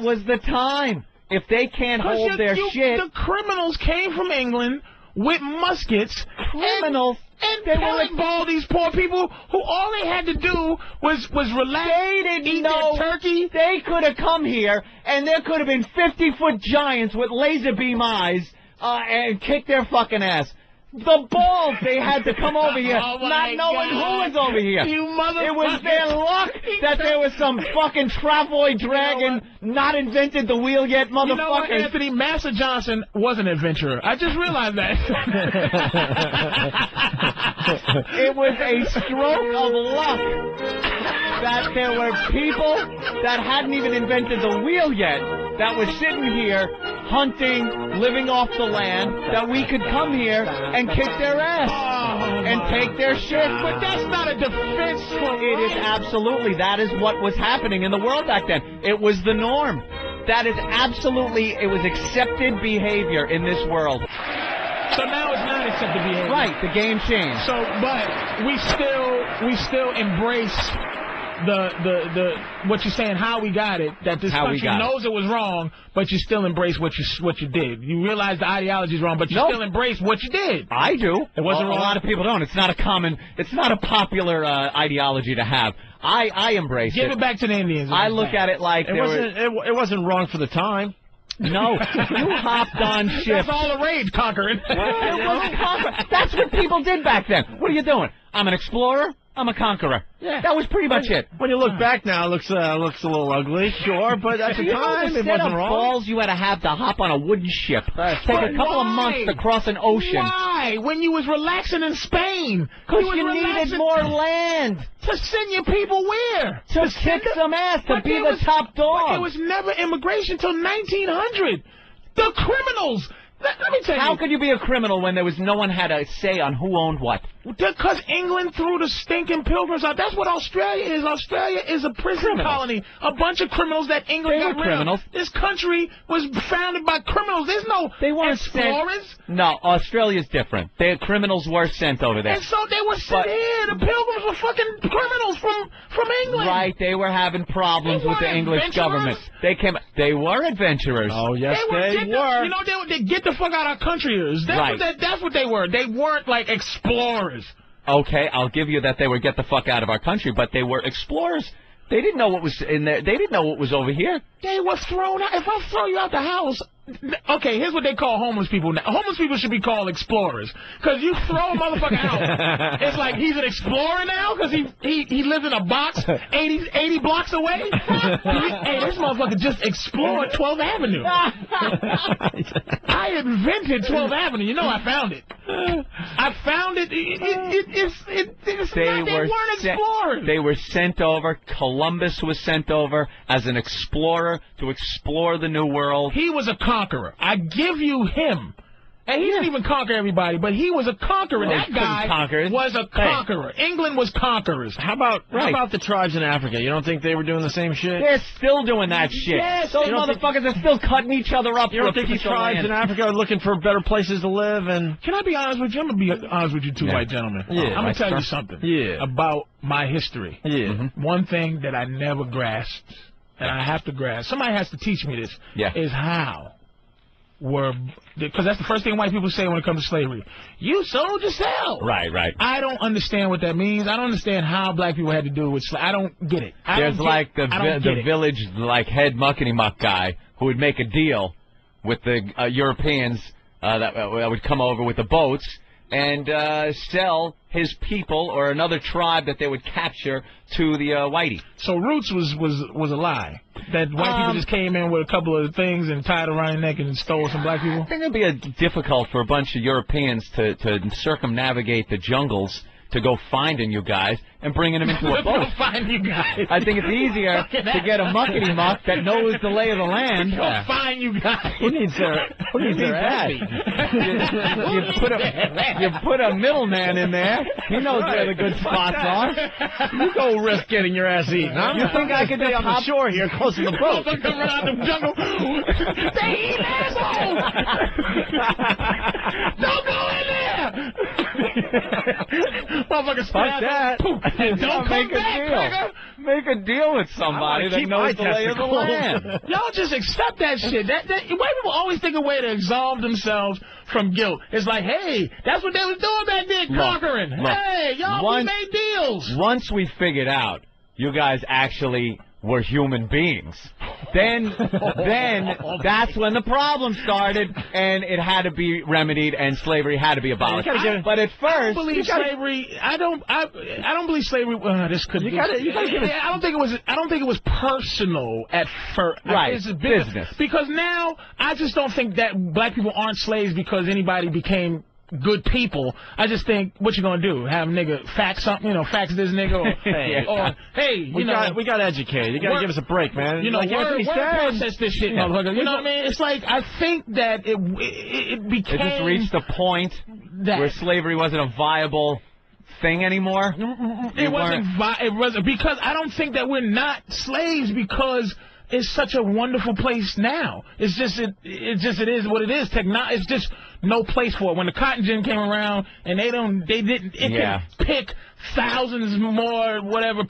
Speaker 2: was the time. If they can't hold their shit.
Speaker 3: The criminals came from England with muskets.
Speaker 2: Criminals.
Speaker 3: And paintball these poor people who all they had to do was relax.
Speaker 2: They didn't know
Speaker 3: their turkey.
Speaker 2: They could have come here, and there could have been 50-foot giants with laser beam eyes and kicked their fucking ass. The balls they had to come over here, not knowing who was over here.
Speaker 3: You motherfucker.
Speaker 2: It was their luck that there was some fucking travoid dragon not invented the wheel yet, motherfucker.
Speaker 3: You know what, Anthony? Master Johnson was an adventurer. I just realized that.
Speaker 2: It was a stroke of luck that there were people that hadn't even invented the wheel yet that were sitting here hunting, living off the land, that we could come here and kick their ass and take their shit.
Speaker 3: But that's not a defense for
Speaker 2: It is absolutely. That is what was happening in the world back then. It was the norm. That is absolutely, it was accepted behavior in this world.
Speaker 3: So now it's not accepted behavior.
Speaker 2: Right, the game changed.
Speaker 3: So, but we still embrace the what you're saying, how we got it, that this country knows it was wrong, but you still embrace what you did. You realize the ideology is wrong, but you still embrace what you did.
Speaker 2: I do.
Speaker 3: It wasn't wrong.
Speaker 2: A lot of people don't. It's not a popular ideology to have. I embrace it.
Speaker 3: Give it back to the Indians.
Speaker 2: I look at it like
Speaker 1: it wasn't wrong for the time.
Speaker 2: No, you hopped on ships.
Speaker 3: That's all the rage, conquering.
Speaker 2: It wasn't conquering. That's what people did back then. What are you doing? I'm an explorer.
Speaker 9: I'm a conqueror.
Speaker 1: Yeah.
Speaker 9: That was pretty much it.
Speaker 1: When you look back now, it looks a little ugly, sure, but at the time, it wasn't wrong.
Speaker 9: Balls you had to have to hop on a wooden ship. Take a couple of months to cross an ocean.
Speaker 3: Why? When you was relaxing in Spain.
Speaker 9: Because you needed more land.
Speaker 3: To send your people where?
Speaker 9: To kick some ass, to be the top dog.
Speaker 3: There was never immigration till 1900. The criminals. Let me tell you.
Speaker 9: How could you be a criminal when there was no one had a say on who owned what?
Speaker 3: Because England threw the stinking pilgrims out. That's what Australia is. Australia is a prison colony. A bunch of criminals that England got rid of.
Speaker 9: Criminals.
Speaker 3: This country was founded by criminals. There's no explorers.
Speaker 9: No, Australia's different. The criminals were sent over there.
Speaker 3: And so they were sent here. The pilgrims were fucking criminals from England.
Speaker 9: Right, they were having problems with the English government. They were adventurers.
Speaker 1: Oh, yes, they
Speaker 3: were. You know, they get the fuck out of our country. That's what they were. They weren't like explorers.
Speaker 9: Okay, I'll give you that they were get the fuck out of our country, but they were explorers. They didn't know what was in there. They didn't know what was over here.
Speaker 3: They were thrown out. If I throw you out the house, okay, here's what they call homeless people now. Homeless people should be called explorers. Because you throw a motherfucker out, it's like he's an explorer now because he lives in a box 80 blocks away. Hey, this motherfucker just explored 12th Avenue. I invented 12th Avenue. You know I found it. I found it. They weren't explorers.
Speaker 9: They were sent over. Columbus was sent over as an explorer to explore the New World.
Speaker 3: He was a conqueror. I give you him. And he didn't even conquer everybody, but he was a conqueror.
Speaker 9: Well,
Speaker 3: that guy was a conqueror. Hey. England was conquerors.
Speaker 1: How about the tribes in Africa? You don't think they were doing the same shit?
Speaker 9: They're still doing that shit.
Speaker 3: Yes,
Speaker 9: those motherfuckers are still cutting each other up.
Speaker 1: You don't think these tribes in Africa are looking for better places to live? And
Speaker 3: can I be honest with you? I'm going to be honest with you two white gentlemen.
Speaker 1: Yeah,
Speaker 3: I'm going to tell you something about my history.
Speaker 1: Yeah.
Speaker 3: One thing that I never grasped, and I have to grasp, somebody has to teach me this, is how because that's the first thing white people say when it comes to slavery. You sold yourself.
Speaker 9: Right.
Speaker 3: I don't understand what that means. I don't understand how black people had to do it with slavery. I don't get it.
Speaker 9: There's like the village like head muckety muck guy who would make a deal with the Europeans that would come over with the boats and sell his people or another tribe that they would capture to the whitey.
Speaker 3: So Roots was a lie. That white people just came in with a couple of things and tied around their neck and stole some black people?
Speaker 9: I think it'd be difficult for a bunch of Europeans to circumnavigate the jungles to go finding you guys and bringing them into a boat.
Speaker 3: Find you guys.
Speaker 9: I think it's easier to get a muckety muck that knows the lay of the land.
Speaker 3: Go find you guys.
Speaker 1: Who needs that?
Speaker 9: You put a middleman in there. He knows where the good spots are.
Speaker 1: You go risk getting your ass eaten, huh?
Speaker 9: You think I could
Speaker 1: stay on the shore here close to the boat?
Speaker 3: Come around the jungle. They eat assholes. Don't go in there. Motherfucker,
Speaker 9: fuck that.
Speaker 3: Don't
Speaker 9: make a deal. Make a deal with somebody that knows the lay of the land.
Speaker 3: Y'all just accept that shit. White people always think a way to absolve themselves from guilt. It's like, hey, that's what they was doing back then, conquering. Hey, y'all, we made deals.
Speaker 9: Once we figured out you guys actually were human beings, then that's when the problem started, and it had to be remedied, and slavery had to be abolished. But at first,
Speaker 3: I don't believe slavery. I don't believe slavery. This could be. I don't think it was personal at first.
Speaker 9: Right,
Speaker 3: it's
Speaker 9: business.
Speaker 3: Because now I just don't think that black people aren't slaves because anybody became good people. I just think, what you gonna do? Have a nigga fax something? Fax this nigga? Or hey, we got educated. You gotta give us a break, man. Word process this shit, motherfucker. You know what I mean? It's like, I think that it became...
Speaker 9: It just reached a point where slavery wasn't a viable thing anymore?
Speaker 3: It wasn't, because I don't think that we're not slaves because it's such a wonderful place now. It's just it is what it is. It's just no place for it. When the cotton gin came around and it could pick thousands more pounds of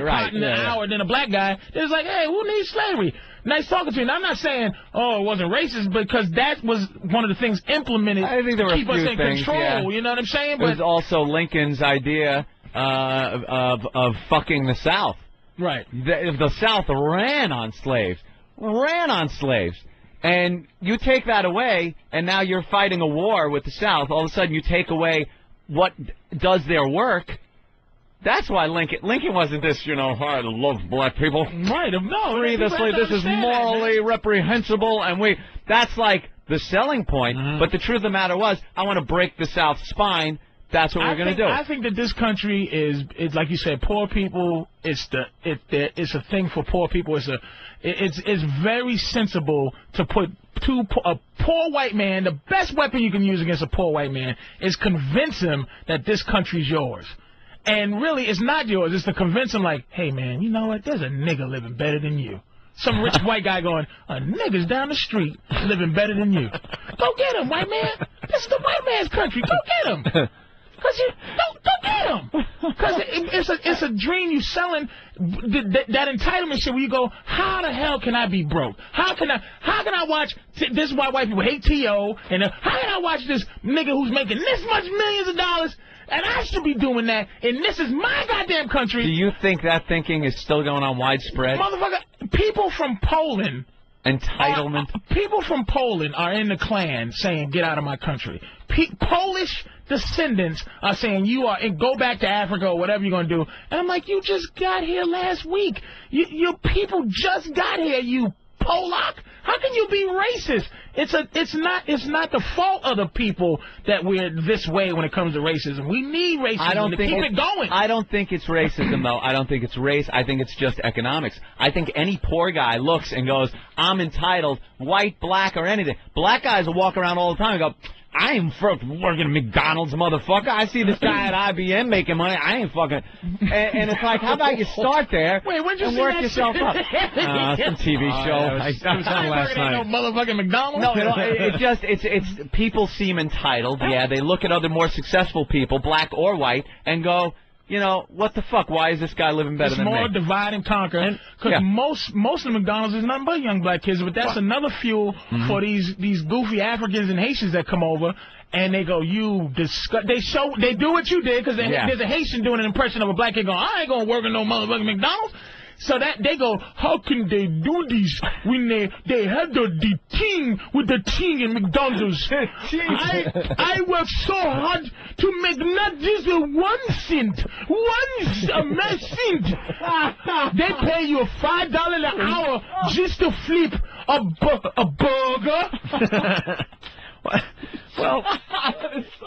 Speaker 3: cotton an hour than a black guy, it was like, hey, who needs slavery? Nice talking to you. And I'm not saying, it wasn't racist, because that was one of the things implemented to keep us in control. Yeah. You know what I'm saying?
Speaker 9: It was also Lincoln's idea of fucking the South.
Speaker 3: Right.
Speaker 9: The South ran on slaves. And you take that away, and now you're fighting a war with the South. All of a sudden, you take away what does their work, That's why Lincoln wasn't this, I love black people.
Speaker 3: Right, no.
Speaker 9: Free this is morally reprehensible, and that's like the selling point. But the truth of the matter was, I want to break the South's spine. That's what we're going to do.
Speaker 3: I think that this country is like you said, poor people. It's a thing for poor people. It's very sensible to put a poor white man. The best weapon you can use against a poor white man is convince him that this country's yours. And really, it's not yours. It's to convince him, like, hey, man, you know what? There's a nigga living better than you. Some rich white guy going, a nigga's down the street living better than you. Go get him, white man. This is the white man's country. Go get him. Because go get him. Because it's a dream you selling, that entitlement shit where you go, how the hell can I be broke? How can I watch, this is why white people hate T.O., and how can I watch this nigga who's making this much millions of dollars, and I should be doing that, and this is my goddamn country.
Speaker 9: Do you think that thinking is still going on widespread?
Speaker 3: Motherfucker, people from Poland.
Speaker 9: Entitlement.
Speaker 3: People from Poland are in the Klan saying, get out of my country. Polish descendants are saying, go back to Africa or whatever you're going to do. And I'm like, you just got here last week. Your people just got here, you Polak. How can you be racist? It's not the fault of the people that we're this way when it comes to racism. We need racism to keep it going.
Speaker 9: I don't think it's racism, though. I don't think it's race. I think it's just economics. I think any poor guy looks and goes, I'm entitled, white, black, or anything. Black guys will walk around all the time and go, I ain't fucking working at McDonald's, motherfucker. I see this guy at IBM making money. I ain't fucking. And it's like, how about you start there and work yourself up? Some TV show.
Speaker 3: It was on last night. No motherfucking McDonald's.
Speaker 9: No, it's people seem entitled. Yeah, they look at other more successful people, black or white, and go, what the fuck? Why is this guy living better than me?
Speaker 3: It's more divide and conquer. Because most of the McDonald's is nothing but young black kids. But that's another fuel for these goofy Africans and Haitians that come over. And they go, they do what you did. Because there's a Haitian doing an impression of a black kid going, I ain't going to work in no motherfucking McDonald's. So that they go, how can they do this when they had the team with the team in McDonald's? I work so hard to make not just a 1 cent, a cent. They pay you $5 an hour just to flip a burger.
Speaker 1: Well,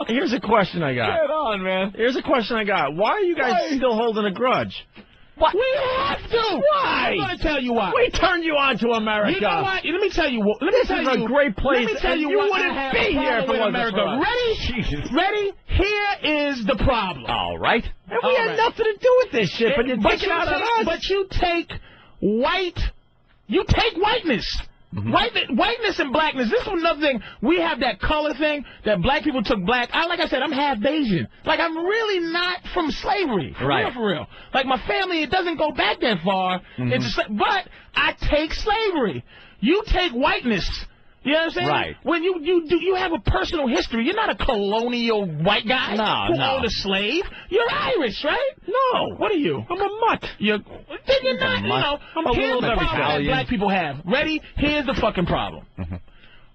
Speaker 1: here's a question I got.
Speaker 3: Get on, man.
Speaker 1: Here's a question I got. Why are you guys still holding a grudge?
Speaker 3: What? We have to.
Speaker 1: Why?
Speaker 3: I'm going to tell you why.
Speaker 1: We turned you on to America.
Speaker 3: You know what? Let me tell you what.
Speaker 1: This is a great place.
Speaker 3: Let me tell you
Speaker 1: you
Speaker 3: what.
Speaker 1: wouldn't be here if it wasn't
Speaker 3: America.
Speaker 1: for us.
Speaker 3: Ready? Jesus. Ready? Here is the problem.
Speaker 9: All right.
Speaker 1: And we had nothing to do with this shit, but you take it out on us.
Speaker 3: But you take whiteness. Whiteness and blackness. This is another thing. We have that color thing that black people took black. Like I said, I'm half Asian. Like, I'm really not from slavery. For real. Like, my family, it doesn't go back that far. But I take slavery. You take whiteness. You know what I'm saying?
Speaker 9: Right.
Speaker 3: When you have a personal history. You're not a colonial white guy who owned a slave. You're Irish, right?
Speaker 1: No.
Speaker 3: What are you?
Speaker 1: I'm a mutt.
Speaker 3: You're not,
Speaker 1: I'm a
Speaker 3: here's
Speaker 1: little
Speaker 3: the
Speaker 1: bit
Speaker 3: problem that black people have. Ready? Here's the fucking problem.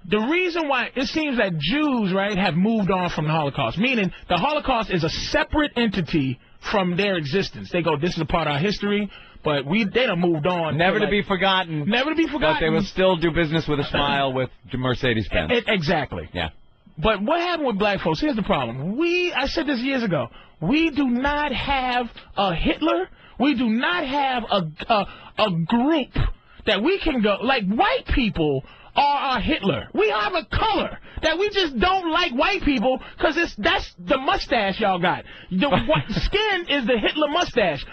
Speaker 3: The reason why it seems that Jews, right, have moved on from the Holocaust, meaning the Holocaust is a separate entity from their existence. They go, this is a part of our history. But they done moved on.
Speaker 9: Never to be forgotten.
Speaker 3: Never to be forgotten.
Speaker 9: But they will still do business with a smile with Mercedes-Benz.
Speaker 3: Exactly.
Speaker 9: Yeah.
Speaker 3: But what happened with black folks? Here's the problem. I said this years ago. We do not have a Hitler. We do not have a group that we can go. Like, white people are our Hitler. We have a color that we just don't like white people because that's the mustache y'all got. The white skin is the Hitler mustache.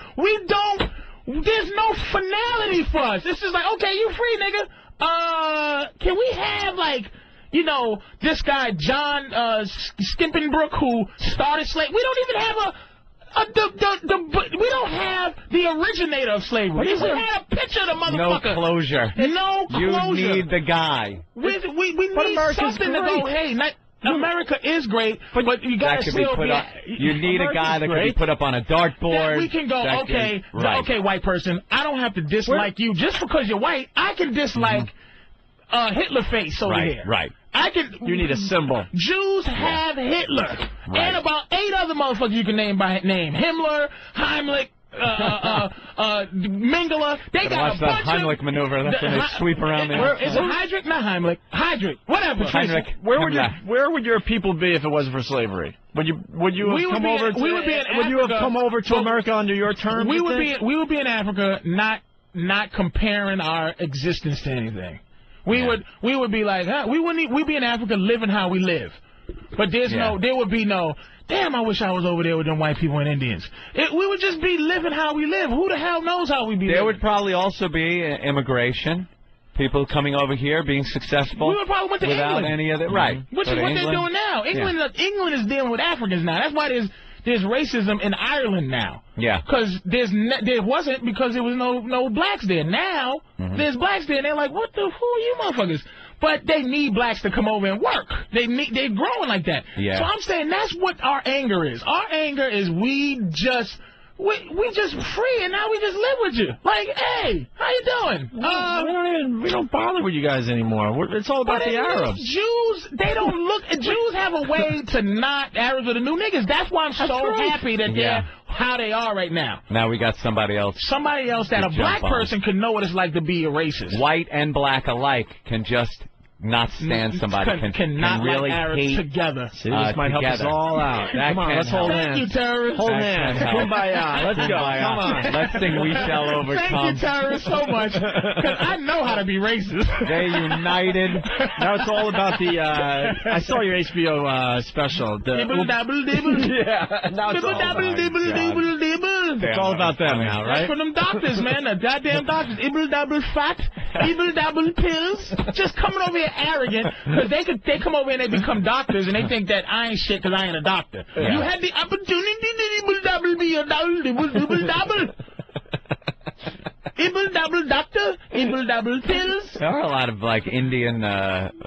Speaker 3: There's no finality for us. It's just like, okay, you free, nigga. Can we have, like, this guy, John Skimpenbrook, who started slavery? We don't even have we don't have the originator of slavery. We had a picture of the motherfucker.
Speaker 9: No closure.
Speaker 3: No closure.
Speaker 9: You need the guy.
Speaker 3: We need something to go, hey, America is great, but you got to still be...
Speaker 9: You need a guy that can be put up on a dartboard.
Speaker 3: That we can go, okay, white person, I don't have to dislike you just because you're white. I can dislike Hitler face over here.
Speaker 9: Right.
Speaker 1: You need a symbol.
Speaker 3: Jews have Hitler.
Speaker 1: Right.
Speaker 3: And about 8 other motherfuckers you can name by name. Himmler, Heimlich, Mengele. They got
Speaker 2: watch
Speaker 3: a
Speaker 2: that
Speaker 3: bunch
Speaker 2: Heimlich
Speaker 3: of...
Speaker 2: maneuver. That's when they sweep around the...
Speaker 3: Is it Heydrich? Not Heimlich. Heydrich. Whatever.
Speaker 2: Heinrich.
Speaker 1: Where would your people be if it wasn't for slavery? Would you have come over to America under your terms?
Speaker 3: We would be in Africa, not comparing our existence to anything. We would be like, we'd be in Africa living how we live. But there would be no, damn, I wish I was over there with them white people and Indians. We would just be living how we live. Who the hell knows how we be living?
Speaker 2: There would probably also be immigration. People coming over here, being successful.
Speaker 3: We would probably went to
Speaker 2: without
Speaker 3: England.
Speaker 2: any of that. Right.
Speaker 3: Which is what they're doing now. England is dealing with Africans now. That's why there's racism in Ireland now.
Speaker 2: Yeah.
Speaker 3: Because there wasn't because there was no blacks there. Now there's blacks there, and they're like, what the fool are you motherfuckers? But they need blacks to come over and work. They're growing like that.
Speaker 2: Yeah.
Speaker 3: So I'm saying that's what our anger is. Our anger is we just free, and now we just live with you. Like, hey, how you doing?
Speaker 1: We don't bother with you guys anymore. It's all about the Arabs.
Speaker 3: Jews, they don't look. Jews have a way to not Arabs are the new niggas. That's why I'm so happy that they're how they are right now.
Speaker 2: Now we got somebody else.
Speaker 3: Somebody else that a black person can know what it's like to be a racist.
Speaker 2: White and black alike can just not stand somebody. Can really
Speaker 3: like Arabs
Speaker 2: hate
Speaker 3: together.
Speaker 1: See, this might help us all out. Come on, let's hold hands.
Speaker 3: Thank you, terrorists.
Speaker 1: Hold hands. Kumbaya. Let's go. Come on.
Speaker 2: Let's sing We Shall Overcome.
Speaker 3: Thank you, terrorists, so much. Because I know how to be racist.
Speaker 2: They united.
Speaker 1: Now it's all about the... I saw your HBO special.
Speaker 3: Dibble, dabble, dibble.
Speaker 1: Yeah. Now it's all about It's all about them now, right?
Speaker 3: That's for them doctors, man. The goddamn doctors. Ibble, dabble, fat. Ibble, dabble, pills. Just coming over here arrogant because they come over and they become doctors and they think that I ain't shit because I ain't a doctor. Yeah. You had the opportunity to ibble double be a double double. Ibble double doctor, ibble double pills.
Speaker 2: There are a lot of like Indian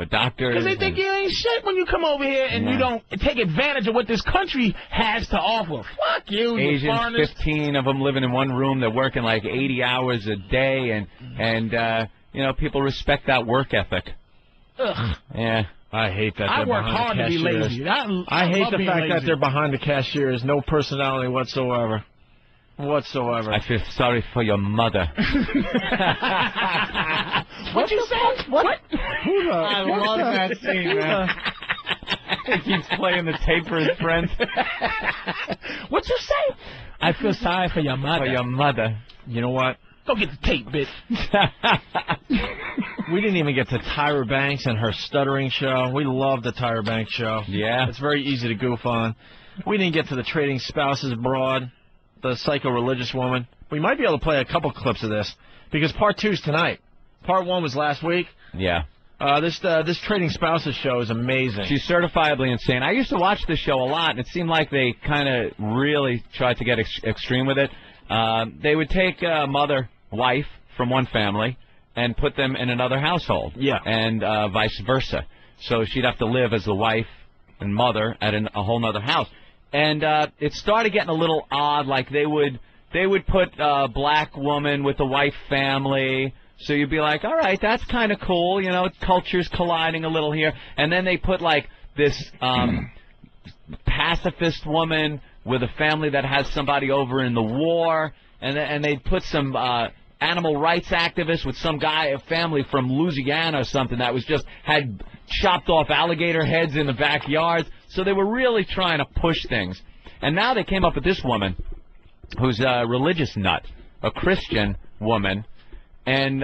Speaker 2: doctors.
Speaker 3: Because they think you ain't shit when you come over here and you don't take advantage of what this country has to offer. Fuck you,
Speaker 2: Asians,
Speaker 3: you foreigners.
Speaker 2: 15 of them living in one room. They're working like 80 hours a day, and you know, people respect that work ethic.
Speaker 3: Ugh.
Speaker 2: Yeah.
Speaker 1: I hate that.
Speaker 3: I work hard to be lazy.
Speaker 1: I hate the fact that they're behind the cashiers. No personality whatsoever. I feel sorry for your mother.
Speaker 3: What you say? What?
Speaker 2: I love that scene, man. He keeps playing the tape for his friends.
Speaker 3: What you say? I feel sorry for your mother.
Speaker 2: For your mother.
Speaker 1: You know what?
Speaker 3: Go get the tape, bitch.
Speaker 1: We didn't even get to Tyra Banks and her stuttering show. We love the Tyra Banks show.
Speaker 2: Yeah.
Speaker 1: It's very easy to goof on. We didn't get to the trading spouses broad, the psycho-religious woman. We might be able to play a couple clips of this, because part 2's tonight. Part 1 was last week.
Speaker 2: Yeah.
Speaker 1: This trading spouses show is amazing.
Speaker 2: She's certifiably insane. I used to watch this show a lot, and it seemed like they kind of really tried to get extreme with it. They would take a wife from one family and put them in another household.
Speaker 1: Yeah.
Speaker 2: And vice versa. So she'd have to live as the wife and mother at a whole other house. And it started getting a little odd. Like they would put a black woman with a white family. So you'd be like, all right, that's kind of cool. You know, cultures colliding a little here. And then they put like this pacifist woman with a family that has somebody over in the war. And they'd put some animal rights activists with some guy, a family from Louisiana or something that was just had chopped off alligator heads in the backyard. So they were really trying to push things. And now they came up with this woman who's a religious nut, a Christian woman, and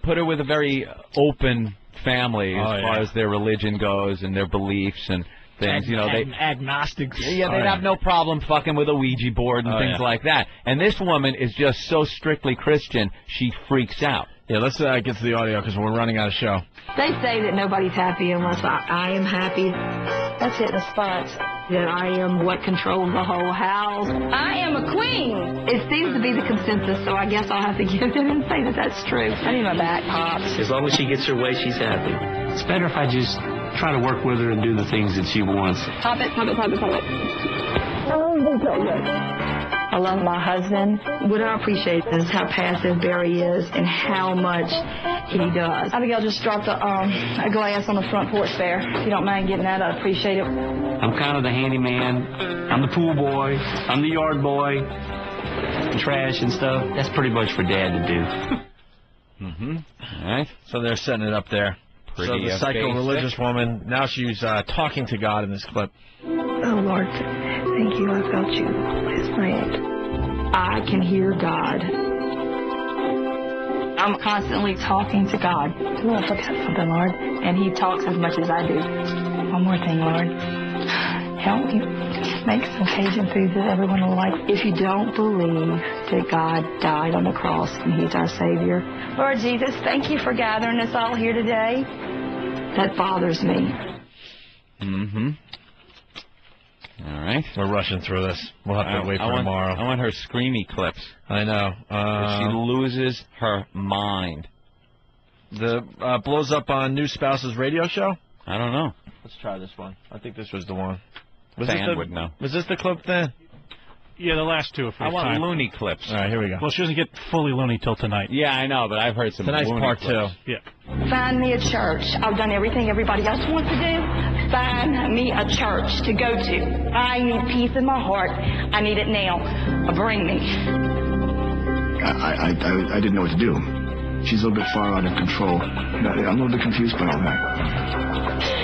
Speaker 2: put her with a very open family as far as their religion goes and their beliefs and things. You know, they
Speaker 3: agnostics.
Speaker 2: Yeah, they'd have no problem fucking with a Ouija board and things like that. And this woman is just so strictly Christian, she freaks out.
Speaker 1: Yeah, let's get to the audio because we're running out of show.
Speaker 20: They say that nobody's happy unless I am happy. That's hitting the spots. That I am what controls the whole house. I am a queen. It seems to be the consensus, so I guess I'll have to give in and say that that's true. I need my back pops.
Speaker 22: As long as she gets her way, she's happy. It's better if I just try to work with her and do the things that she wants.
Speaker 20: Pop it, pop it, pop it, pop it. Oh,
Speaker 21: I love my husband. What I appreciate is how passive Barry is and how much he does. Abigail just dropped a glass on the front porch there. If you don't mind getting that, I'd appreciate it.
Speaker 22: I'm kind of the handyman. I'm the pool boy. I'm the yard boy. Trash and stuff. That's pretty much for Dad to do.
Speaker 1: All right. So they're setting it up there. So the psycho-religious woman, now she's talking to God in this clip.
Speaker 21: Oh, Lord, thank you. I felt you last night. I can hear God. I'm constantly talking to God. Oh, I forgot something, Lord. And he talks as much as I do. One more thing, Lord. Help me make some Cajun food that everyone will like. If you don't believe that God died on the cross and he's our Savior, Lord Jesus, thank you for gathering us all here today. That bothers me.
Speaker 2: All right.
Speaker 1: We're rushing through this. We'll have to wait for tomorrow.
Speaker 2: I want her screamy clips.
Speaker 1: I know.
Speaker 2: She loses her mind.
Speaker 1: The blows up on new spouse's radio show?
Speaker 2: I don't know.
Speaker 1: Let's try this one. I think this was the one.
Speaker 2: Fan would know.
Speaker 1: Was this the clip then?
Speaker 6: Yeah, the last two are for
Speaker 2: I want loony clips.
Speaker 1: All right, here we go.
Speaker 6: Well, she doesn't get fully loony till tonight.
Speaker 2: Yeah, I know, but I've heard some
Speaker 1: Tonight's
Speaker 2: loony
Speaker 1: part
Speaker 2: clips.
Speaker 1: 2.
Speaker 6: Yeah.
Speaker 21: Find me a church. I've done everything everybody else wants to do. Find me a church to go to. I need peace in my heart. I need it now. Bring me.
Speaker 10: I didn't know what to do. She's a little bit far out of control. I'm a little bit confused by all that.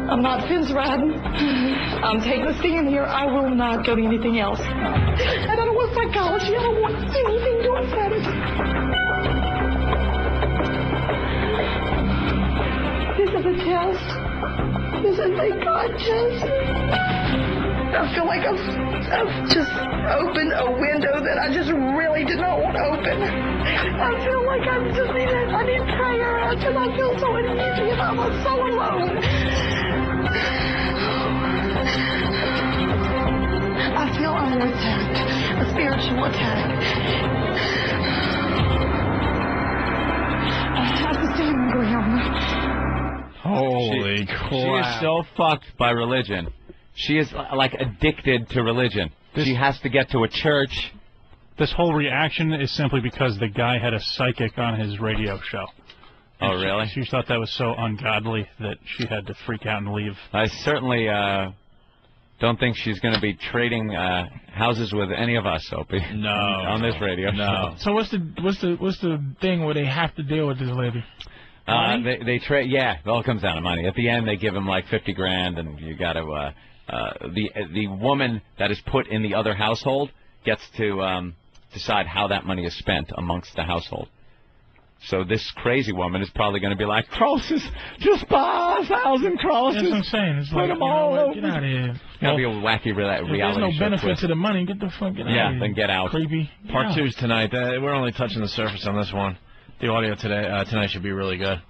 Speaker 21: I'm not fence riding. I'm taking a stand here. I will not go to anything else. I don't want psychology. I don't want anything to upset it. This is a test. This is a God test. I feel like I've just opened a window that I just really did not want to open. I feel like I need prayer because I feel so uneasy and I'm so alone. I feel under attack, a spiritual attack. I have to stay on the ground.
Speaker 1: Holy crap.
Speaker 2: She is so fucked by religion. She is like addicted to religion. She has to get to a church.
Speaker 6: This whole reaction is simply because the guy had a psychic on his radio show.
Speaker 2: Oh, really?
Speaker 6: She thought that was so ungodly that she had to freak out and leave.
Speaker 2: I certainly don't think she's going to be trading houses with any of us, Opie.
Speaker 1: No.
Speaker 2: On this radio show.
Speaker 3: So what's the thing where they have to deal with this lady?
Speaker 2: They trade. Yeah, it all comes down to money. At the end, they give him like $50,000, and you got to. The woman that is put in the other household gets to decide how that money is spent amongst the household. So this crazy woman is probably going to be like, crosses, just buy 1,000 crosses.
Speaker 3: That's what I'm saying. It's
Speaker 2: put
Speaker 3: like,
Speaker 2: them all over.
Speaker 3: Get out of here.
Speaker 2: It's going to be a wacky reality show.
Speaker 3: There's no benefit to the money. Get the fuck out of here.
Speaker 2: Yeah, then get out.
Speaker 3: Creepy.
Speaker 1: Part 2's tonight. We're only touching the surface on this one. The audio tonight should be really good.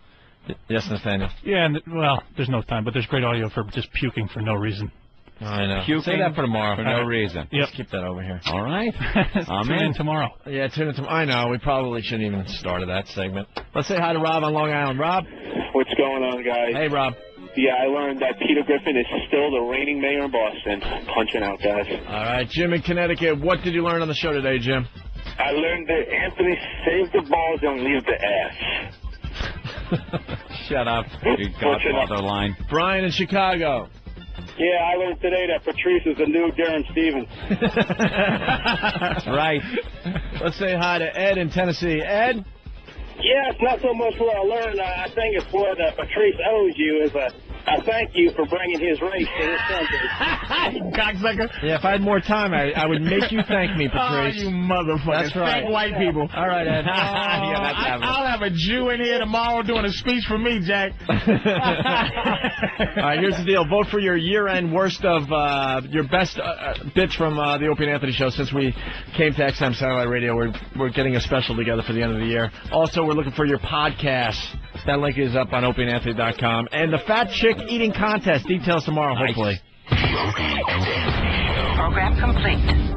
Speaker 1: Yes, Nathaniel?
Speaker 6: Yeah, well, there's no time, but there's great audio for just puking for no reason.
Speaker 1: I know.
Speaker 2: Puking
Speaker 1: Say that for tomorrow.
Speaker 2: For no reason.
Speaker 1: Let's keep that over here.
Speaker 2: All right.
Speaker 6: Tune in tomorrow.
Speaker 1: Yeah, tune in tomorrow. I know. We probably shouldn't even started that segment. Let's say hi to Rob on Long Island. Rob?
Speaker 5: What's going on, guys?
Speaker 1: Hey, Rob.
Speaker 5: Yeah, I learned that Peter Griffin is still the reigning mayor in Boston. Punching out, guys.
Speaker 1: All right, Jim in Connecticut. What did you learn on the show today, Jim?
Speaker 15: I learned that Anthony saves the balls and leaves the ass.
Speaker 2: Shut up, you godfather line.
Speaker 1: Brian in Chicago.
Speaker 14: Yeah, I learned today that Patrice is the new Darren Stevens.
Speaker 1: That's right. Let's say hi to Ed in Tennessee. Ed?
Speaker 14: Yeah, it's not so much what I learned. I think it's what Patrice owes you is a thank you for bringing his race to this country.
Speaker 3: Cocksucker.
Speaker 1: Yeah, if I had more time, I would make you thank me, Patrice.
Speaker 3: Oh, you motherfucker.
Speaker 1: That's right.
Speaker 3: Thank white people.
Speaker 1: All right, Ed.
Speaker 3: Yeah, that's I'll have a Jew in here tomorrow doing a speech for me, Jack.
Speaker 1: All right, here's the deal. Vote for your year-end worst of your best bits from the Opie and Anthony show. Since we came to XM Satellite Radio, we're getting a special together for the end of the year. Also, we're looking for your podcasts. That link is up on opieandanthony.com. And the Fat Chick Eating Contest. Details tomorrow, hopefully.
Speaker 23: Program complete.